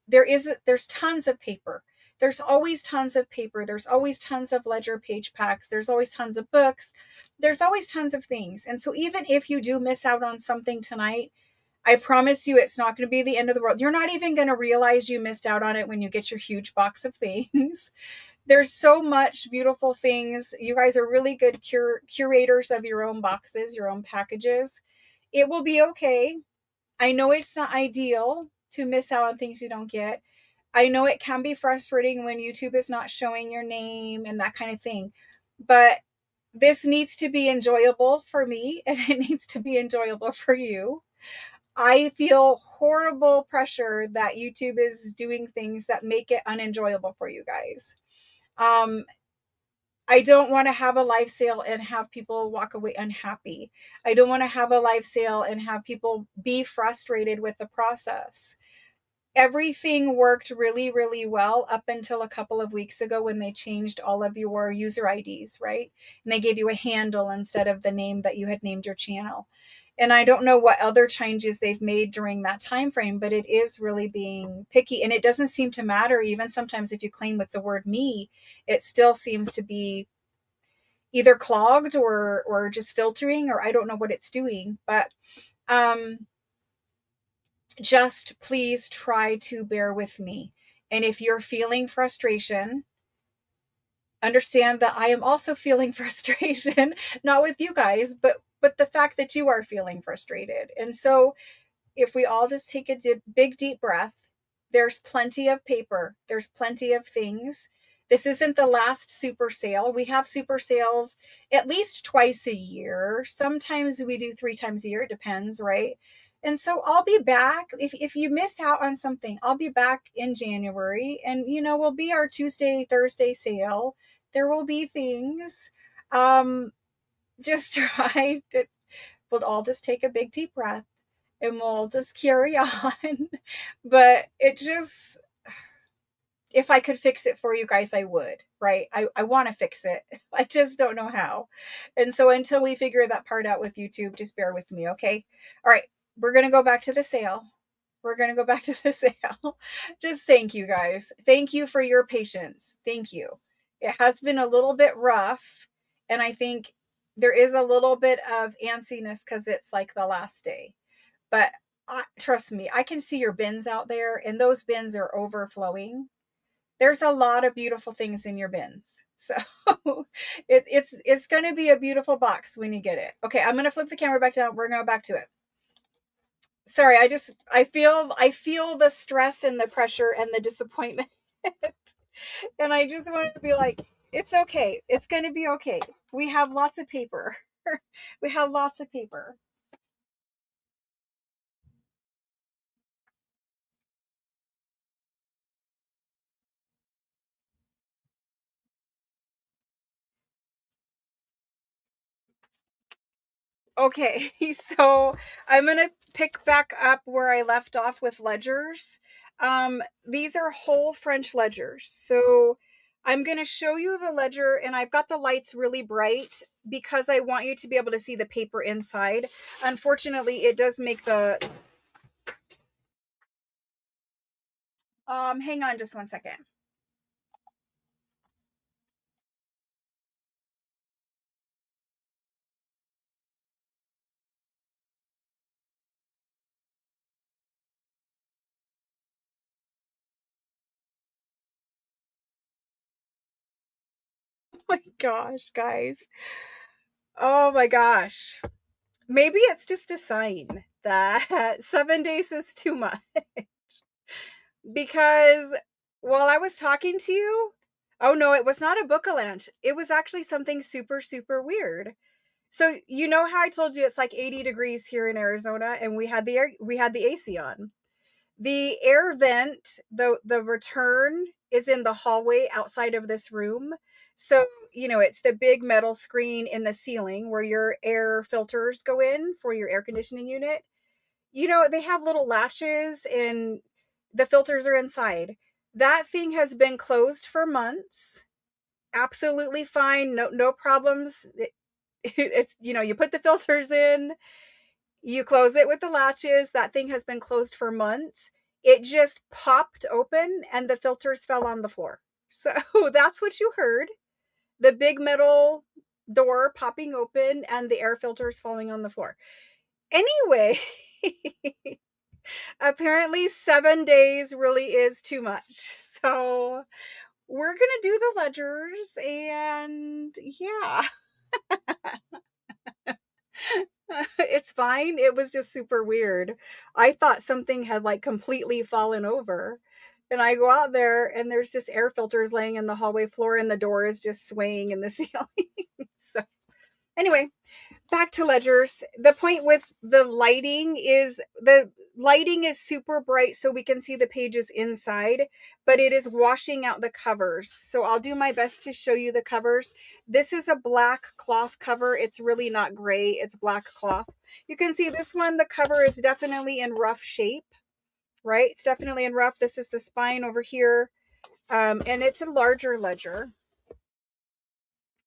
there's tons of paper. There's always tons of paper. There's always tons of ledger page packs. There's always tons of books. There's always tons of things. And so even if you do miss out on something tonight, I promise you it's not going to be the end of the world. You're not even going to realize you missed out on it when you get your huge box of things. There's so much beautiful things. You guys are really good curators of your own boxes, your own packages. It will be okay. I know it's not ideal to miss out on things you don't get. I know it can be frustrating when YouTube is not showing your name and that kind of thing. But this needs to be enjoyable for me, and it needs to be enjoyable for you. I feel horrible pressure that YouTube is doing things that make it unenjoyable for you guys. Um, I don't want to have a live sale and have people walk away unhappy. I don't want to have a live sale and have people be frustrated with the process. Everything worked really, really well up until a couple of weeks ago when they changed all of your user IDs, right? And they gave you a handle instead of the name that you had named your channel. And I don't know what other changes they've made during that time frame, but it is really being picky. And it doesn't seem to matter. Even sometimes if you claim with the word me, it still seems to be either clogged or just filtering, or I don't know what it's doing. But um just please try to bear with me. And if you're feeling frustration, understand that I am also feeling frustration, not with you guys, but the fact that you are feeling frustrated. And so if we all just take a big deep breath, there's plenty of paper, there's plenty of things. This isn't the last super sale. We have super sales at least twice a year. Sometimes we do 3 times a year. It depends, right? And so I'll be back. If you miss out on something, I'll be back in January, and will be our Tuesday, Thursday sale. There will be things. Just try to, we'll all just take a big deep breath, and we'll just carry on. But it just, if I could fix it for you guys, I would, right? I want to fix it. I just don't know how. And so until we figure that part out with YouTube, just bear with me, okay? All right, we're going to go back to the sale. We're going to go back to the sale. Just thank you guys. Thank you for your patience. Thank you. It has been a little bit rough, and I think there is a little bit of antsiness because it's like the last day. But trust me, I can see your bins out there, and those bins are overflowing. There's a lot of beautiful things in your bins. So it's going to be a beautiful box when you get it. Okay, I'm going to flip the camera back down. We're going to go back to it. Sorry, I feel the stress and the pressure and the disappointment. And I just wanted to be like, it's okay. It's going to be okay. We have lots of paper. We have lots of paper. Okay, so I'm gonna pick back up where I left off with ledgers. These are whole French ledgers. So I'm gonna show you the ledger, and I've got the lights really bright because I want you to be able to see the paper inside. Unfortunately, it does make the hang on just one second. Oh my gosh, guys. Oh my gosh. Maybe it's just a sign that 7 days is too much. Because while I was talking to you, oh no, it was not a book-a-lunch. It was actually something super, super weird. So you know how I told you it's like 80 degrees here in Arizona, and we had the AC on. The air vent, the return is in the hallway outside of this room. So, it's the big metal screen in the ceiling where your air filters go in for your air conditioning unit. They have little latches and the filters are inside. That thing has been closed for months. Absolutely fine. No problems. It's, you put the filters in, you close it with the latches. That thing has been closed for months. It just popped open and the filters fell on the floor. So that's what you heard. The big metal door popping open and the air filters falling on the floor. Anyway, apparently 7 days really is too much. So we're going to do the ledgers and yeah. It's fine. It was just super weird. I thought something had like completely fallen over. And I go out there and there's just air filters laying in the hallway floor and the door is just swaying in the ceiling. So anyway, back to ledgers. The point with the lighting is super bright so we can see the pages inside, but it is washing out the covers. So I'll do my best to show you the covers. This is a black cloth cover. It's really not gray. It's black cloth. You can see this one, the cover is definitely in rough shape, right? It's definitely in rough. This is the spine over here. And it's a larger ledger.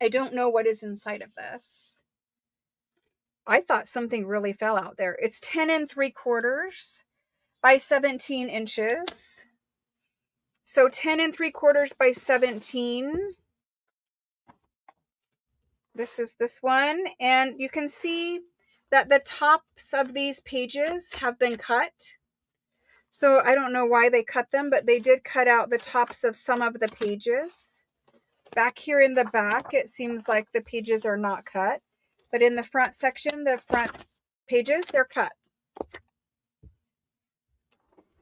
I don't know what is inside of this. I thought something really fell out there. It's 10 3/4 by 17 inches. So 10 3/4 by 17. This is this one. And you can see that the tops of these pages have been cut. So I don't know why they cut them, but they did cut out the tops of some of the pages. Back here in the back, it seems like the pages are not cut. But in the front section, the front pages, they're cut.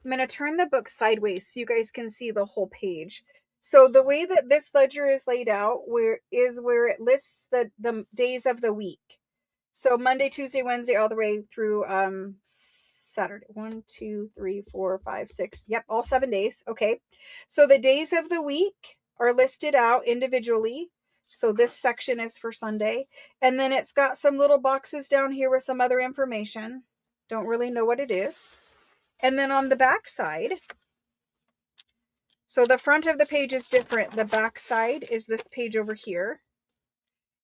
I'm going to turn the book sideways so you guys can see the whole page. So the way that this ledger is laid out where it lists the days of the week. So Monday, Tuesday, Wednesday, all the way through Saturday. 1, 2, 3, 4, 5, 6. Yep, all 7 days. Okay. So the days of the week are listed out individually. So this section is for Sunday. And then it's got some little boxes down here with some other information. Don't really know what it is. And then on the back side, so the front of the page is different. The back side is this page over here.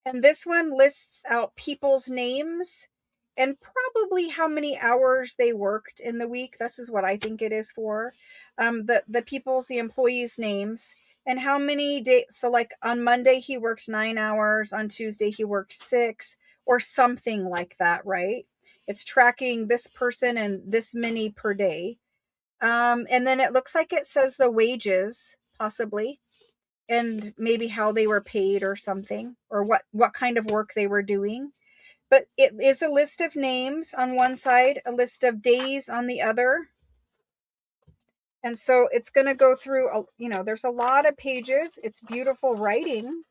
And this one lists out people's names and probably how many hours they worked in the week. This is what I think it is for. The employees' names and how many days. So like on Monday, he worked 9 hours. On Tuesday, he worked 6 or something like that, right? It's tracking this person and this many per day. And then it looks like it says the wages, possibly, and maybe how they were paid or something, or what kind of work they were doing. But it is a list of names on one side, a list of days on the other. And so it's going to go through, there's a lot of pages. It's beautiful writing.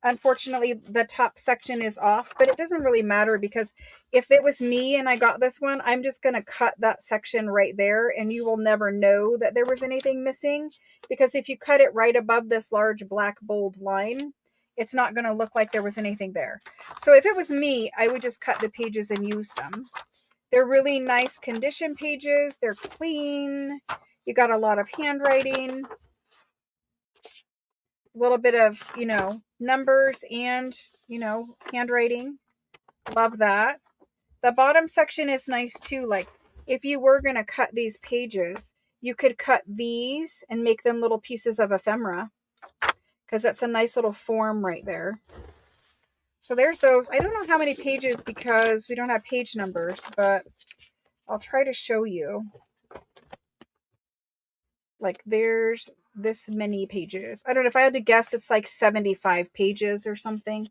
Unfortunately, the top section is off, but it doesn't really matter because if it was me and I got this one, I'm just going to cut that section right there and you will never know that there was anything missing, because if you cut it right above this large black bold line, it's not going to look like there was anything there. So if it was me, I would just cut the pages and use them. They're really nice condition pages. They're clean. You got a lot of handwriting. A little bit of, numbers and, handwriting. Love that. The bottom section is nice too. Like if you were going to cut these pages, you could cut these and make them little pieces of ephemera, because that's a nice little form right there. So there's those. I don't know how many pages because we don't have page numbers, but I'll try to show you. Like there's this many pages. I don't know, if I had to guess, it's like 75 pages or something.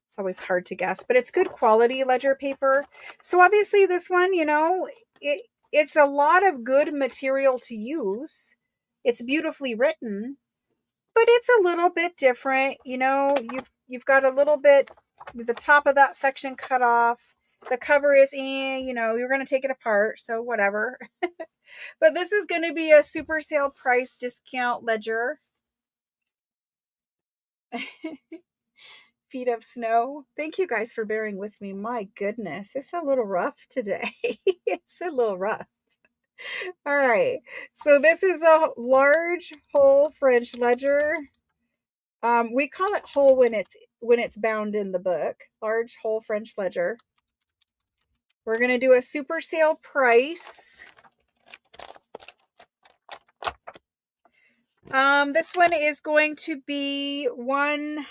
It's always hard to guess, but it's good quality ledger paper. So obviously this one, it's a lot of good material to use. It's beautifully written, but it's a little bit different. You know, you've got a little bit, the top of that section cut off. The cover is you know, you're going to take it apart, so whatever. But this is going to be a super sale price discount ledger. Feet of snow. Thank you guys for bearing with me. My goodness, it's a little rough today. It's a little rough. All right, so this is a large whole French ledger. We call it whole when it's bound in the book. Large whole French ledger. We're gonna do a super sale price. This one is going to be $100.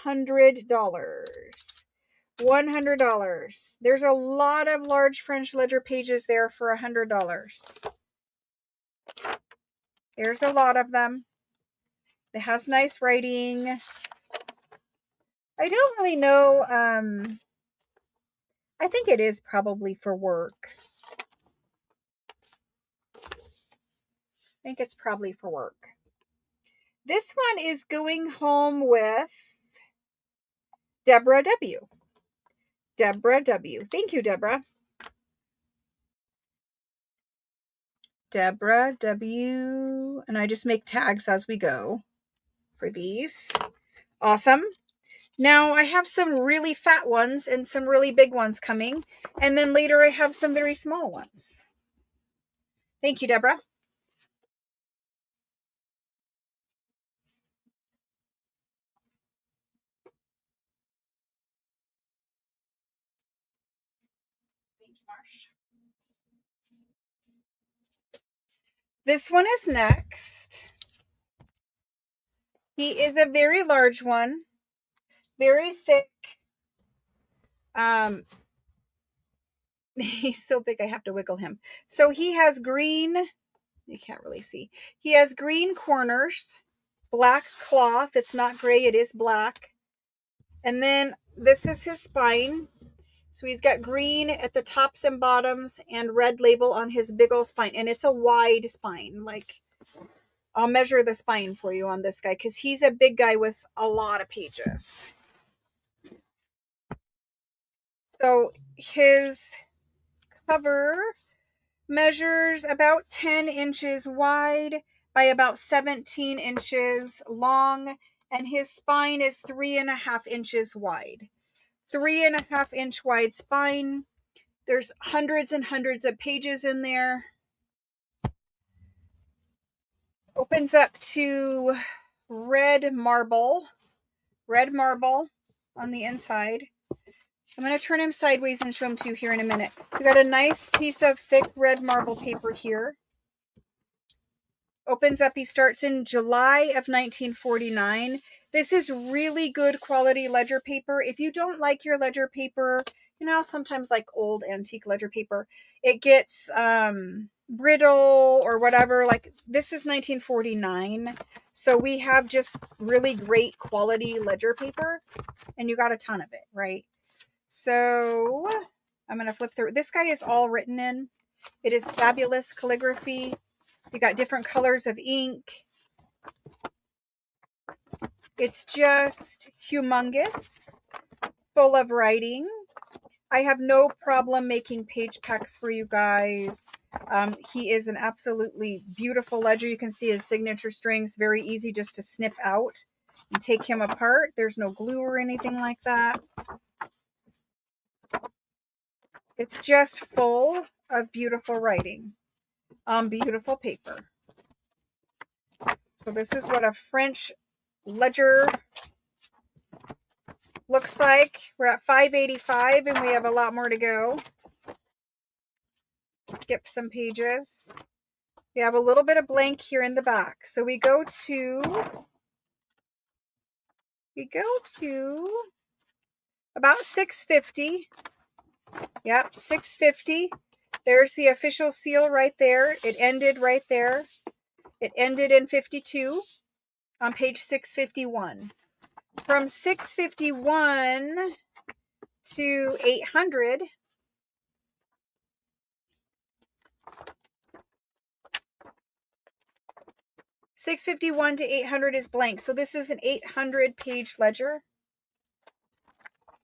$100. There's a lot of large French ledger pages there for $100. There's a lot of them. It has nice writing. I don't really know. I think it is probably for work. I think it's probably for work. This one is going home with Deborah W. Deborah W. Thank you, Deborah. Deborah W. And I just make tags as we go for these. Awesome. Now I have some really fat ones and some really big ones coming. And then later I have some very small ones. Thank you, Deborah. Thank you, Marsh. This one is next. He is a very large one. Very thick. He's so big I have to wiggle him. So he has green, you can't really see. He has green corners, black cloth. It's not gray, it is black. And then this is his spine. So he's got green at the tops and bottoms and red label on his big old spine. And it's a wide spine. Like, I'll measure the spine for you on this guy because he's a big guy with a lot of pages. So his cover measures about 10 inches wide by about 17 inches long, and his spine is 3.5 inches wide. 3.5 inch wide spine. There's hundreds and hundreds of pages in there. Opens up to red marble on the inside. I'm going to turn him sideways and show him to you here in a minute. We got a nice piece of thick red marble paper here. Opens up, he starts in July of 1949. This is really good quality ledger paper. If you don't like your ledger paper, you know, sometimes like old antique ledger paper, it gets brittle or whatever. Like, this is 1949. So we have just really great quality ledger paper, and you got a ton of it, right? So I'm going to flip through. This guy is all written in. It is fabulous calligraphy. You got different colors of ink. It's just humongous, full of writing. I have no problem making page packs for you guys. He is an absolutely beautiful ledger. You can see his signature strings, very easy just to snip out and take him apart. There's no glue or anything like that. It's just full of beautiful writing on beautiful paper. So this is what a French ledger looks like. We're at 585 and we have a lot more to go. Skip some pages. We have a little bit of blank here in the back. So we go to about 650. Yep, 650. There's the official seal right there. It ended right there. It ended in 52 on page 651. From 651 to 800, 651 to 800 is blank. So this is an 800 page ledger.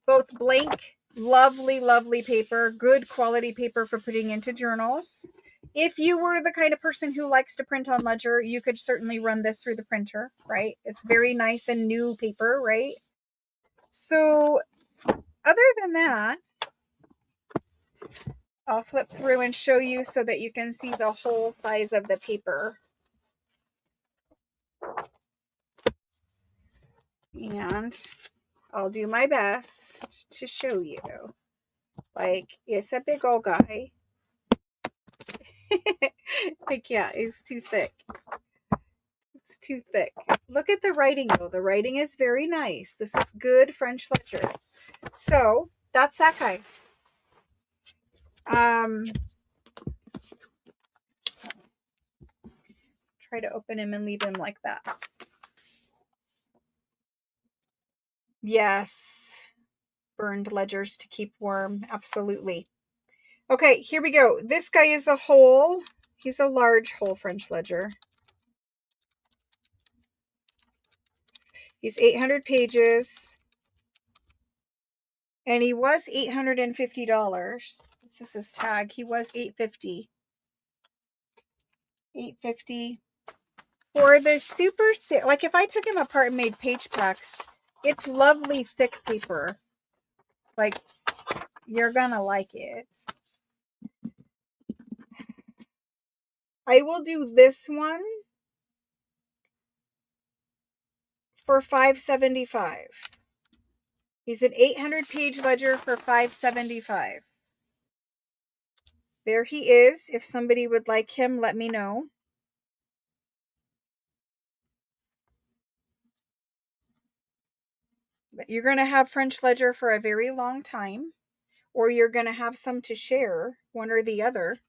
Both blank, lovely, lovely paper, good quality paper for putting into journals. If you were the kind of person who likes to print on ledger, you could certainly run this through the printer, right? It's very nice and new paper, right? So other than that, I'll flip through and show you so that you can see the whole size of the paper. And I'll do my best to show you. Like, it's a big old guy. I can't, it's too thick. It's too thick. Look at the writing though. The writing is very nice. This is good French ledger. So that's that guy. Try to open him and leave him like that. Yes. Burned ledgers to keep warm. Absolutely. Okay, here we go. This guy is a whole. He's a large whole French ledger. He's 800 pages. And he was $850. This is his tag. He was $850. $850. For the super, like if I took him apart and made page packs, it's lovely thick paper. Like, you're gonna like it. I will do this one for $575. He's an 800 page ledger for $575. There he is. If somebody would like him, let me know. But you're going to have French ledger for a very long time, or you're going to have some to share, one or the other.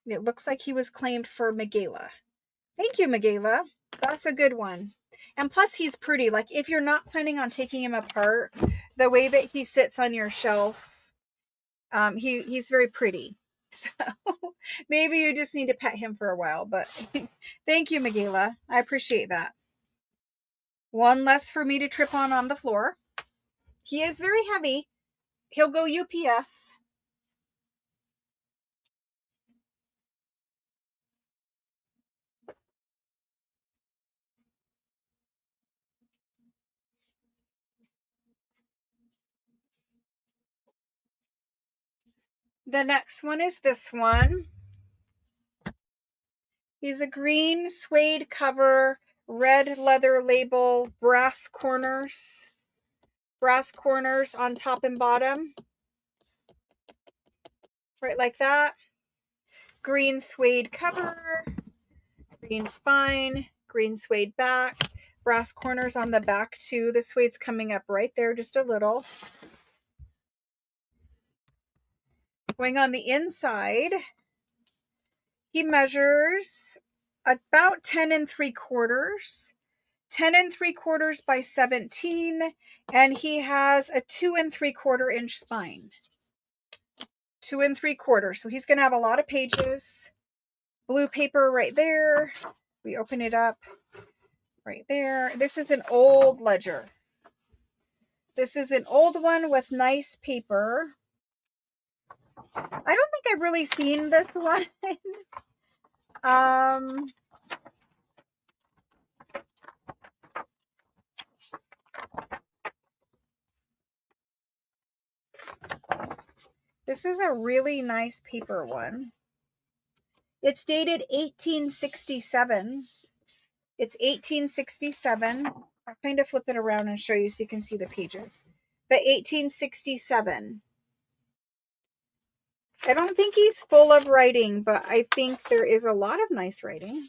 It looks like he was claimed for Megala. Thank you, Megala. That's a good one. And plus, he's pretty. Like, if you're not planning on taking him apart, the way that he sits on your shelf, he's very pretty. So maybe you just need to pet him for a while. But thank you, Megala. I appreciate that. One less for me to trip on the floor. He is very heavy. He'll go UPS. The next one is this one. He's a green suede cover, red leather label, brass corners. Brass corners on top and bottom. Right like that. Green suede cover, green spine, green suede back, brass corners on the back too. The suede's coming up right there just a little. Going on the inside, he measures about 10 3/4. 10 3/4 by 17, and he has a 2 3/4 inch spine. 2 3/4. So he's going to have a lot of pages. Blue paper right there. We open it up right there. This is an old ledger. This is an old one with nice paper. I don't think I've really seen this one. This is a really nice paper one. It's dated 1867. It's 1867. I'll kind of flip it around and show you so you can see the pages. But 1867. I don't think he's full of writing, but I think there is a lot of nice writing.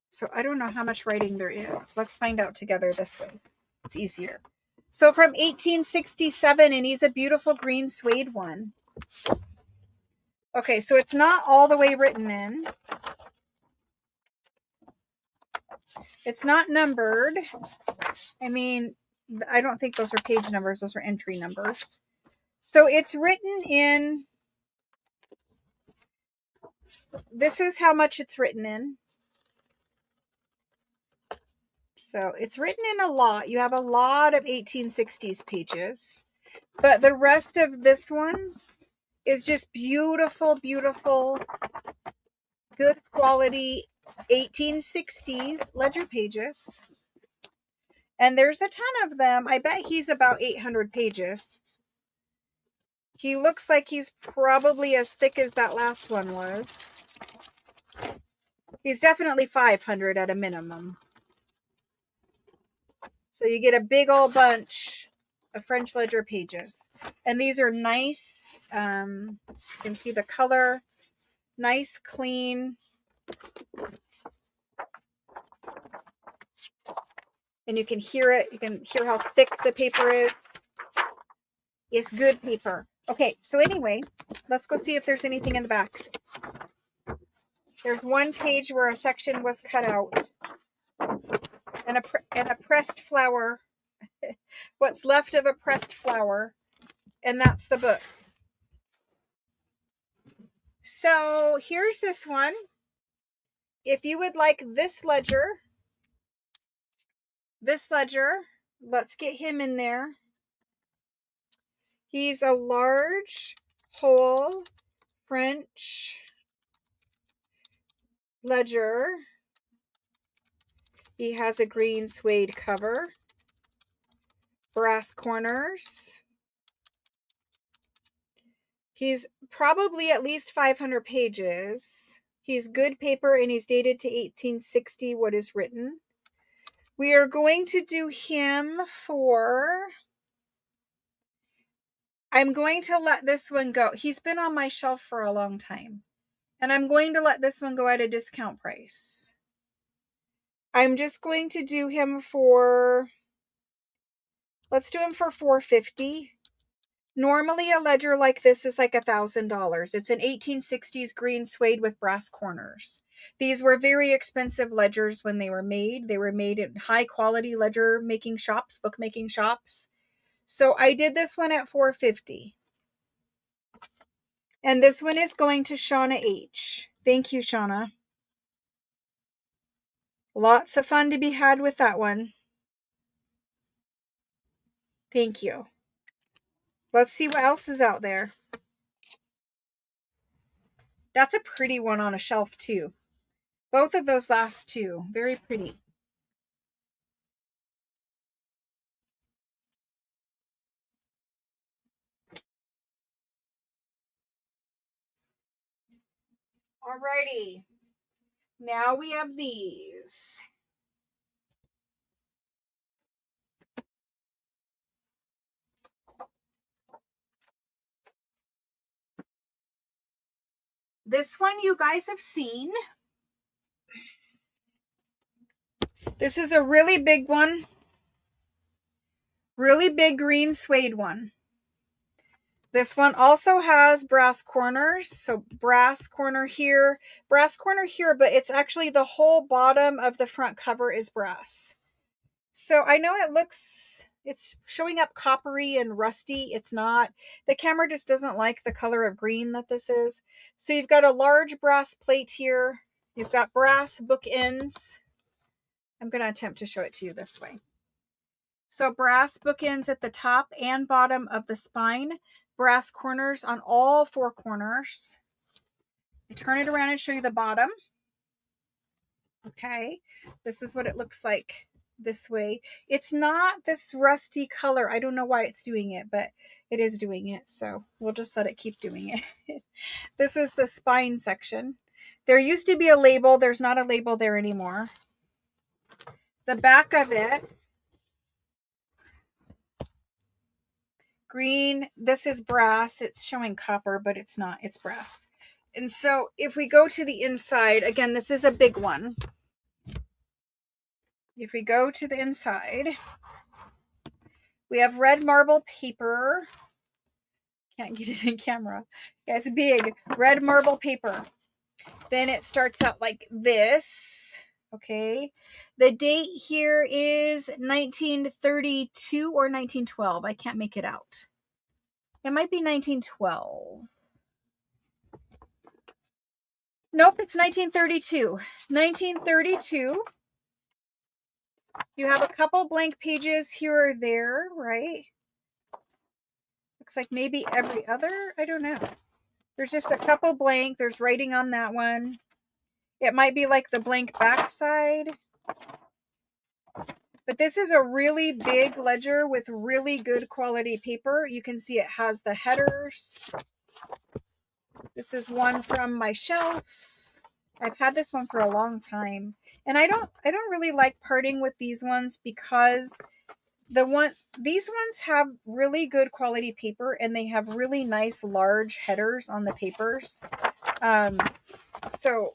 So I don't know how much writing there is. Let's find out together this way. It's easier. So from 1867, and he's a beautiful green suede one. Okay, so it's not all the way written in. It's not numbered. I mean, I don't think those are page numbers. Those are entry numbers. So it's written in, this is how much it's written in. So it's written in a lot. You have a lot of 1860s pages. But the rest of this one is just beautiful, beautiful, good quality 1860s ledger pages. And there's a ton of them. I bet he's about 800 pages. He looks like he's probably as thick as that last one was. He's definitely 500 at a minimum. So you get a big old bunch of French ledger pages. And these are nice. You can see the color. Nice, clean. And you can hear it. You can hear how thick the paper is. It's good paper. Okay, so anyway, let's go see if there's anything in the back. There's one page where a section was cut out. And a pressed flower. What's left of a pressed flower. And that's the book. So here's this one. If you would like this ledger, let's get him in there. He's a large, whole French ledger. He has a green suede cover, brass corners. He's probably at least 500 pages. He's good paper and he's dated to 1860, what is written. We are going to do him for, I'm going to let this one go. He's been on my shelf for a long time. And I'm going to let this one go at a discount price. I'm just going to do him for, let's do him for $450. Normally a ledger like this is like $1,000. It's an 1860s green suede with brass corners. These were very expensive ledgers when they were made. They were made in high quality ledger making shops, bookmaking shops. So I did this one at $450. And this one is going to Shauna H. Thank you, Shauna. Lots of fun to be had with that one. Thank you. Let's see what else is out there. That's a pretty one on a shelf too. Both of those last two, very pretty. Alrighty. Now we have these. This one you guys have seen. This is a really big one. Really big green suede one. This one also has brass corners. So brass corner here, but it's actually the whole bottom of the front cover is brass. So I know it's showing up coppery and rusty. It's not. The camera just doesn't like the color of green that this is. So you've got a large brass plate here. You've got brass bookends. I'm going to attempt to show it to you this way. So brass bookends at the top and bottom of the spine. Brass corners on all four corners. I turn it around and show you the bottom. Okay. This is what it looks like this way. It's not this rusty color. I don't know why it's doing it, but it is doing it. So we'll just let it keep doing it. This is the spine section. There used to be a label. There's not a label there anymore. The back of it, green. This is brass. It's showing copper, but it's not. It's brass. And so if we go to the inside, again, this is a big one. If we go to the inside, we have red marble paper. Can't get it in camera. Yeah, it's big. Red marble paper. Then it starts out like this. Okay. The date here is 1932 or 1912. I can't make it out. It might be 1912. Nope, it's 1932. 1932. You have a couple blank pages here or there, right? Looks like maybe every other. I don't know. There's just a couple blank. There's writing on that one. It might be like the blank backside. But this is a really big ledger with really good quality paper. You can see it has the headers. This is one from my shelf. I've had this one for a long time. And I don't really like parting with these ones because these ones have really good quality paper and they have really nice large headers on the papers. So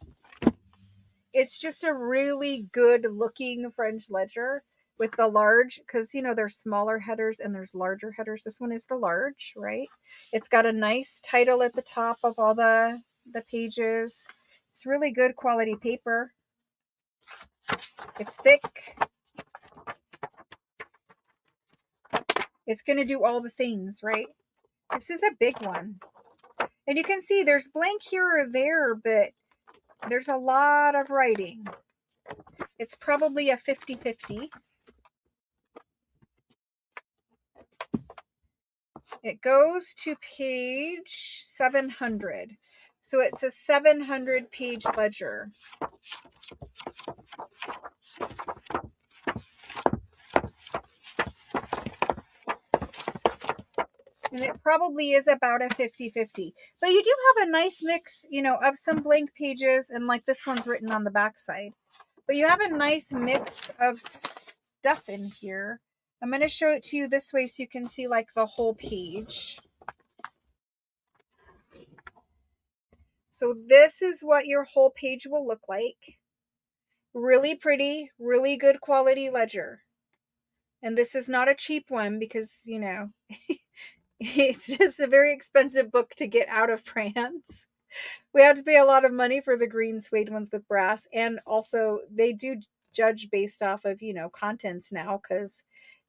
it's just a really good looking French ledger with the large, because you know there's smaller headers and there's larger headers. This one is the large, right? It's got a nice title at the top of all the pages. It's really good quality paper. It's thick. It's going to do all the things, right? This is a big one. And you can see there's blank here or there, but there's a lot of writing. It's probably a 50-50. It goes to page 700. So it's a 700 page ledger. And it probably is about a 50-50. But you do have a nice mix, you know, of some blank pages, and like this one's written on the back side. But you have a nice mix of stuff in here. I'm going to show it to you this way so you can see like the whole page. So this is what your whole page will look like. Really pretty, really good quality ledger. And this is not a cheap one because, you know, it's just a very expensive book to get out of France. We have to pay a lot of money for the green suede ones with brass. And also they do judge based off of, you know, contents now because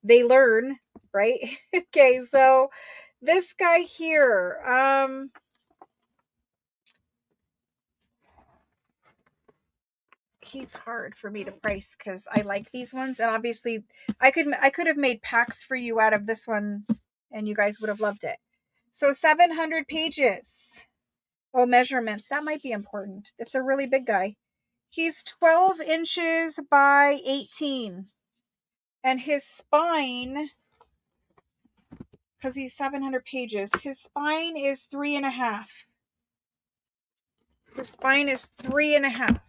they learn, right? Okay, so this guy here, he's hard for me to price because I like these ones, and obviously I could have made packs for you out of this one and you guys would have loved it. So 700 pages. Oh, measurements, that might be important. It's a really big guy. He's 12 inches by 18, and his spine, because he's 700 pages, his spine is 3.5. The spine is 3.5.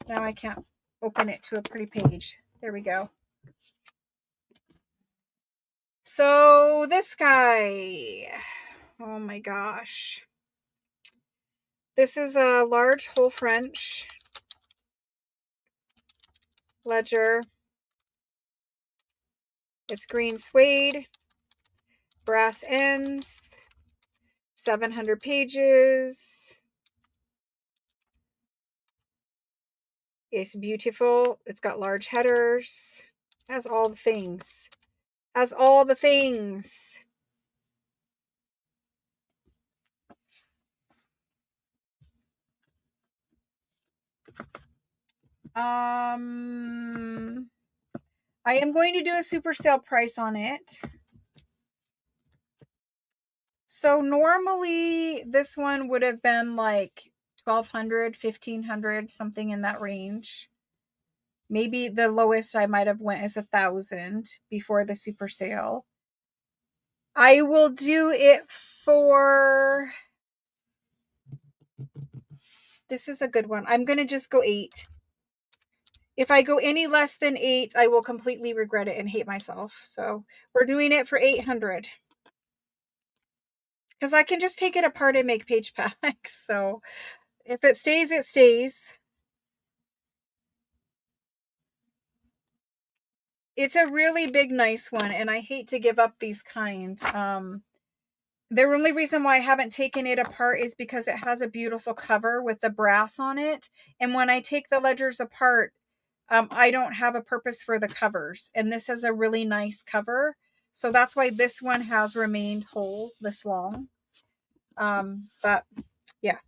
Now I can't open it to a pretty page. There we go. So this guy, oh my gosh. This is a large whole French ledger. It's green suede, brass ends, 700 pages. It's beautiful. It's got large headers. Has all the things. Has all the things. I am going to do a super sale price on it. So normally this one would have been like 1,200, 1,500, something in that range. Maybe the lowest I might have went is 1,000 before the super sale. I will do it for, this is a good one. I'm going to just go 8. If I go any less than 8, I will completely regret it and hate myself. So we're doing it for 800. Because I can just take it apart and make page packs. So if it stays, it stays. It's a really big, nice one, and I hate to give up these kind. The only reason why I haven't taken it apart is because it has a beautiful cover with the brass on it. And when I take the ledgers apart, I don't have a purpose for the covers. And this has a really nice cover. So that's why this one has remained whole this long. But yeah.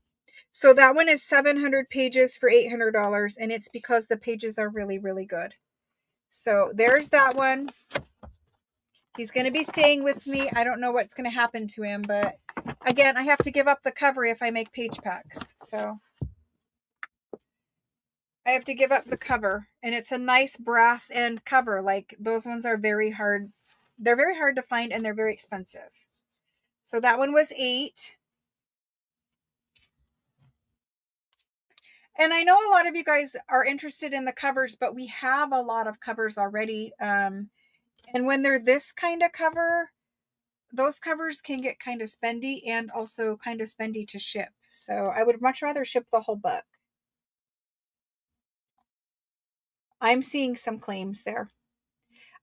So that one is 700 pages for $800. And it's because the pages are really, really good. So there's that one. He's going to be staying with me. I don't know what's going to happen to him, but again, I have to give up the cover if I make page packs. So I have to give up the cover, and it's a nice brass end cover. Like those ones are very hard. They're very hard to find, and they're very expensive. So that one was $8. And I know a lot of you guys are interested in the covers, but we have a lot of covers already. And when they're this kind of cover, those covers can get kind of spendy and also kind of spendy to ship. So I would much rather ship the whole book. I'm seeing some claims there.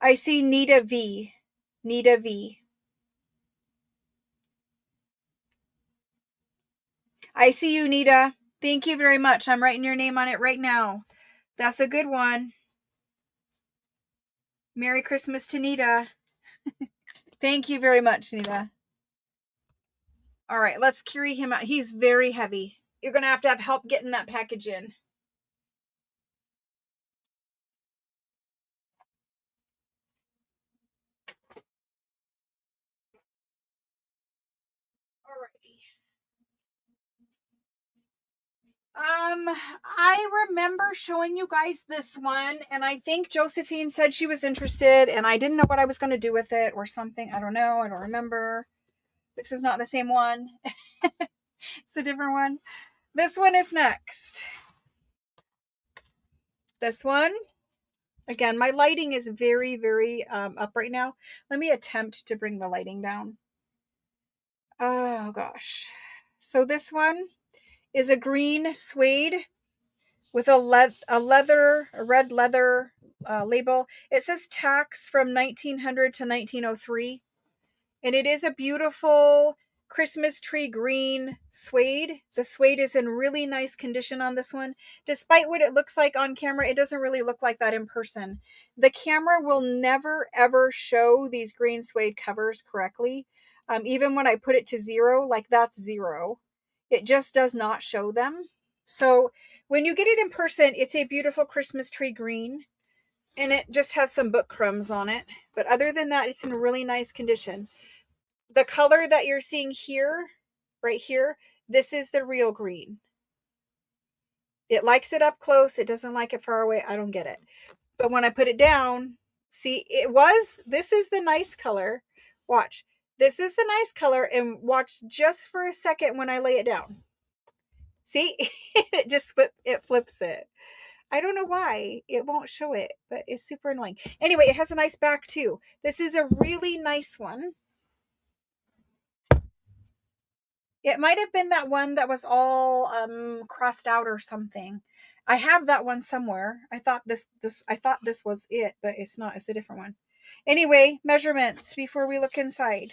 I see Nita V. Nita V. I see you, Nita. Thank you very much. I'm writing your name on it right now. That's a good one. Merry Christmas to Nita. Thank you very much, Nita. All right, let's carry him out. He's very heavy. You're going to have help getting that package in. I remember showing you guys this one, and I think Josephine said she was interested, and I didn't know what I was going to do with it or something. I don't know. I don't remember. This is not the same one. It's a different one. This one is next. This one. Again, my lighting is very, very up right now. Let me attempt to bring the lighting down. Oh, gosh. So this one is a green suede with a red leather label. It says tax from 1900 to 1903. And it is a beautiful Christmas tree green suede. The suede is in really nice condition on this one. Despite what it looks like on camera, it doesn't really look like that in person. The camera will never, ever show these green suede covers correctly. Even when I put it to 0, like that's 0. It just does not show them. So when you get it in person, it's a beautiful Christmas tree green. And it just has some book crumbs on it. But other than that, it's in really nice condition. The color that you're seeing here, right here, this is the real green. It likes it up close. It doesn't like it far away. I don't get it. But when I put it down, see, this is the nice color. Watch. This is the nice color, and watch just for a second when I lay it down. See, it flips it. I don't know why it won't show it, but it's super annoying. Anyway, it has a nice back too. This is a really nice one. It might have been that one that was all crossed out or something. I have that one somewhere. I thought this was it, but it's not. It's a different one. Anyway, measurements before we look inside.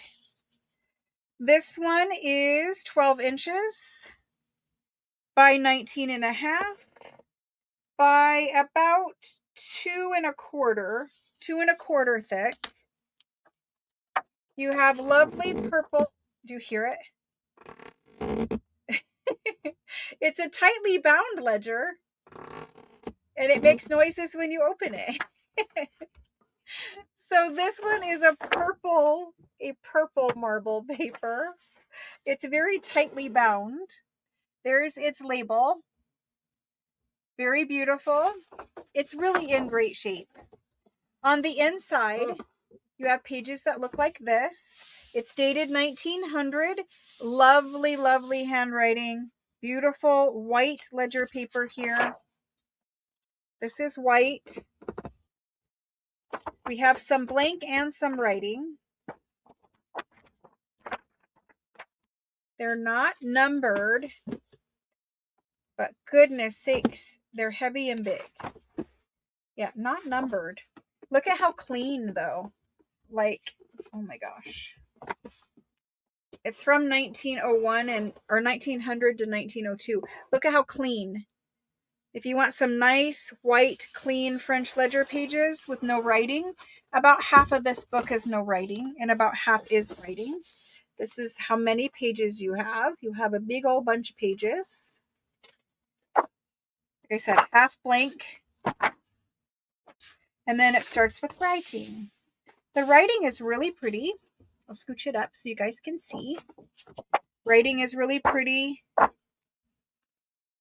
This one is 12 inches by 19 and a half by about 2 1/4 thick. You have lovely purple. Do you hear it? It's a tightly bound ledger, and it makes noises when you open it. So this one is a purple marble paper. It's very tightly bound. There's its label. Very beautiful. It's really in great shape. On the inside, you have pages that look like this. It's dated 1900. Lovely, lovely handwriting. Beautiful white ledger paper here. This is white. We have some blank and some writing. They're not numbered, but goodness sakes, they're heavy and big. Yeah, not numbered. Look at how clean though. Like, oh my gosh. It's from 1901 or 1900 to 1902. Look at how clean. If you want some nice, white, clean French ledger pages with no writing, about half of this book is no writing and about half is writing. This is how many pages you have. You have a big old bunch of pages. Like I said, half blank. And then it starts with writing. The writing is really pretty. I'll scooch it up so you guys can see. Writing is really pretty.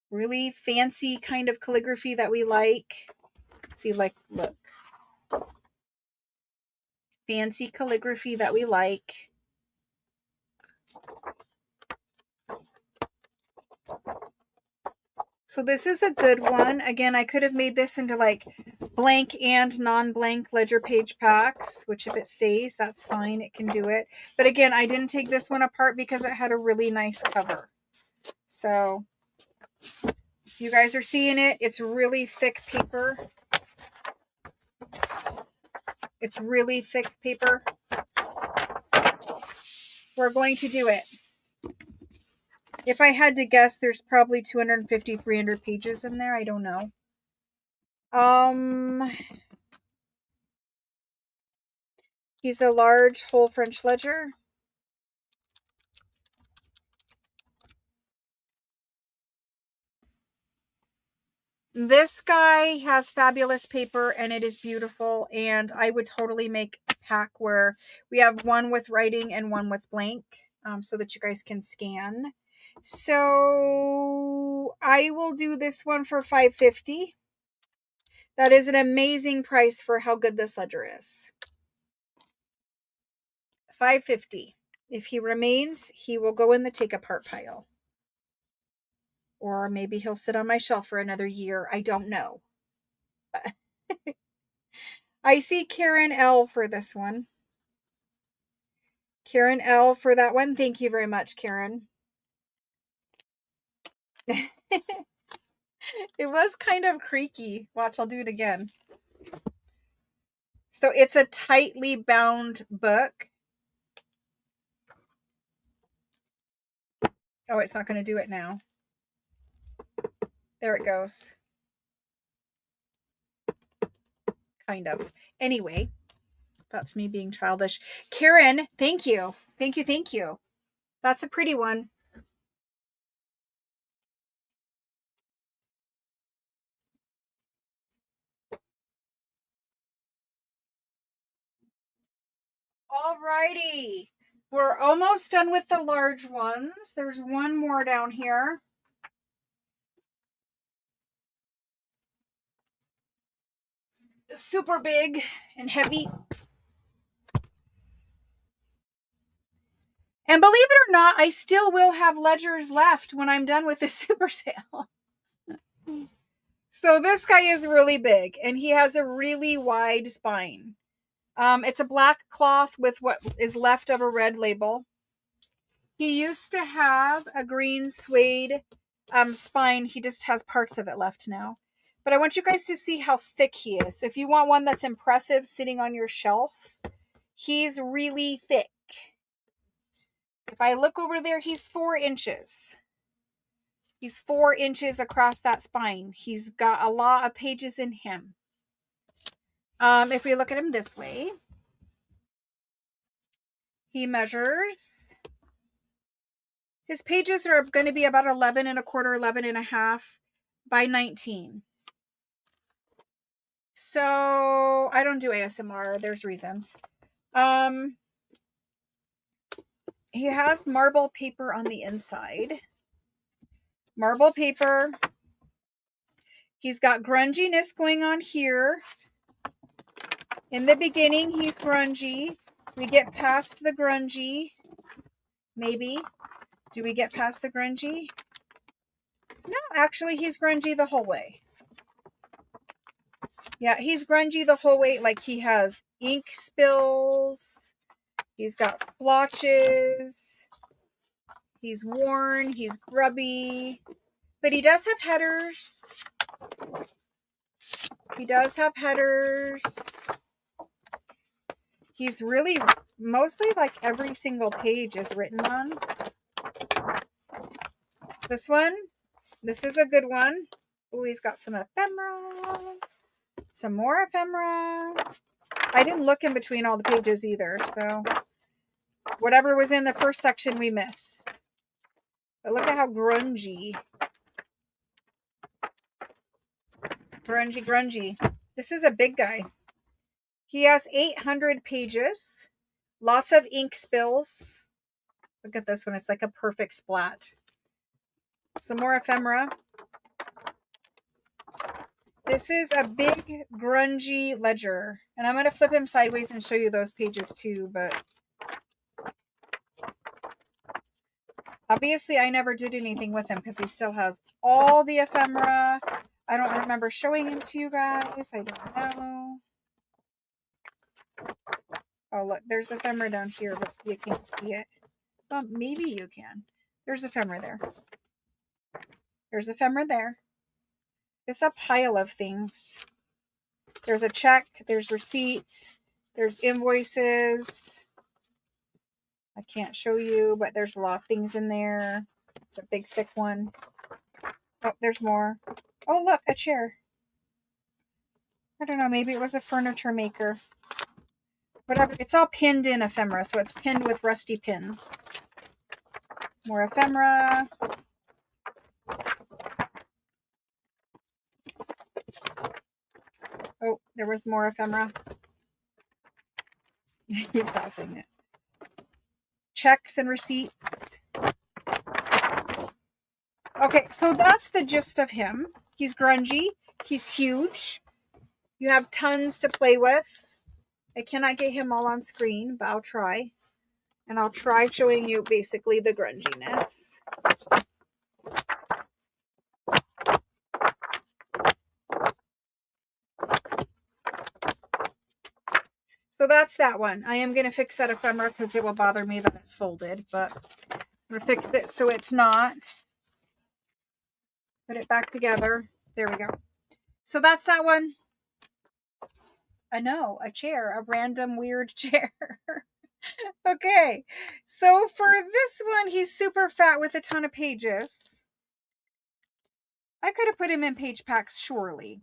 Really fancy kind of calligraphy that we like. See, like, look. Fancy calligraphy that we like. So this is a good one. Again, I could have made this into like blank and non-blank ledger page packs, which if it stays, that's fine. It can do it. But again, I didn't take this one apart because it had a really nice cover. So you guys are seeing it. It's really thick paper. It's really thick paper. We're going to do it. If I had to guess, there's probably 250, 300 pages in there. I don't know. He's a large whole French ledger. This guy has fabulous paper and it is beautiful, and I would totally make a pack where we have one with writing and one with blank, so that you guys can scan. So I will do this one for $5.50. That is an amazing price for how good this ledger is. $5.50. If he remains, he will go in the take apart pile. Or maybe he'll sit on my shelf for another year. I don't know. I see Karen L for this one. Karen L for that one. Thank you very much, Karen. It was kind of creaky. Watch, I'll do it again. So it's a tightly bound book. Oh, it's not going to do it now. There it goes. Kind of. Anyway, that's me being childish. Karen, thank you. Thank you, thank you. That's a pretty one. Alrighty. We're almost done with the large ones. There's one more down here. Super big and heavy. And believe it or not, I still will have ledgers left when I'm done with this super sale. So this guy is really big and he has a really wide spine. It's a black cloth with what is left of a red label. He used to have a green suede spine. He just has parts of it left now. But I want you guys to see how thick he is. So if you want one that's impressive sitting on your shelf, he's really thick. If I look over there, he's 4 inches. He's 4 inches across that spine. He's got a lot of pages in him. If we look at him this way, he measures. His pages are going to be about 11 and a quarter, 11 and a half by 19. So I don't do ASMR. There's reasons. He has marble paper on the inside. Marble paper. He's got grunginess going on here. In the beginning, he's grungy. We get past the grungy. Maybe. Do we get past the grungy? No, actually, he's grungy the whole way. Yeah, he's grungy the whole way. Like, he has ink spills. He's got splotches. He's worn. He's grubby. But he does have headers. He does have headers. He's really mostly like every single page is written on. This one, this is a good one. Oh, he's got some ephemera. Some more ephemera. I didn't look in between all the pages either, so whatever was in the first section we missed. But look at how grungy. Grungy. This is a big guy. He has 800 pages. Lots of ink spills. Look at this one. It's like a perfect splat. Some more ephemera. This is a big, grungy ledger. And I'm going to flip him sideways and show you those pages too, but obviously I never did anything with him because he still has all the ephemera. I don't remember showing him to you guys. I don't know. Oh, look, there's ephemera down here, but you can't see it. Well, maybe you can. There's ephemera there. There's ephemera there. It's a pile of things. There's a check. There's receipts. There's invoices. I can't show you, but there's a lot of things in there. It's a big, thick one. Oh, there's more. Oh, look, a chair. I don't know. Maybe it was a furniture maker. Whatever. It's all pinned in ephemera, so it's pinned with rusty pins. More ephemera. Oh, there was more ephemera. Keep passing it. Checks and receipts. Okay, so that's the gist of him. He's grungy. He's huge. You have tons to play with. I cannot get him all on screen, but I'll try. And I'll try showing you basically the grunginess. So that's that one. I am going to fix that ephemera because it will bother me that it's folded, but I'm going to fix it so it's not. Put it back together. There we go. So that's that one. I know, a chair, a random weird chair. Okay, so for this one, he's super fat with a ton of pages. I could have put him in page packs, surely.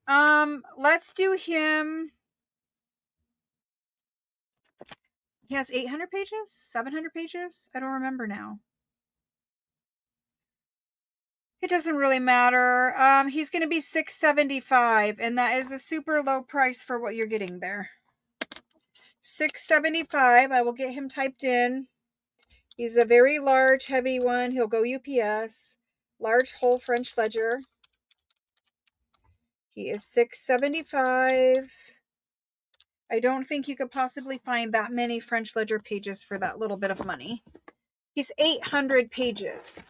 Let's do him. He has 800 pages? 700 pages? I don't remember now. It doesn't really matter. He's going to be $6.75, and that is a super low price for what you're getting there. $6.75. I will get him typed in. He's a very large, heavy one. He'll go UPS. Large whole French ledger. He is $6.75. I don't think you could possibly find that many French ledger pages for that little bit of money. He's 800 pages.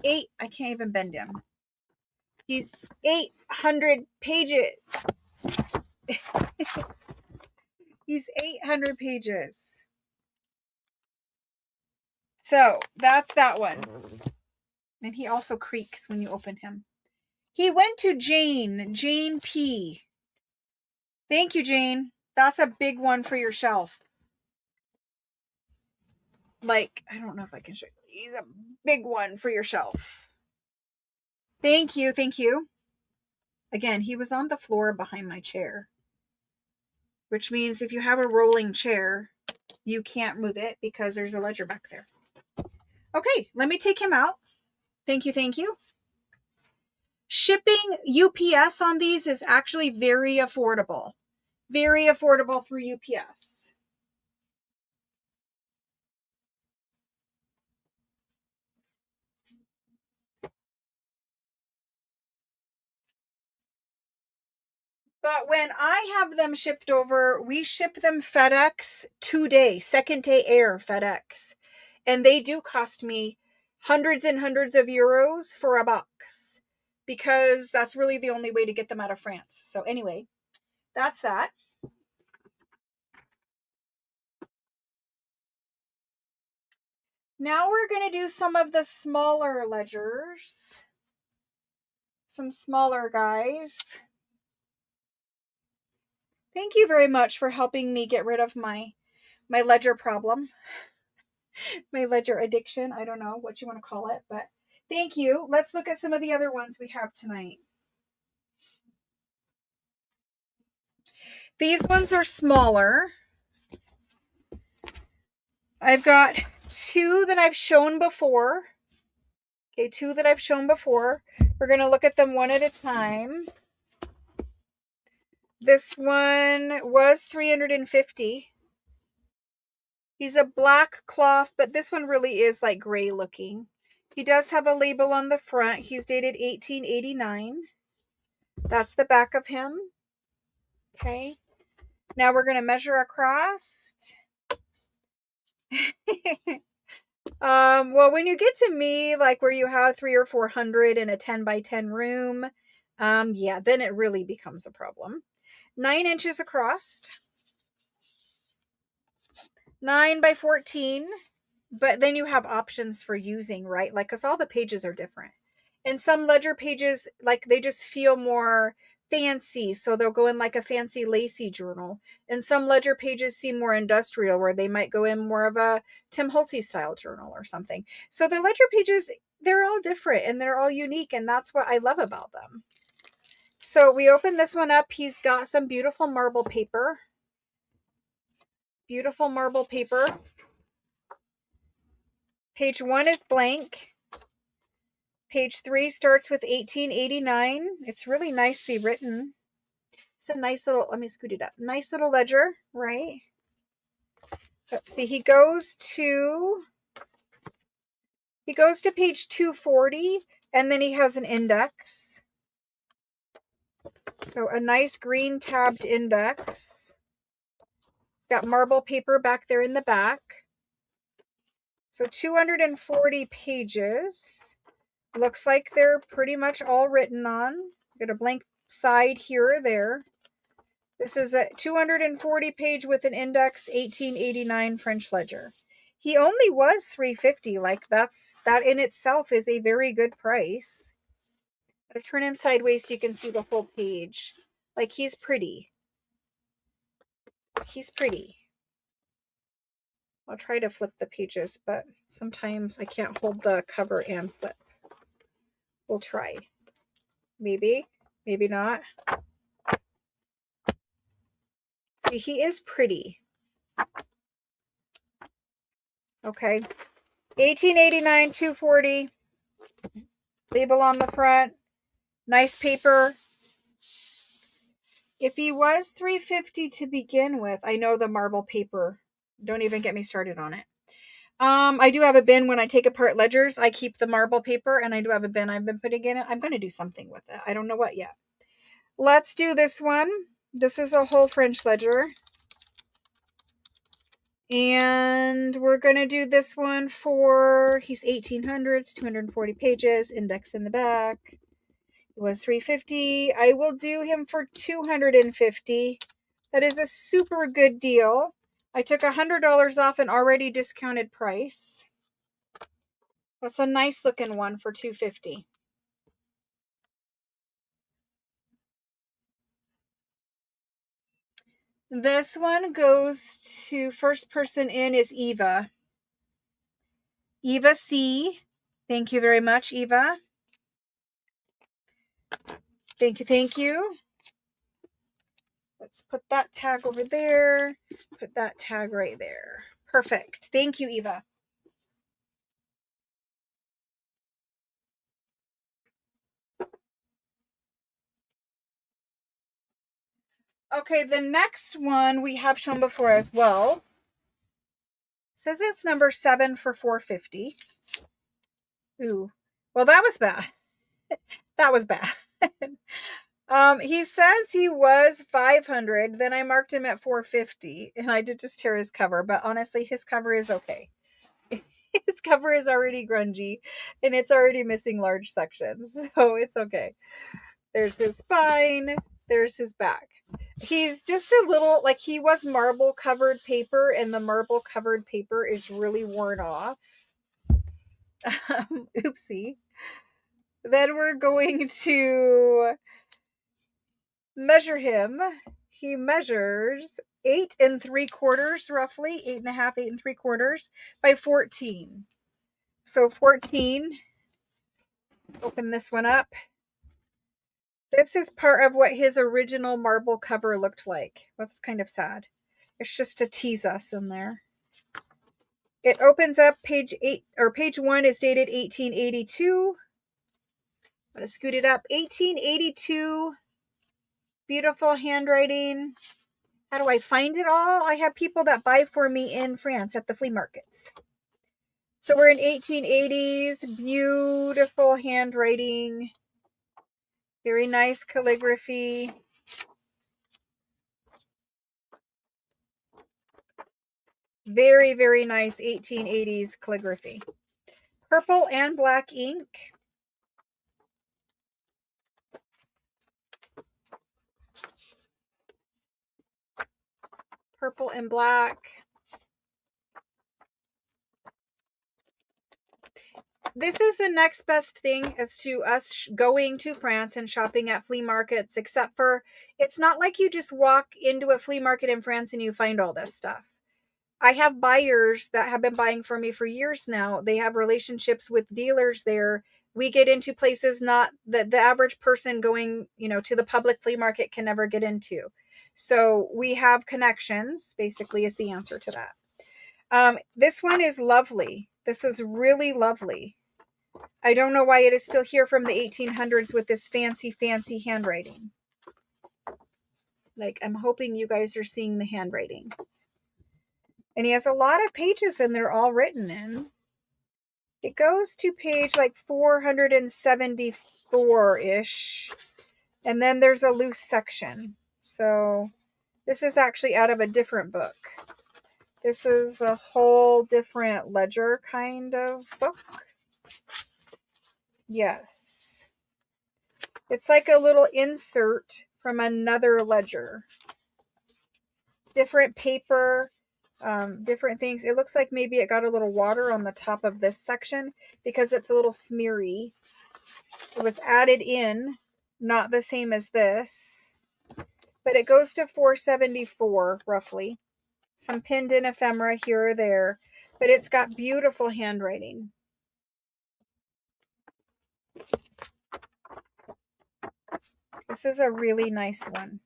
I can't even bend him. He's 800 pages. He's 800 pages. So that's that one. And he also creaks when you open him. He went to Jane P. Thank you, Jane. That's a big one for your shelf. Like, I don't know if I can show you. He's a big one for your shelf. Thank you. Again, he was on the floor behind my chair. Which means if you have a rolling chair, you can't move it because there's a ledger back there. Okay, let me take him out. Thank you. Shipping UPS on these is actually very affordable. Very affordable through UPS. But when I have them shipped over, we ship them FedEx 2-day, second day air FedEx. And they do cost me hundreds and hundreds of euros for $1 because that's really the only way to get them out of France. So anyway, that's that. Now we're going to do some of the smaller ledgers. Some smaller guys. Thank you very much for helping me get rid of my my ledger problem, my ledger addiction. I don't know what you want to call it, but thank you. Let's look at some of the other ones we have tonight. These ones are smaller. I've got two that I've shown before. Okay, two that I've shown before. We're going to look at them one at a time. This one was $350. He's a black cloth, but this one really is like gray looking. He does have a label on the front. He's dated 1889. That's the back of him. Okay. Now we're going to measure across. Well, when you get to me, like where you have 300 or 400 in a 10 by 10 room, yeah, then it really becomes a problem. 9 inches across, 9 by 14, but then you have options for using, right? Like, cause all the pages are different. And some ledger pages, like they just feel more fancy. So they'll go in like a fancy lacy journal. And some ledger pages seem more industrial, where they might go in more of a Tim Holtzy style journal or something. So the ledger pages, they're all different and they're all unique. And that's what I love about them. So we open this one up. He's got some beautiful marble paper. Beautiful marble paper. Page 1 is blank. Page 3 starts with 1889. It's really nicely written. It's a nice little, let me scoot it up. Nice little ledger, right? Let's see. He goes to page 240, and then he has an index. So a nice green tabbed index. It's got marble paper back there in the back. So 240 pages. Looks like they're pretty much all written on. Got a blank side here or there. This is a 240 page with an index 1889 French ledger. He only was $350. Like that in itself is a very good price. I'm gonna turn him sideways so you can see the whole page. Like he's pretty. He's pretty. I'll try to flip the pages, but sometimes I can't hold the cover and flip. We'll try. Maybe, maybe not. See, he is pretty. Okay. 1889, 240. Label on the front. Nice paper. If he was $350 to begin with, I know the marble paper. Don't even get me started on it. I do have a bin when I take apart ledgers. I keep the marble paper, and I do have a bin I've been putting in it. I'm going to do something with it. I don't know what yet. Let's do this one. This is a whole French ledger. And we're going to do this one for, he's 1800s, 240 pages, index in the back. It was $350. I will do him for $250. That is a super good deal. I took $100 off an already discounted price. That's a nice looking one for $250. This one goes to, first person in is Eva. Eva C. Thank you very much, Eva. Thank you, thank you. Let's put that tag over there. Put that tag right there. Perfect. Thank you, Eva. Okay, the next one we have shown before as well. Says it's number 7 for $450. Ooh. Well, that was bad. That was bad. He says he was $500. Then I marked him at $450, and I did just tear his cover, but honestly, his cover is okay. His cover is already grungy, and it's already missing large sections, so it's okay. There's his spine. There's his back. He's just a little, like he was marble covered paper, and the marble covered paper is really worn off. Oopsie. Then we're going to measure him. He measures 8 3/4 roughly, 8.5, 8 3/4 by 14. So 14, open this one up. This is part of what his original marble cover looked like. That's kind of sad. It's just to tease us in there. It opens up page 8, or page 1 is dated 1882. I'm going to scoot it up. 1882. Beautiful handwriting. How do I find it all? I have people that buy for me in France at the flea markets. So we're in 1880s. Beautiful handwriting. Very nice calligraphy. Very, very nice 1880s calligraphy. Purple and black ink. Purple and black. This is the next best thing as to us going to France and shopping at flea markets, except for it's not like you just walk into a flea market in France and you find all this stuff. I have buyers that have been buying for me for years now. They have relationships with dealers there. We get into places not that the average person going, to the public flea market can never get into. So we have connections, basically, is the answer to that. This one is lovely. This is really lovely. I don't know why it is still here from the 1800s with this fancy, fancy handwriting. Like, I'm hoping you guys are seeing the handwriting. And he has a lot of pages and they're all written in. It goes to page like 474-ish. And then there's a loose section. So this is actually out of a different book. This is a whole different ledger kind of book. Yes. It's like a little insert from another ledger. Different paper, different things. It looks like maybe it got a little water on the top of this section because it's a little smeary. It was added in, not the same as this, but it goes to 474 roughly. Some pinned in ephemera here or there, but it's got beautiful handwriting. This is a really nice one.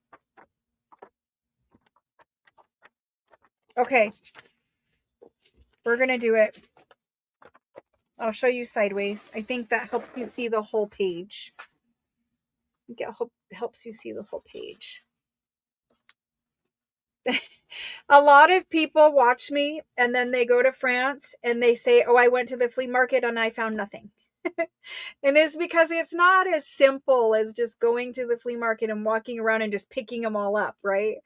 Okay, we're going to do it. I'll show you sideways. I think that helps you see the whole page. I think it helps you see the whole page. A lot of people watch me and then they go to France and they say, oh, I went to the flea market and I found nothing. And it's because it's not as simple as just going to the flea market and walking around and just picking them all up, right?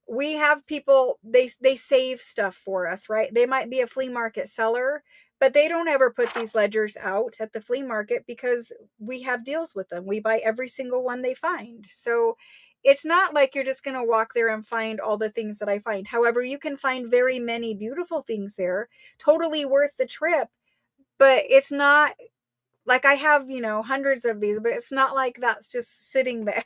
We have people, they save stuff for us, right? They might be a flea market seller, but they don't ever put these ledgers out at the flea market because we have deals with them. We buy every single one they find. So it's not like you're just going to walk there and find all the things that I find. However, you can find very many beautiful things there, totally worth the trip, but it's not like I have, hundreds of these, but it's not like that's just sitting there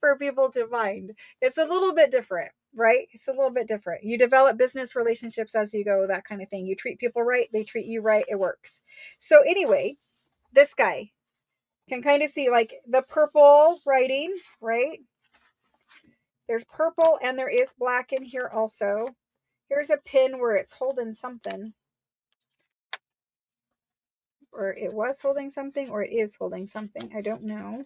for people to find. It's a little bit different, right? It's a little bit different. You develop business relationships as you go, that kind of thing. You treat people right, they treat you right, it works. So anyway, this guy can kind of see like the purple writing, right? There's purple and there is black in here also. Here's a pin where it's holding something. Or it was holding something, or it is holding something. I don't know.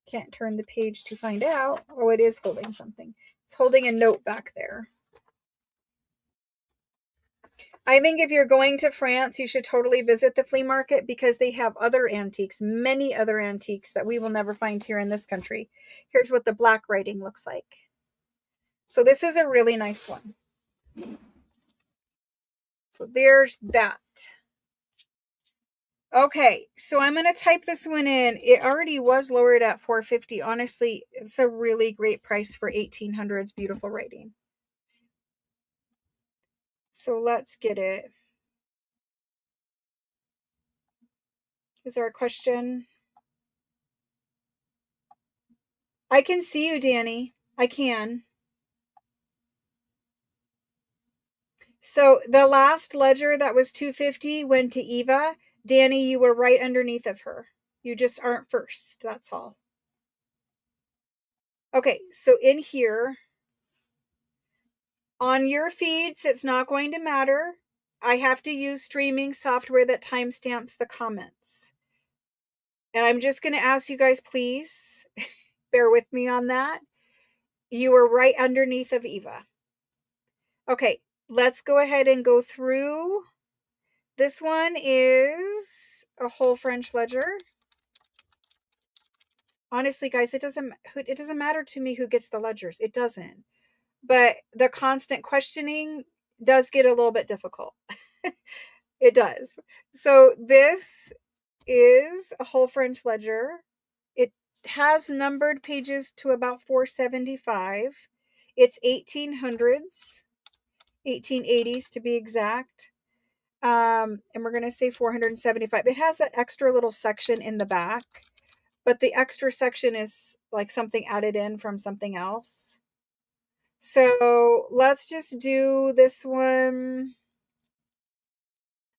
Can't turn the page to find out. Oh, it is holding something. It's holding a note back there. I think if you're going to France, you should totally visit the flea market because they have other antiques, many other antiques that we will never find here in this country. Here's what the black writing looks like. So this is a really nice one. So there's that. Okay, so I'm going to type this one in. It already was lowered at $4.50. Honestly, it's a really great price for 1800s beautiful writing. So let's get it. Is there a question? I can see you, Danny. I can. So the last ledger that was 250 went to Eva. Danny, you were right underneath of her. You just aren't first. That's all. Okay, so in here, on your feeds, it's not going to matter. I have to use streaming software that timestamps the comments. And I'm just going to ask you guys, please bear with me on that. You were right underneath of Eva. Okay, let's go ahead and go through. This one is a whole French ledger. Honestly, guys, it doesn't matter to me who gets the ledgers. It doesn't. But the constant questioning does get a little bit difficult. It does. So this is a whole French ledger. It has numbered pages to about 475. It's 1800s, 1880s to be exact. And we're going to say 475. It has that extra little section in the back, but the extra section is like something added in from something else. So let's just do this one.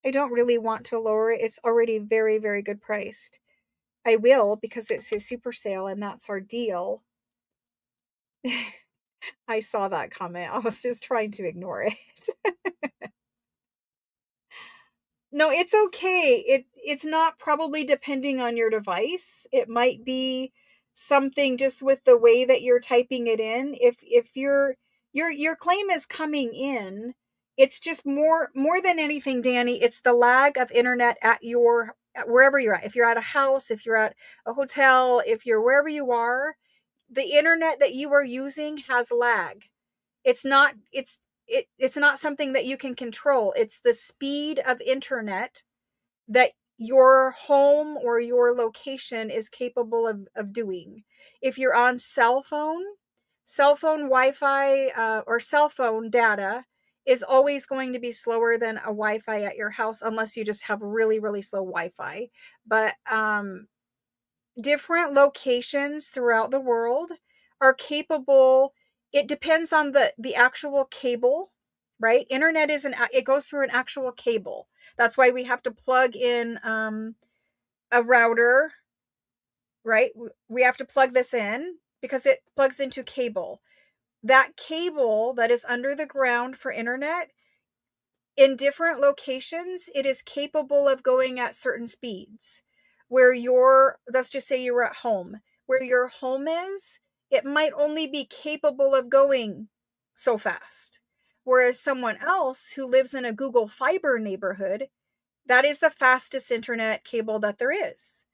I don't really want to lower it. It's already very, very good priced. I will because it's his super sale and that's our deal. I saw that comment. I was just trying to ignore it. No, it's okay. It's not probably depending on your device. It might be something just with the way that you're typing it in. If your claim is coming in, it's just more than anything, Danny, it's the lag of internet at your wherever you're at. If you're at a house, if you're at a hotel, if you're wherever you are, the internet that you are using has lag. It's not something that you can control. It's the speed of internet that your home or your location is capable of doing. If you're on cell phone Wi-Fi, or cell phone data is always going to be slower than a Wi-Fi at your house unless you just have really, really slow Wi-Fi. But different locations throughout the world are capable. It depends on the actual cable, right? Internet is it goes through an actual cable. That's why we have to plug in a router, right? We have to plug this in because it plugs into cable. That cable that is under the ground for internet, in different locations, it is capable of going at certain speeds. Where let's just say you're at home, where your home is, it might only be capable of going so fast. Whereas someone else who lives in a Google Fiber neighborhood, that is the fastest internet cable that there is.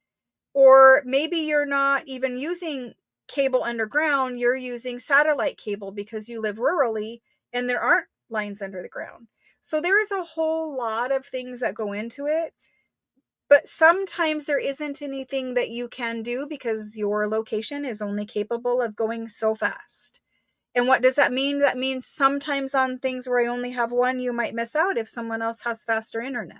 Or maybe you're not even using cable underground, you're using satellite cable because you live rurally and there aren't lines under the ground. So there is a whole lot of things that go into it. But sometimes there isn't anything that you can do because your location is only capable of going so fast. And what does that mean? That means sometimes on things where I only have one, you might miss out if someone else has faster internet.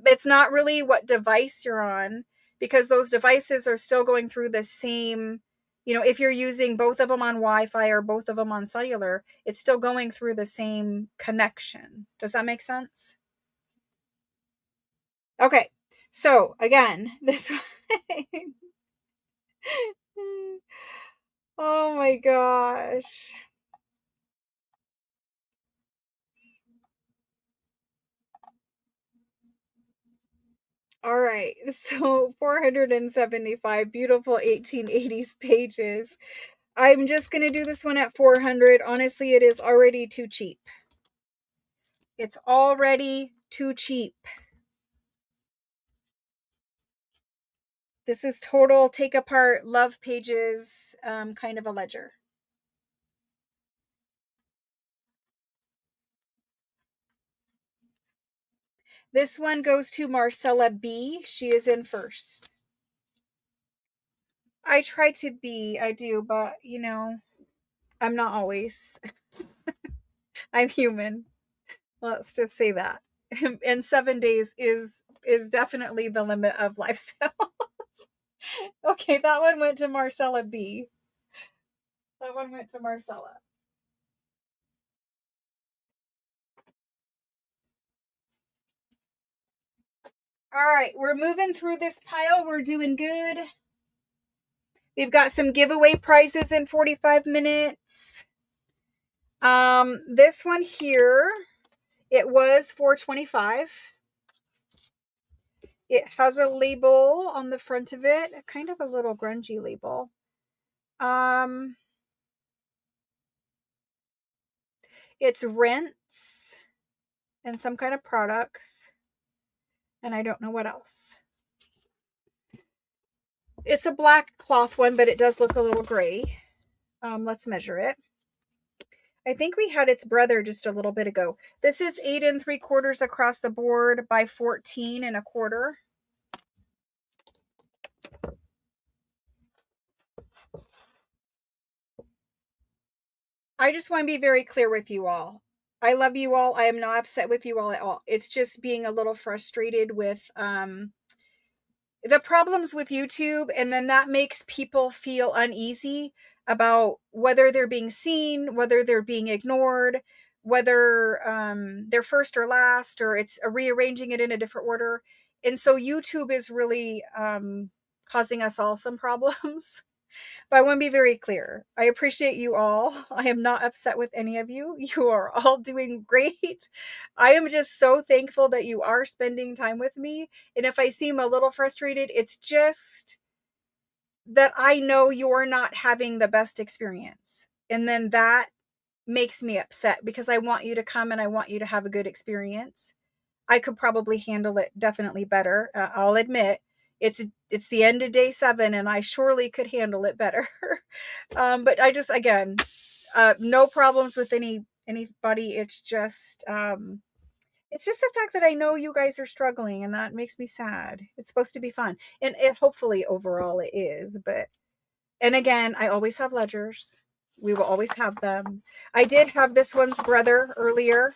It's not really what device you're on because those devices are still going through the same, if you're using both of them on Wi-Fi or both of them on cellular, it's still going through the same connection. Does that make sense? Okay. So again, this one. Oh my gosh. All right. So 475 beautiful 1880s pages. I'm just going to do this one at 400. Honestly, it is already too cheap. It's already too cheap. This is total take apart love pages, kind of a ledger. This one goes to Marcella B. She is in first. I try to be, I do, but I'm not always. I'm human. Let's just say that. And 7 days is definitely the limit of lifestyle. Okay, that one went to Marcella B. That one went to Marcella. All right, we're moving through this pile. We're doing good. We've got some giveaway prizes in 45 minutes. This one here, it was $4.25. It has a label on the front of it, kind of a little grungy label. It's rinse and some kind of products, and I don't know what else. It's a black cloth one, but it does look a little gray. Let's measure it. I think we had its brother just a little bit ago. This is 8 3/4 across the board by 14 1/4. I just want to be very clear with you all. I love you all. I am not upset with you all at all. It's just being a little frustrated with the problems with YouTube, and then that makes people feel uneasy about whether they're being seen, whether they're being ignored, whether they're first or last, or it's rearranging it in a different order. And so YouTube is really causing us all some problems. But I want to be very clear. I appreciate you all. I am not upset with any of you. You are all doing great. I am just so thankful that you are spending time with me. And if I seem a little frustrated, it's just that I know you're not having the best experience. And then that makes me upset because I want you to come and I want you to have a good experience. I could probably handle it definitely better. I'll admit it's the end of day 7 and I surely could handle it better. But I just, again, no problems with anybody. It's just the fact that I know you guys are struggling and that makes me sad. It's supposed to be fun. And hopefully overall it is, but, and again, I always have ledgers. We will always have them. I did have this one's brother earlier.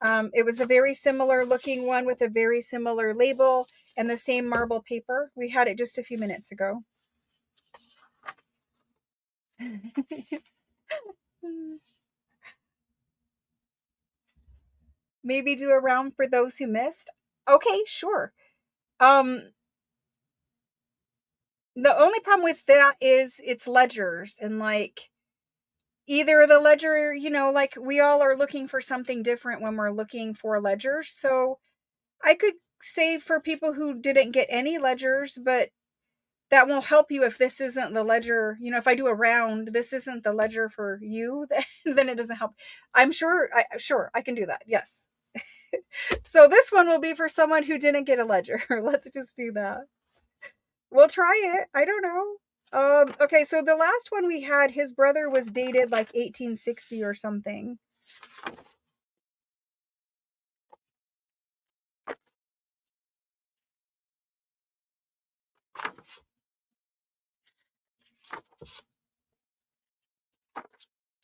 It was a very similar looking one with a very similar label and the same marble paper. We had it just a few minutes ago. Maybe do a round for those who missed. Okay, sure. The only problem with that is it's ledgers, and like either the ledger, like we all are looking for something different when we're looking for ledgers. So I could say for people who didn't get any ledgers, but that won't help you if this isn't the ledger. If I do a round, this isn't the ledger for you, then it doesn't help. I'm sure I can do that. Yes. So this one will be for someone who didn't get a ledger. Let's just do that. We'll try it. I don't know. Okay, so the last one we had, his brother was dated like 1860 or something.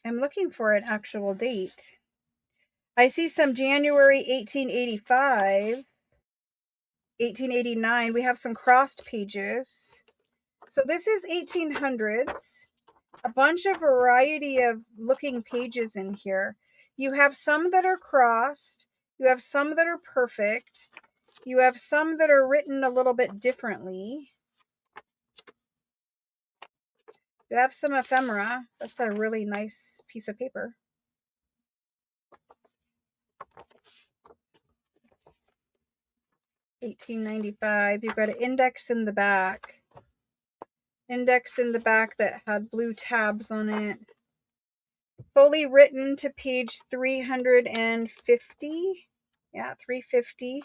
I'm looking for an actual date. I see some January 1885, 1889. We have some crossed pages. So this is 1800s. A bunch of variety of looking pages in here. You have some that are crossed. You have some that are perfect. You have some that are written a little bit differently. You have some ephemera. That's a really nice piece of paper. $18.95. You've got an index in the back. Index in the back that had blue tabs on it. Fully written to page 350. Yeah, 350.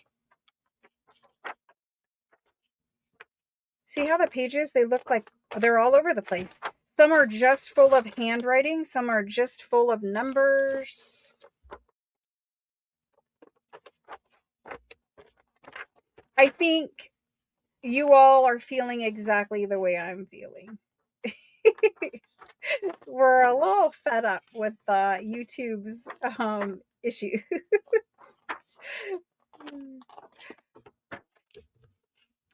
See how the pages, they look like they're all over the place. Some are just full of handwriting. Some are just full of numbers. I think you all are feeling exactly the way I'm feeling. We're a little fed up with YouTube's issues.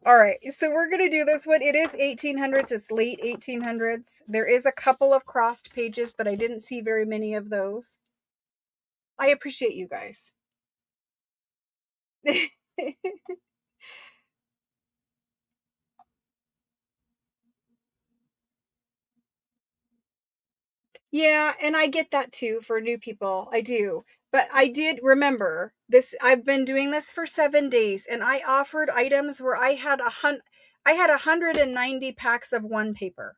All right, so we're going to do this one. It is 1800s. It's late 1800s. There is a couple of crossed pages, but I didn't see very many of those. I appreciate you guys. Yeah, and I get that too for new people. I do. But I did remember this. I've been doing this for 7 days, and I offered items where I had 190 packs of one paper,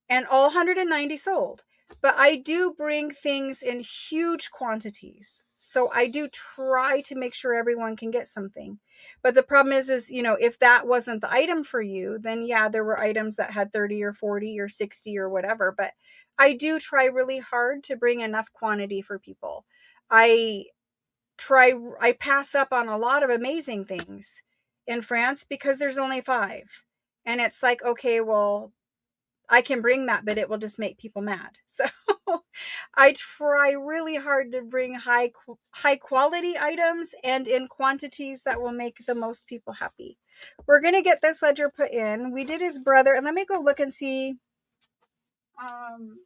and all 190 sold. But I do bring things in huge quantities. So I do try to make sure everyone can get something. But the problem is, if that wasn't the item for you, then yeah, there were items that had 30 or 40 or 60 or whatever. But I do try really hard to bring enough quantity for people. I I pass up on a lot of amazing things in France because there's only five. And it's like, okay, well, I can bring that, but it will just make people mad. So I try really hard to bring high quality items and in quantities that will make the most people happy. We're going to get this ledger put in. We did his brother, and let me go look and see. Um,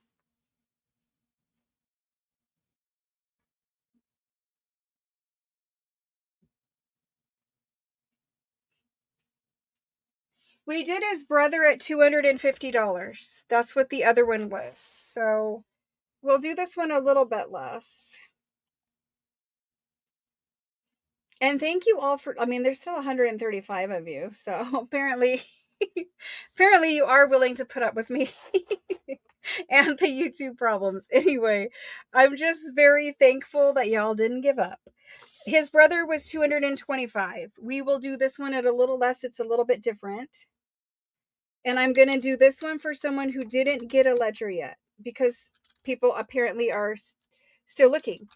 we did his brother at $250. That's what the other one was. So we'll do this one a little bit less. And thank you all for, I mean, there's still 135 of you. So apparently, apparently you are willing to put up with me and the YouTube problems. Anyway, I'm just very thankful that y'all didn't give up. His brother was 225. We will do this one at a little less. It's a little bit different. And I'm going to do this one for someone who didn't get a ledger yet because people apparently are still looking.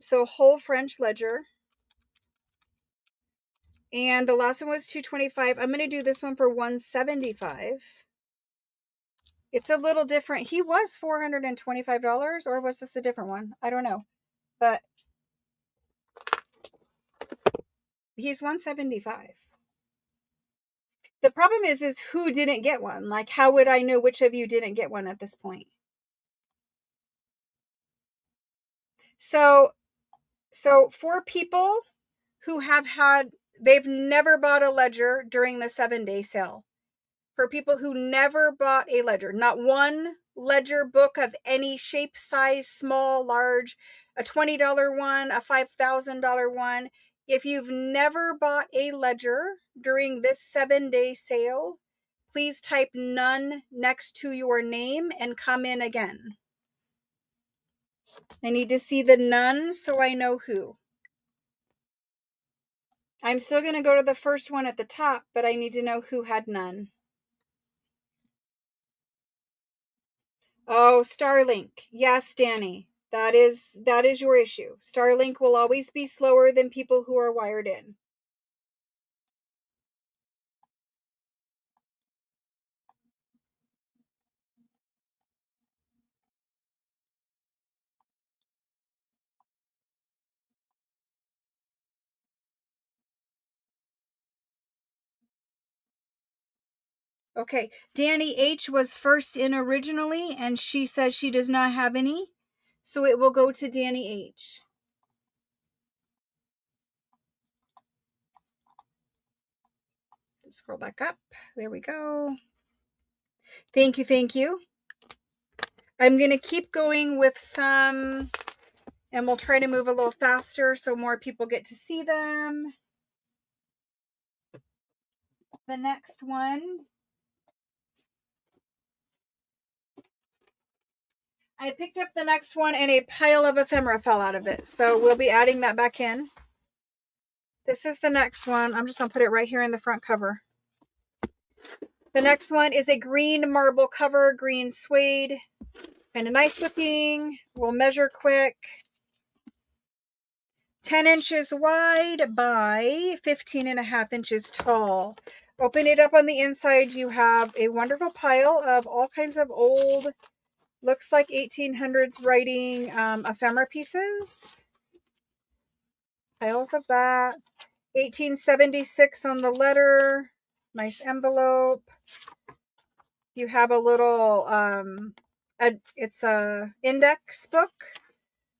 So whole French ledger. And the last one was 225. I'm going to do this one for 175. It's a little different. He was $425, or was this a different one? I don't know. But he's 175. The problem is who didn't get one? Like, how would I know which of you didn't get one at this point? So for people who they've never bought a ledger during the 7-day sale. For people who never bought a ledger, not one ledger book of any shape, size, small, large, a $20 one, a $5,000 one. If you've never bought a ledger during this 7-day sale, please type none next to your name and come in again. I need to see the none so I know who. I'm still going to go to the first one at the top, but I need to know who had none. Oh, Starlink. Yes, Danny. That is your issue. Starlink will always be slower than people who are wired in. Okay, Danny H was first in originally, and she says she does not have any, so it will go to Danny H. Scroll back up. There we go. Thank you, thank you. I'm going to keep going with some, and we'll try to move a little faster so more people get to see them. The next one, I picked up the next one and a pile of ephemera fell out of it. So we'll be adding that back in. This is the next one. I'm just going to put it right here in the front cover. The next one is a green marble cover, green suede, kind of nice looking. We'll measure quick. 10 inches wide by 15.5 inches tall. Open it up on the inside. You have a wonderful pile of all kinds of old, looks like 1800s writing ephemera pieces. Piles of that. 1876 on the letter. Nice envelope. You have a little, it's a index book.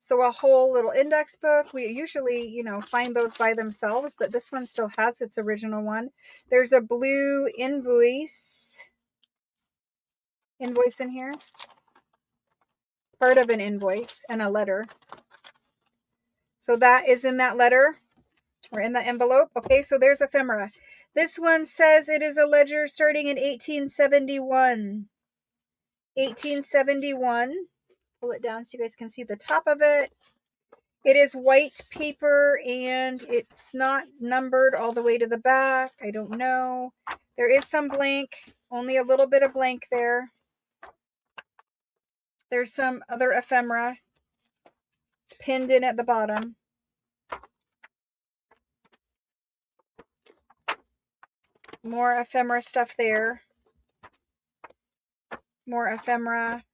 So a whole little index book. We usually, find those by themselves, but this one still has its original one. There's a blue invoice in here. part of an invoice and a letter. So that is in that letter or in the envelope. Okay, so there's Ephemera. This one says it is a ledger starting in 1871. 1871. Pull it down so you guys can see the top of it. It is white paper and it's not numbered all the way to the back. I don't know. There is some blank, only a little bit of blank there. There's some other ephemera. It's pinned in at the bottom. More ephemera stuff there. More ephemera.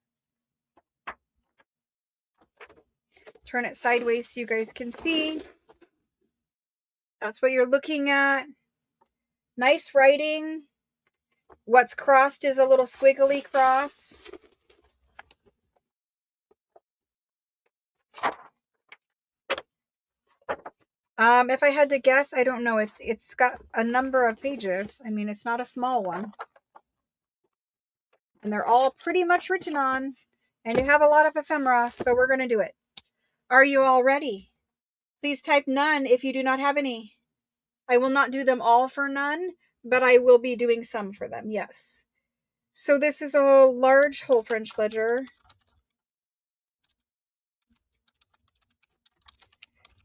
Turn it sideways so you guys can see. That's what you're looking at. Nice writing. What's crossed is a little squiggly cross. If I had to guess, I don't know. It's got a number of pages. I mean, it's not a small one. And they're all pretty much written on. And you have a lot of ephemera, so we're going to do it. Are you all ready? Please type none if you do not have any. I will not do them all for none, but I will be doing some for them, yes. So this is a large whole French ledger.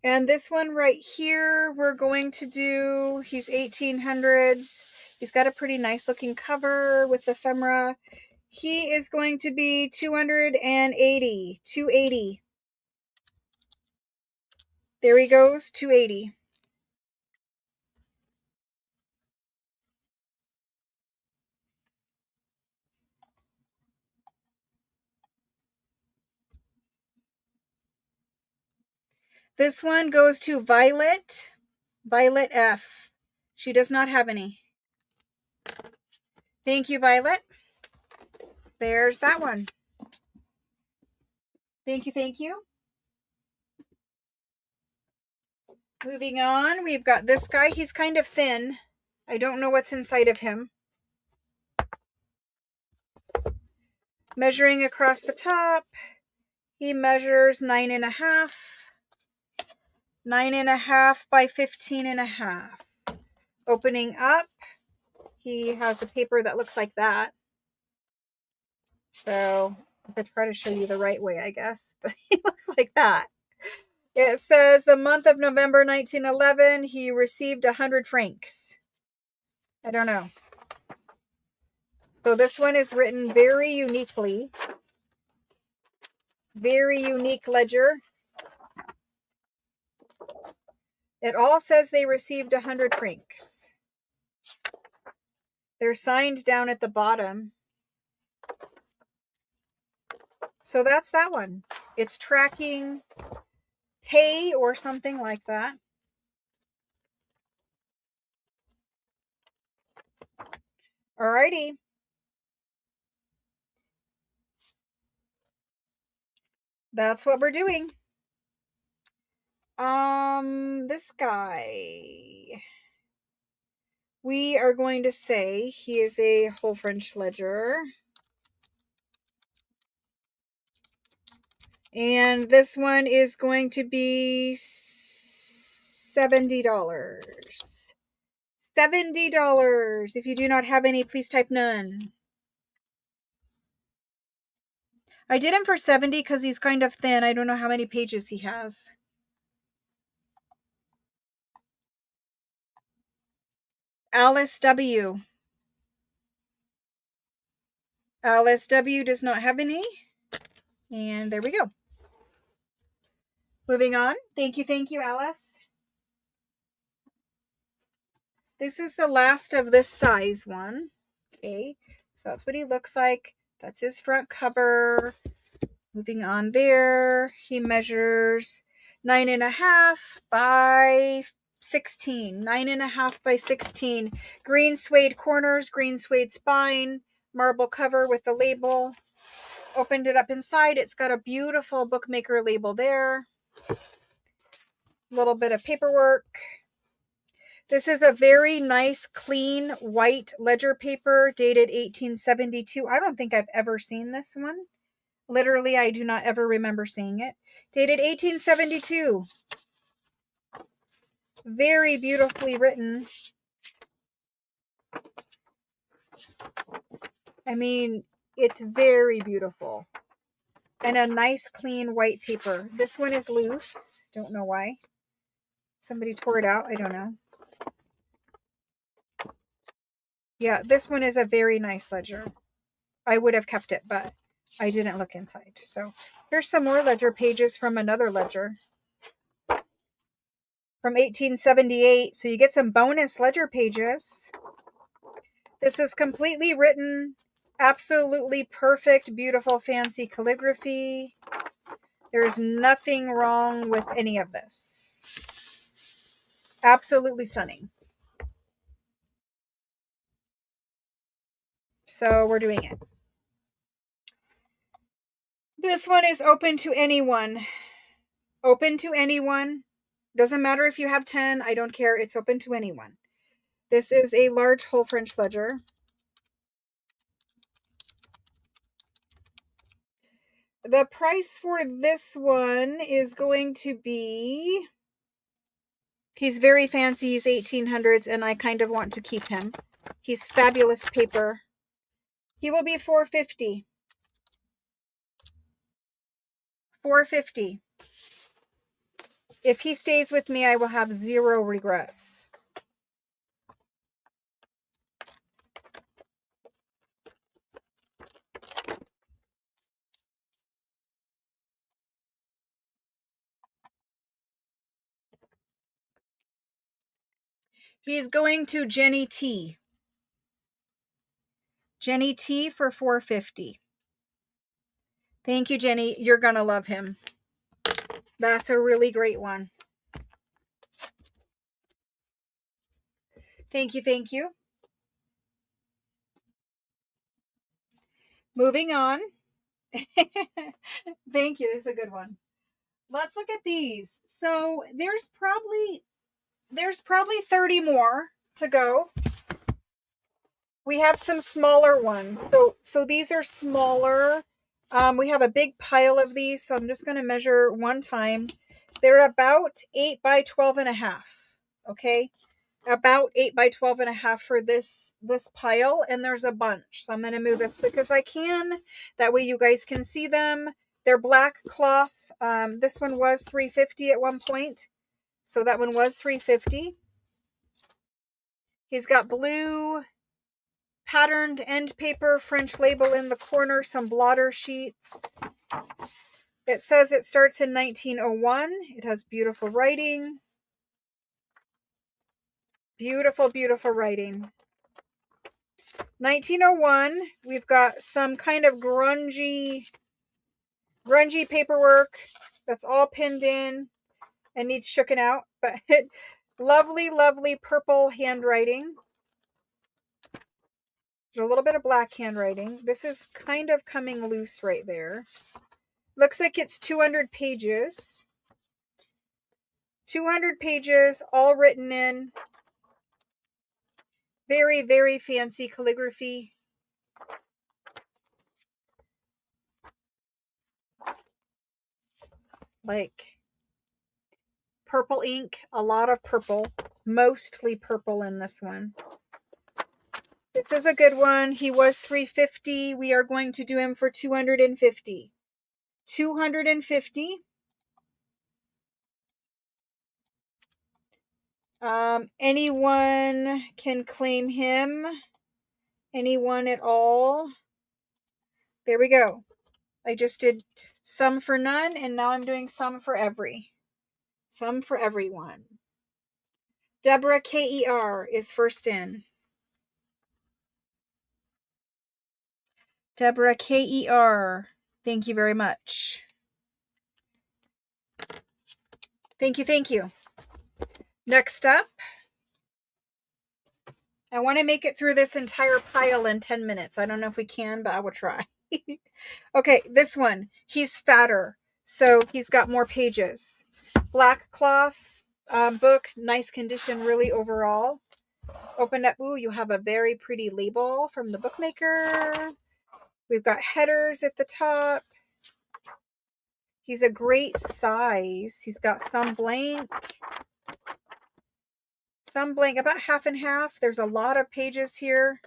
And this one right here, we're going to do, he's 1800s. He's got a pretty nice looking cover with ephemera. He is going to be 280. 280. There he goes, 280. This one goes to Violet. Violet F. She does not have any. Thank you, Violet. There's that one. Thank you, thank you. Moving on, we've got this guy. He's kind of thin. I don't know what's inside of him. Measuring across the top, he measures 9.5. 9.5 by 15.5. Opening up, he has a paper that looks like that. So I could try to show you the right way, I guess, but he looks like that. It says the month of November 1911, he received 100 francs. I don't know. So this one is written very uniquely. Very unique ledger. It all says they received 100 francs. They're signed down at the bottom. So that's that one. It's tracking pay or something like that. Alrighty. That's what we're doing. This guy. We are going to say he is a whole French ledger. And this one is going to be $70. $70. If you do not have any, please type none. I did him for 70 because he's kind of thin. I don't know how many pages he has. Alice W. Alice W does not have any. And there we go. Moving on. Thank you, Alice. This is the last of this size one. Okay, so that's what he looks like. That's his front cover. Moving on there. He measures 9.5 by 16. 9.5 by 16. Green suede corners, green suede spine, marble cover with the label. Opened it up inside. It's got a beautiful bookmaker label there. A little bit of paperwork. This is a very nice, clean, white ledger paper dated 1872. I don't think I've ever seen this one. Literally, I do not ever remember seeing it. Dated 1872. Very beautifully written. I mean, it's very beautiful. And a nice clean white paper. This one is loose. Don't know why. Somebody tore it out. I don't know. Yeah, this one is a very nice ledger. I would have kept it, but I didn't look inside. So here's some more ledger pages from another ledger from 1878. So you get some bonus ledger pages. This is completely written, absolutely perfect, beautiful, fancy calligraphy. There's nothing wrong with any of this. Absolutely stunning. So we're doing it. This one is open to anyone. Open to anyone. Doesn't matter if you have 10. I don't care. It's open to anyone. This is a large whole French ledger. The price for this one is going to be... He's very fancy. He's 1800s, and I kind of want to keep him. He's fabulous paper. He will be $4.50. $4.50. If he stays with me, I will have zero regrets. He's going to Jenny T. Jenny T for $4.50. Thank you, Jenny. You're going to love him. That's a really great one. Thank you, thank you. Moving on. Thank you. This is a good one. Let's look at these. So there's probably 30 more to go. We have some smaller ones. So these are smaller. We have a big pile of these, so I'm just going to measure one time. They're about 8 by 12 and a half. Okay, about 8 by 12 and a half for this pile, and there's a bunch. So I'm going to move as quick as I can. That way you guys can see them. They're black cloth. This one was $3.50 at one point, so that one was $3.50. He's got blue patterned end paper, French label in the corner, some blotter sheets. It says it starts in 1901. It has beautiful writing. Beautiful, beautiful writing. 1901, we've got some kind of grungy paperwork that's all pinned in and needs shooken out, but lovely, lovely purple handwriting. There's a little bit of black handwriting. This is kind of coming loose right there. Looks like it's 200 pages. 200 pages, all written in. Very, very fancy calligraphy. Like purple ink, a lot of purple, mostly purple in this one. This is a good one. He was $3.50. We are going to do him for $250. $250. Anyone can claim him. Anyone at all. There we go. I just did some for none, and now I'm doing some for every. Some for everyone. Deborah K-E-R is first in. Deborah K-E-R. Thank you very much. Thank you, thank you. Next up, I want to make it through this entire pile in 10 minutes. I don't know if we can, but I will try. Okay, this one. He's fatter, so he's got more pages. Black cloth book, nice condition, really overall. Open up. Ooh, you have a very pretty label from the bookmaker. We've got headers at the top. He's a great size. He's got some blank, about half and half. There's a lot of pages here.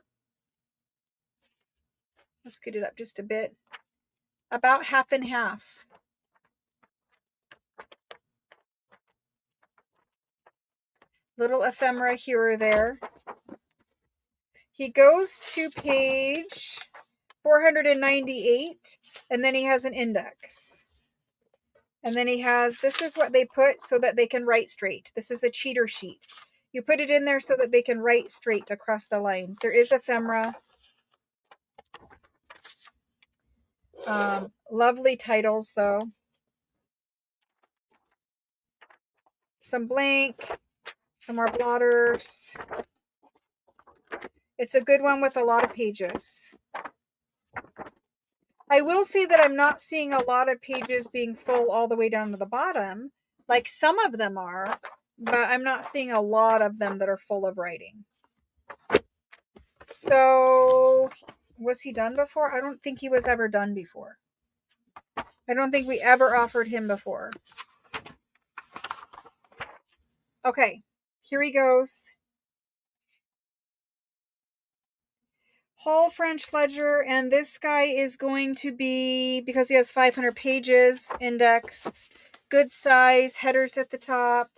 Let's scoot it up just a bit. About half and half. Little ephemera here or there. He goes to page 498, and then he has an index. And then he has, this is what they put so that they can write straight. This is a cheater sheet. You put it in there so that they can write straight across the lines. There is ephemera. Lovely titles, though. Some blank, some more blotters. It's a good one with a lot of pages. I will say that I'm not seeing a lot of pages being full all the way down to the bottom. Like some of them are, but I'm not seeing a lot of them that are full of writing. So, was he done before? I don't think he was ever done before. I don't think we ever offered him before. Okay, here he goes. Hall French Ledger, and this guy is going to be, because he has 500 pages, indexed, good size, headers at the top.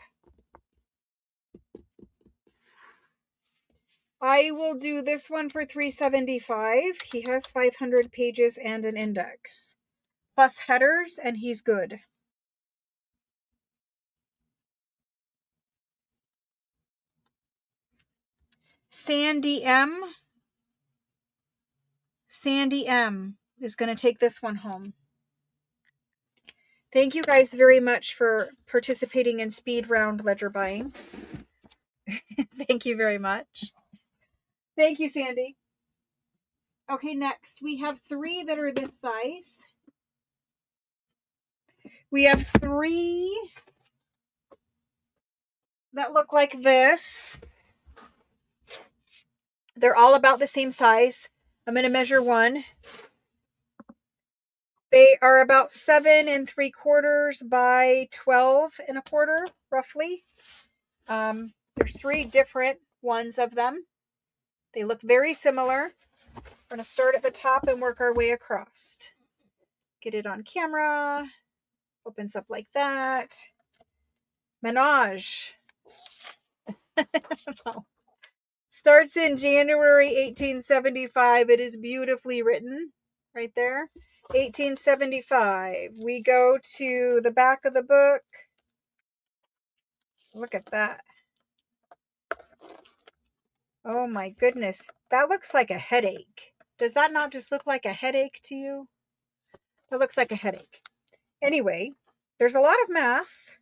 I will do this one for $3.75. He has 500 pages and an index, plus headers, and he's good. Sandy M is going to take this one home. Thank you guys very much for participating in speed round ledger buying. Thank you very much. Thank you, Sandy. Okay, next we have 3 that are this size. We have 3 that look like this. They're all about the same size. I'm going to measure one. They are about 7 3/4 by 12 1/4, roughly. There's 3 different ones of them. They look very similar. We're going to start at the top and work our way across. Get it on camera. Opens up like that. Menage. Starts in January 1875. It is beautifully written right there. 1875. We go to the back of the book. Look at that. Oh my goodness. That looks like a headache. Does that not just look like a headache to you? That looks like a headache. Anyway, there's a lot of math.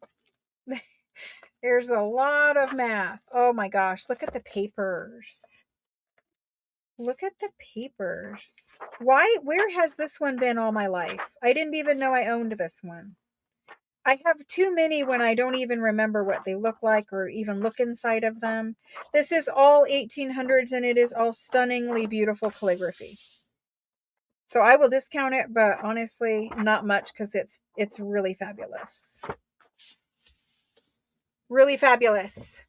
There's a lot of math. Oh my gosh. Look at the papers. Look at the papers. Where has this one been all my life? I didn't even know I owned this one. I have too many when I don't even remember what they look like or even look inside of them. This is all 1800s and it is all stunningly beautiful calligraphy. So I will discount it, but honestly, not much because it's really fabulous. Really fabulous.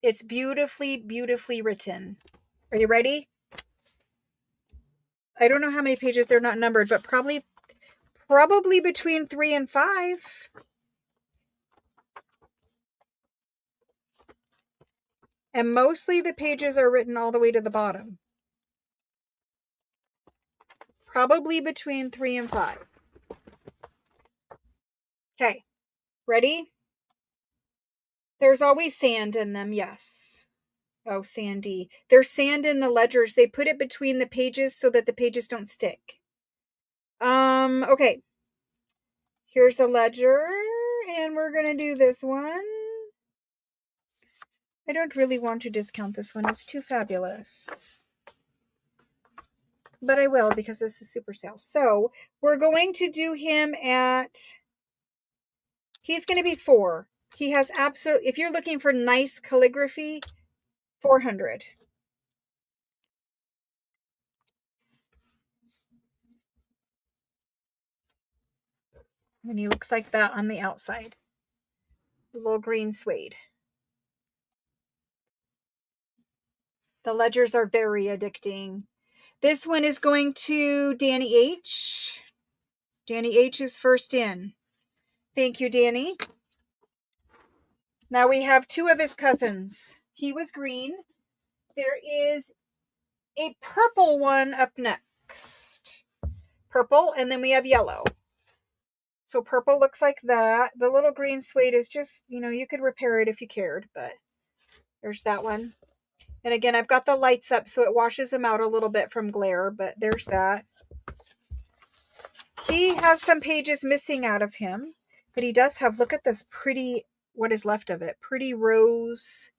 It's beautifully, beautifully written. Are you ready? I don't know how many pages, they're not numbered, but probably between 3 and 5. And mostly the pages are written all the way to the bottom. Probably between 3 and 5. Okay, ready? There's always sand in them, yes. Oh, sandy. There's sand in the ledgers. They put it between the pages so that the pages don't stick. Okay. Here's the ledger, and we're going to do this one. I don't really want to discount this one. It's too fabulous. But I will because this is super sale. So we're going to do him at, he's going to be 4. He has absolute, if you're looking for nice calligraphy, 400. And he looks like that on the outside. The little green suede. The ledgers are very addicting. This one is going to Danny H. Danny H is first in. Thank you, Danny. Now we have two of his cousins. He was green. There is a purple one up next. Purple, and then we have yellow. So purple looks like that. The little green suede is just, you could repair it if you cared, but there's that one. And again, I've got the lights up so it washes them out a little bit from glare, but there's that. He has some pages missing out of him, but he does have, look at this pretty, what is left of it, pretty rose.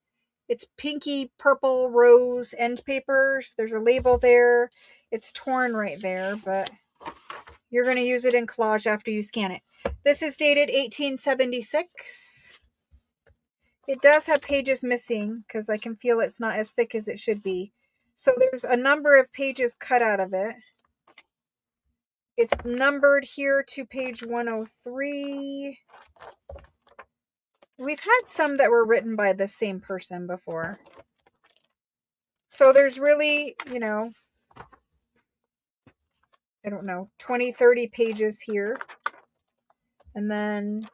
It's pinky purple rose end papers. There's a label there. It's torn right there, but you're going to use it in collage after you scan it. This is dated 1876. It does have pages missing because I can feel it's not as thick as it should be. So there's a number of pages cut out of it. It's numbered here to page 103. We've had some that were written by the same person before. So there's really, I don't know, 20, 30 pages here. And then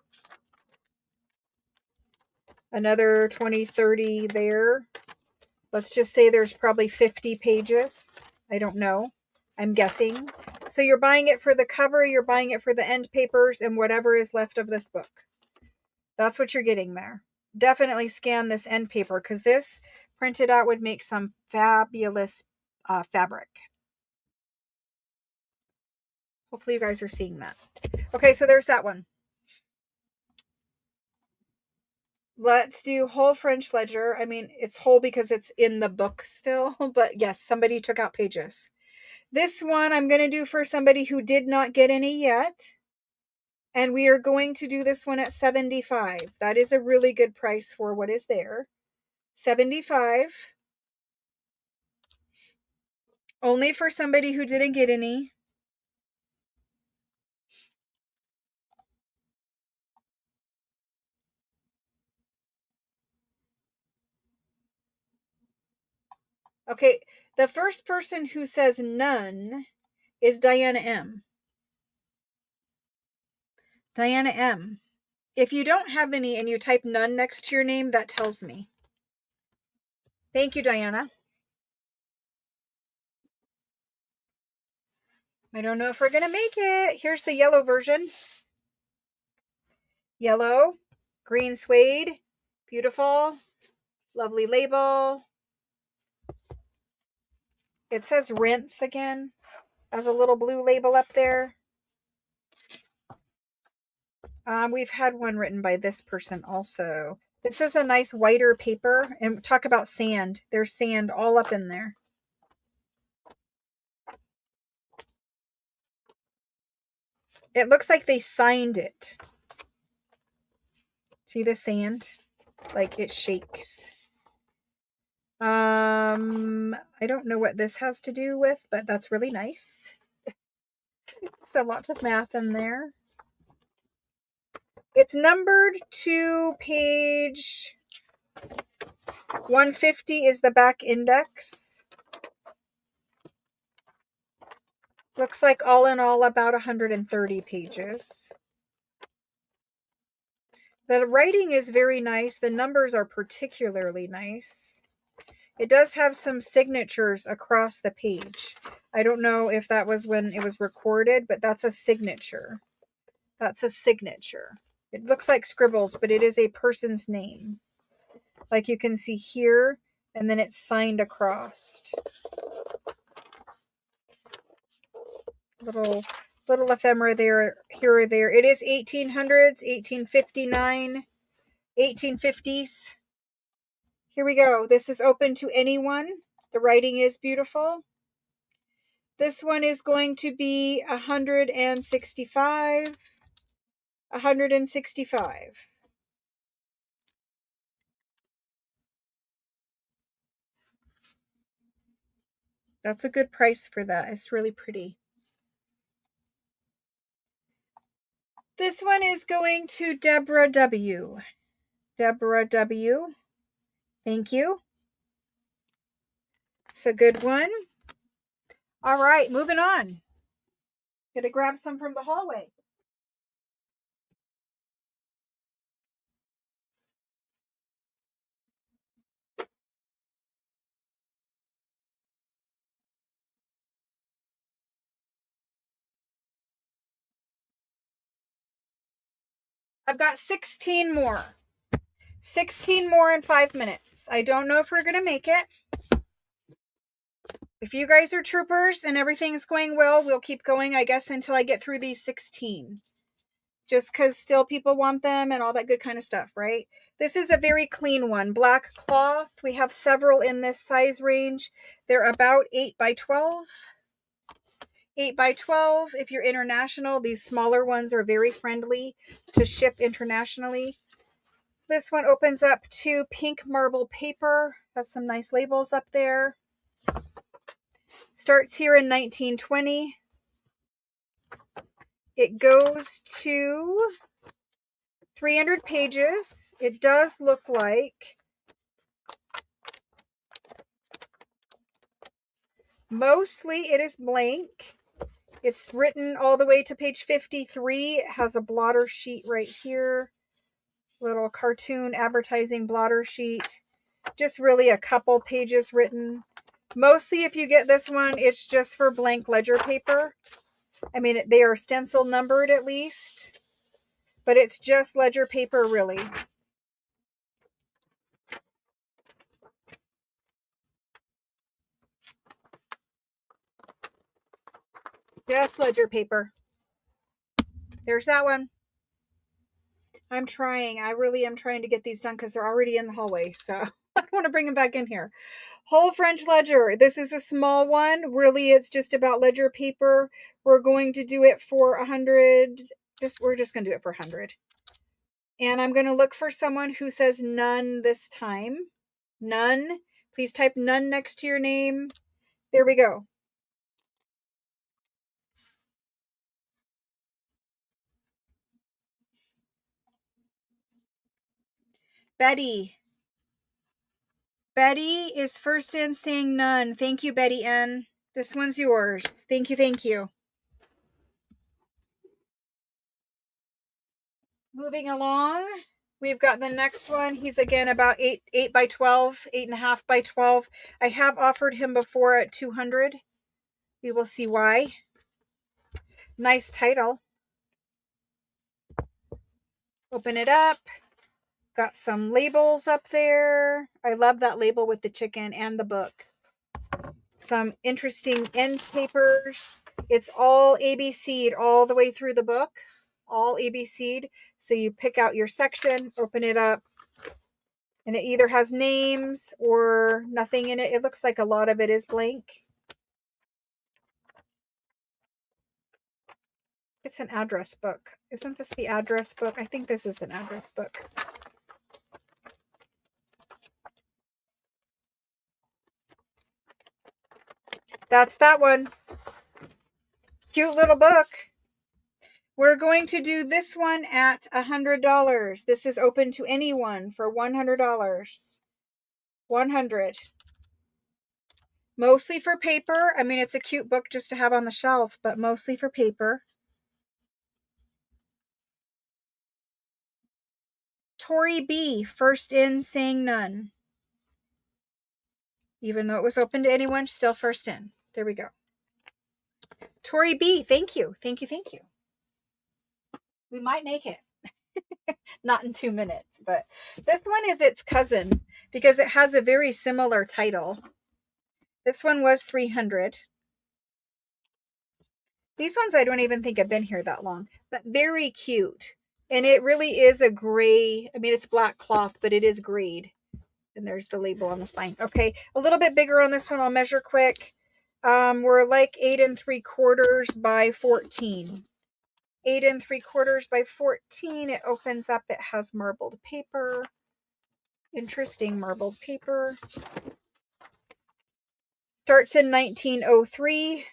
another 20, 30 there. Let's just say there's probably 50 pages. I don't know. I'm guessing. So you're buying it for the cover, you're buying it for the end papers, and whatever is left of this book. That's what you're getting there. Definitely scan this end paper because this printed out would make some fabulous fabric. Hopefully you guys are seeing that. Okay, so there's that one. Let's do whole French ledger. I mean, it's whole because it's in the book still, but yes, somebody took out pages. This one I'm going to do for somebody who did not get any yet. And we are going to do this one at $75. That is a really good price for what is there. $75. Only for somebody who didn't get any. Okay, the first person who says none is Diana M. Diana M. If you don't have any and you type none next to your name, that tells me. Thank you, Diana. I don't know if we're going to make it. Here's the yellow version. Yellow, green suede, beautiful, lovely label. It says rinse again, as a little blue label up there. We've had one written by this person also. This is a nice whiter paper, and talk about sand. There's sand all up in there. It looks like they signed it. See the sand? Like it shakes. I don't know what this has to do with, but that's really nice. So lots of math in there. It's numbered to page 150 is the back index. Looks like all in all about 130 pages. The writing is very nice. The numbers are particularly nice. It does have some signatures across the page. I don't know if that was when it was recorded, but that's a signature. That's a signature. It looks like scribbles, but it is a person's name. Like you can see here, and then it's signed across. Little ephemera there, here or there. It is 1800s, 1859, 1850s. Here we go. This is open to anyone. The writing is beautiful. This one is going to be 165. 165. That's a good price for that. It's really pretty. This one is going to Deborah W. Deborah W. Thank you. It's a good one. All right, moving on. Gonna grab some from the hallway. I've got 16 more. 16 more in 5 minutes. I don't know if we're gonna make it. If you guys are troopers and everything's going well, we'll keep going, I guess, until I get through these 16. Just because still people want them and all that good kind of stuff, right? This is a very clean one. Black cloth. We have several in this size range. They're about 8 by 12. 8 by 12. If you're international, these smaller ones are very friendly to ship internationally. This one opens up to pink marble paper. Has some nice labels up there. Starts here in 1920. It goes to 300 pages. It does look like mostly it is blank. It's written all the way to page 53. It has a blotter sheet right here. Little cartoon advertising blotter sheet. Just really a couple pages written. Mostly if you get this one, it's just for blank ledger paper. I mean, they are stencil numbered at least. But it's just ledger paper really. Just ledger paper. There's that one. I'm trying. I really am trying to get these done because they're already in the hallway. So I don't want to bring them back in here. Whole French ledger. This is a small one. Really, it's just about ledger paper. We're going to do it for 100. We're just going to do it for 100. And I'm going to look for someone who says none this time. None. Please type none next to your name. There we go. Betty. Betty is first in saying none. Thank you, Betty N. This one's yours. Thank you, thank you. Moving along, we've got the next one. He's again about 8 by 12, 8.5 by 12. I have offered him before at 200. We will see why. Nice title. Open it up. Got some labels up there. I love that label with the chicken and the book. Some interesting end papers. It's all ABC'd all the way through the book. All ABC'd. So you pick out your section, open it up, and it either has names or nothing in it. It looks like a lot of it is blank. It's an address book. Isn't this the address book? I think this is an address book. That's that one. Cute little book. We're going to do this one at $100. This is open to anyone for $100. 100. Mostly for paper. I mean, it's a cute book just to have on the shelf, but mostly for paper. Tori B, first in, saying none. Even though it was open to anyone, still first in. There we go. Tori B, thank you. Thank you, thank you. We might make it. Not in 2 minutes, but this one is its cousin because it has a very similar title. This one was 300. These ones I don't even think have been here that long, but very cute. And it really is a gray. I mean, it's black cloth, but it is grayed. And there's the label on the spine. Okay, a little bit bigger on this one. I'll measure quick. We're like 8 3/4 by 14. 8 3/4 by 14. It opens up. It has marbled paper. Interesting marbled paper. Starts in 1903.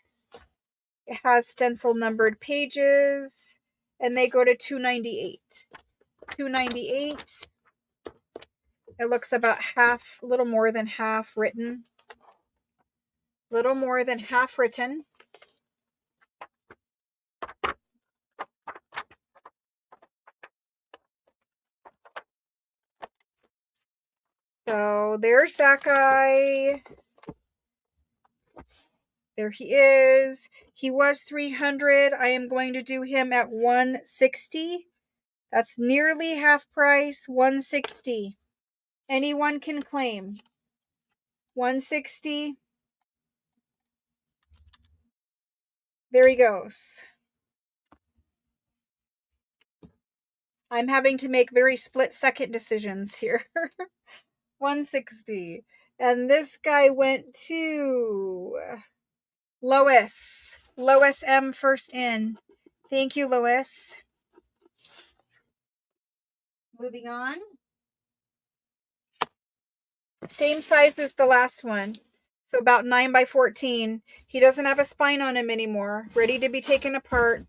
It has stencil numbered pages. and they go to $2.98. $2.98. It looks about half, a little more than half written. Little more than half written. So there's that guy. There he is. He was $300. I am going to do him at $160. That's nearly half price. $160. Anyone can claim. $160. There he goes. I'm having to make very split-second decisions here. $160. And this guy went to Lois. Lois M. first in. Thank you, Lois. Moving on. Same size as the last one. So about 9 by 14. He doesn't have a spine on him anymore. Ready to be taken apart.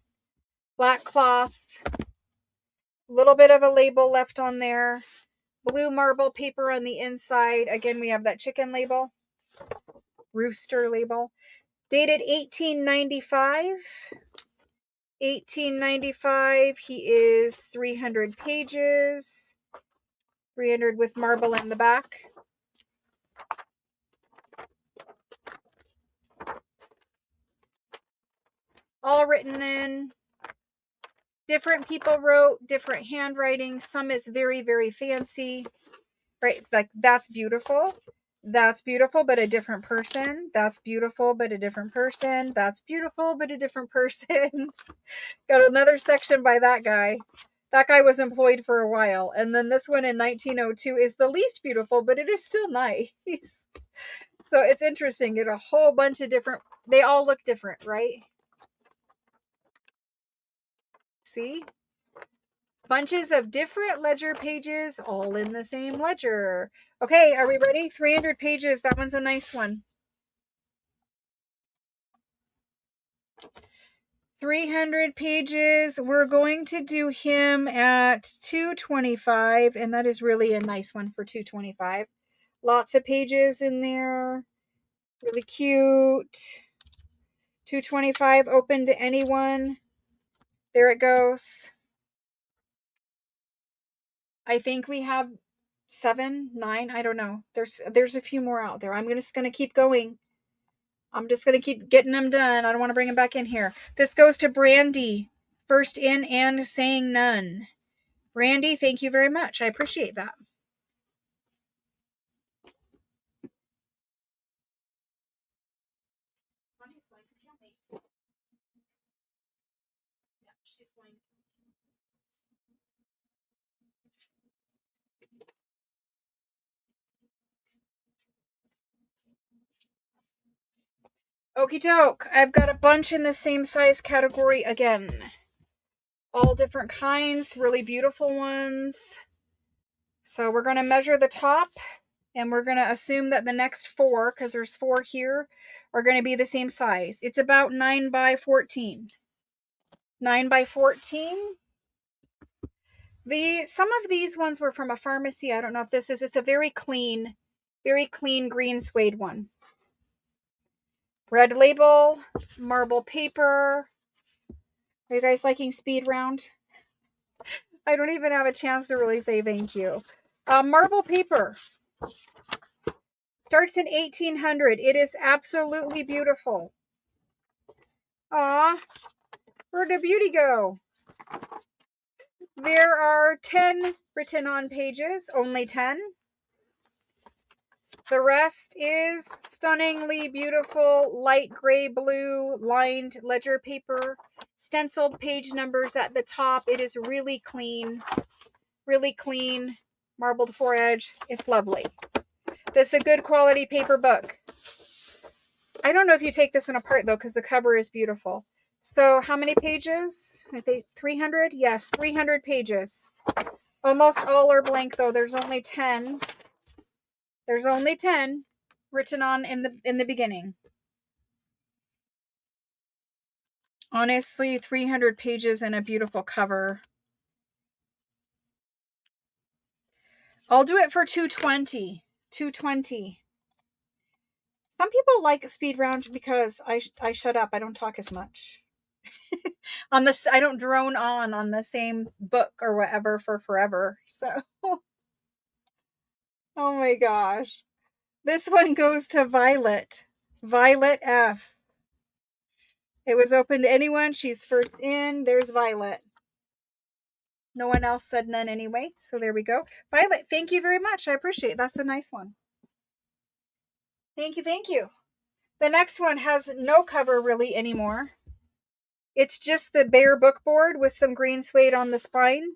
Black cloth. A little bit of a label left on there. Blue marble paper on the inside. Again, we have that chicken label. Rooster label. Dated 1895. 1895. He is 300 pages. 300 with marble in the back. All written in. Different people wrote, different handwriting. Some is very, very fancy. Right? Like, that's beautiful. That's beautiful, but a different person. That's beautiful, but a different person. That's beautiful, but a different person. Got another section by that guy. That guy was employed for a while. And then this one in 1902 is the least beautiful, but it is still nice. So it's interesting. Get a whole bunch of different, they all look different, right? See? Bunches of different ledger pages, all in the same ledger. Okay, are we ready? 300 pages. That one's a nice one. 300 pages. We're going to do him at $225, and that is really a nice one for $225. Lots of pages in there. Really cute. $225, open to anyone. There it goes. I think we have 7, 9. I don't know. There's a few more out there. I'm just going to keep going. I'm just going to keep getting them done. I don't want to bring them back in here. This goes to Brandy. First in and saying none. Brandy, thank you very much. I appreciate that. Okie doke. I've got a bunch in the same size category again. All different kinds, really beautiful ones. So we're going to measure the top, and we're going to assume that the next 4, because there's 4 here, are going to be the same size. It's about 9 by 14. 9 by 14. Some of these ones were from a pharmacy. I don't know if this is. It's a very clean green suede one. Red label, marble paper. Are you guys liking speed round? I don't even have a chance to really say thank you. Marble paper. Starts in 1800. It is absolutely beautiful. Aw, where'd the beauty go? There are 10 written on pages, only 10. The rest is stunningly beautiful light gray blue lined ledger paper, stenciled page numbers at the top. It is really clean, marbled foredge. It's lovely. This is a good quality paper book. I don't know if you take this one apart though, because the cover is beautiful. So how many pages? I think 300? Yes, 300 pages. Almost all are blank though. There's only 10. There's only 10 written on in the beginning. Honestly, 300 pages and a beautiful cover. I'll do it for $220. $220. Some people like speed round because I shut up. I don't talk as much. On this, I don't drone on the same book or whatever for forever. So, oh my gosh. This one goes to Violet. Violet F. It was open to anyone. She's first in. There's Violet. No one else said none anyway. So there we go. Violet, thank you very much. I appreciate it. That's a nice one. Thank you. Thank you. The next one has no cover really anymore. It's just the bare book board with some green suede on the spine.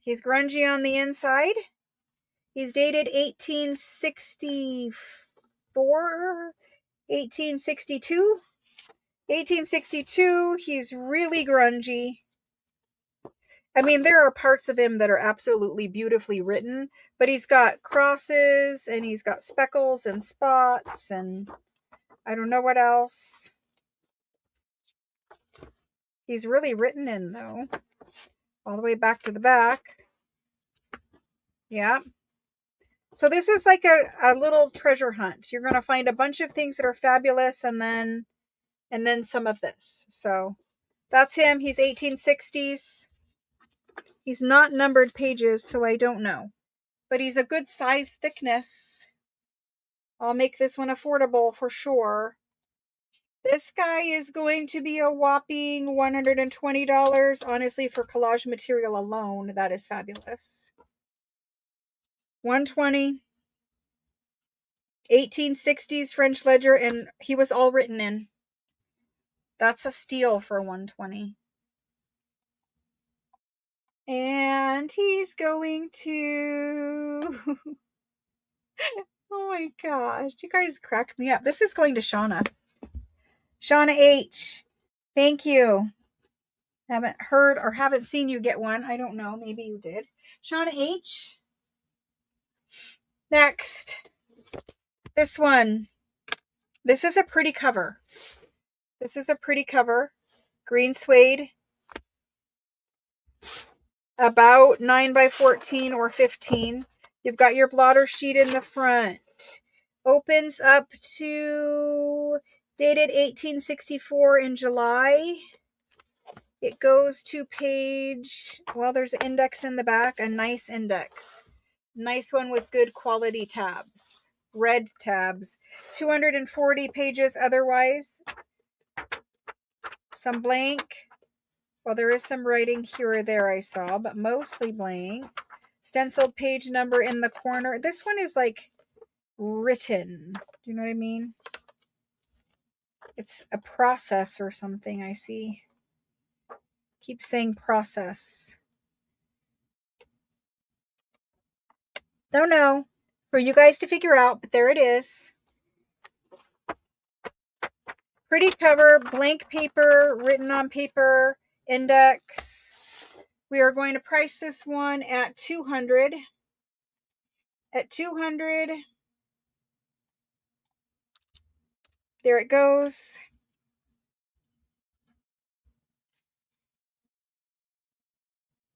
He's grungy on the inside. He's dated 1864, 1862. 1862. He's really grungy. I mean, there are parts of him that are absolutely beautifully written, but he's got crosses and he's got speckles and spots and I don't know what else. He's really written in though. All the way back to the back. Yeah. So this is like a little treasure hunt. You're going to find a bunch of things that are fabulous and then some of this. So that's him. He's 1860s. He's not numbered pages, so I don't know. But he's a good size thickness. I'll make this one affordable for sure. This guy is going to be a whopping $120. Honestly, for collage material alone, that is fabulous. 120. 1860s French ledger, and he was all written in. That's a steal for 120. And he's going to... Oh my gosh, you guys crack me up. This is going to Shauna. Shauna H. Thank you. Haven't heard or haven't seen you get one. I don't know. Maybe you did. Shauna H. Next. This one. This is a pretty cover. This is a pretty cover. Green suede. About 9 by 14 or 15. You've got your blotter sheet in the front. Opens up to dated 1864 in July. It goes to page, well, there's an index in the back, a nice index. Nice one with good quality tabs. Red tabs. 240 pages otherwise. Some blank. Well, there is some writing here or there I saw, but mostly blank. Stenciled page number in the corner. This one is like written. Do you know what I mean? It's a process or something I see. Keep saying process. Don't know. For you guys to figure out, but there it is. Pretty cover, blank paper, written on paper, index. We are going to price this one at $200. At $200. There it goes.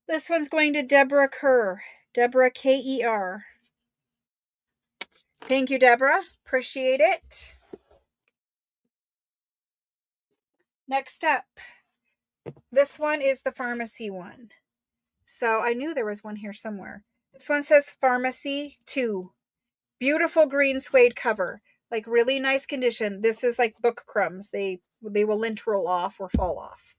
This one's going to Deborah Kerr. Deborah K-E-R. Thank you, Deborah. Appreciate it. Next up. This one is the pharmacy one. So I knew there was one here somewhere. This one says Pharmacy 2. Beautiful green suede cover. Like really nice condition. This is like book crumbs. They will lint roll off or fall off.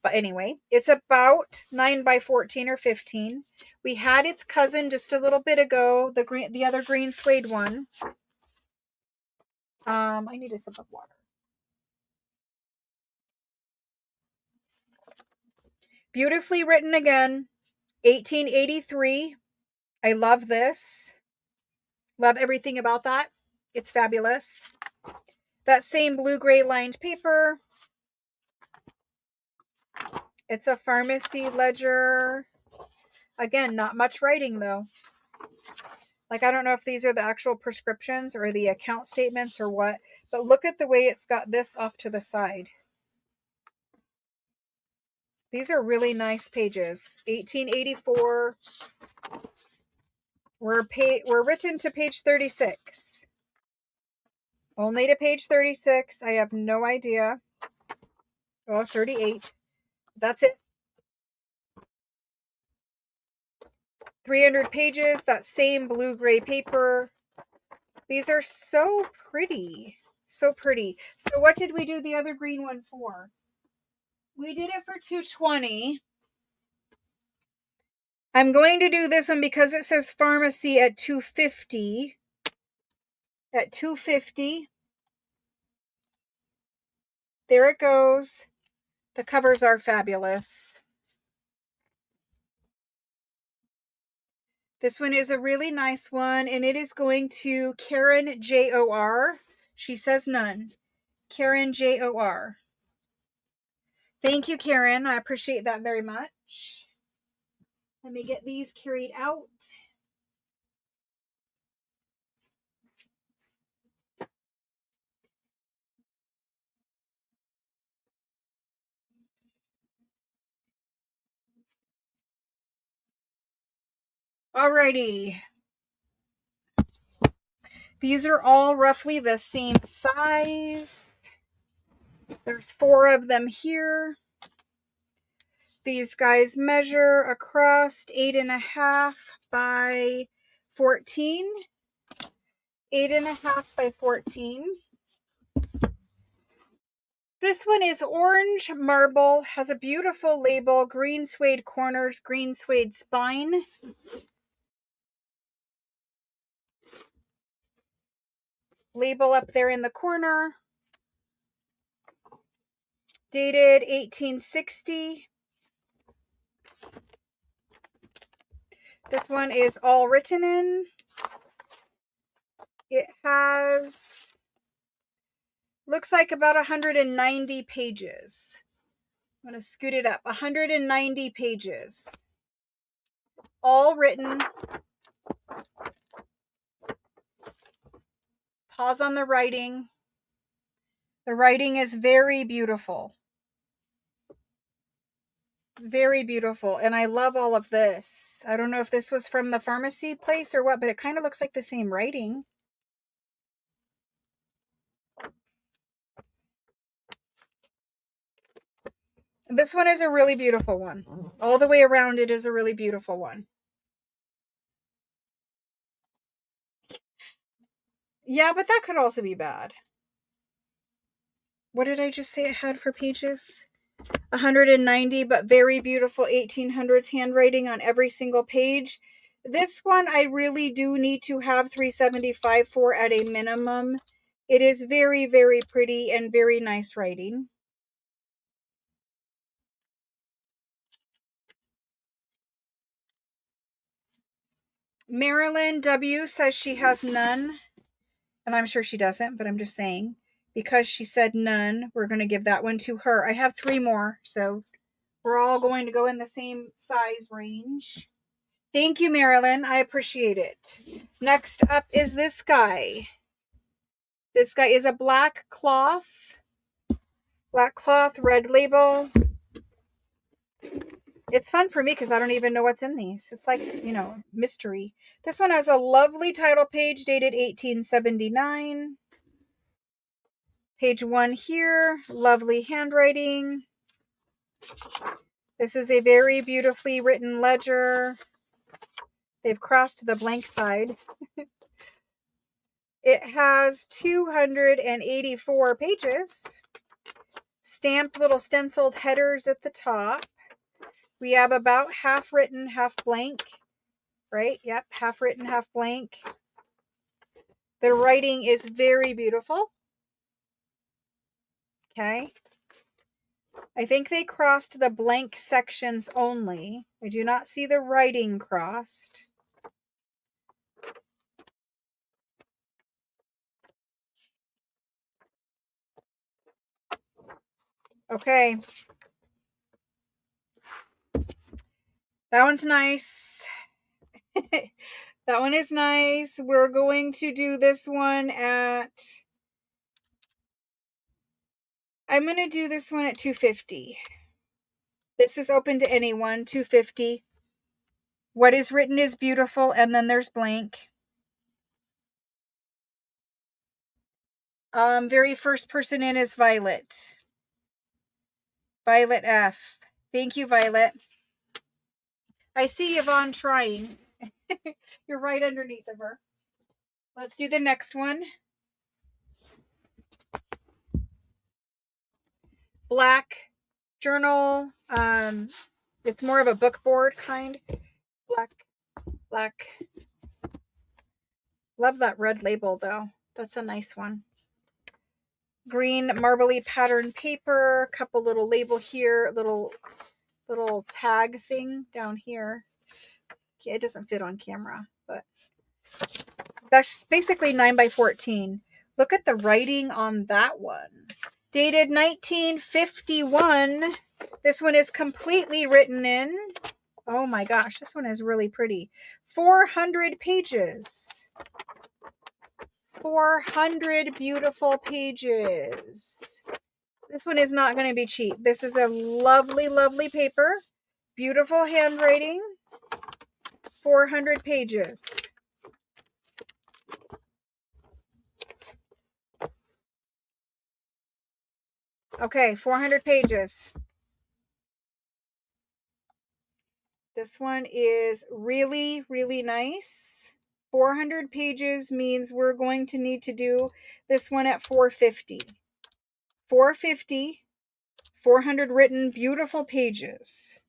But anyway, it's about 9 by 14 or 15. We had its cousin just a little bit ago, the other green suede one. I need a sip of water. Beautifully written again. 1883. I love this. Love everything about that. It's fabulous. That same blue-gray lined paper. It's a pharmacy ledger. Again, not much writing though. Like, I don't know if these are the actual prescriptions or the account statements or what, but look at the way it's got this off to the side. These are really nice pages. 1884. We're written to page 36. Only to page 36. I have no idea. Oh, 38. That's it. 300 pages, that same blue-gray paper. These are so pretty. So pretty. So what did we do the other green one for? We did it for $220. I'm going to do this one because it says pharmacy at $250. At $250. There it goes. The covers are fabulous. This one is a really nice one, and it is going to Karen J-O-R. She says none. Karen J-O-R. Thank you, Karen. I appreciate that very much. Let me get these carried out. Alrighty. These are all roughly the same size. There's 4 of them here. These guys measure across 8.5 by 14. 8.5 by 14. This one is orange marble, has a beautiful label, green suede corners, green suede spine. Label up there in the corner. Dated 1860. This one is all written in. It has, looks like about 190 pages. I'm going to scoot it up. 190 pages. All written. Pause on the writing. The writing is very beautiful. Very beautiful. And I love all of this. I don't know if this was from the pharmacy place or what, but it kind of looks like the same writing. This one is a really beautiful one. All the way around it is a really beautiful one. Yeah, but that could also be bad. What did I just say it had for pages? 190, but very beautiful 1800s handwriting on every single page. This one I really do need to have 375 for at a minimum. It is very, very pretty and very nice writing. Marilyn W. says she has none. And I'm sure she doesn't, but I'm just saying. Because she said none, we're going to give that one to her. I have 3 more, so we're all going to go in the same size range. Thank you, Marilyn. I appreciate it. Next up is this guy. This guy is a black cloth. Black cloth, red label. It's fun for me because I don't even know what's in these. It's like, mystery. This one has a lovely title page dated 1879. Page 1 here. Lovely handwriting. This is a very beautifully written ledger. They've crossed the blank side. It has 284 pages. Stamped little stenciled headers at the top. We have about half written, half blank. Right? Yep, half written, half blank. The writing is very beautiful. Okay. I think they crossed the blank sections only. I do not see the writing crossed. Okay. That one's nice. That one is nice. We're going to do this one at, I'm going to do this one at $250. This is open to anyone, 250. What is written is beautiful, and then there's blank. Very first person in is Violet. Violet F. Thank you, Violet. I see Yvonne trying. You're right underneath of her. Let's do the next one. Black journal. It's more of a book board kind. Black. Love that red label though. That's a nice one. Green marbly pattern paper. Couple little label here. Little tag thing down here. Okay, it doesn't fit on camera, but that's basically 9x14. Look at the writing on that one. Dated 1951. This one is completely written in. Oh my gosh, this one is really pretty. 400 pages. 400 beautiful pages. This one is not going to be cheap. This is a lovely, lovely paper. Beautiful handwriting. 400 pages. Okay, 400 pages. This one is really, really nice. 400 pages means we're going to need to do this one at 450. 450, 400 written, beautiful pages.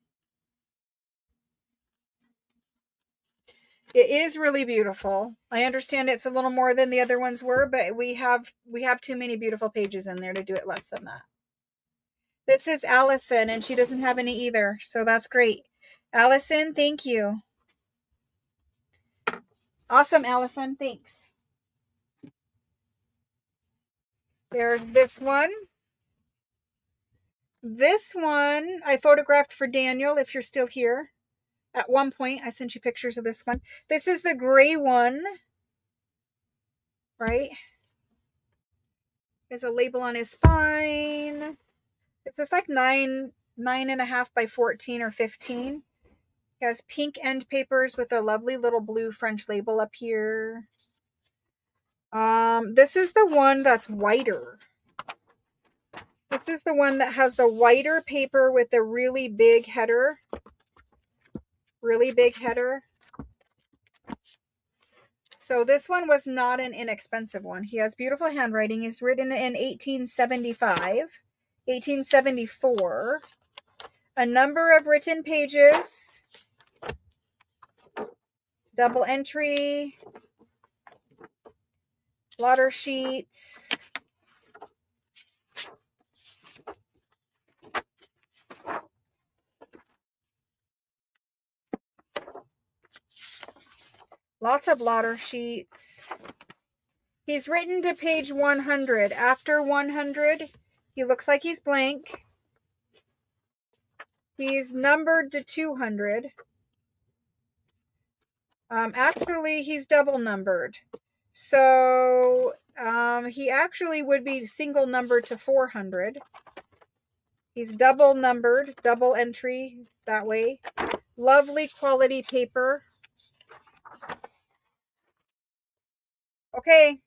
It is really beautiful. I understand it's a little more than the other ones were, but we have too many beautiful pages in there to do it less than that. This is Allison, and she doesn't have any either, so that's great. Allison, thank you. Awesome, Allison, thanks. There's this one. This one I photographed for Daniel, if you're still here. At one point, I sent you pictures of this one. This is the gray one, right? There's a label on his spine. It's just like 9.5 by 14 or 15. It has pink end papers with a lovely little blue French label up here. This is the one that's whiter. This is the one that has the whiter paper with a really big header. Really big header. So this one was not an inexpensive one. He has beautiful handwriting. He's written in 1875, 1874. A number of written pages. Double entry. Blotter sheets. Lots of blotter sheets. He's written to page 100. After 100, he looks like he's blank. He's numbered to 200. Actually, he's double numbered. So he actually would be single numbered to 400. He's double numbered, double entry that way. Lovely quality paper. Okay.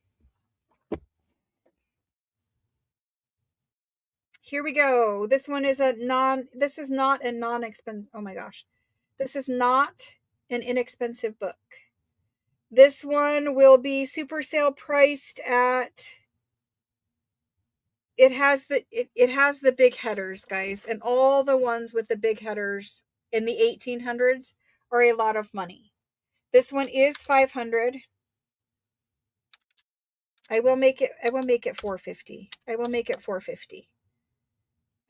Here we go. This one is this is not a non-expensive, oh my gosh. This is not an inexpensive book. This one will be super sale priced at, it has the big headers, guys, and all the ones with the big headers in the 1800s are a lot of money. This one is 500. I will make it 450. I will make it 450.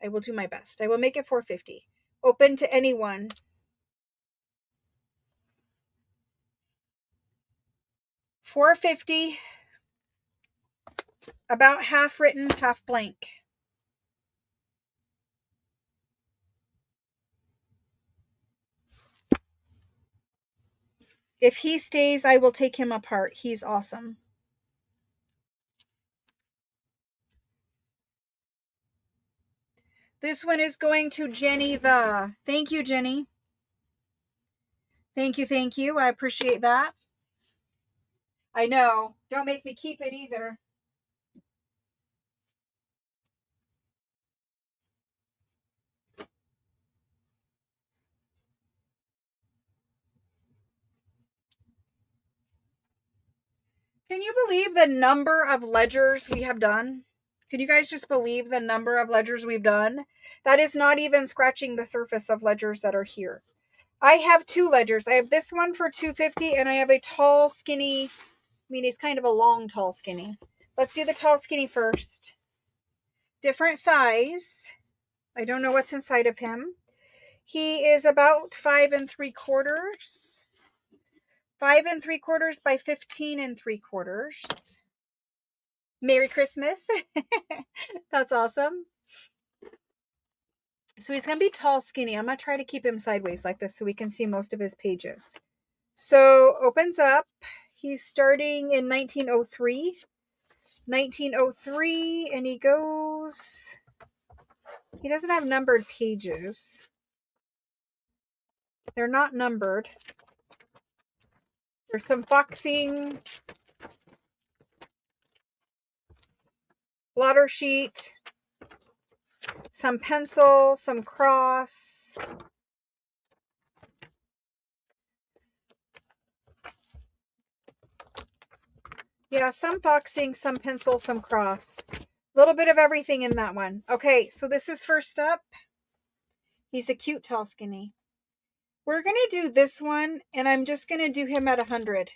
I will do my best. I will make it 450. Open to anyone. $450. About half written, half blank. If he stays, I will take him apart. He's awesome. This one is going to Jenny the. Thank you, Jenny. Thank you, thank you. I appreciate that. I know. Don't make me keep it either. Can you believe the number of ledgers we have done? Can you guys just believe the number of ledgers we've done? That is not even scratching the surface of ledgers that are here. I have two ledgers. I have this one for $2.50 and I have a tall, skinny, I mean, he's kind of a long, tall, skinny. Let's do the tall, skinny first. Different size. I don't know what's inside of him. He is about 5 3/4. 5 3/4 by 15 3/4. Merry Christmas. That's awesome. So he's going to be tall, skinny. I'm going to try to keep him sideways like this so we can see most of his pages. So opens up. He's starting in 1903. 1903, and he goes... He doesn't have numbered pages. They're not numbered. There's some boxing, blotter sheet, some pencil, some cross. Yeah, some boxing, some pencil, some cross. A little bit of everything in that one. Okay, so this is first up. He's a cute, tall, skinny. We're going to do this one, and I'm just going to do him at 100.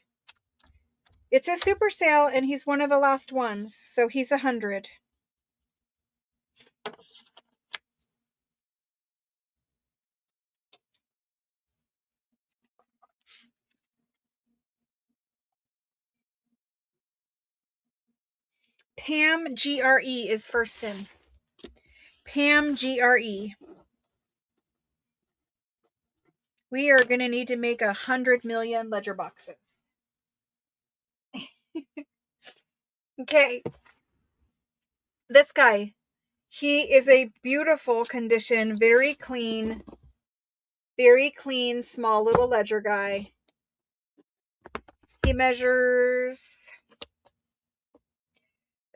It's a super sale, and he's one of the last ones, so he's 100. Pam GRE is first in. Pam GRE. We are going to need to make 100 million ledger boxes. Okay. This guy, he is a beautiful condition, very clean, small little ledger guy. He measures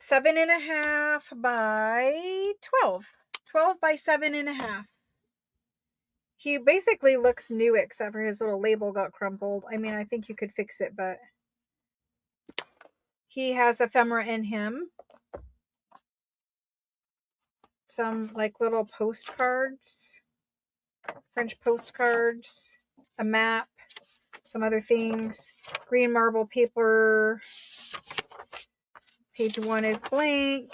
7.5 by 12. 12 by 7.5. He basically looks new except for his little label got crumpled. I mean, I think you could fix it, but he has ephemera in him. Some like little postcards, French postcards, a map, some other things, green marble paper. Page 1 is blank.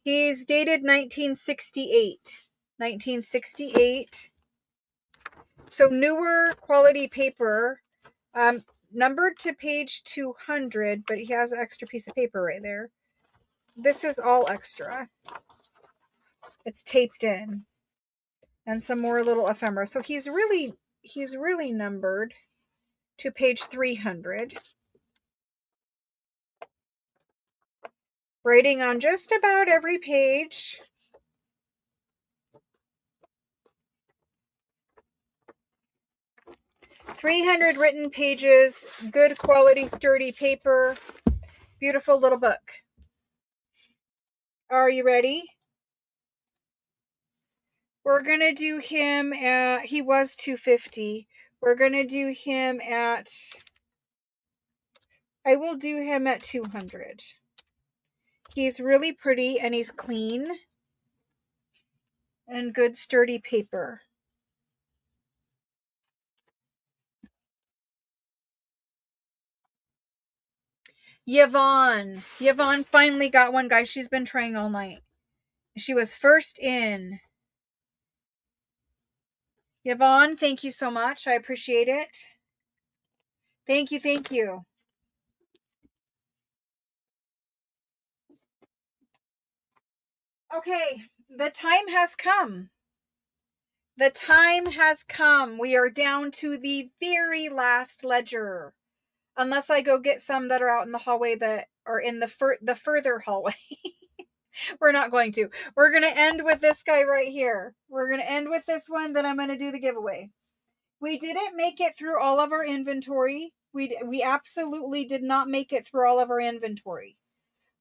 He's dated 1968. 1968. So newer quality paper, numbered to page 200, but he has an extra piece of paper right there. This is all extra. It's taped in. And some more little ephemera. So he's really numbered to page 300. Writing on just about every page. .300 written pages, good quality, sturdy paper, beautiful little book. Are you ready? We're going to do him at, he was $2.50. We're going to do him at, I will do him at 200. He's really pretty and he's clean and good sturdy paper. Yvonne finally got one, guys. She's been trying all night. She was first in. Yvonne, thank you so much. I appreciate it. Thank you, thank you. Okay, the time has come. The time has come. We are down to the very last ledger. Unless I go get some that are out in the hallway that are in the further hallway. We're not going to. We're going to end with this guy right here. We're going to end with this one, then I'm going to do the giveaway. We didn't make it through all of our inventory. We absolutely did not make it through all of our inventory.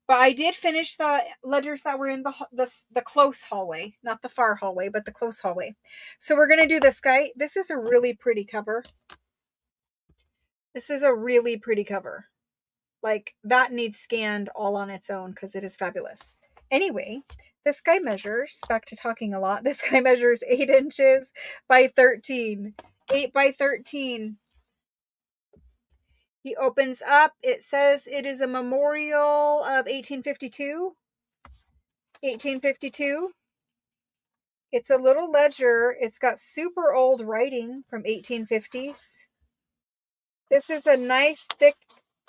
But I did finish the ledgers that were in the close hallway, not the far hallway, but the close hallway. So we're going to do this guy. This is a really pretty cover. This is a really pretty cover. Like, that needs scanned all on its own because it is fabulous. Anyway, this guy measures, back to talking a lot, this guy measures 8 inches by 13. 8 by 13. He opens up. It says it is a memorial of 1852. 1852. It's a little ledger. It's got super old writing from 1850s. This is a nice thick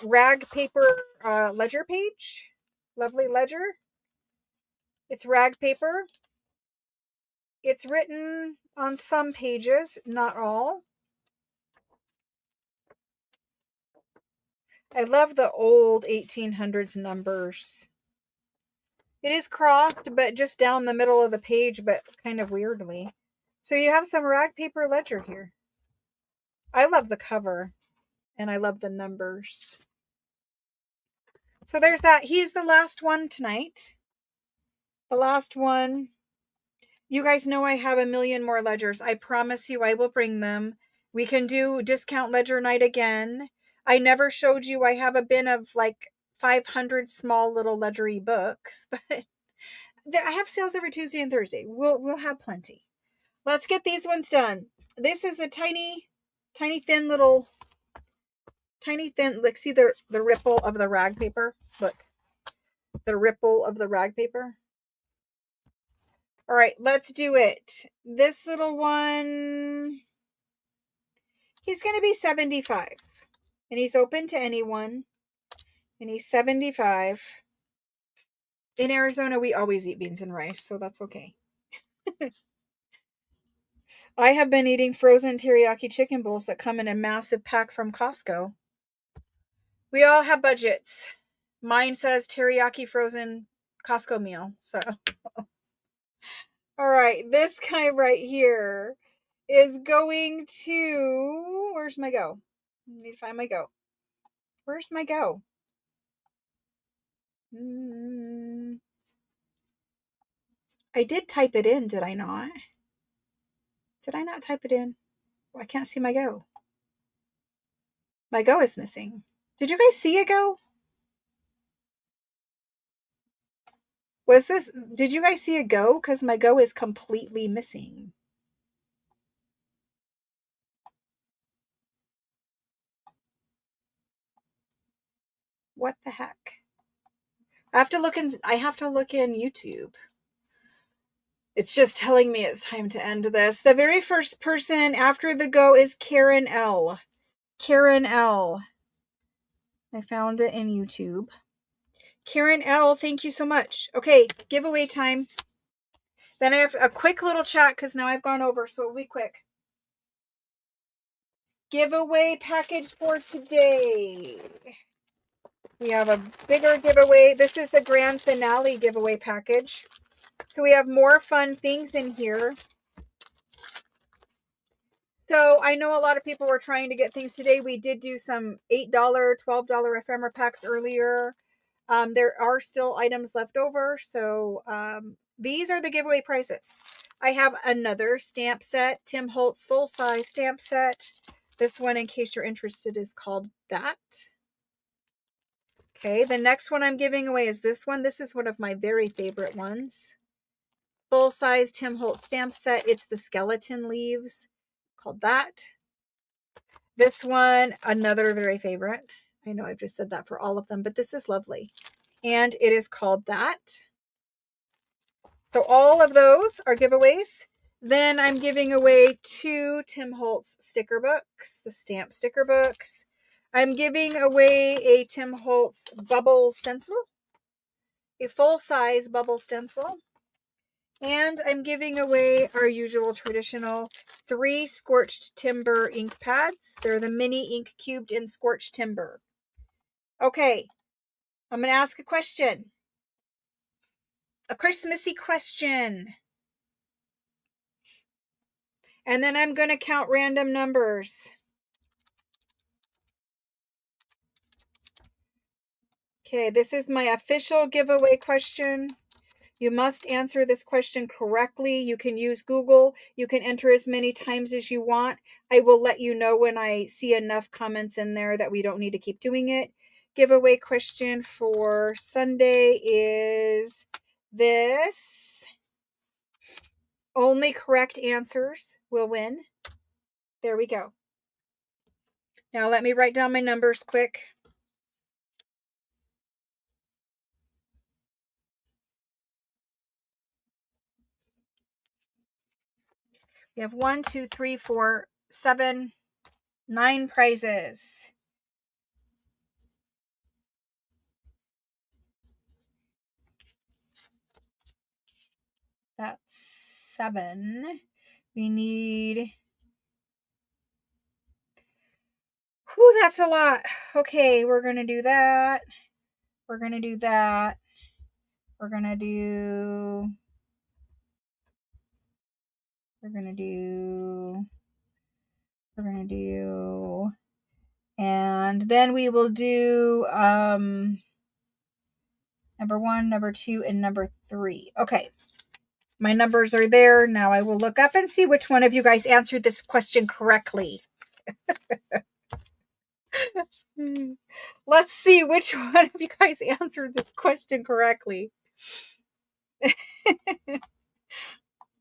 rag paper ledger page. Lovely ledger. It's rag paper. It's written on some pages, not all. I love the old 1800s numbers. It is crossed, but just down the middle of the page, but kind of weirdly. So you have some rag paper ledger here. I love the cover, and I love the numbers. So there's that. He's the last one tonight. The last one. You guys know I have a million more ledgers. I promise you I will bring them. We can do discount ledger night again. I never showed you I have a bin of like 500 small little ledgery books, but I have sales every Tuesday and Thursday. We'll have plenty. Let's get these ones done. This is a tiny thin little like, see the ripple of the rag paper? Look. The ripple of the rag paper. All right, let's do it. This little one, he's going to be 75. And he's open to anyone. And he's 75. In Arizona, we always eat beans and rice, so that's okay. I have been eating frozen teriyaki chicken bowls that come in a massive pack from Costco. We all have budgets. Mine says teriyaki frozen Costco meal, so. All right, this guy right here is going to, where's my go? I need to find my go. Where's my go? I did type it in, did I not? Did I not type it in? Oh, I can't see my go. My go is missing. Did you guys see a go? Did you guys see a go? Because my go is completely missing. What the heck? I have to look in YouTube. It's just telling me it's time to end this. The very first person after the go is Karen L. Karen L. I found it in YouTube. Karen L, thank you so much. Okay, giveaway time. Then I have a quick little chat because now I've gone over, so it'll be quick. Giveaway package for today. We have a bigger giveaway. This is the grand finale giveaway package. So we have more fun things in here. So I know a lot of people were trying to get things today. We did do some $8, $12 ephemera packs earlier. There are still items left over. So these are the giveaway prices. I have another stamp set, Tim Holtz full-size stamp set. This one, in case you're interested, is called That. Okay, the next one I'm giving away is this one. This is one of my very favorite ones. Full-size Tim Holtz stamp set. It's the skeleton leaves, called That. This one, another very favorite. I know I've just said that for all of them, but this is lovely. And it is called That. So all of those are giveaways. Then I'm giving away 2 Tim Holtz sticker books, the stamp sticker books. I'm giving away a Tim Holtz bubble stencil, a full-size bubble stencil. And I'm giving away our usual traditional 3 scorched timber ink pads. They're the mini ink cubed in scorched timber. Okay, I'm going to ask a question. a Christmassy question. And then I'm going to count random numbers. Okay, this is my official giveaway question. You must answer this question correctly. You can use Google. You can enter as many times as you want. I will let you know when I see enough comments in there that we don't need to keep doing it. Giveaway question for Sunday is this. Only correct answers will win. There we go. Now let me write down my numbers quick. We have 1, 2, 3, 4, 7, 9 prizes. That's 7. We need... Whew, that's a lot. Okay, we're going to do that. We're going to do that. We're going to do... We're going to do... We're going to do... And then we will do number 1, number 2, and number 3. Okay. My numbers are there. Now I will look up and see which one of you guys answered this question correctly. Let's see which one of you guys answered this question correctly.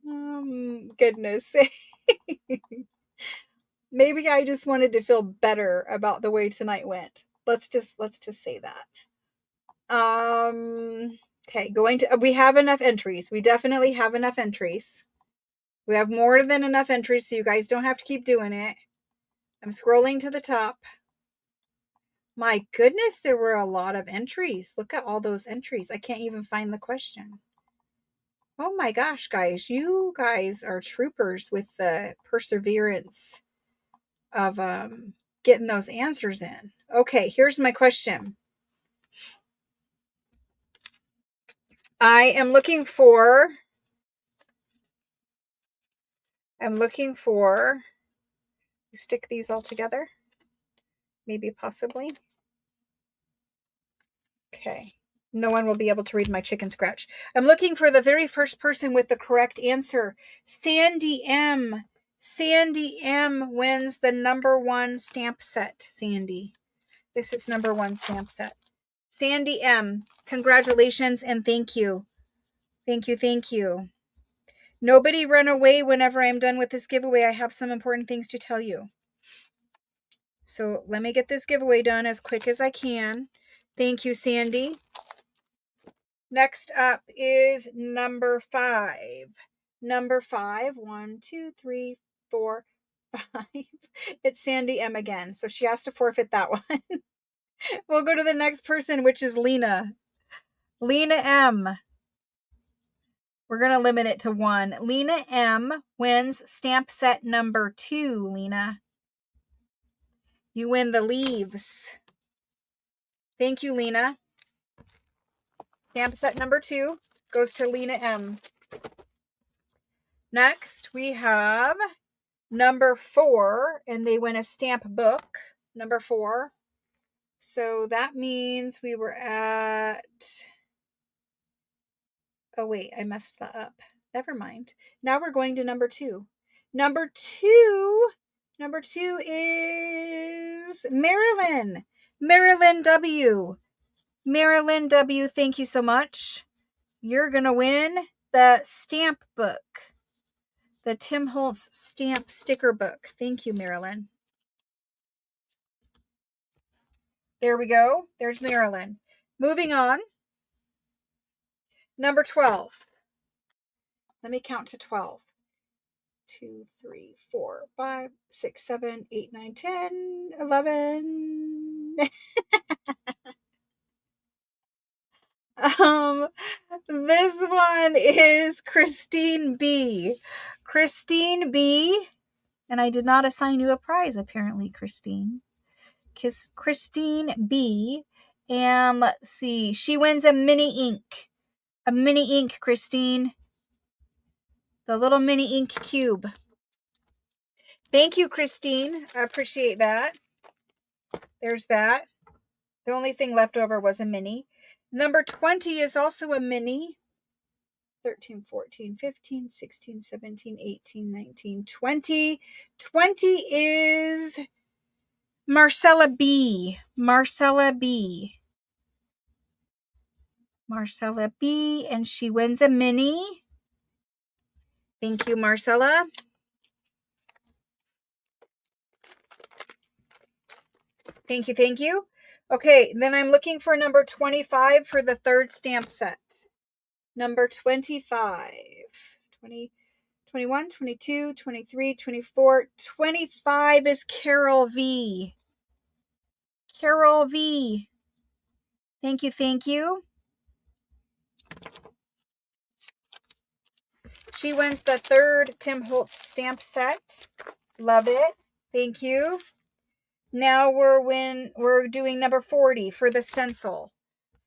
Goodness. Maybe I just wanted to feel better about the way tonight went. Let's just say that. Okay, we have enough entries. We definitely have enough entries. We have more than enough entries, so you guys don't have to keep doing it. I'm scrolling to the top. My goodness, there were a lot of entries. Look at all those entries. I can't even find the question. Oh my gosh, guys. You guys are troopers with the perseverance of getting those answers in. Okay, here's my question. I am looking for... stick these all together. Maybe, possibly. Okay. No one will be able to read my chicken scratch. I'm looking for the very first person with the correct answer. Sandy M. Sandy M wins the number 1 stamp set. Sandy. This is number 1 stamp set. Sandy M. Congratulations and thank you. Thank you. Thank you. Nobody run away whenever I'm done with this giveaway. I have some important things to tell you. So let me get this giveaway done as quick as I can. Thank you, Sandy. Next up is number 5. Number 5. 1, 2, 3, 4, 5. It's Sandy M again. So she has to forfeit that one. We'll go to the next person, which is Lena. Lena M. We're going to limit it to 1. Lena M wins stamp set number 2, Lena. You win the leaves. Thank you, Lena. Stamp set number 2 goes to Lena M. Next, we have number 4, and they win a stamp book. Number 4. So that means we were at... Oh, wait, I messed that up. Never mind. Now we're going to number 2. Number 2 is Marilyn. Marilyn W. Marilyn W, thank you so much. You're going to win the stamp book. The Tim Holtz stamp sticker book. Thank you, Marilyn. There we go. There's Marilyn. Moving on. Number 12. Let me count to 12. 2, 3, 4, 5, 6, 7, 8, 9, 10, 11. This one is Christine B. Christine B. And I did not assign you a prize, apparently, Christine. Christine B. And let's see. She wins a mini ink. a mini ink, Christine. The little mini ink cube. Thank you, Christine. I appreciate that. There's that. The only thing left over was a mini. Number 20 is also a mini. 13, 14, 15, 16, 17, 18, 19, 20. 20 is Marcella B. Marcella B. Marcella B. And she wins a mini. Thank you, Marcella. Thank you, thank you. Okay, then I'm looking for number 25 for the third stamp set. Number 25. 20, 21, 22, 23, 24. 25 is Carol V. Carol V. Thank you, thank you. She wins the third Tim Holtz stamp set. Love it. Thank you. Now we're doing number 40 for the stencil.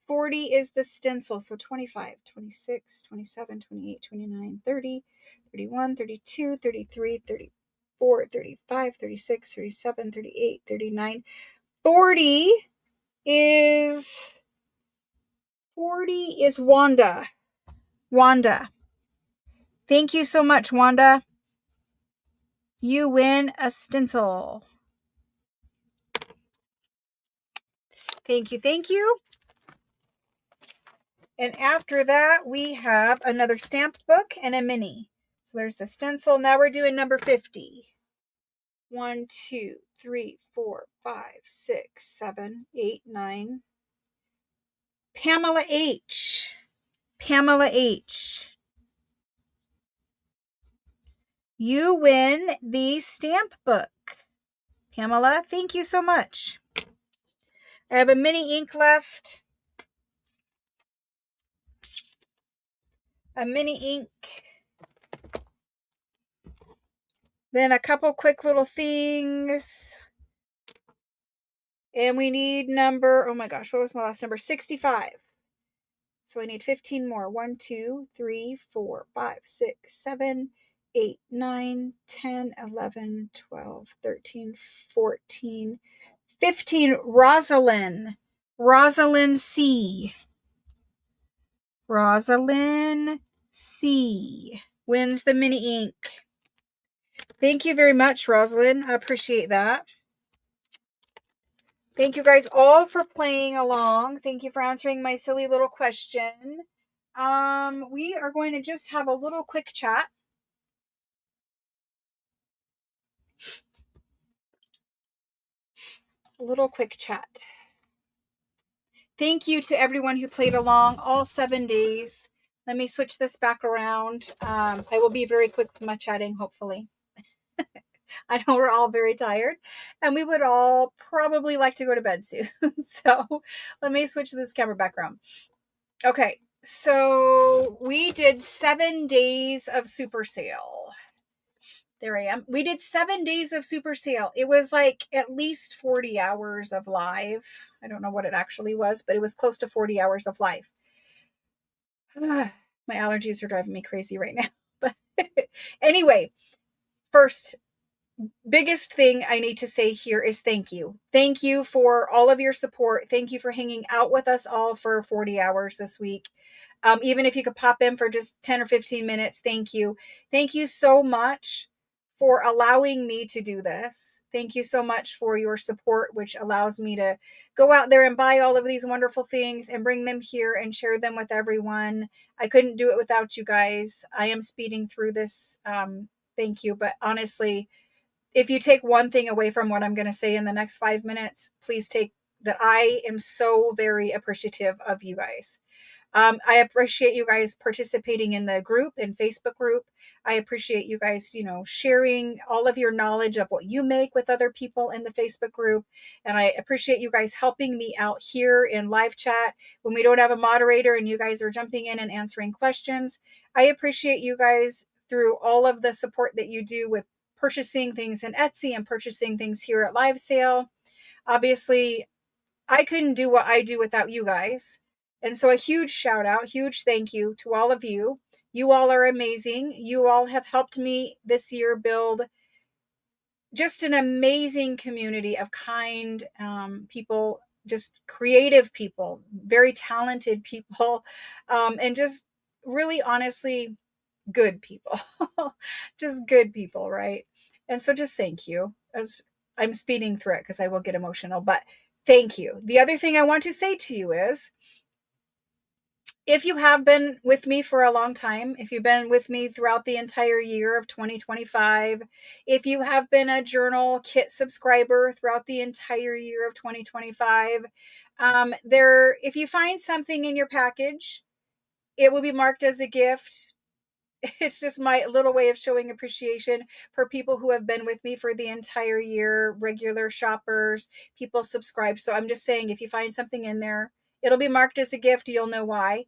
40 is the stencil. So 25, 26, 27, 28, 29, 30, 31, 32, 33, 34, 35, 36, 37, 38, 39. 40 is Wanda. Wanda. Thank you so much, Wanda. You win a stencil. Thank you, thank you. And after that, we have another stamp book and a mini. So there's the stencil. Now we're doing number 50. 1, 2, 3, 4, 5, 6, 7, 8, 9. Pamela H. Pamela H. You win the stamp book. Pamela, thank you so much. I have a mini ink left. A mini ink. Then a couple quick little things. And we need number, oh my gosh, what was my last number? 65. So I need 15 more. 1, 2, 3, 4, 5, 6, 7, 8, 9, 10, 11, 12, 13, 14, 15. Rosalind. Rosalind C. Rosalind C. Wins the mini ink. Thank you very much, Rosalind. I appreciate that. Thank you guys all for playing along. Thank you for answering my silly little question. We are going to just have a little quick chat. A little quick chat. Thank you to everyone who played along all 7 days. Let me switch this back around. I will be very quick with my chatting, hopefully. I know we're all very tired and we would all probably like to go to bed soon. So let me switch this camera back around. Okay, so we did 7 days of super sale. There I am. We did 7 days of super sale. It was like at least 40 hours of live. I don't know what it actually was, but it was close to 40 hours of live. My allergies are driving me crazy right now. But anyway, first, biggest thing I need to say here is thank you. Thank you for all of your support. Thank you for hanging out with us all for 40 hours this week. Even if you could pop in for just 10 or 15 minutes, thank you. Thank you so much for allowing me to do this. Thank you so much for your support, which allows me to go out there and buy all of these wonderful things and bring them here and share them with everyone. I couldn't do it without you guys. I am speeding through this. Thank you. But honestly, if you take one thing away from what I'm going to say in the next 5 minutes, please take that I am so very appreciative of you guys. I appreciate you guys participating in the group, in Facebook group. I appreciate you guys, sharing all of your knowledge of what you make with other people in the Facebook group. And I appreciate you guys helping me out here in live chat when we don't have a moderator and you guys are jumping in and answering questions. I appreciate you guys through all of the support that you do with purchasing things in Etsy and purchasing things here at Live Sale. Obviously, I couldn't do what I do without you guys. And so a huge shout out, huge thank you to all of you. You all are amazing. You all have helped me this year build just an amazing community of kind people, just creative people, very talented people, and just really honestly good people. Just good people, right? And so just thank you. As I'm speeding through it because I will get emotional, but thank you. The other thing I want to say to you is, if you have been with me for a long time, if you've been with me throughout the entire year of 2025, if you have been a journal kit subscriber throughout the entire year of 2025, if you find something in your package, it will be marked as a gift. It's just my little way of showing appreciation for people who have been with me for the entire year, regular shoppers, people subscribed. So I'm just saying, if you find something in there, it'll be marked as a gift. You'll know why.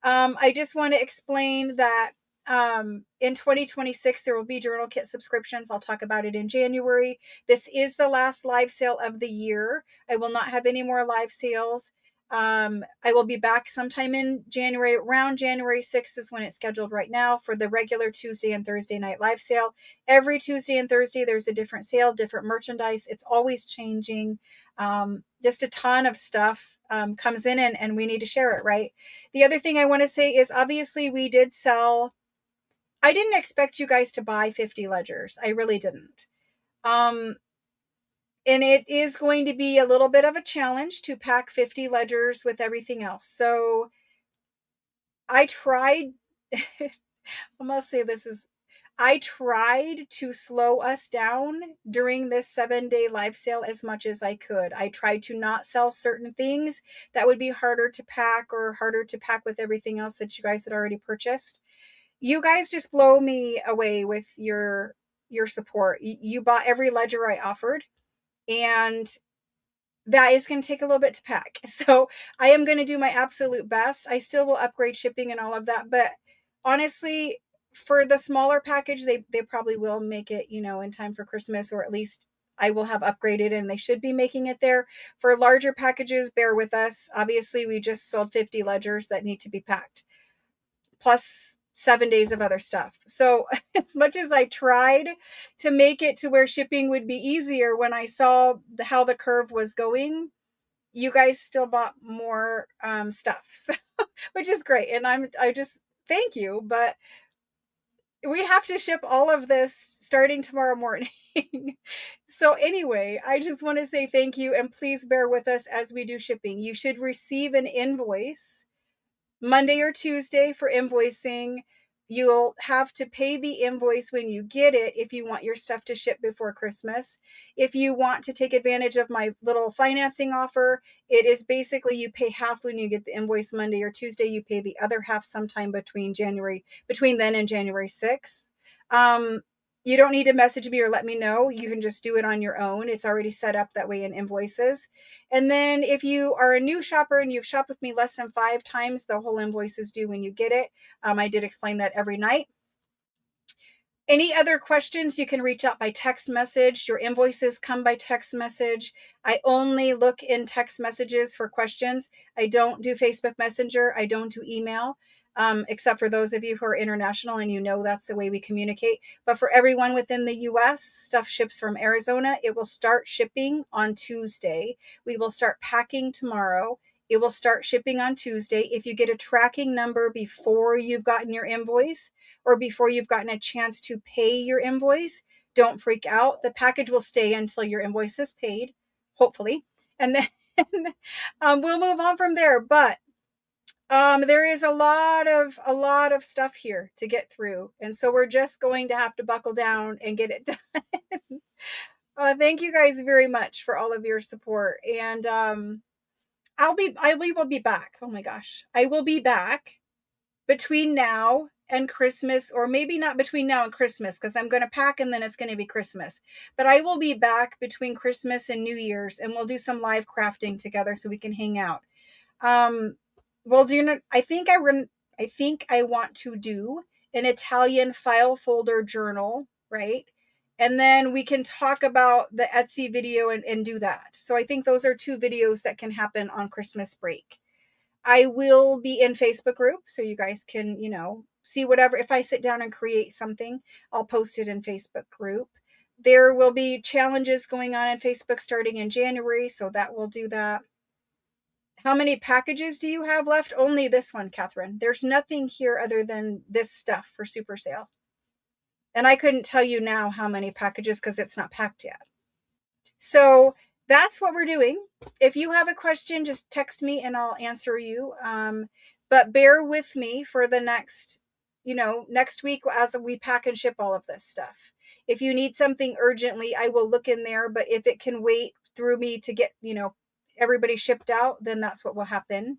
I just want to explain that in 2026, there will be journal kit subscriptions. I'll talk about it in January. This is the last live sale of the year. I will not have any more live sales. I will be back sometime in January. Around January 6th is when it's scheduled right now for the regular Tuesday and Thursday night live sale. Every Tuesday and Thursday, there's a different sale, different merchandise. It's always changing. Just a ton of stuff comes in, and we need to share it, right? The other thing I want to say is, obviously we did sell. I didn't expect you guys to buy 50 ledgers. I really didn't. And it is going to be a little bit of a challenge to pack 50 ledgers with everything else. So I tried, I must say I tried to slow us down during this 7-day live sale as much as I could. I tried to not sell certain things that would be harder to pack, or harder to pack with everything else that you guys had already purchased. You guys just blow me away with your support. You bought every ledger I offered, and that is going to take a little bit to pack. So I am going to do my absolute best. I still will upgrade shipping and all of that, but honestly, for the smaller package, they probably will make it, in time for Christmas, or at least I will have upgraded and they should be making it there. For larger packages, bear with us. Obviously, we just sold 50 ledgers that need to be packed, plus 7 days of other stuff. So as much as I tried to make it to where shipping would be easier, when I saw how the curve was going, you guys still bought more stuff, so, which is great. And I just thank you, but we have to ship all of this starting tomorrow morning. So anyway, I just want to say thank you, and please bear with us as we do shipping. You should receive an invoice Monday or Tuesday for invoicing. You'll have to pay the invoice when you get it if you want your stuff to ship before Christmas. If you want to take advantage of my little financing offer, it is basically you pay half when you get the invoice Monday or Tuesday. You pay the other half sometime between then and January 6th. You don't need to message me or let me know. You can just do it on your own. It's already set up that way in invoices. And then if you are a new shopper and you've shopped with me less than 5 times, the whole invoice is due when you get it. I did explain that every night. Any other questions, you can reach out by text message. Your invoices come by text message. I only look in text messages for questions. I don't do Facebook Messenger. I don't do email, except for those of you who are international and that's the way we communicate. But for everyone within the US, stuff ships from Arizona. It will start shipping on Tuesday. We will start packing tomorrow. It will start shipping on Tuesday. If you get a tracking number before you've gotten your invoice, or before you've gotten a chance to pay your invoice, don't freak out. The package will stay until your invoice is paid, hopefully. And then we'll move on from there. But there is a lot of stuff here to get through. And so we're just going to have to buckle down and get it done. Thank you guys very much for all of your support. And I will be back. Oh my gosh. I will be back between now and Christmas, or maybe not between now and Christmas, because I'm going to pack and then it's going to be Christmas. But I will be back between Christmas and New Year's, and we'll do some live crafting together so we can hang out. We'll do. I think I want to do an Italian file folder journal, right? And then we can talk about the Etsy video and do that. So I think those are 2 videos that can happen on Christmas break. I will be in Facebook group, so you guys can, see whatever. If I sit down and create something, I'll post it in Facebook group. There will be challenges going on in Facebook starting in January, so that will do that. How many packages do you have left? Only this one, Catherine. There's nothing here other than this stuff for super sale. And I couldn't tell you now how many packages because it's not packed yet. So that's what we're doing. If you have a question, just text me and I'll answer you. But bear with me for the next week as we pack and ship all of this stuff. If you need something urgently, I will look in there. But if it can wait through me to get, everybody shipped out, then that's what will happen.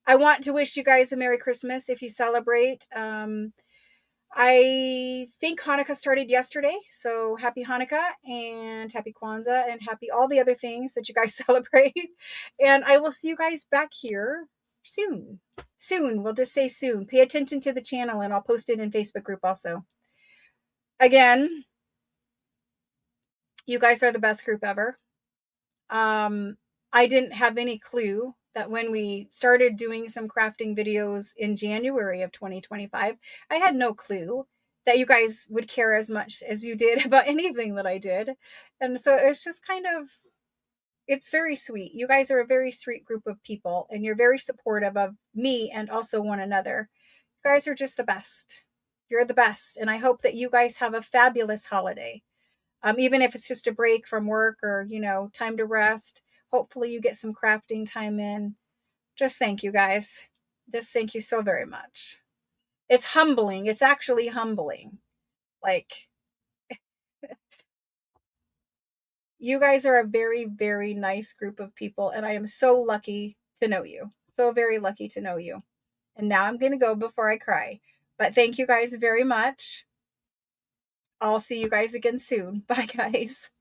I want to wish you guys a Merry Christmas if you celebrate. I think Hanukkah started yesterday, so happy Hanukkah and happy Kwanzaa and happy all the other things that you guys celebrate. And I will see you guys back here soon. Soon, we'll just say soon. Pay attention to the channel and I'll post it in Facebook group also. Again, you guys are the best group ever. I didn't have any clue that when we started doing some crafting videos in January of 2025, I had no clue that you guys would care as much as you did about anything that I did. And so it's just it's very sweet. You guys are a very sweet group of people and you're very supportive of me and also one another. You guys are just the best. You're the best. And I hope that you guys have a fabulous holiday. Even if it's just a break from work or, time to rest. Hopefully you get some crafting time in. Just thank you guys. Just thank you so very much. It's humbling. It's actually humbling. Like, you guys are a very, very nice group of people, and I am so lucky to know you. So very lucky to know you. And now I'm going to go before I cry. But thank you guys very much. I'll see you guys again soon. Bye, guys.